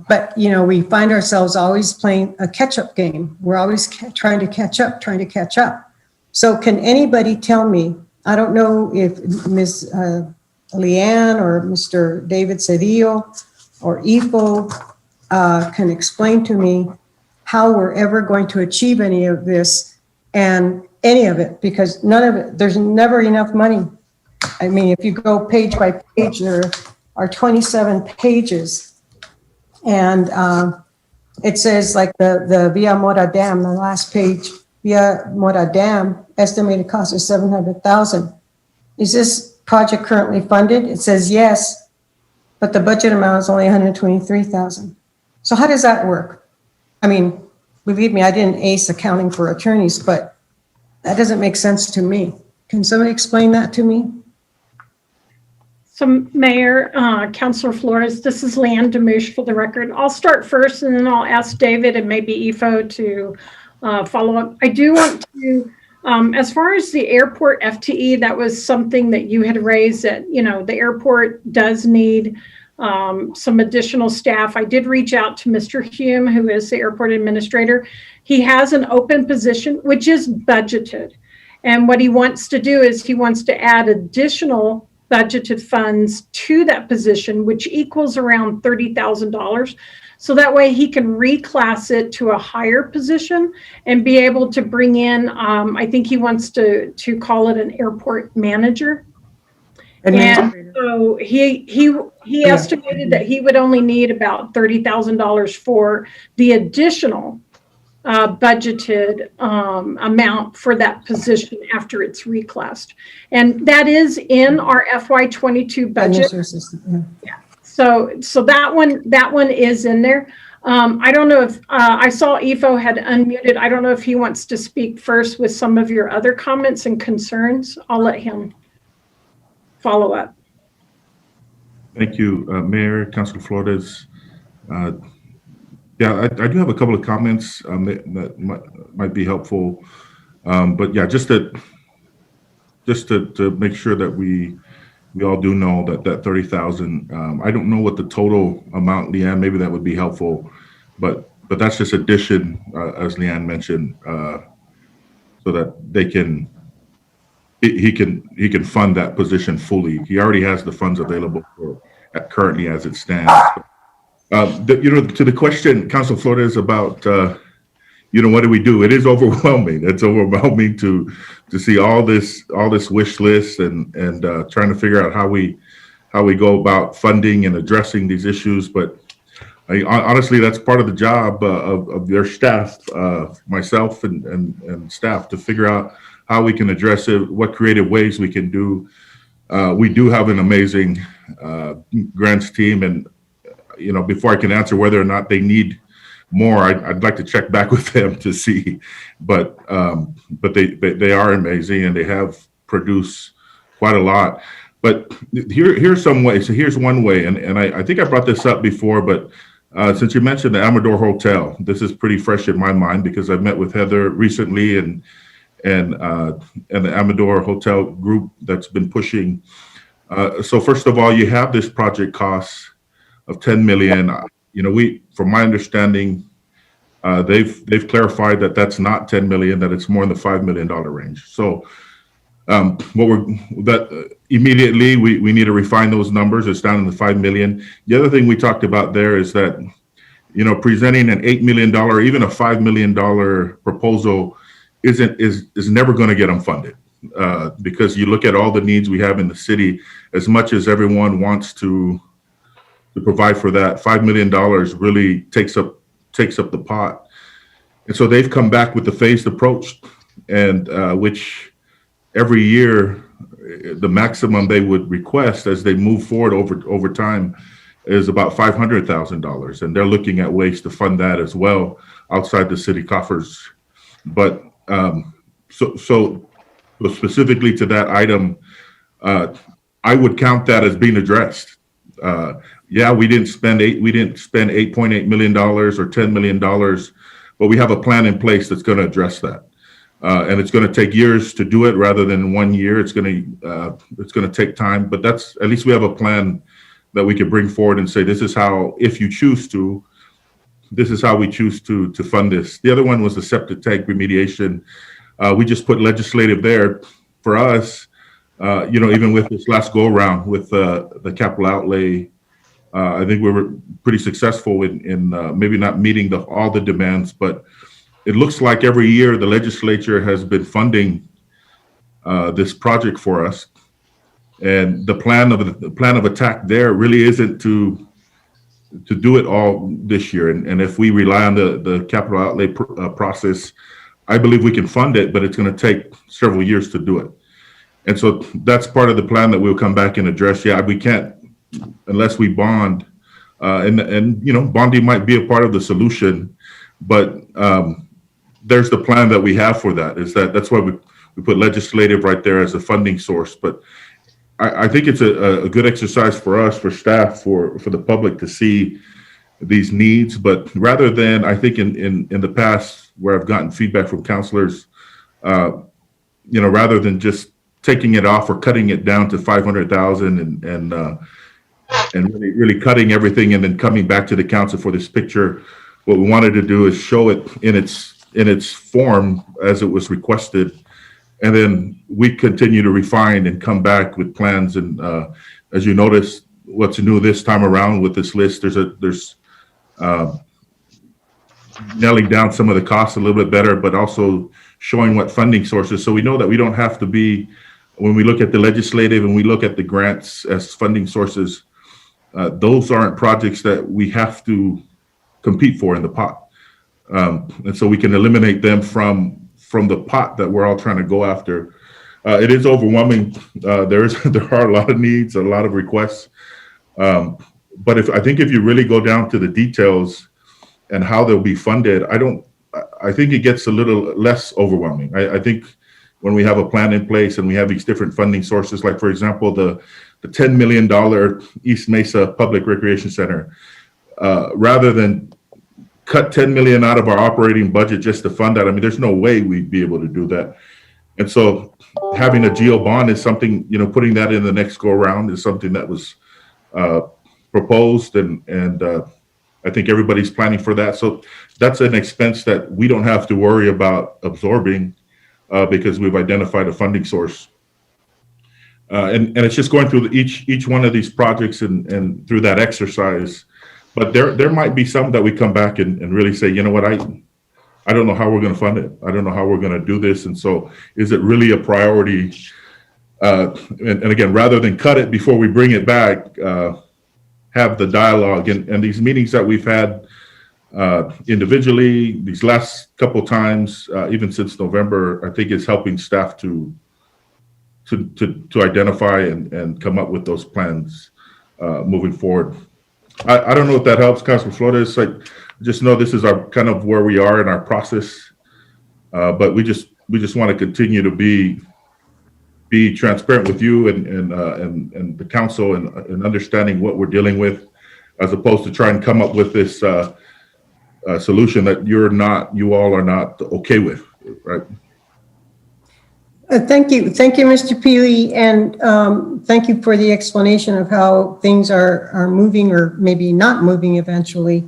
but you know, we find ourselves always playing a catch-up game. We're always trying to catch up. So can anybody tell me, I don't know if Ms. Leanne or Mr. David Cedillo or Ifo can explain to me how we're ever going to achieve any of this, and any of it, because none of it, there's never enough money. I mean, if you go page by page, there are 27 pages. And it says like the Villa Mora Dam, the last page, Villa Mora Dam, estimated cost is $700,000. Is this project currently funded? It says yes, but the budget amount is only $123,000. So how does that work? I mean, believe me, I didn't ace accounting for attorneys, but that doesn't make sense to me. Can somebody explain that to me? So Mayor, Councilor Flores, this is Leanne Demouche for the record. I'll start first and then I'll ask David and maybe Ifo to follow up. I do want to, as far as the airport FTE, that was something that you had raised, that, you know, the airport does need some additional staff. I did reach out to Mr. Hume, who is the airport administrator. He has an open position, which is budgeted. And what he wants to do is he wants to add additional budgeted funds to that position, which equals around $30,000. So that way he can reclass it to a higher position and be able to bring in, I think he wants to call it an airport manager. And so he estimated that he would only need about $30,000 for the additional budgeted amount for that position after it's reclassed. And that is in our FY22 budget. Yeah. So that one is in there. I don't know if I saw Ifo had unmuted. I don't know if he wants to speak first with some of your other comments and concerns. I'll let him follow up. Thank you, Mayor, Councilor Flores. Yeah, I do have a couple of comments that might be helpful, but yeah, just to make sure that we all do know that 30,000. I don't know what the total amount, Leanne. Maybe that would be helpful, but that's just addition, as Leanne mentioned, so that he can fund that position fully. He already has the funds available currently as it stands. To the question, Councilor Flores, about what do we do? It is overwhelming. It's overwhelming to see all this wish list and trying to figure out how we go about funding and addressing these issues. But honestly, that's part of the job of your staff, myself and staff, to figure out how we can address it, what creative ways we can do. We do have an amazing grants team, and before I can answer whether or not they need more, I'd like to check back with them to see. But they are amazing, and they have produced quite a lot. But here's some ways. So here's one way, and I think I brought this up before, but since you mentioned the Amador Hotel, this is pretty fresh in my mind because I've met with Heather recently and the Amador Hotel group that's been pushing. So first of all, you have this project cost of 10 million. From my understanding, they've clarified that that's not 10 million, that it's more in the $5 million range. So immediately we need to refine those numbers. It's down in the 5 million. The other thing we talked about there is that, presenting an $8 million or even a $5 million proposal is never going to get them funded. Because you look at all the needs we have in the city, as much as everyone wants to provide for that, $5 million really takes up the pot. And so they've come back with the phased approach, and which every year the maximum they would request as they move forward over time is about $500,000, and they're looking at ways to fund that as well outside the city coffers. But so specifically to that item, I would count that as being addressed. Yeah, we didn't spend $8.8 million or $10 million, but we have a plan in place that's going to address that. And it's going to take years to do it rather than 1 year. It's going to take time, but that's, at least we have a plan that we could bring forward and say, this is how, if you choose to, this is how we choose to fund this. The other one was the septic tank remediation. We just put legislative there for us. Even with this last go around with the capital outlay, I think we were pretty successful in maybe not meeting all the demands, but it looks like every year the legislature has been funding this project for us, and the plan of attack there really isn't to do it all this year. And if we rely on the capital outlay process, I believe we can fund it, but it's going to take several years to do it. And so that's part of the plan that we'll come back and address. Yeah, we can't unless we bond, and bonding might be a part of the solution, but there's the plan that we have for that. That's why we put legislative right there as a funding source. But I think it's a good exercise for us, for staff, for the public to see these needs. But rather than, I think in the past where I've gotten feedback from counselors, rather than just taking it off or cutting it down to 500,000 and really cutting everything and then coming back to the council for this picture, what we wanted to do is show it in its form as it was requested. And then we continue to refine and come back with plans. And as you notice, what's new this time around with this list, there's nailing down some of the costs a little bit better, but also showing what funding sources. So we know that we don't have to be, when we look at the legislative and we look at the grants as funding sources, those aren't projects that we have to compete for in the pot. And so we can eliminate them from the pot that we're all trying to go after. It is overwhelming. There are a lot of needs, a lot of requests. But I think if you really go down to the details and how they'll be funded, I think it gets a little less overwhelming. I think when we have a plan in place and we have these different funding sources, like for example, the $10 million East Mesa Public Recreation Center, rather than cut 10 million out of our operating budget just to fund that. I mean, there's no way we'd be able to do that. And so having a GO bond is something, putting that in the next go around is something that was proposed, and I think everybody's planning for that. So that's an expense that we don't have to worry about absorbing because we've identified a funding source. And it's just going through each one of these projects and through that exercise. But there might be some that we come back and really say, you know what, I don't know how we're going to fund it. I don't know how we're going to do this. And so is it really a priority? And again, rather than cut it before we bring it back, have the dialogue and these meetings that we've had individually these last couple of times, even since November, I think is helping staff to identify and come up with those plans moving forward. I don't know if that helps, Councilor Flores. I just know this is our kind of where we are in our process, but we just want to continue to be transparent with you and the council and understanding what we're dealing with, as opposed to try and come up with this solution that you all are not okay with, right? Thank you, Mr. Peely, and thank you for the explanation of how things are moving or maybe not moving eventually.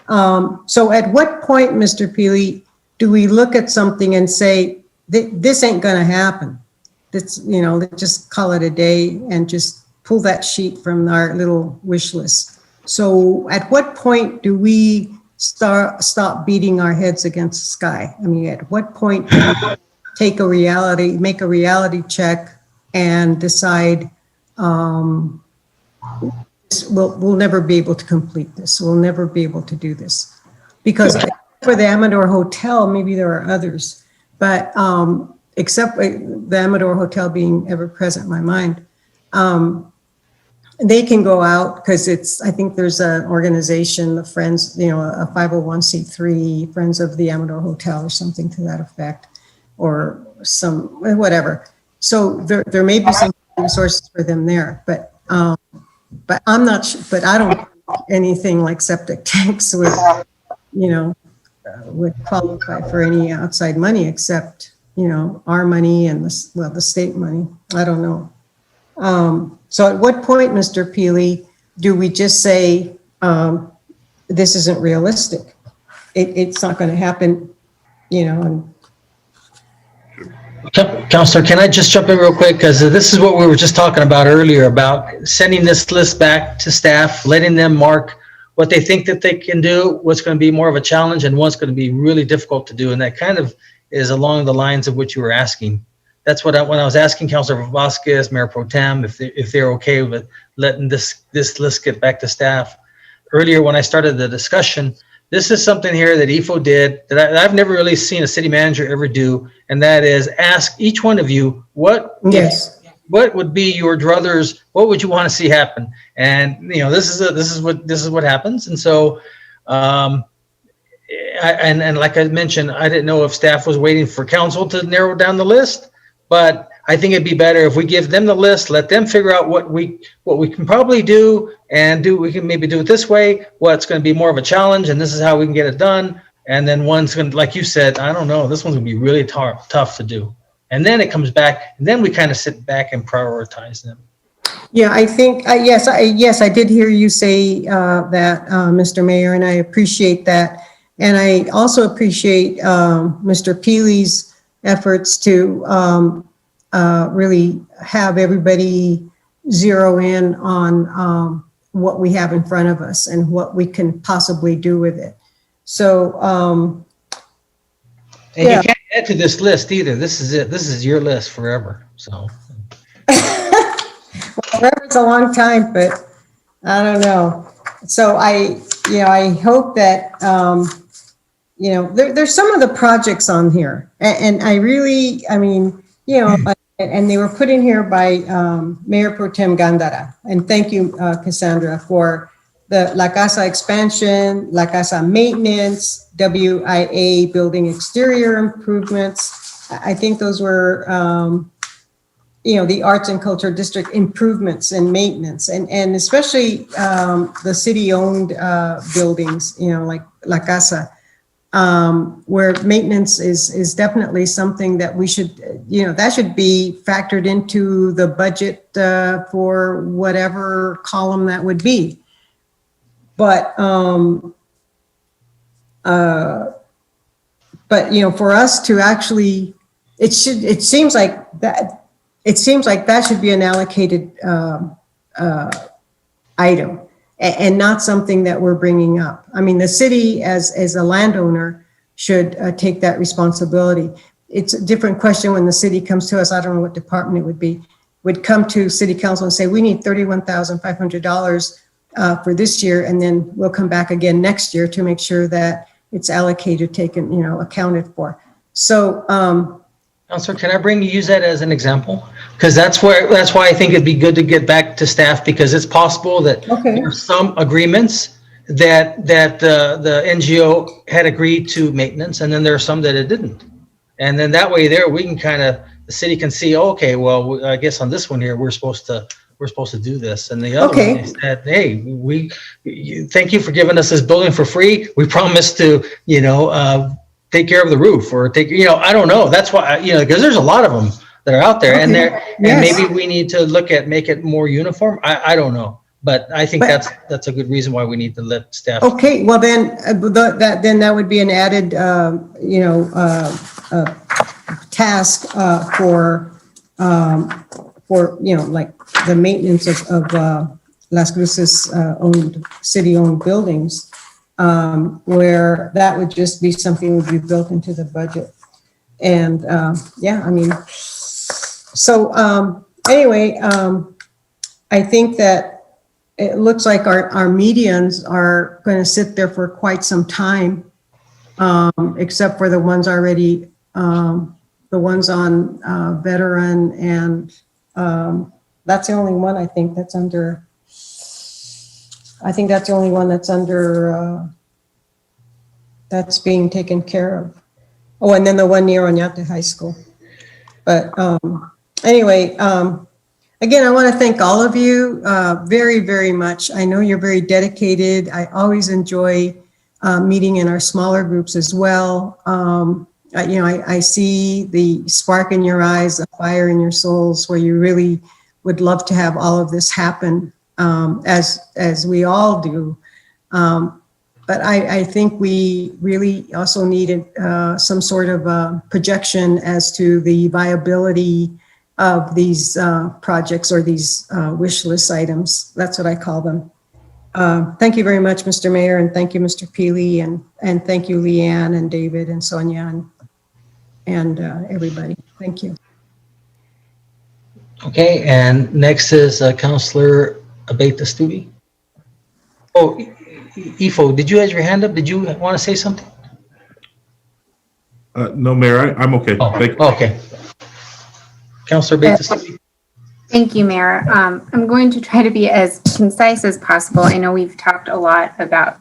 So at what point, Mr. Peely, do we look at something and say, this ain't gonna happen? Let's just call it a day and just pull that sheet from our little wish list. So at what point do we stop beating our heads against the sky? I mean, at what point do we make a reality check and decide we'll never be able to complete this. We'll never be able to do this. Because for the Amador Hotel, maybe there are others, but except the Amador Hotel being ever present in my mind, they can go out because I think there's an organization, the Friends, a 501c3, Friends of the Amador Hotel or something to that effect, or whatever. So there may be some resources for them there, but I'm not sure, but I don't think anything like septic tanks would qualify for any outside money except our money and the state money. I don't know. So at what point, Mr. Peely, do we just say, this isn't realistic? It's not going to happen, and Counselor, can I just jump in real quick? Because this is what we were just talking about earlier, about sending this list back to staff, letting them mark what they think that they can do, what's going to be more of a challenge, and what's going to be really difficult to do. And that kind of is along the lines of what you were asking. That's what when I was asking Councilor Vasquez, Mayor Pro Tem, if they're okay with letting this list get back to staff. Earlier, when I started the discussion, this is something here that EFO did that I've never really seen a city manager ever do, and that is ask each one of you what would be your druthers, what would you want to see happen, and this is what happens, and so and like I mentioned, I didn't know if staff was waiting for council to narrow down the list, but I think it'd be better if we give them the list, let them figure out what we can probably do, and we can maybe do it this way, what's going to be more of a challenge, and this is how we can get it done. And then one's going to, like you said, I don't know, this one's going to be really tough to do. And then it comes back, and then we kind of sit back and prioritize them. yeah, I think, yes, I did hear you say that, Mr. Mayor, and I appreciate that. And I also appreciate Mr. Peely's efforts to really have everybody zero in on what we have in front of us and what we can possibly do with it. So, and yeah. you can't add to this list either. This is it. This is your list forever. So Forever's a long time, but I don't know. So I hope that, there's some of the projects on here, and I really, and they were put in here by Mayor Pro Tem Gandara. And thank you, Cassandra, for the La Casa expansion, La Casa maintenance, WIA building exterior improvements. I think those were, the arts and culture district improvements and maintenance, and especially the city-owned buildings, like La Casa. Where maintenance is definitely something that we should, that should be factored into the budget for whatever column that would be. But, for us to actually, it seems like that should be an allocated item. And not something that we're bringing up. I mean, the city as a landowner should take that responsibility. It's a different question when the city comes to us, I don't know what department it would come to city council and say, we need $31,500 for this year, and then we'll come back again next year to make sure that it's allocated, taken, accounted for. So, Counselor, can I use that as an example? Because that's why I think it'd be good to get back to staff, because it's possible that there are some agreements that the NGO had agreed to maintenance, and then there are some that it didn't. And then that way we can the city can see, okay, well, I guess on this one here, we're supposed to do this. And the other one, they said, hey, thank you for giving us this building for free. We promised to, take care of the roof, or I don't know. That's why, because there's a lot of them that are out there, and maybe we need to make it more uniform. I don't know, but I think that's a good reason why we need to let staff. Okay, well then that would be an added task for like the maintenance of Las Cruces city-owned buildings. Where that would just be something would be built into the budget. And anyway, I think that it looks like our medians are going to sit there for quite some time, except for the ones already, the ones on veteran, and that's the only one I think that's under. I think that's the only one that's under, that's being taken care of. Oh, and then the one near Oñate High School. But anyway, again, I want to thank all of you very, very much. I know you're very dedicated. I always enjoy meeting in our smaller groups as well. I see the spark in your eyes, the fire in your souls, where you really would love to have all of this happen, as we all do. But I think we really also needed some sort of projection as to the viability of these projects or these wish list items. That's what I call them. Thank you very much, Mr. Mayor, and thank you, Mr. Peely, and thank you, Leanne and David and Sonia and everybody. Thank you. Okay, and next is Councilor Abeyta-Stube. Oh, Ifo, did you have your hand up? Did you want to say something? No, Mayor, I'm okay. Oh, Thank you. okay. Councilor Abeyta-Stube. Thank you, Mayor. I'm going to try to be as concise as possible. I know we've talked a lot about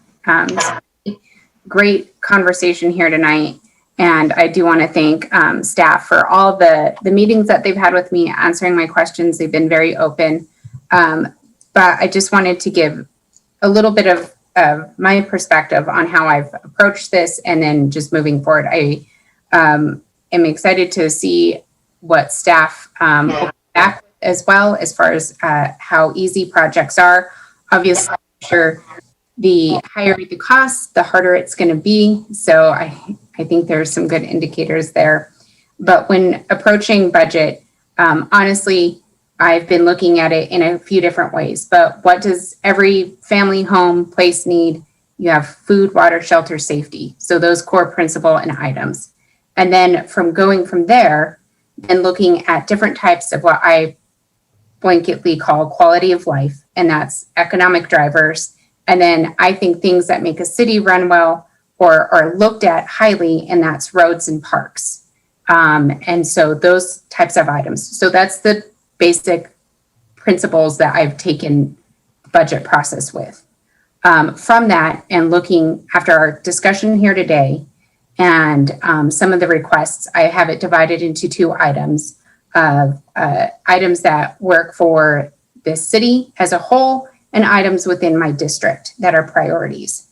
great conversation here tonight, and I do want to thank staff for all the meetings that they've had with me, answering my questions. They've been very open, but I just wanted to give a little bit of my perspective on how I've approached this, and then just moving forward. I am excited to see what staff will back as well, as far as how easy projects are. Obviously, I'm sure the higher the cost, the harder it's going to be. So I think there's some good indicators there. But when approaching budget, honestly, I've been looking at it in a few different ways. But what does every family home place need? You have food, water, shelter, safety. So those core principle and items. And then from there, and looking at different types of what I blanketly call quality of life, and that's economic drivers. And then I think things that make a city run well or are looked at highly, and that's roads and parks. And so those types of items. So that's the basic principles that I've taken the budget process with. From that, and looking after our discussion here today, and some of the requests, I have it divided into two items of items that work for the city as a whole and items within my district that are priorities.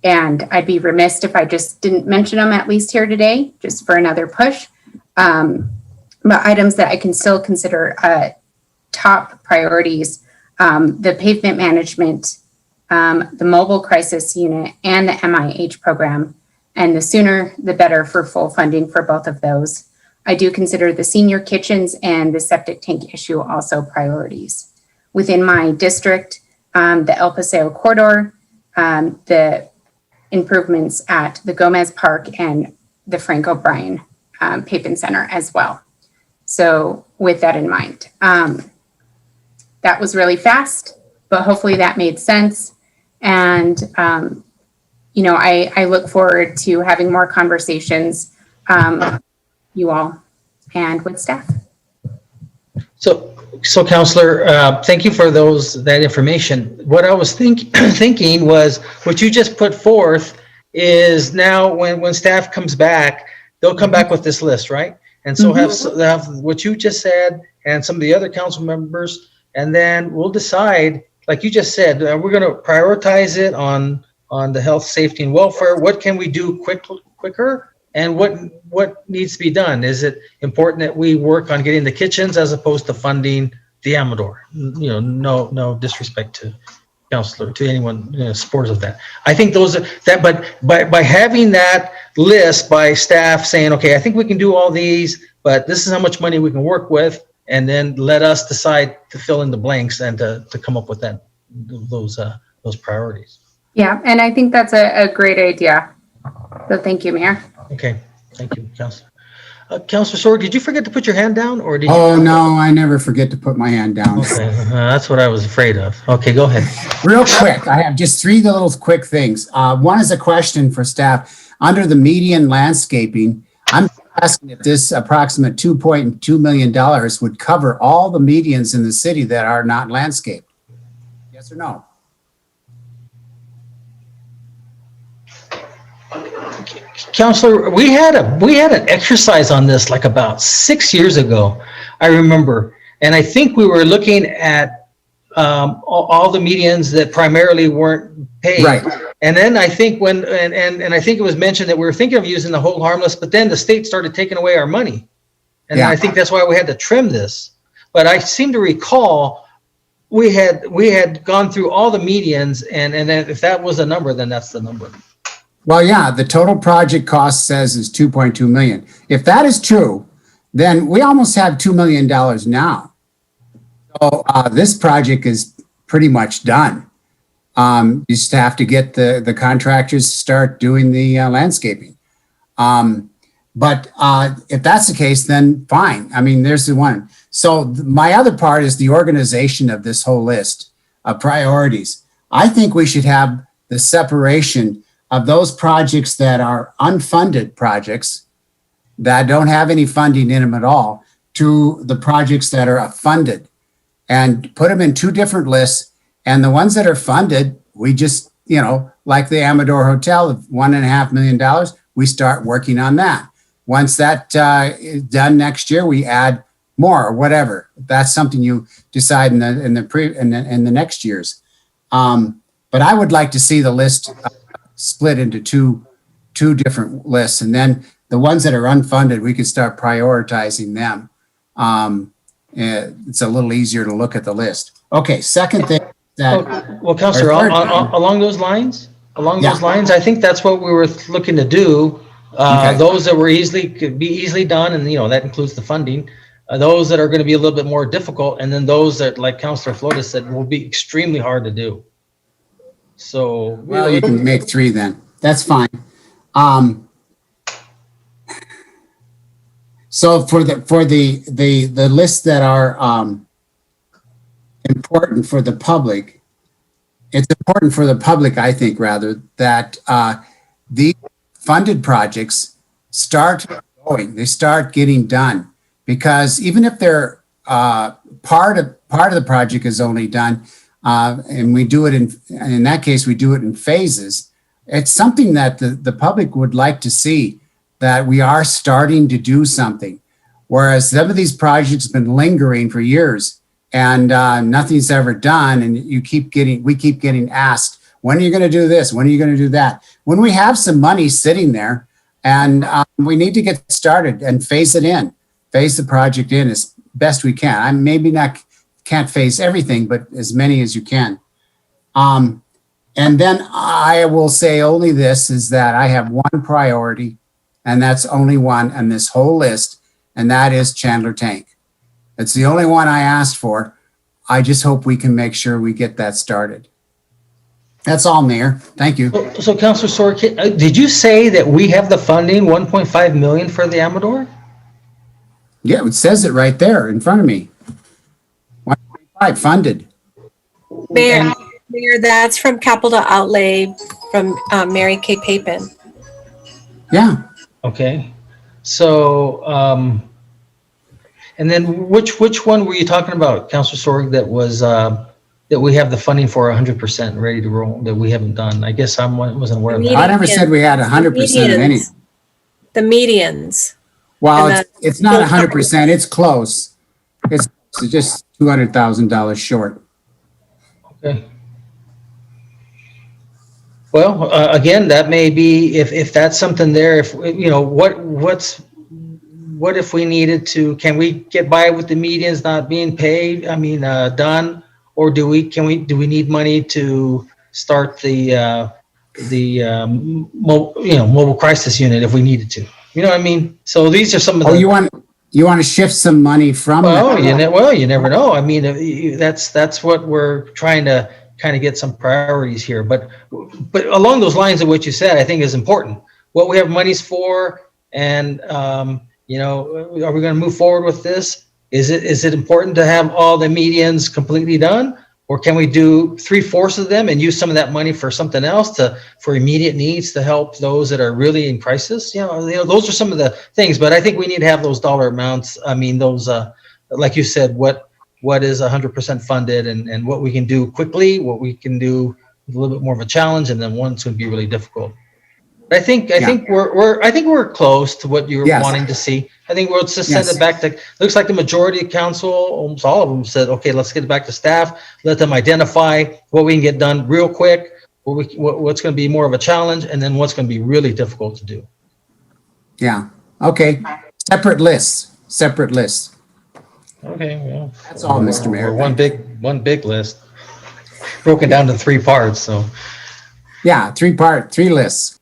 And I'd be remiss if I just didn't mention them at least here today, just for another push. But items that I can still consider top priorities, the pavement management, the mobile crisis unit, and the MIH program. And the sooner the better for full funding for both of those. I do consider the senior kitchens and the septic tank issue also priorities. Within my district, the El Paseo corridor, the improvements at the Gomez Park and the Frank O'Brien Pavement Center as well. So with that in mind, that was really fast, but hopefully that made sense. And I look forward to having more conversations, you all, and with staff. So Councilor, thank you for that information. What I was thinking was what you just put forth is now when staff comes back, they'll come back with this list, right? And so have what you just said and some of the other council members, and then we'll decide, like you just said, we're going to prioritize it on the health, safety, and welfare. What can we do quicker? And what needs to be done? Is it important that we work on getting the kitchens as opposed to funding the Amador? No disrespect to Councilor, to anyone supporters of that. I think those are that, but by having that list by staff saying, okay, I think we can do all these, but this is how much money we can work with, and then let us decide to fill in the blanks and to come up with those priorities. Yeah, and I think that's a great idea. So thank you, Mayor. Okay, thank you, Councilor. Councilor Sword, did you forget to put your hand down, or did you? Oh, no, I never forget to put my hand down. Okay, that's what I was afraid of. Okay, go ahead. Real quick, I have just three little quick things. One is a question for staff. Under the median landscaping, I'm asking if this approximate $2.2 million would cover all the medians in the city that are not landscaped. Yes or no? Councilor, we had an exercise on this like about 6 years ago, I remember, and I think we were looking at all the medians that primarily weren't paid, right. And then I think and I think it was mentioned that we were thinking of using the hold harmless, but then the state started taking away our money. And Yeah. I think that's why we had to trim this. But I seem to recall we had gone through all the medians, and then if that was the number, then that's the number. Well, yeah, the total project cost says is 2.2 million. If that is true, then we almost have $2 million now. So this project is pretty much done. You just have to get the contractors to start doing the landscaping. But if that's the case, then fine. I mean, there's the one. So my other part is the organization of this whole list of priorities. I think we should have the separation of those projects that are unfunded projects that don't have any funding in them at all to the projects that are funded, and put them in two different lists. And the ones that are funded, we just, like the Amador Hotel of $1.5 million, we start working on that. Once that is done next year, we add more or whatever. That's something you decide in the next years. But I would like to see the list split into two different lists, and then the ones that are unfunded, we could start prioritizing them. It's a little easier to look at the list. Okay, second thing. Well, Councilor, along those lines, I think that's what we were looking to do. Okay. Those that could be easily done, and that includes the funding. Those that are going to be a little bit more difficult, and then those that, like Councilor Flores said, will be extremely hard to do. So well, you can make three then. That's fine. So for the lists that are important for the public, it's important for the public, I think, rather, that these funded projects start going, they start getting done. Because even if they're part of the project is only done, and we do it in that case, we do it in phases, it's something that the public would like to see, that we are starting to do something. Whereas some of these projects have been lingering for years, and nothing's ever done, and we keep getting asked, when are you going to do this? When are you going to do that? When we have some money sitting there, and we need to get started and phase it in, phase the project in as best we can. I maybe can't phase everything, but as many as you can. And then I will say only this, is that I have one priority, and that's only one on this whole list, and that is Chandler Tank. It's the only one I asked for. I just hope we can make sure we get that started. That's all, Mayor. Thank you. So Councilor Sorkin, did you say that we have the funding, 1.5 million for the Amador? Yeah, it says it right there in front of me. 1.5 funded. Mayor, that's from capital outlay from Mary Kay Papin. Yeah. Okay. So, and then which one were you talking about, Councilor Sorg, that was that we have the funding for 100% ready to roll, that we haven't done? I guess I wasn't aware of that. I never said we had 100% of any. The medians. Well, it's not 100%. It's close. It's just $200,000 short. Okay. Well, again, that may be, if that's something there, if, what if we needed to, can we get by with the medians not being paid, done? Or do we need money to start the mobile crisis unit if we needed to? You know what I mean? So these are some of the. You want to shift some money from. You never know. I mean, that's what we're trying to kind of get some priorities here. But along those lines of what you said, I think is important. What we have monies for, and are we going to move forward with this? Is it important to have all the medians completely done? Or can we do 3/4 of them and use some of that money for something else, for immediate needs, to help those that are really in crisis? Those are some of the things. But I think we need to have those dollar amounts. I mean, those, like you said, what is 100% funded, and what we can do quickly, what we can do with a little bit more of a challenge, and then one's going to be really difficult. But I think we're close to what you're wanting to see. I think we'll just send it back to, looks like the majority of council, almost all of them said, okay, let's get it back to staff, let them identify what we can get done real quick, what's going to be more of a challenge, and then what's going to be really difficult to do. Yeah, okay. Separate lists. Okay, well. That's all, Mr. Mayor. Or one big list, broken down to 3 parts, so. Yeah, 3 lists.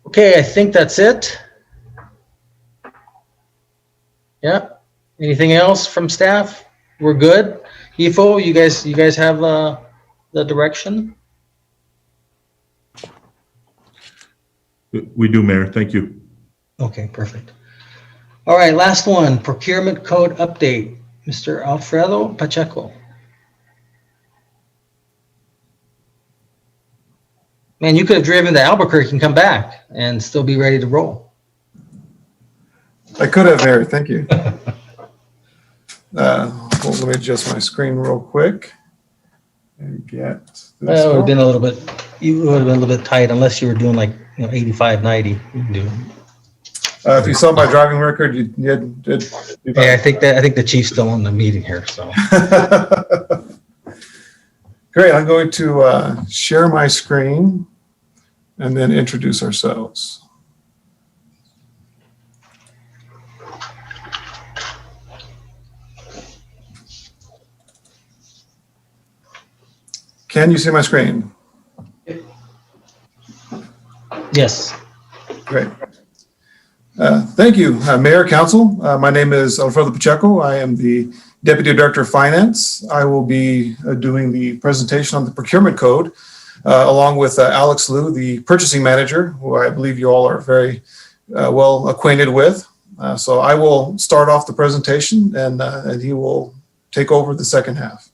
Okay, I think that's it. Yeah, anything else from staff? We're good? EFO, you guys have the direction? We do, Mayor. Thank you. Okay, perfect. All right, last one, procurement code update, Mr. Alfredo Pacheco. Man, you could have driven to Albuquerque and come back and still be ready to roll. I could have, Mayor. Thank you. Well, let me adjust my screen real quick and get this. Well, it would have been a little bit tight unless you were doing like 85, 90. You can do it. If you saw my driving record, you did. Yeah, I think the chief's still on the meeting here. So great. I'm going to share my screen and then introduce ourselves. Can you see my screen? Yes. Great. Thank you, Mayor, Council. My name is Alfredo Pacheco. I am the Deputy Director of Finance. I will be doing the presentation on the procurement code, along with Alex Liu, the Purchasing Manager, who I believe you all are very well acquainted with. So I will start off the presentation, and he will take over the second half.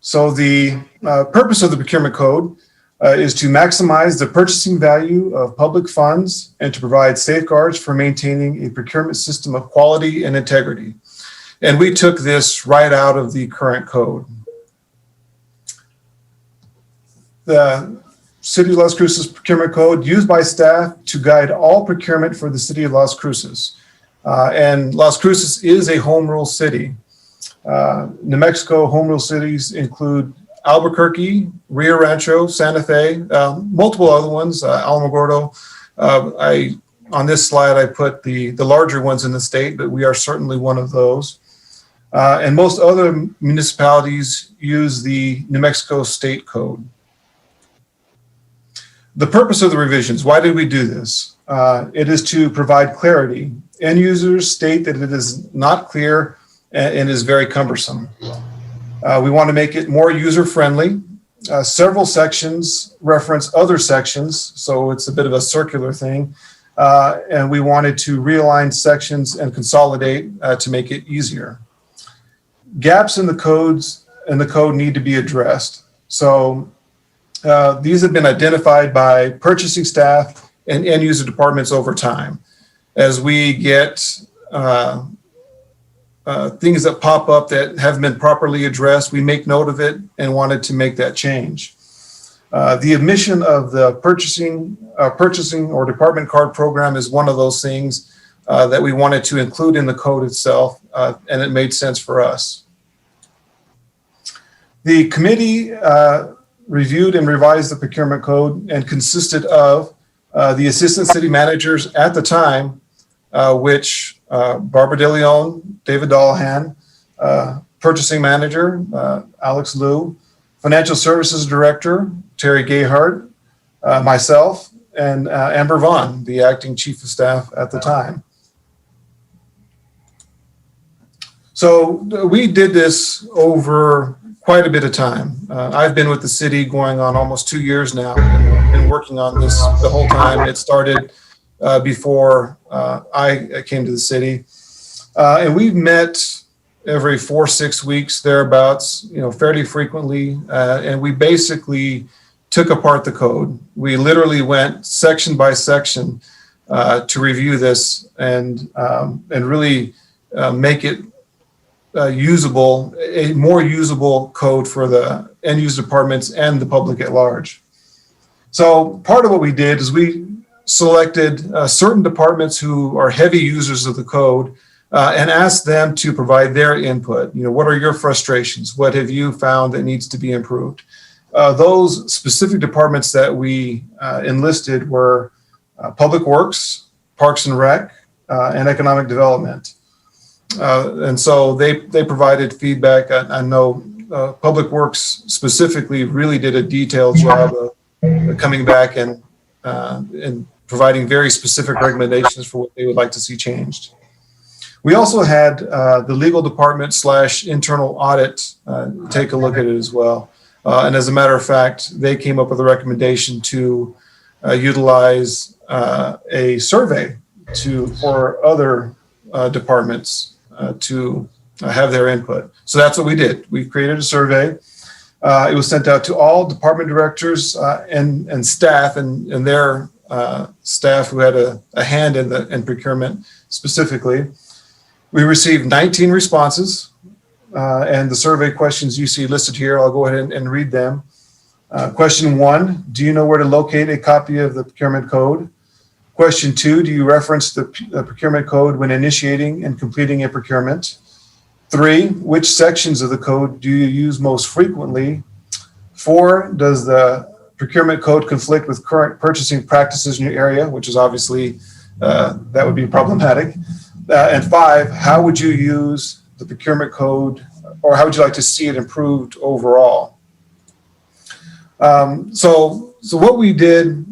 So the purpose of the procurement code is to maximize the purchasing value of public funds and to provide safeguards for maintaining a procurement system of quality and integrity. And we took this right out of the current code. The City of Las Cruces procurement code used by staff to guide all procurement for the City of Las Cruces. And Las Cruces is a home rule city. New Mexico home rule cities include Albuquerque, Rio Rancho, Santa Fe, multiple other ones, Alamogordo. On this slide, I put the larger ones in the state, but we are certainly one of those. And most other municipalities use the New Mexico state code. The purpose of the revisions, why did we do this? It is to provide clarity. End users state that it is not clear and is very cumbersome. We want to make it more user-friendly. Several sections reference other sections, so it's a bit of a circular thing. And we wanted to realign sections and consolidate to make it easier. Gaps in the code need to be addressed. So these have been identified by purchasing staff and end user departments over time. As we get things that pop up that haven't been properly addressed, we make note of it and wanted to make that change. The omission of the purchasing or department card program is one of those things that we wanted to include in the code itself, and it made sense for us. The committee reviewed and revised the procurement code and consisted of the assistant city managers at the time, which Barbara DeLeon, David Dallahan, purchasing manager, Alex Liu, financial services director, Terry Gayhart, myself, and Amber Vaughn, the acting chief of staff at the time. So we did this over quite a bit of time. I've been with the city going on almost 2 years now, and been working on this the whole time. It started before I came to the city. And we've met every 4-6 weeks, thereabouts, fairly frequently. And we basically took apart the code. We literally went section by section to review this and really make it usable, a more usable code for the end user departments and the public at large. So part of what we did is we selected certain departments who are heavy users of the code and asked them to provide their input. What are your frustrations? What have you found that needs to be improved? those specific departments that we enlisted were Public Works, Parks and Rec, and Economic Development. And so they provided feedback. I know Public Works specifically really did a detailed job of coming back and providing very specific recommendations for what they would like to see changed. We also had the legal department / internal audit take a look at it as well. And as a matter of fact, they came up with a recommendation to utilize a survey for other departments to have their input. So that's what we did. We created a survey. It was sent out to all department directors and staff and their staff who had a hand in procurement specifically. We received 19 responses, and the survey questions you see listed here, I'll go ahead and read them. Question 1, do you know where to locate a copy of the procurement code? Question 2, do you reference the procurement code when initiating and completing a procurement? 3, which sections of the code do you use most frequently? 4, does the procurement code conflict with current purchasing practices in your area, which is obviously, that would be problematic. And 5, how would you use the procurement code, or how would you like to see it improved overall? So what we did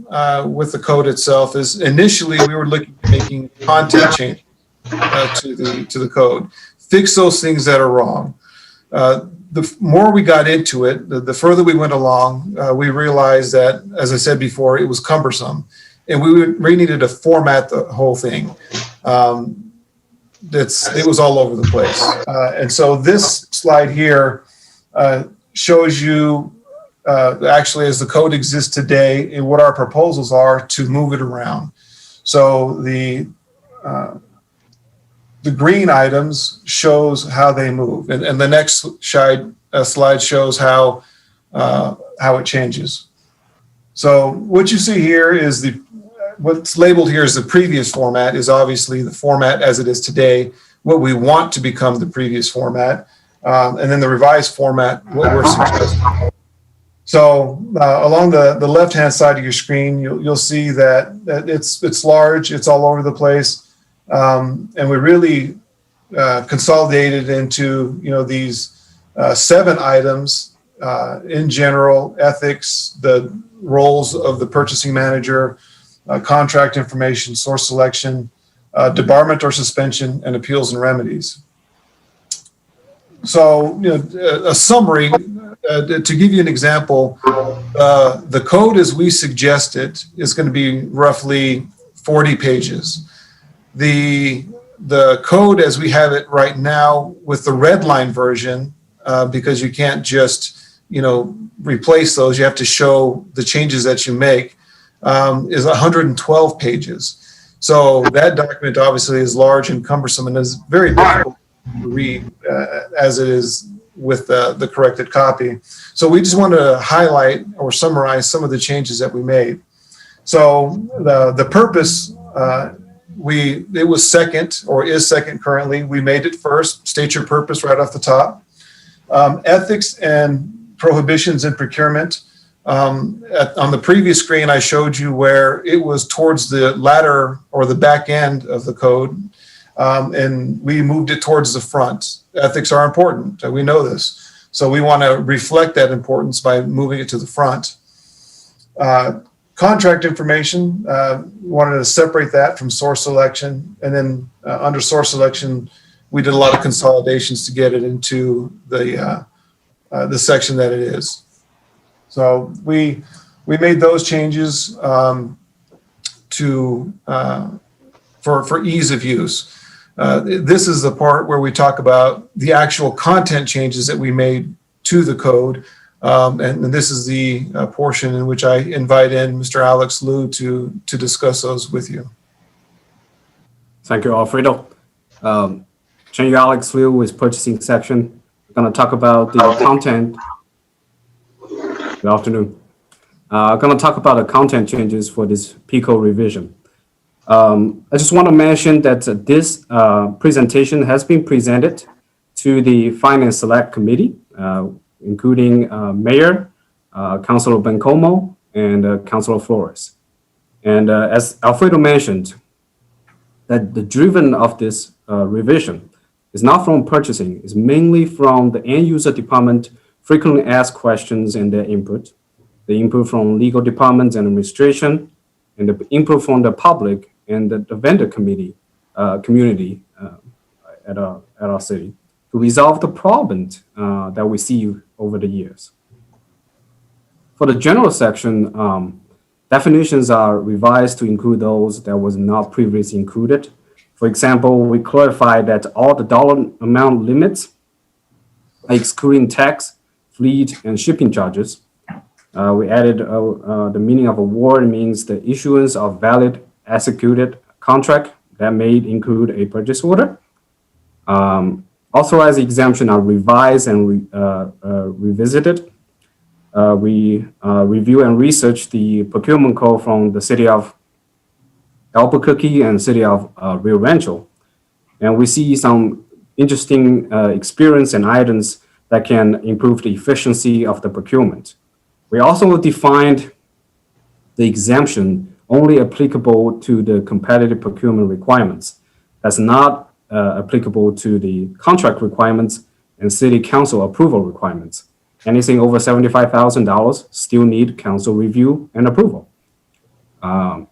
with the code itself is initially we were looking at making content changes to the code, fix those things that are wrong. The more we got into it, the further we went along, we realized that, as I said before, it was cumbersome, and we needed to format the whole thing. It was all over the place. And so this slide here shows you actually as the code exists today and what our proposals are to move it around. So the green items shows how they move. And the next slide shows how it changes. So what you see here is what's labeled here as the previous format is obviously the format as it is today, what we want to become the previous format, and then the revised format, what we're suggesting. So along the left-hand side of your screen, you'll see that it's large, it's all over the place, and we really consolidated into these 7 items in general: ethics, the roles of the purchasing manager, contract information, source selection, debarment or suspension, and appeals and remedies. So, a summary, to give you an example, the code as we suggest it is going to be roughly 40 pages. The code as we have it right now with the red line version, because you can't just, replace those, you have to show the changes that you make, is 112 pages. So that document obviously is large and cumbersome and is very difficult to read as it is with the corrected copy. So we just wanted to highlight or summarize some of the changes that we made. So the purpose, it was second or is second currently. We made it first. State your purpose right off the top. Ethics and prohibitions in procurement. On the previous screen, I showed you where it was towards the latter or the back end of the code, and we moved it towards the front. Ethics are important. We know this. So we want to reflect that importance by moving it to the front. Contract information, we wanted to separate that from source selection. And then under source selection, we did a lot of consolidations to get it into the section that it is. So we made those changes for ease of use. This is the part where we talk about the actual content changes that we made to the code. And this is the portion in which I invite in Mr. Alex Liu to discuss those with you. Thank you, Alfredo. Thank you, Alex Liu with purchasing section. I'm going to talk about the content. Good afternoon. I'm going to talk about the content changes for this PICO revision. I just want to mention that this presentation has been presented to the Finance Select Committee, including Mayor, Councilor Bencomo, and Councilor Flores. And as Alfredo mentioned, that the driven of this revision is not from purchasing, it's mainly from the end user department frequently asked questions and their input, the input from legal departments and administration, and the input from the public and the vendor community at our city to resolve the problems that we see over the years. For the general section, definitions are revised to include those that was not previously included. For example, we clarified that all the dollar amount limits, excluding tax, fleet, and shipping charges. We added the meaning of award means the issuance of valid executed contract that may include a purchase order. Authorized exemption are revised and revisited. We review and research the procurement code from the city of Albuquerque and city of Rio Rancho. And we see some interesting experience and items that can improve the efficiency of the procurement. We also defined the exemption only applicable to the competitive procurement requirements. That's not applicable to the contract requirements and city council approval requirements. Anything over $75,000 still need council review and approval.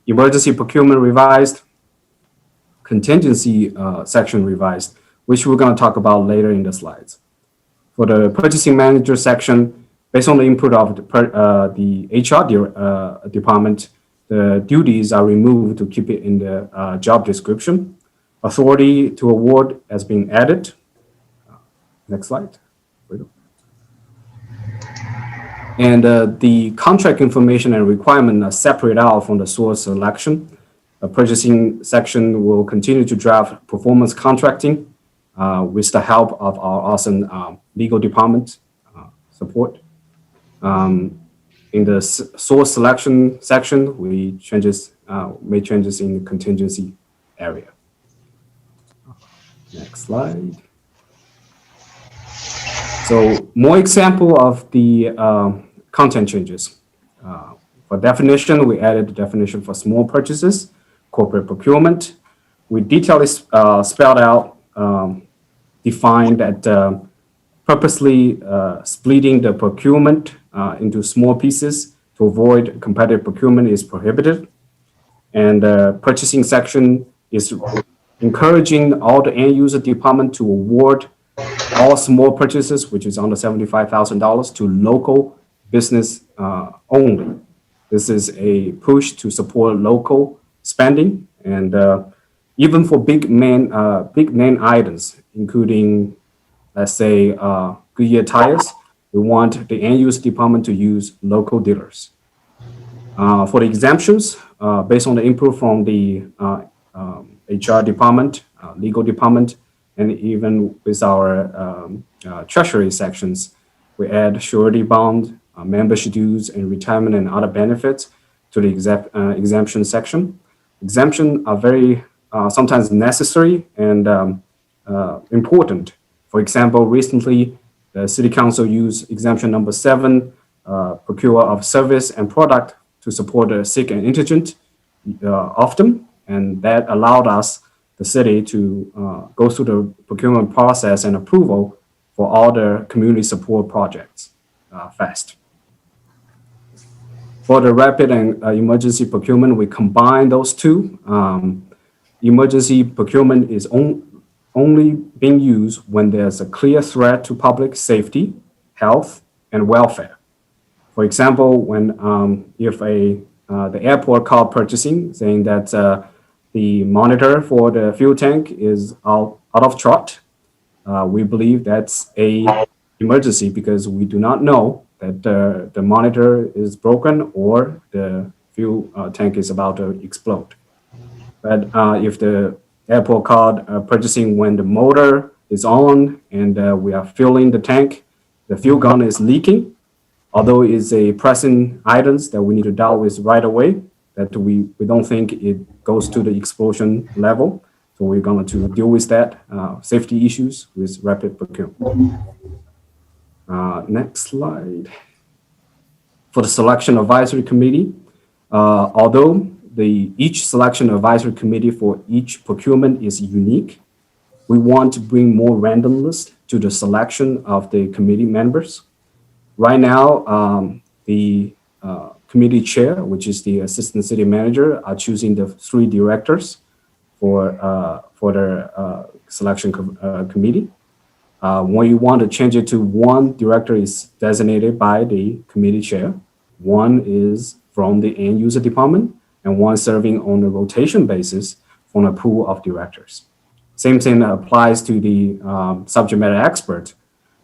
Emergency procurement revised, contingency section revised, which we're going to talk about later in the slides. For the purchasing manager section, based on the input of the HR department, the duties are removed to keep it in the job description. Authority to award has been added. Next slide. And the contract information and requirement are separate out from the source selection. The purchasing section will continue to draft performance contracting with the help of our awesome legal department support. In the source selection section, we made changes in the contingency area. Next slide. So more example of the content changes. For definition, we added the definition for small purchases, corporate procurement. We detailedly spelled out, defined that purposely splitting the procurement into small pieces to avoid competitive procurement is prohibited. And the purchasing section is encouraging all the end user department to award all small purchases, which is under $75,000, to local business only. This is a push to support local spending, and even for big name items, including, let's say, Goodyear tires, we want the end user department to use local dealers. For the exemptions, based on the input from the HR department, legal department, and even with our treasury sections, we add surety bond, membership dues, and retirement and other benefits to the exemption section. Exemptions are very sometimes necessary and important. For example, recently, the City Council used exemption number 7, procure of service and product to support the sick and indigent often, and that allowed us, the city, to go through the procurement process and approval for all the community support projects fast. For the rapid and emergency procurement, we combine those two. Emergency procurement is only being used when there's a clear threat to public safety, health, and welfare. For example, when if the airport called purchasing saying that the monitor for the fuel tank is out of chart, we believe that's a emergency because we do not know that the monitor is broken or the fuel tank is about to explode. But if the airport called purchasing when the motor is on and we are filling the tank, the fuel gun is leaking, although it's a pressing items that we need to deal with right away, that we don't think it goes to the explosion level. So we're going to deal with that safety issues with rapid procurement. Next slide. For the Selection Advisory Committee, although each Selection Advisory Committee for each procurement is unique, we want to bring more randomness to the selection of the committee members. Right now, the committee chair, which is the assistant city manager, are choosing the 3 directors for their selection committee. When you want to change it to 1 director is designated by the committee chair, 1 is from the end user department, and 1 serving on a rotation basis from a pool of directors. Same thing applies to the subject matter expert.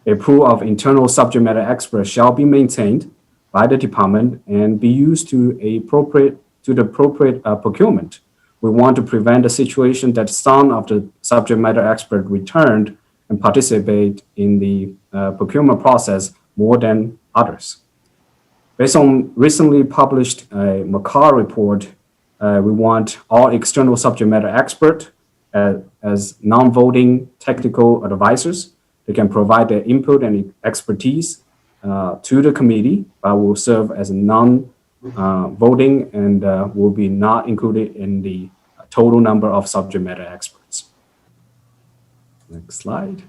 A pool of internal subject matter experts shall be maintained by the department and be used to the appropriate procurement. We want to prevent a situation that some of the subject matter expert returned and participate in the procurement process more than others. Based on recently published McCarr report, we want all external subject matter experts as non-voting technical advisors. They can provide their input and expertise to the committee, but will serve as non-voting and will be not included in the total number of subject matter experts. Next slide.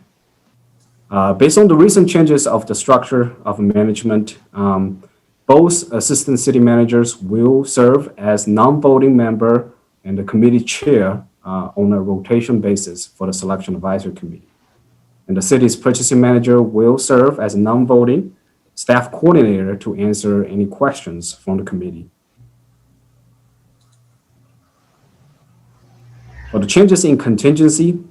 Based on the recent changes of the structure of management, both assistant city managers will serve as non-voting member and the committee chair on a rotation basis for the Selection Advisory Committee. And the city's purchasing manager will serve as a non-voting staff coordinator to answer any questions from the committee. For the changes in contingency,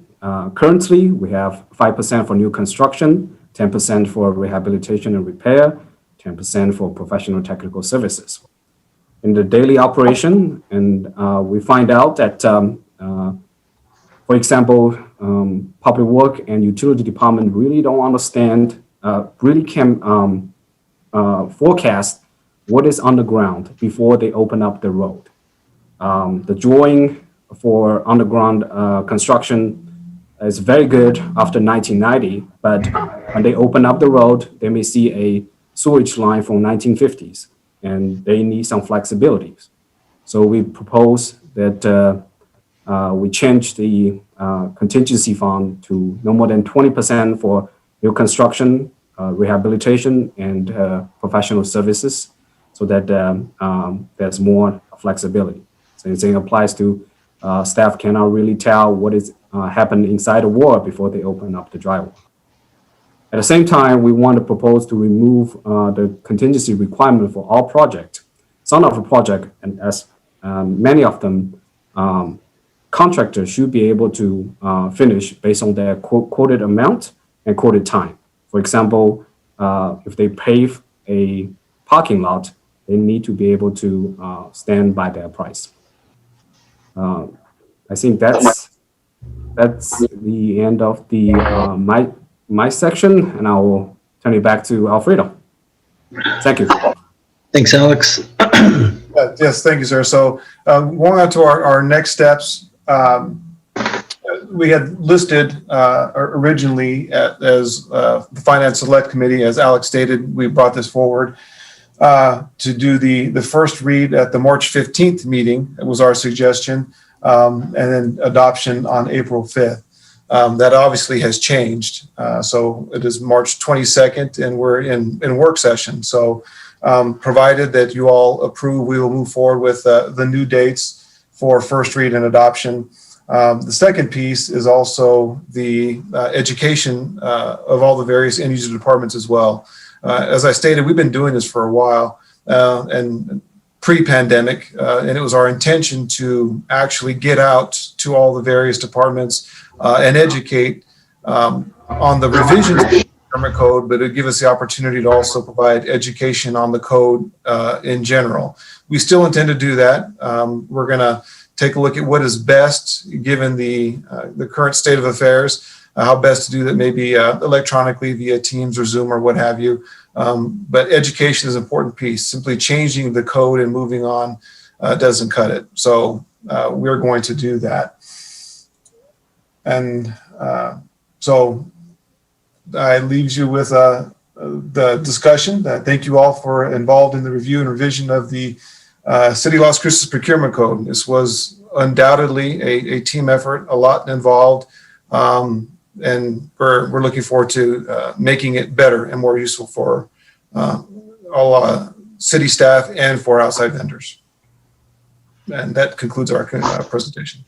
currently we have 5% for new construction, 10% for rehabilitation and repair, 10% for professional technical services. In the daily operation, and we find out that, for example, public work and utility department really don't understand, really can forecast what is on the ground before they open up the road. The drawing for underground construction is very good after 1990, but when they open up the road, they may see a sewage line from 1950s, and they need some flexibilities. So we propose that we change the contingency fund to no more than 20% for new construction, rehabilitation, and professional services, so that there's more flexibility. Same thing applies to staff cannot really tell what is happening inside the wall before they open up the drywall. At the same time, we want to propose to remove the contingency requirement for all projects. Some of the projects, and as many of them, contractors should be able to finish based on their quoted amount and quoted time. For example, if they pave a parking lot, they need to be able to stand by their price. I think that's the end of the my section, and I will turn it back to Alfredo. Thank you. Thanks, Alex. Yes, thank you, sir. So going on to our next steps, we had listed originally as the Finance Select Committee, as Alex stated, we brought this forward to do the first read at the March 15th meeting. It was our suggestion, and then adoption on April 5th. That obviously has changed. So it is March 22nd, and we're in work session. So provided that you all approve, we will move forward with the new dates for first read and adoption. The second piece is also the education of all the various end user departments as well. As I stated, we've been doing this for a while, and pre-pandemic, and it was our intention to actually get out to all the various departments and educate on the revisions of the procurement code, but it give us the opportunity to also provide education on the code in general. We still intend to do that. We're going to take a look at what is best given the current state of affairs, how best to do that, maybe electronically via Teams or Zoom or what have you. But education is an important piece. Simply changing the code and moving on doesn't cut it. So we're going to do that. And so I leave you with the discussion. Thank you all for involved in the review and revision of the City of Las Cruces Procurement Code. This was undoubtedly a team effort, a lot involved, and we're looking forward to making it better and more useful for all city staff and for outside vendors. And that concludes our presentation.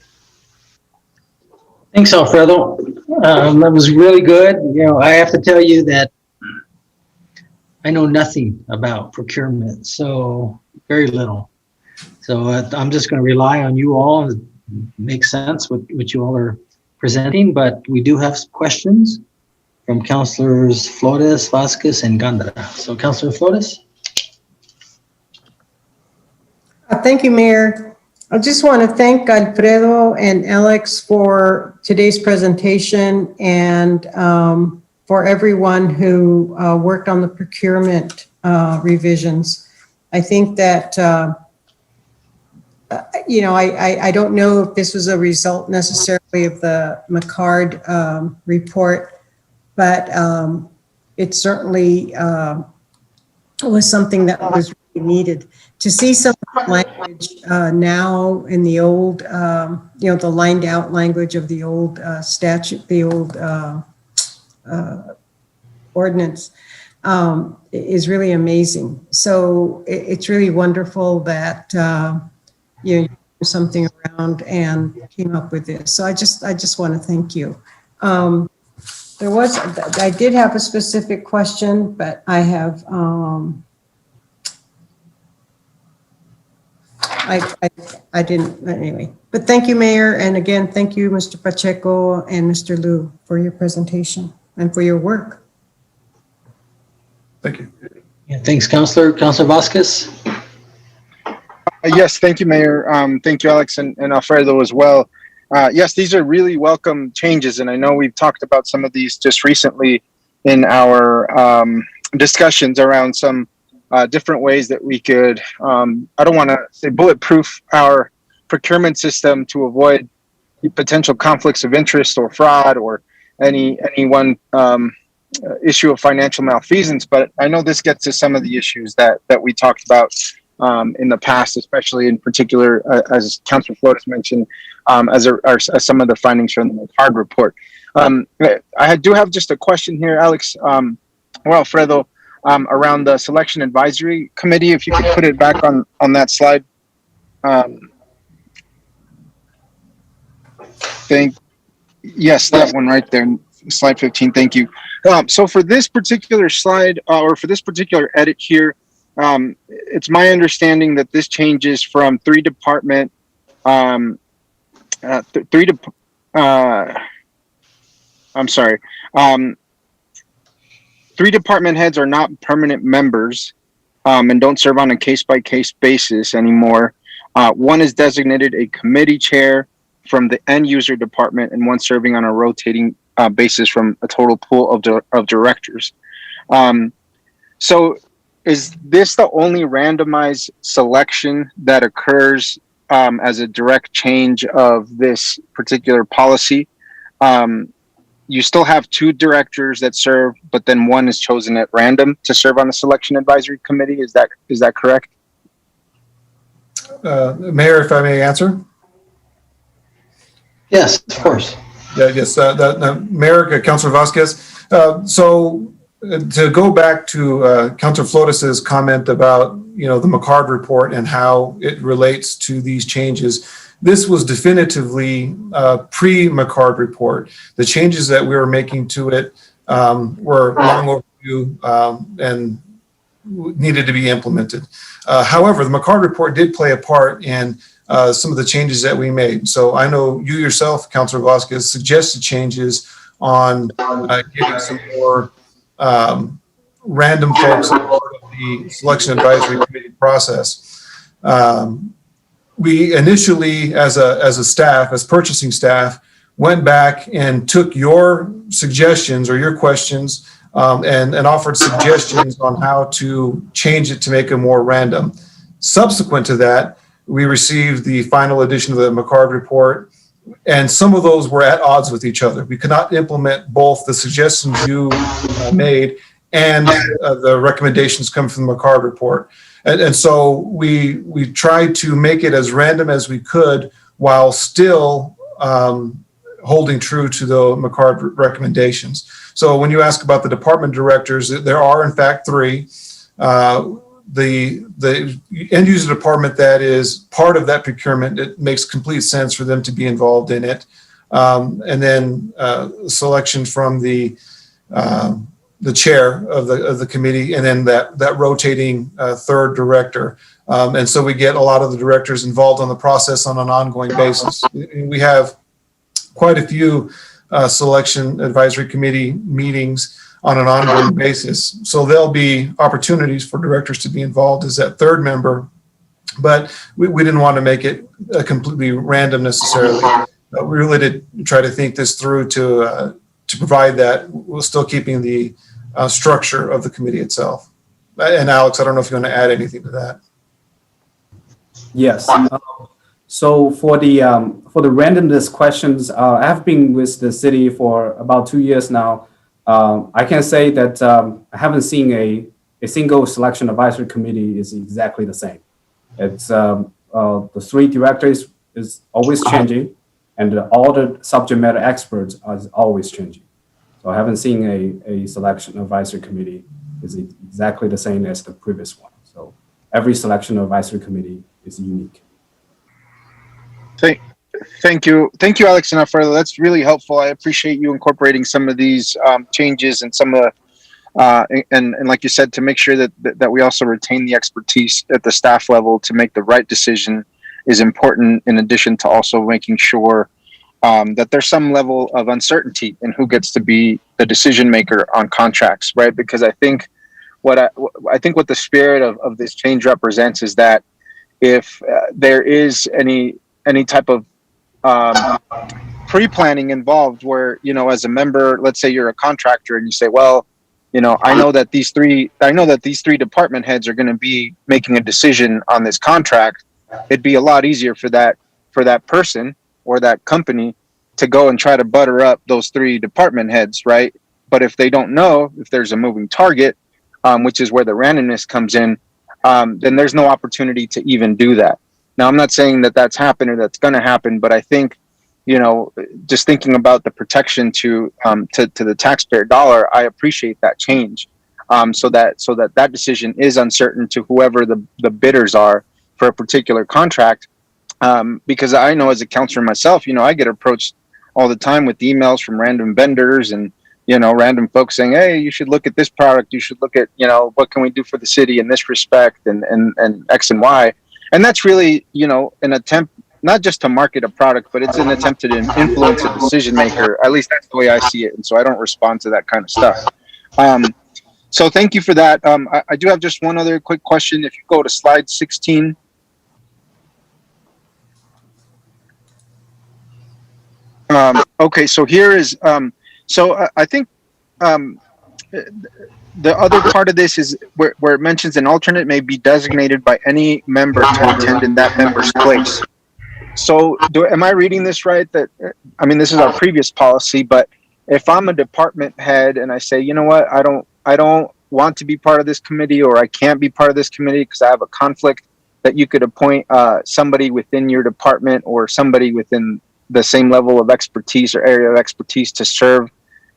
Thanks, Alfredo. That was really good. You know, I have to tell you that I know nothing about procurement, so very little. So I'm just going to rely on you all. It makes sense what you all are presenting, but we do have some questions from Councilors Flores, Vasquez, and Gandara. So Councilor Flores. Thank you, Mayor. I just want to thank Alfredo and Alex for today's presentation and for everyone who worked on the procurement revisions. I think that, I don't know if this was a result necessarily of the McCard report, but it certainly was something that was really needed. To see some language now in the old, the lined out language of the old statute, the old ordinance is really amazing. So it's really wonderful that you did something around and came up with this. So I just want to thank you. I did have a specific question, but I have. I didn't, anyway. But thank you, Mayor. And again, thank you, Mr. Pacheco and Mr. Liu, for your presentation and for your work. Thank you. Yeah, thanks, Councilor. Councilor Vasquez. Yes, thank you, Mayor. Thank you, Alex and Alfredo as well. Yes, these are really welcome changes. And I know we've talked about some of these just recently in our discussions around some different ways that we could, I don't want to say bulletproof our procurement system to avoid potential conflicts of interest or fraud or any one issue of financial malfeasance. But I know this gets to some of the issues that we talked about in the past, especially in particular, as Councilor Flores mentioned, as some of the findings from the McCard report. I do have just a question here, Alex, or Alfredo, around the Selection Advisory Committee, if you could put it back on that slide. Yes, that one right there, slide 15, thank you. So for this particular slide, or for this particular edit here, it's my understanding that this changes from three department heads are not permanent members and don't serve on a case-by-case basis anymore. One is designated a committee chair from the end user department and one serving on a rotating basis from a total pool of directors. So is this the only randomized selection that occurs as a direct change of this particular policy? You still have two directors that serve, but then one is chosen at random to serve on the Selection Advisory Committee. Is that correct? Mayor, if I may answer? Yes, of course. Yes, Mayor, Councilor Vasquez. So to go back to Councilor Flores's comment about, the McCard report and how it relates to these changes, this was definitively a pre-McCard report. The changes that we were making to it were long overdue and needed to be implemented. However, the McCard report did play a part in some of the changes that we made. So I know you yourself, Councilor Vasquez, suggested changes on getting some more random folks as part of the Selection Advisory Committee process. We initially, as a staff, as purchasing staff, went back and took your suggestions or your questions and offered suggestions on how to change it to make it more random. Subsequent to that, we received the final edition of the McCard report, and some of those were at odds with each other. We could not implement both the suggestions you made and the recommendations come from the McCard report. And so we tried to make it as random as we could while still holding true to the McCard recommendations. So when you ask about the department directors, there are in fact 3. The end user department that is part of that procurement, it makes complete sense for them to be involved in it. And then selection from the chair of the committee, and then that rotating third director. And so we get a lot of the directors involved on the process on an ongoing basis. We have quite a few selection advisory committee meetings on an ongoing basis. So there'll be opportunities for directors to be involved as that third member, but we didn't want to make it completely random necessarily. We really did try to think this through to provide that while still keeping the structure of the committee itself. And Alex, I don't know if you want to add anything to that. Yes. So for the randomness questions, I have been with the city for about 2 years now. I can say that I haven't seen a single selection advisory committee is exactly the same. It's the 3 directors is always changing, and all the subject matter experts are always changing. So I haven't seen a selection advisory committee is exactly the same as the previous one. So every selection advisory committee is unique. Thank you, Alex and Alfredo. That's really helpful. I appreciate you incorporating some of these changes and some of the, and like you said, to make sure that we also retain the expertise at the staff level to make the right decision is important, in addition to also making sure that there's some level of uncertainty in who gets to be the decision maker on contracts, right? Because I think what the spirit of this change represents is that if there is any type of pre-planning involved, where, you know, as a member, let's say you're a contractor and you say, well, you know, I know that these three department heads are going to be making a decision on this contract. It'd be a lot easier for that person or that company to go and try to butter up those 3 department heads, right? But if they don't know, if there's a moving target, which is where the randomness comes in, then there's no opportunity to even do that. Now, I'm not saying that that's happened or that's going to happen, but I think, you know, just thinking about the protection to the taxpayer dollar, I appreciate that change, so that decision is uncertain to whoever the bidders are for a particular contract. Because I know as a counselor myself, you know, I get approached all the time with emails from random vendors and, you know, random folks saying, hey, you should look at this product. You should look at, you know, what can we do for the city in this respect and X and Y. And that's really, you know, an attempt, not just to market a product, but it's an attempt to influence a decision maker. At least that's the way I see it. And so I don't respond to that kind of stuff. So thank you for that. I do have just one other quick question. If you go to slide 16. Okay, so here is, I think the other part of this is where it mentions an alternate may be designated by any member to attend in that member's place. So am I reading this right? That, I mean, this is our previous policy, but if I'm a department head and I say, you know what, I don't want to be part of this committee, or I can't be part of this committee because I have a conflict, that you could appoint somebody within your department or somebody within the same level of expertise or area of expertise to serve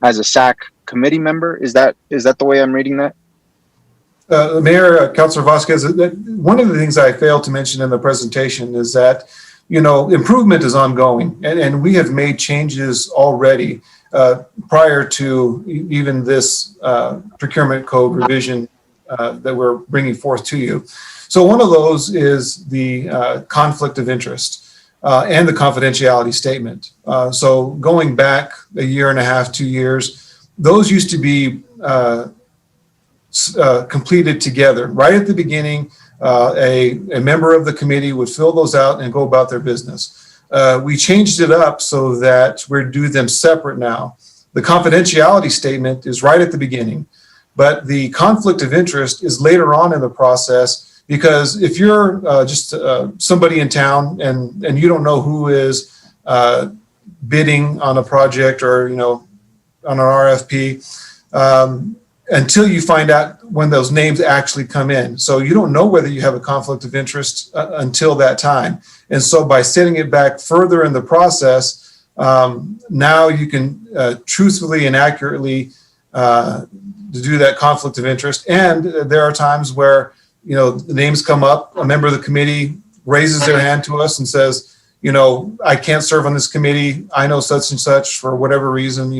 as a SAC committee member? Is that the way I'm reading that? Mayor, Councilor Vasquez, one of the things I failed to mention in the presentation is that, you know, improvement is ongoing, and we have made changes already prior to even this procurement code revision that we're bringing forth to you. So one of those is the conflict of interest and the confidentiality statement. So going back a year and a half, 2 years, those used to be completed together. Right at the beginning, a member of the committee would fill those out and go about their business. We changed it up so that we do them separate now. The confidentiality statement is right at the beginning, but the conflict of interest is later on in the process, because if you're just somebody in town and you don't know who is bidding on a project or, you know, on an RFP, until you find out when those names actually come in. So you don't know whether you have a conflict of interest until that time. And so by setting it back further in the process, now you can truthfully and accurately do that conflict of interest. And there are times where, the names come up, a member of the committee raises their hand to us and says, I can't serve on this committee. I know such and such for whatever reason,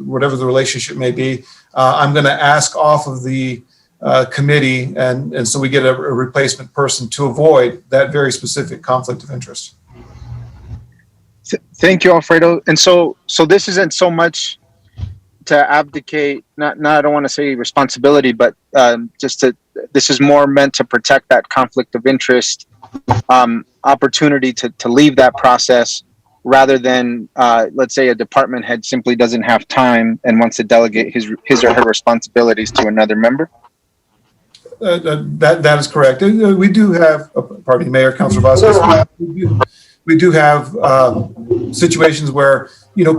whatever the relationship may be. I'm going to ask off of the committee. And so we get a replacement person to avoid that very specific conflict of interest. Thank you, Alfredo. And so this isn't so much to abdicate, not I don't want to say responsibility, but this is more meant to protect that conflict of interest opportunity to leave that process, rather than let's say a department head simply doesn't have time and wants to delegate his or her responsibilities to another member. That is correct. We do have, pardon me, Mayor, Councilor Vasquez, we do have situations where,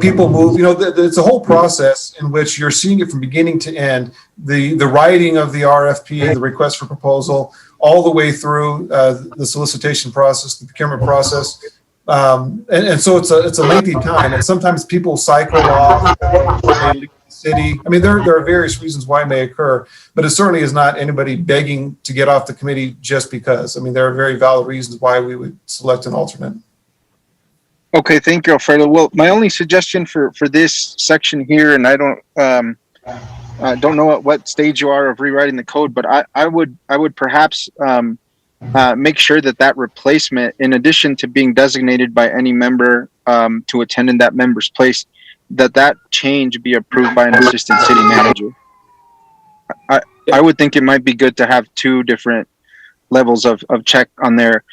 people move, it's a whole process in which you're seeing it from beginning to end, the writing of the RFP, the request for proposal, all the way through the solicitation process, the procurement process. And so it's a lengthy time, and sometimes people cycle off, they leave the city. I mean, there are various reasons why it may occur, but it certainly is not anybody begging to get off the committee just because. I mean, there are very valid reasons why we would select an alternate. Okay, thank you, Alfredo. Well, my only suggestion for this section here, and I don't know at what stage you are of rewriting the code, but I would perhaps make sure that replacement, in addition to being designated by any member to attend in that member's place, that change be approved by an assistant city manager. I would think it might be good to have two different levels of check on there.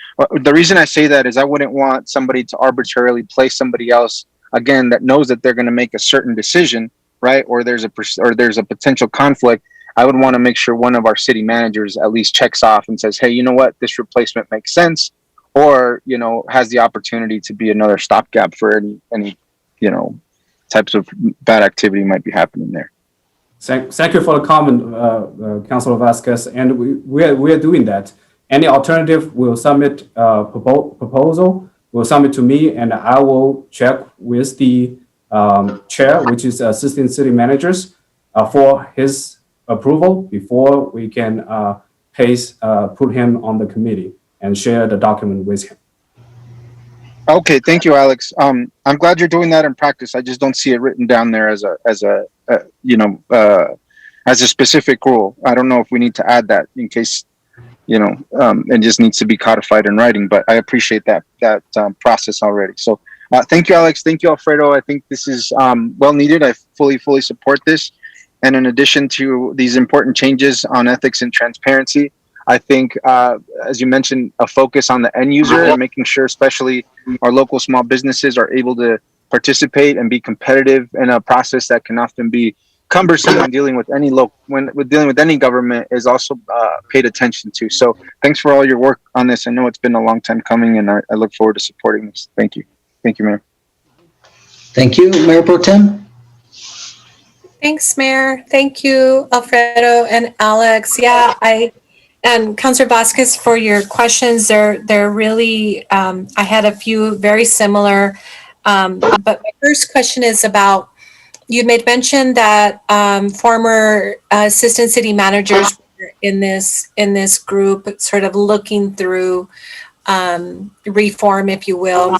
The reason I say that is I wouldn't want somebody to arbitrarily place somebody else, again, that knows that they're going to make a certain decision, right? Or there's a potential conflict. I would want to make sure one of our city managers at least checks off and says, hey, you know what, this replacement makes sense, or, has the opportunity to be another stopgap for any types of bad activity might be happening there. Thank you for the comment, Councilor Vasquez, and we are doing that. Any alternative will submit a proposal, will submit to me, and I will check with the chair, which is assistant city managers, for his approval before we can put him on the committee and share the document with him. Okay, thank you, Alex. I'm glad you're doing that in practice. I just don't see it written down there as a specific rule. I don't know if we need to add that in case, it just needs to be codified in writing, but I appreciate that process already. So thank you, Alex. Thank you, Alfredo. I think this is well needed. I fully support this. And in addition to these important changes on ethics and transparency, I think, as you mentioned, a focus on the end user and making sure especially our local small businesses are able to participate and be competitive in a process that can often be cumbersome when dealing with any government is also paid attention to. So thanks for all your work on this. I know it's been a long time coming, and I look forward to supporting this. Thank you. Thank you, Mayor. Thank you, Mayor Pro Tem. Thanks, Mayor. Thank you, Alfredo and Alex. Yeah, and Councilor Vasquez, for your questions. They're really, I had a few very similar, but my first question is about, you made mention that former assistant city managers were in this group, sort of looking through reform, if you will.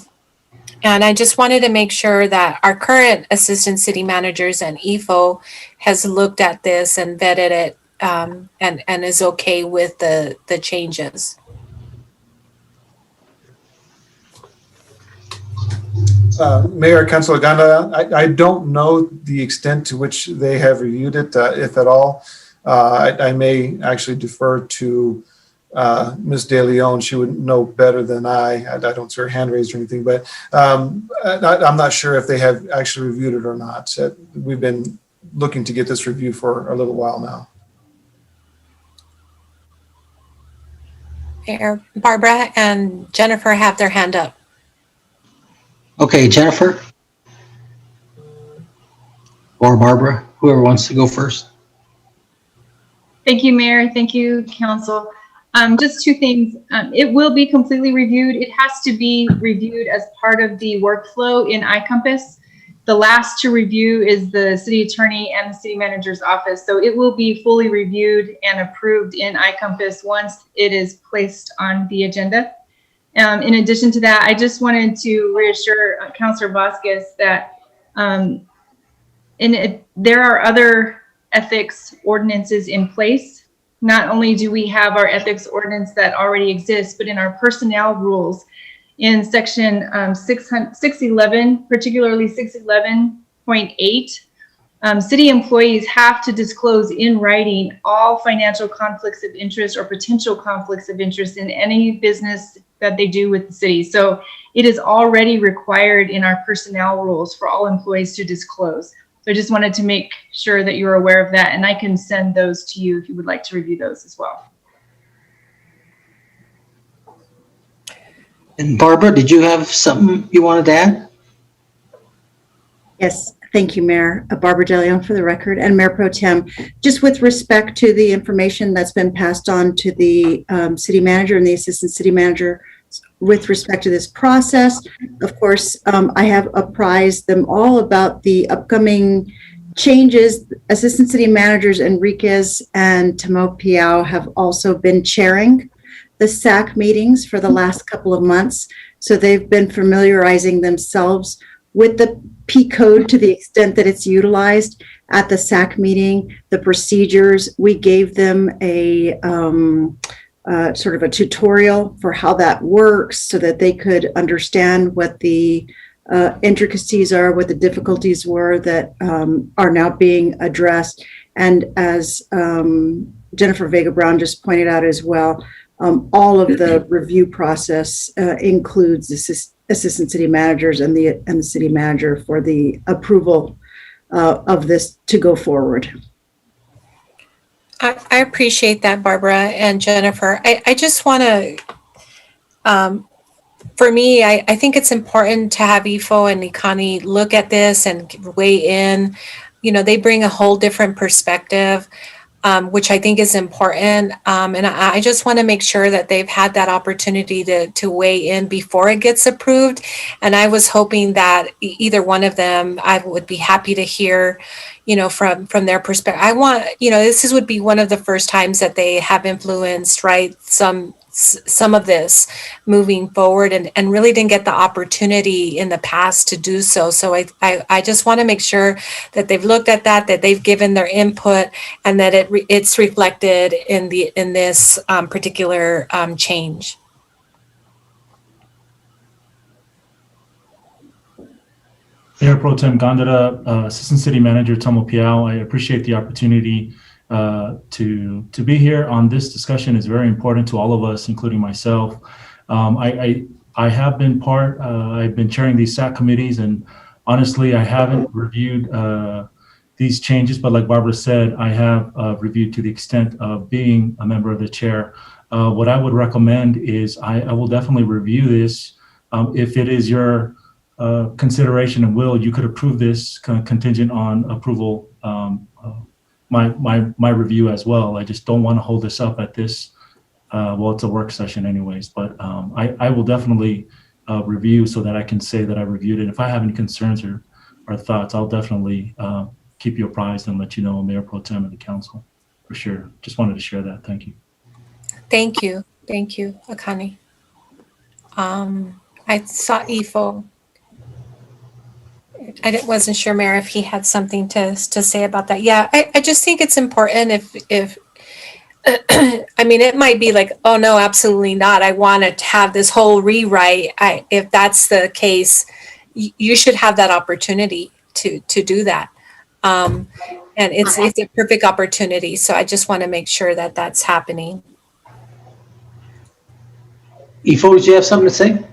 And I just wanted to make sure that our current assistant city managers and EFO has looked at this and vetted it and is okay with the changes. Mayor, Councilor Ganda, I don't know the extent to which they have reviewed it, if at all. I may actually defer to Ms. De Leon. She would know better than I don't see her hand raised or anything, but I'm not sure if they have actually reviewed it or not. We've been looking to get this review for a little while now. Mayor, Barbara and Jennifer have their hand up. Okay, Jennifer or Barbara, whoever wants to go first. Thank you, Mayor. Thank you, Council. Just two things. It will be completely reviewed. It has to be reviewed as part of the workflow in iCompass. The last to review is the city attorney and the city manager's office. So it will be fully reviewed and approved in iCompass once it is placed on the agenda. In addition to that, I just wanted to reassure Councilor Vasquez that there are other ethics ordinances in place. Not only do we have our ethics ordinance that already exists, but in our personnel rules in section 611, particularly 611.8, city employees have to disclose in writing all financial conflicts of interest or potential conflicts of interest in any business that they do with the city. So it is already required in our personnel rules for all employees to disclose. So I just wanted to make sure that you're aware of that, and I can send those to you if you would like to review those as well. And Barbara, did you have something you wanted to add? Yes, thank you, Mayor. Barbara DeLeon for the record, and Mayor Pro Tem. Just with respect to the information that's been passed on to the city manager and the assistant city manager with respect to this process, of course, I have apprised them all about the upcoming changes. Assistant city managers Enriquez and Tamo Piao have also been chairing the SAC meetings for the last couple of months. So they've been familiarizing themselves with the P code to the extent that it's utilized at the SAC meeting, the procedures. We gave them a sort of a tutorial for how that works so that they could understand what the intricacies are, what the difficulties were that are now being addressed. And as Jennifer Vega Brown just pointed out as well, all of the review process includes assistant city managers and the city manager for the approval of this to go forward. I appreciate that, Barbara and Jennifer. I just want to, for me, I think it's important to have IFO and Ikani look at this and weigh in. You know, they bring a whole different perspective, which I think is important. And I just want to make sure that they've had that opportunity to weigh in before it gets approved. And I was hoping that either one of them, I would be happy to hear, you know, from their perspective. I want, you know, this would be one of the first times that they have influenced, right, some of this moving forward and really didn't get the opportunity in the past to do so. So I just want to make sure that they've looked at that they've given their input and that it's reflected in this particular change. Mayor Pro Tem Gondara, Assistant City Manager Tomo Piao, I appreciate the opportunity to be here on this discussion. Is very important to all of us, including myself. I have been I've been chairing these SAC committees, and honestly, I haven't reviewed these changes, but like Barbara said, I have reviewed to the extent of being a member of the chair. What I would recommend is I will definitely review this. If it is your consideration and will, you could approve this contingent on approval, my review as well. I just don't want to hold this up at this, well, it's a work session anyways, but I will definitely review so that I can say that I reviewed it. If I have any concerns or thoughts, I'll definitely keep you apprised and let you know, Mayor Pro Tem and the council, for sure. Just wanted to share that. Thank you. Thank you, Akani. I saw Ifo. I wasn't sure, Mayor, if he had something to say about that. Yeah, I just think it's important if I mean, it might be like, oh no, absolutely not. I want to have this whole rewrite. If that's the case, you should have that opportunity to do that. And it's a perfect opportunity. So I just want to make sure that that's happening. Ifo, did you have something to say?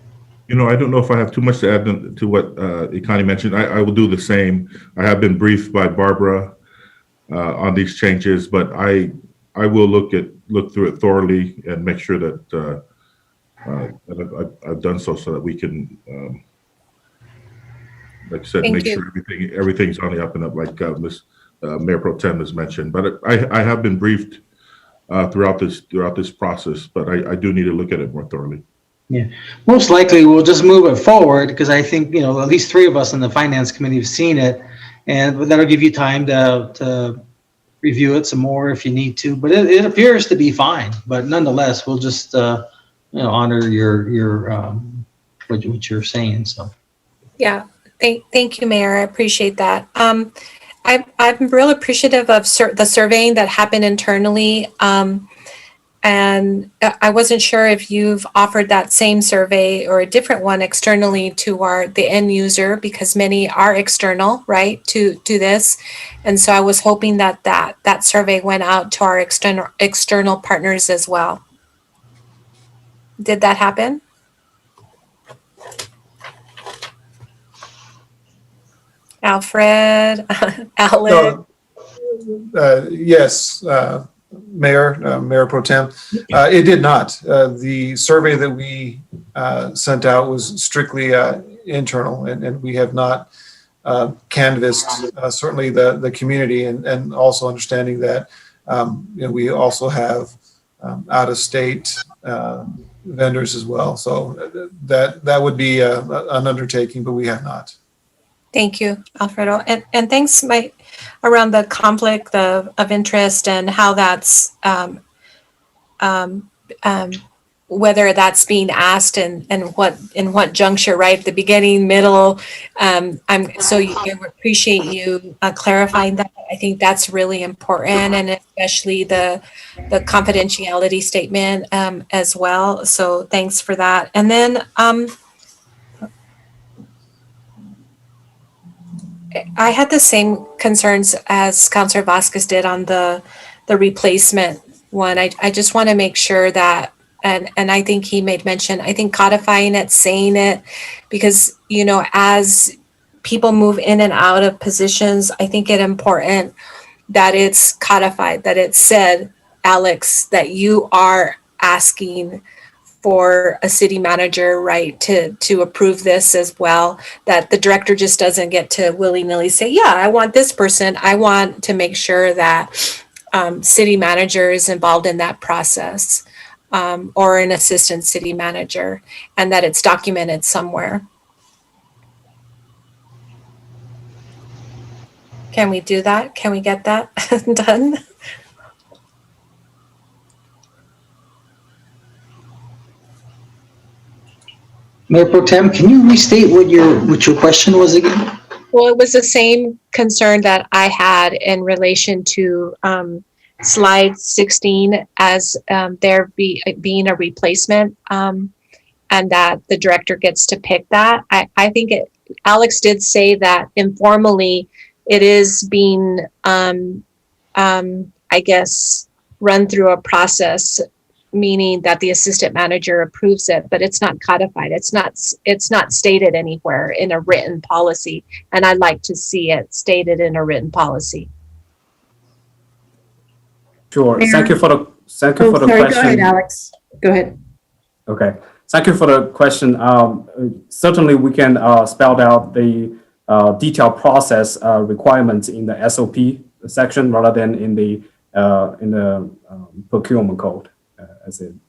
You know, I don't know if I have too much to add to what Ikani mentioned. I will do the same. I have been briefed by Barbara on these changes, but I will look through it thoroughly and make sure that I've done so that we can, like I said, make sure everything's on the up and up, like Mayor Pro Tem has mentioned. But I have been briefed throughout this process. But I do need to look at it more thoroughly. Yeah, most likely we'll just move it forward because I think, you know, at least 3 of us in the finance committee have seen it, and that'll give you time to review it some more if you need to. But it appears to be fine. But nonetheless, we'll just honor your what you're saying. So Yeah, thank you, Mayor. I appreciate that. I'm real appreciative of the surveying that happened internally. And I wasn't sure if you've offered that same survey or a different one externally to the end user, because many are external, right, to this. And so I was hoping that survey went out to our external partners as well. Did that happen? Alfred, Alex? Yes, Mayor Pro Tem. It did not. The survey that we sent out was strictly internal, and we have not canvassed certainly the community, and also understanding that we also have out-of-state vendors as well. So that would be an undertaking, but we have not. Thank you, Alfredo. And thanks, Mike, around the conflict of interest and how that's, whether that's being asked and in what juncture, right? The beginning, middle. I appreciate you clarifying that. I think that's really important, and especially the confidentiality statement as well. So thanks for that. And then, I had the same concerns as Councilor Vasquez did on the replacement one. I just want to make sure that, and I think he made mention, I think codifying it, saying it, because, as people move in and out of positions, I think it's important that it's codified, that it's said, Alex, that you are asking for a city manager, right, to approve this as well, that the director just doesn't get to willy-nilly say, yeah, I want this person. I want to make sure that city manager is involved in that process, or an assistant city manager, and that it's documented somewhere. Can we do that? Can we get that done? Mayor Pro Tem, can you restate what your question was again? Well, it was the same concern that I had in relation to slide 16 as there being a replacement, and that the director gets to pick that. I think Alex did say that informally it is being, I guess, run through a process, meaning that the assistant manager approves it, but it's not codified. It's not stated anywhere in a written policy, and I'd like to see it stated in a written policy. Sure. Mayor? Thank you for the question. Go ahead, Alex. Go ahead. Okay. Thank you for the question. Certainly, we can spell out the detailed process requirements in the SOP section rather than in the procurement code.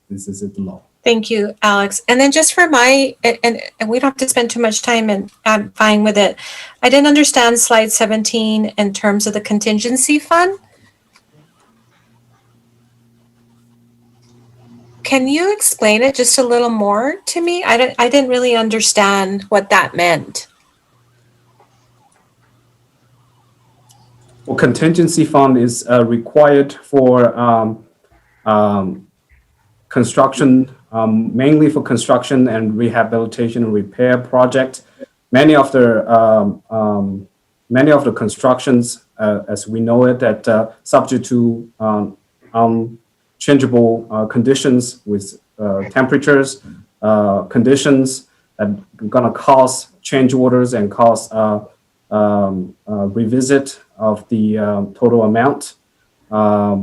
This is the law. Thank you, Alex. And then just for and we don't have to spend too much time, and I'm fine with it. I didn't understand slide 17 in terms of the contingency fund. Can you explain it just a little more to me? I didn't really understand what that meant. Well, contingency fund is required for construction, mainly for construction and rehabilitation and repair project. Many of the constructions, as we know it, that subject to changeable conditions with temperatures, conditions that are gonna cause change orders and cause revisit of the total amount. I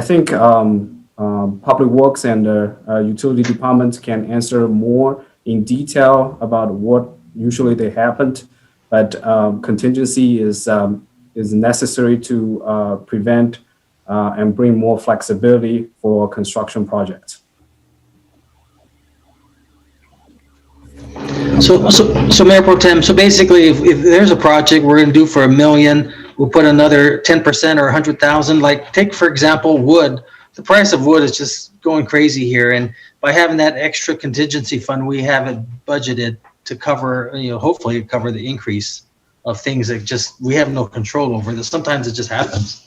think Public Works and utility departments can answer more in detail about what usually they happened, but contingency is necessary to prevent and bring more flexibility for construction projects. So Mayor Pro Tem, so basically, if there's a project we're gonna do for $1 million, we'll put another 10% or 100,000, like take, for example, wood. The price of wood is just going crazy here. And by having that extra contingency fund, we have it budgeted to cover, hopefully cover the increase of things that just, we have no control over. That sometimes it just happens.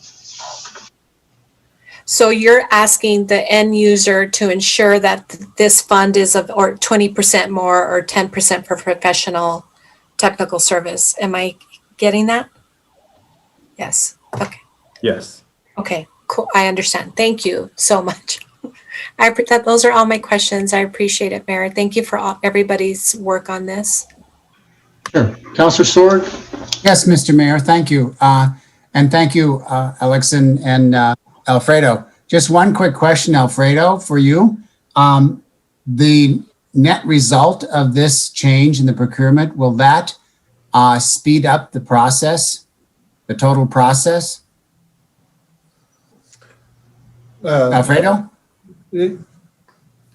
So you're asking the end user to ensure that this fund is of or 20% more or 10% for professional technical service. Am I getting that? Yes. Okay. Yes. Okay, cool. I understand. Thank you so much. Those are all my questions. I appreciate it, Mayor. Thank you for everybody's work on this. Sure. Councilor Sword? Yes, Mr. Mayor, thank you. And thank you, Alex and Alfredo. Just one quick question, Alfredo, for you. The net result of this change in the procurement, will that speed up the process, the total process? Alfredo?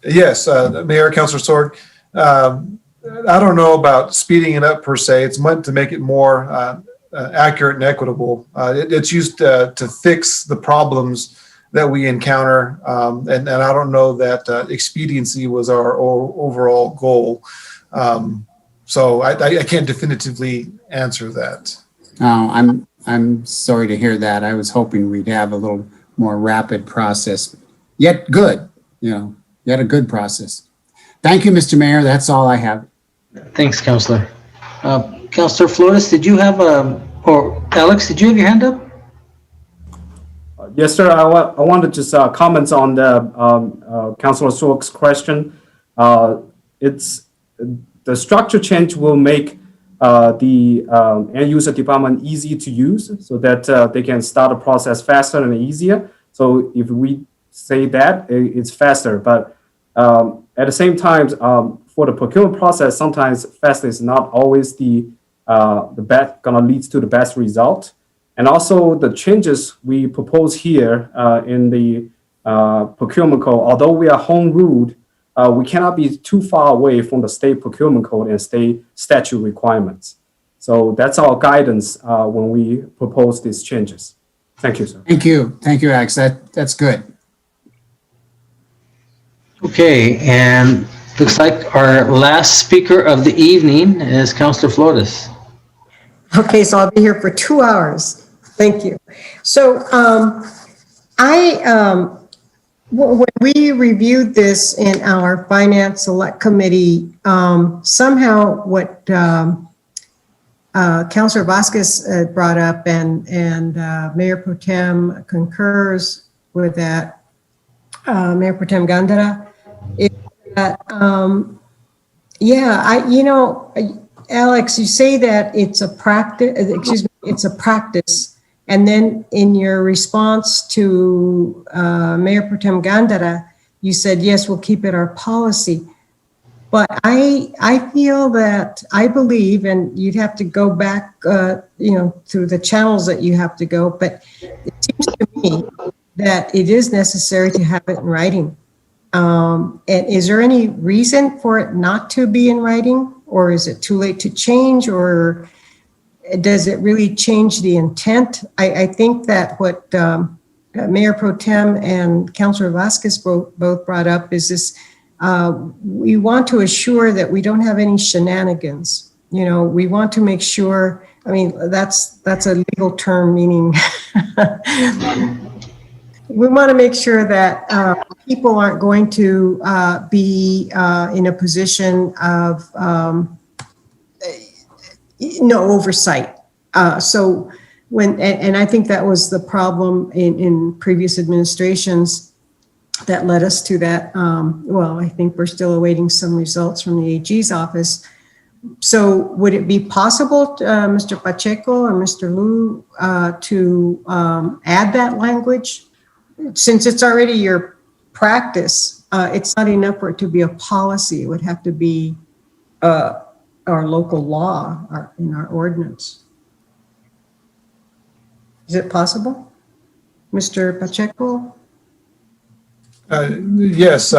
Yes, Mayor, Councilor Sword. I don't know about speeding it up per se. It's meant to make it more accurate and equitable. It's used to fix the problems that we encounter, and I don't know that expediency was our overall goal. So I can't definitively answer that. Oh, I'm sorry to hear that. I was hoping we'd have a little more rapid process, yet good, yet a good process. Thank you, Mr. Mayor. That's all I have. Thanks, Councilor. Councilor Flores, did you have or Alex, did you have your hand up? Yes, sir. I wanted to just comment on the Councilor Sword's question. It's the structure change will make the end user department easy to use so that they can start a process faster and easier. So if we say that, it's faster. But at the same time, for the procurement process, sometimes faster is not always the best, gonna lead to the best result. And also the changes we propose here in the procurement code, although we are home ruled, we cannot be too far away from the state procurement code and state statute requirements. So that's our guidance when we propose these changes. Thank you, sir. Thank you. Thank you, Alex. That's good. Okay, and looks like our last speaker of the evening is Councilor Flores. Okay, so I'll be here for 2 hours. Thank you. So when we reviewed this in our Finance Select Committee, somehow what Councilor Vasquez brought up and Mayor Pro Tem concurs with that, Mayor Pro Tem Gandara, is that, Alex, you say that it's a practice, it's a practice. And then in your response to Mayor Pro Tem Gandara, you said, yes, we'll keep it our policy. But I feel that, I believe, and you'd have to go back, through the channels that you have to go, but it seems to me that it is necessary to have it in writing. And is there any reason for it not to be in writing? Or is it too late to change? Or does it really change the intent? I think that what Mayor Pro Tem and Councilor Vasquez both brought up is this, we want to assure that we don't have any shenanigans. We want to make sure, that's a legal term meaning we want to make sure that people aren't going to be in a position of no oversight. So and I think that was the problem in previous administrations that led us to that. I think we're still awaiting some results from the AG's office. So would it be possible, Mr. Pacheco or Mr. Liu, to add that language? Since it's already your practice, it's not enough for it to be a policy. It would have to be our local law in our ordinance. Is it possible? Mr. Pacheco? Yes,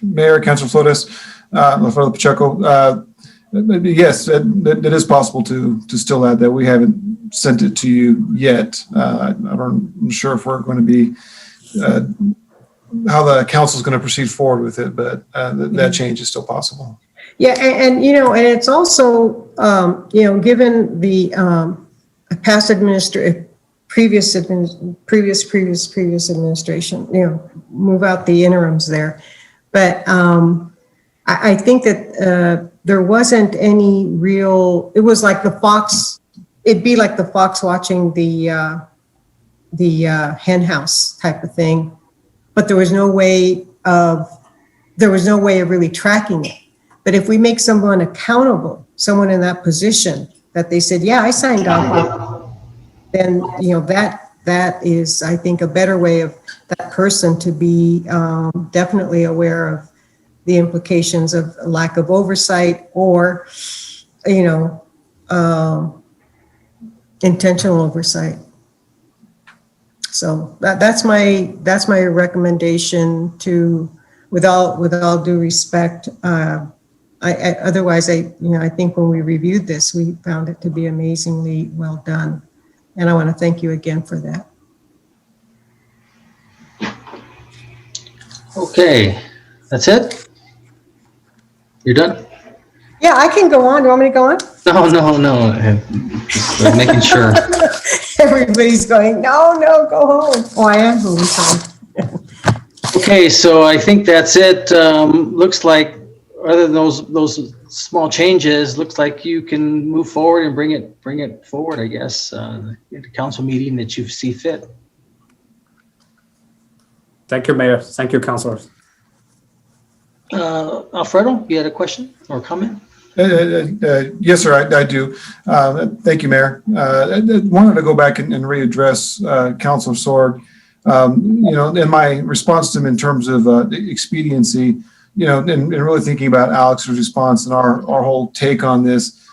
Mayor, Councilor Flores, Alfredo Pacheco. Yes, it is possible to still add that. We haven't sent it to you yet. I'm sure if we're going to be, how the council is going to proceed forward with it, but that change is still possible. Yeah, and and it's also, given the past previous administration, move out the interims there. But I think that there wasn't any real, it was like the fox, it'd be like the fox watching the hen house type of thing. But there was no way of really tracking it. But if we make someone accountable, someone in that position, that they said, yeah, I signed off, then, that is, I think, a better way of that person to be definitely aware of the implications of lack of oversight or, intentional oversight. So that's my recommendation to, with all due respect. Otherwise, I think when we reviewed this, we found it to be amazingly well done. And I want to thank you again for that. Okay, that's it? You're done? Yeah, I can go on. Do you want me to go on? No. Just making sure. Everybody's going, no, go home. Oh, I am going home. Okay, so I think that's it. Looks like, other than those small changes, looks like you can move forward and bring it forward, I guess, at the council meeting that you see fit. Thank you, Mayor. Thank you, councilors. Alfredo, you had a question or comment? Yes, sir, I do. Thank you, Mayor. I wanted to go back and readdress Councilor Sorg. In my response to him in terms of expediency, and really thinking about Alex's response and our whole take on this,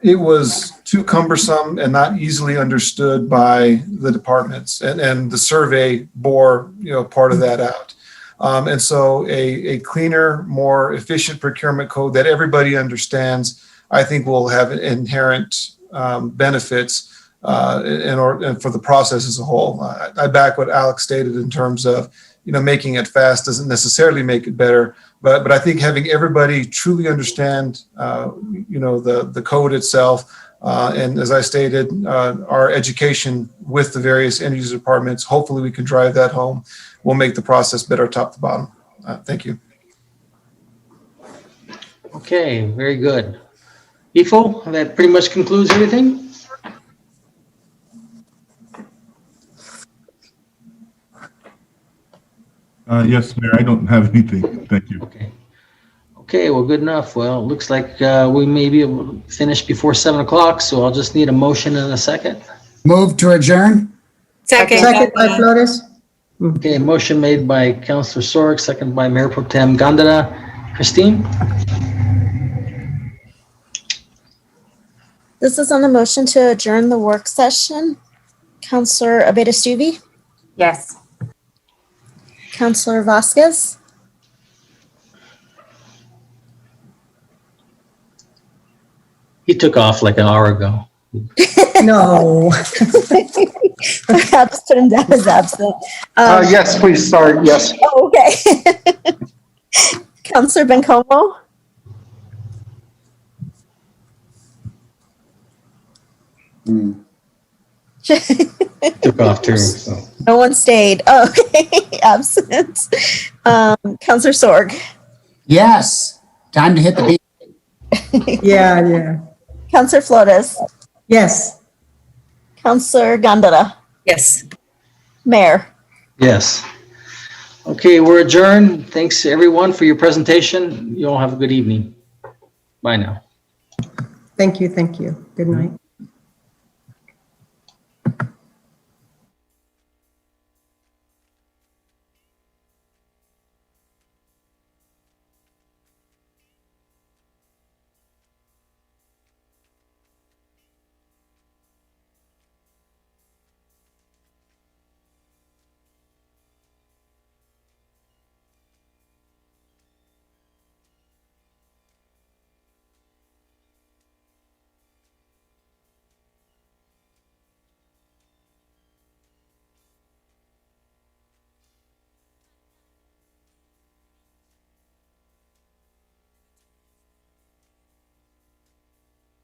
it was too cumbersome and not easily understood by the departments, and the survey bore part of that out. And so a cleaner, more efficient procurement code that everybody understands, I think will have inherent benefits and for the process as a whole. I back what Alex stated in terms of making it fast doesn't necessarily make it better, but I think having everybody truly understand the code itself, and as I stated, our education with the various end user departments, hopefully we can drive that home. We'll make the process better top to bottom. Thank you. Okay, very good. Ifo, that pretty much concludes everything? Yes, Mayor, I don't have anything. Thank you. Okay, well, good enough. Well, it looks like we may be able to finish before 7 o'clock, so I'll just need a motion and a second. Move to adjourn? Second. Second by Flores. Okay, motion made by Councilor Sorg, second by Mayor Pro Tem Gandara. Christine? This is on the motion to adjourn the work session. Councilor Abeda-Stuvey? Yes. Councilor Vasquez? He took off like an hour ago. No. Perhaps put him down as absent. Yes, please start. Yes. Oh, okay. Councilor Bencomo? Took off too. So. No one stayed. Oh, okay. Absent. Councilor Sorg? Yes. Time to hit the beat. Yeah. Councilor Flores? Yes. Councilor Gandara? Yes. Mayor? Yes. Okay, we're adjourned. Thanks everyone for your presentation. You all have a good evening. Bye now. Thank you. Good night.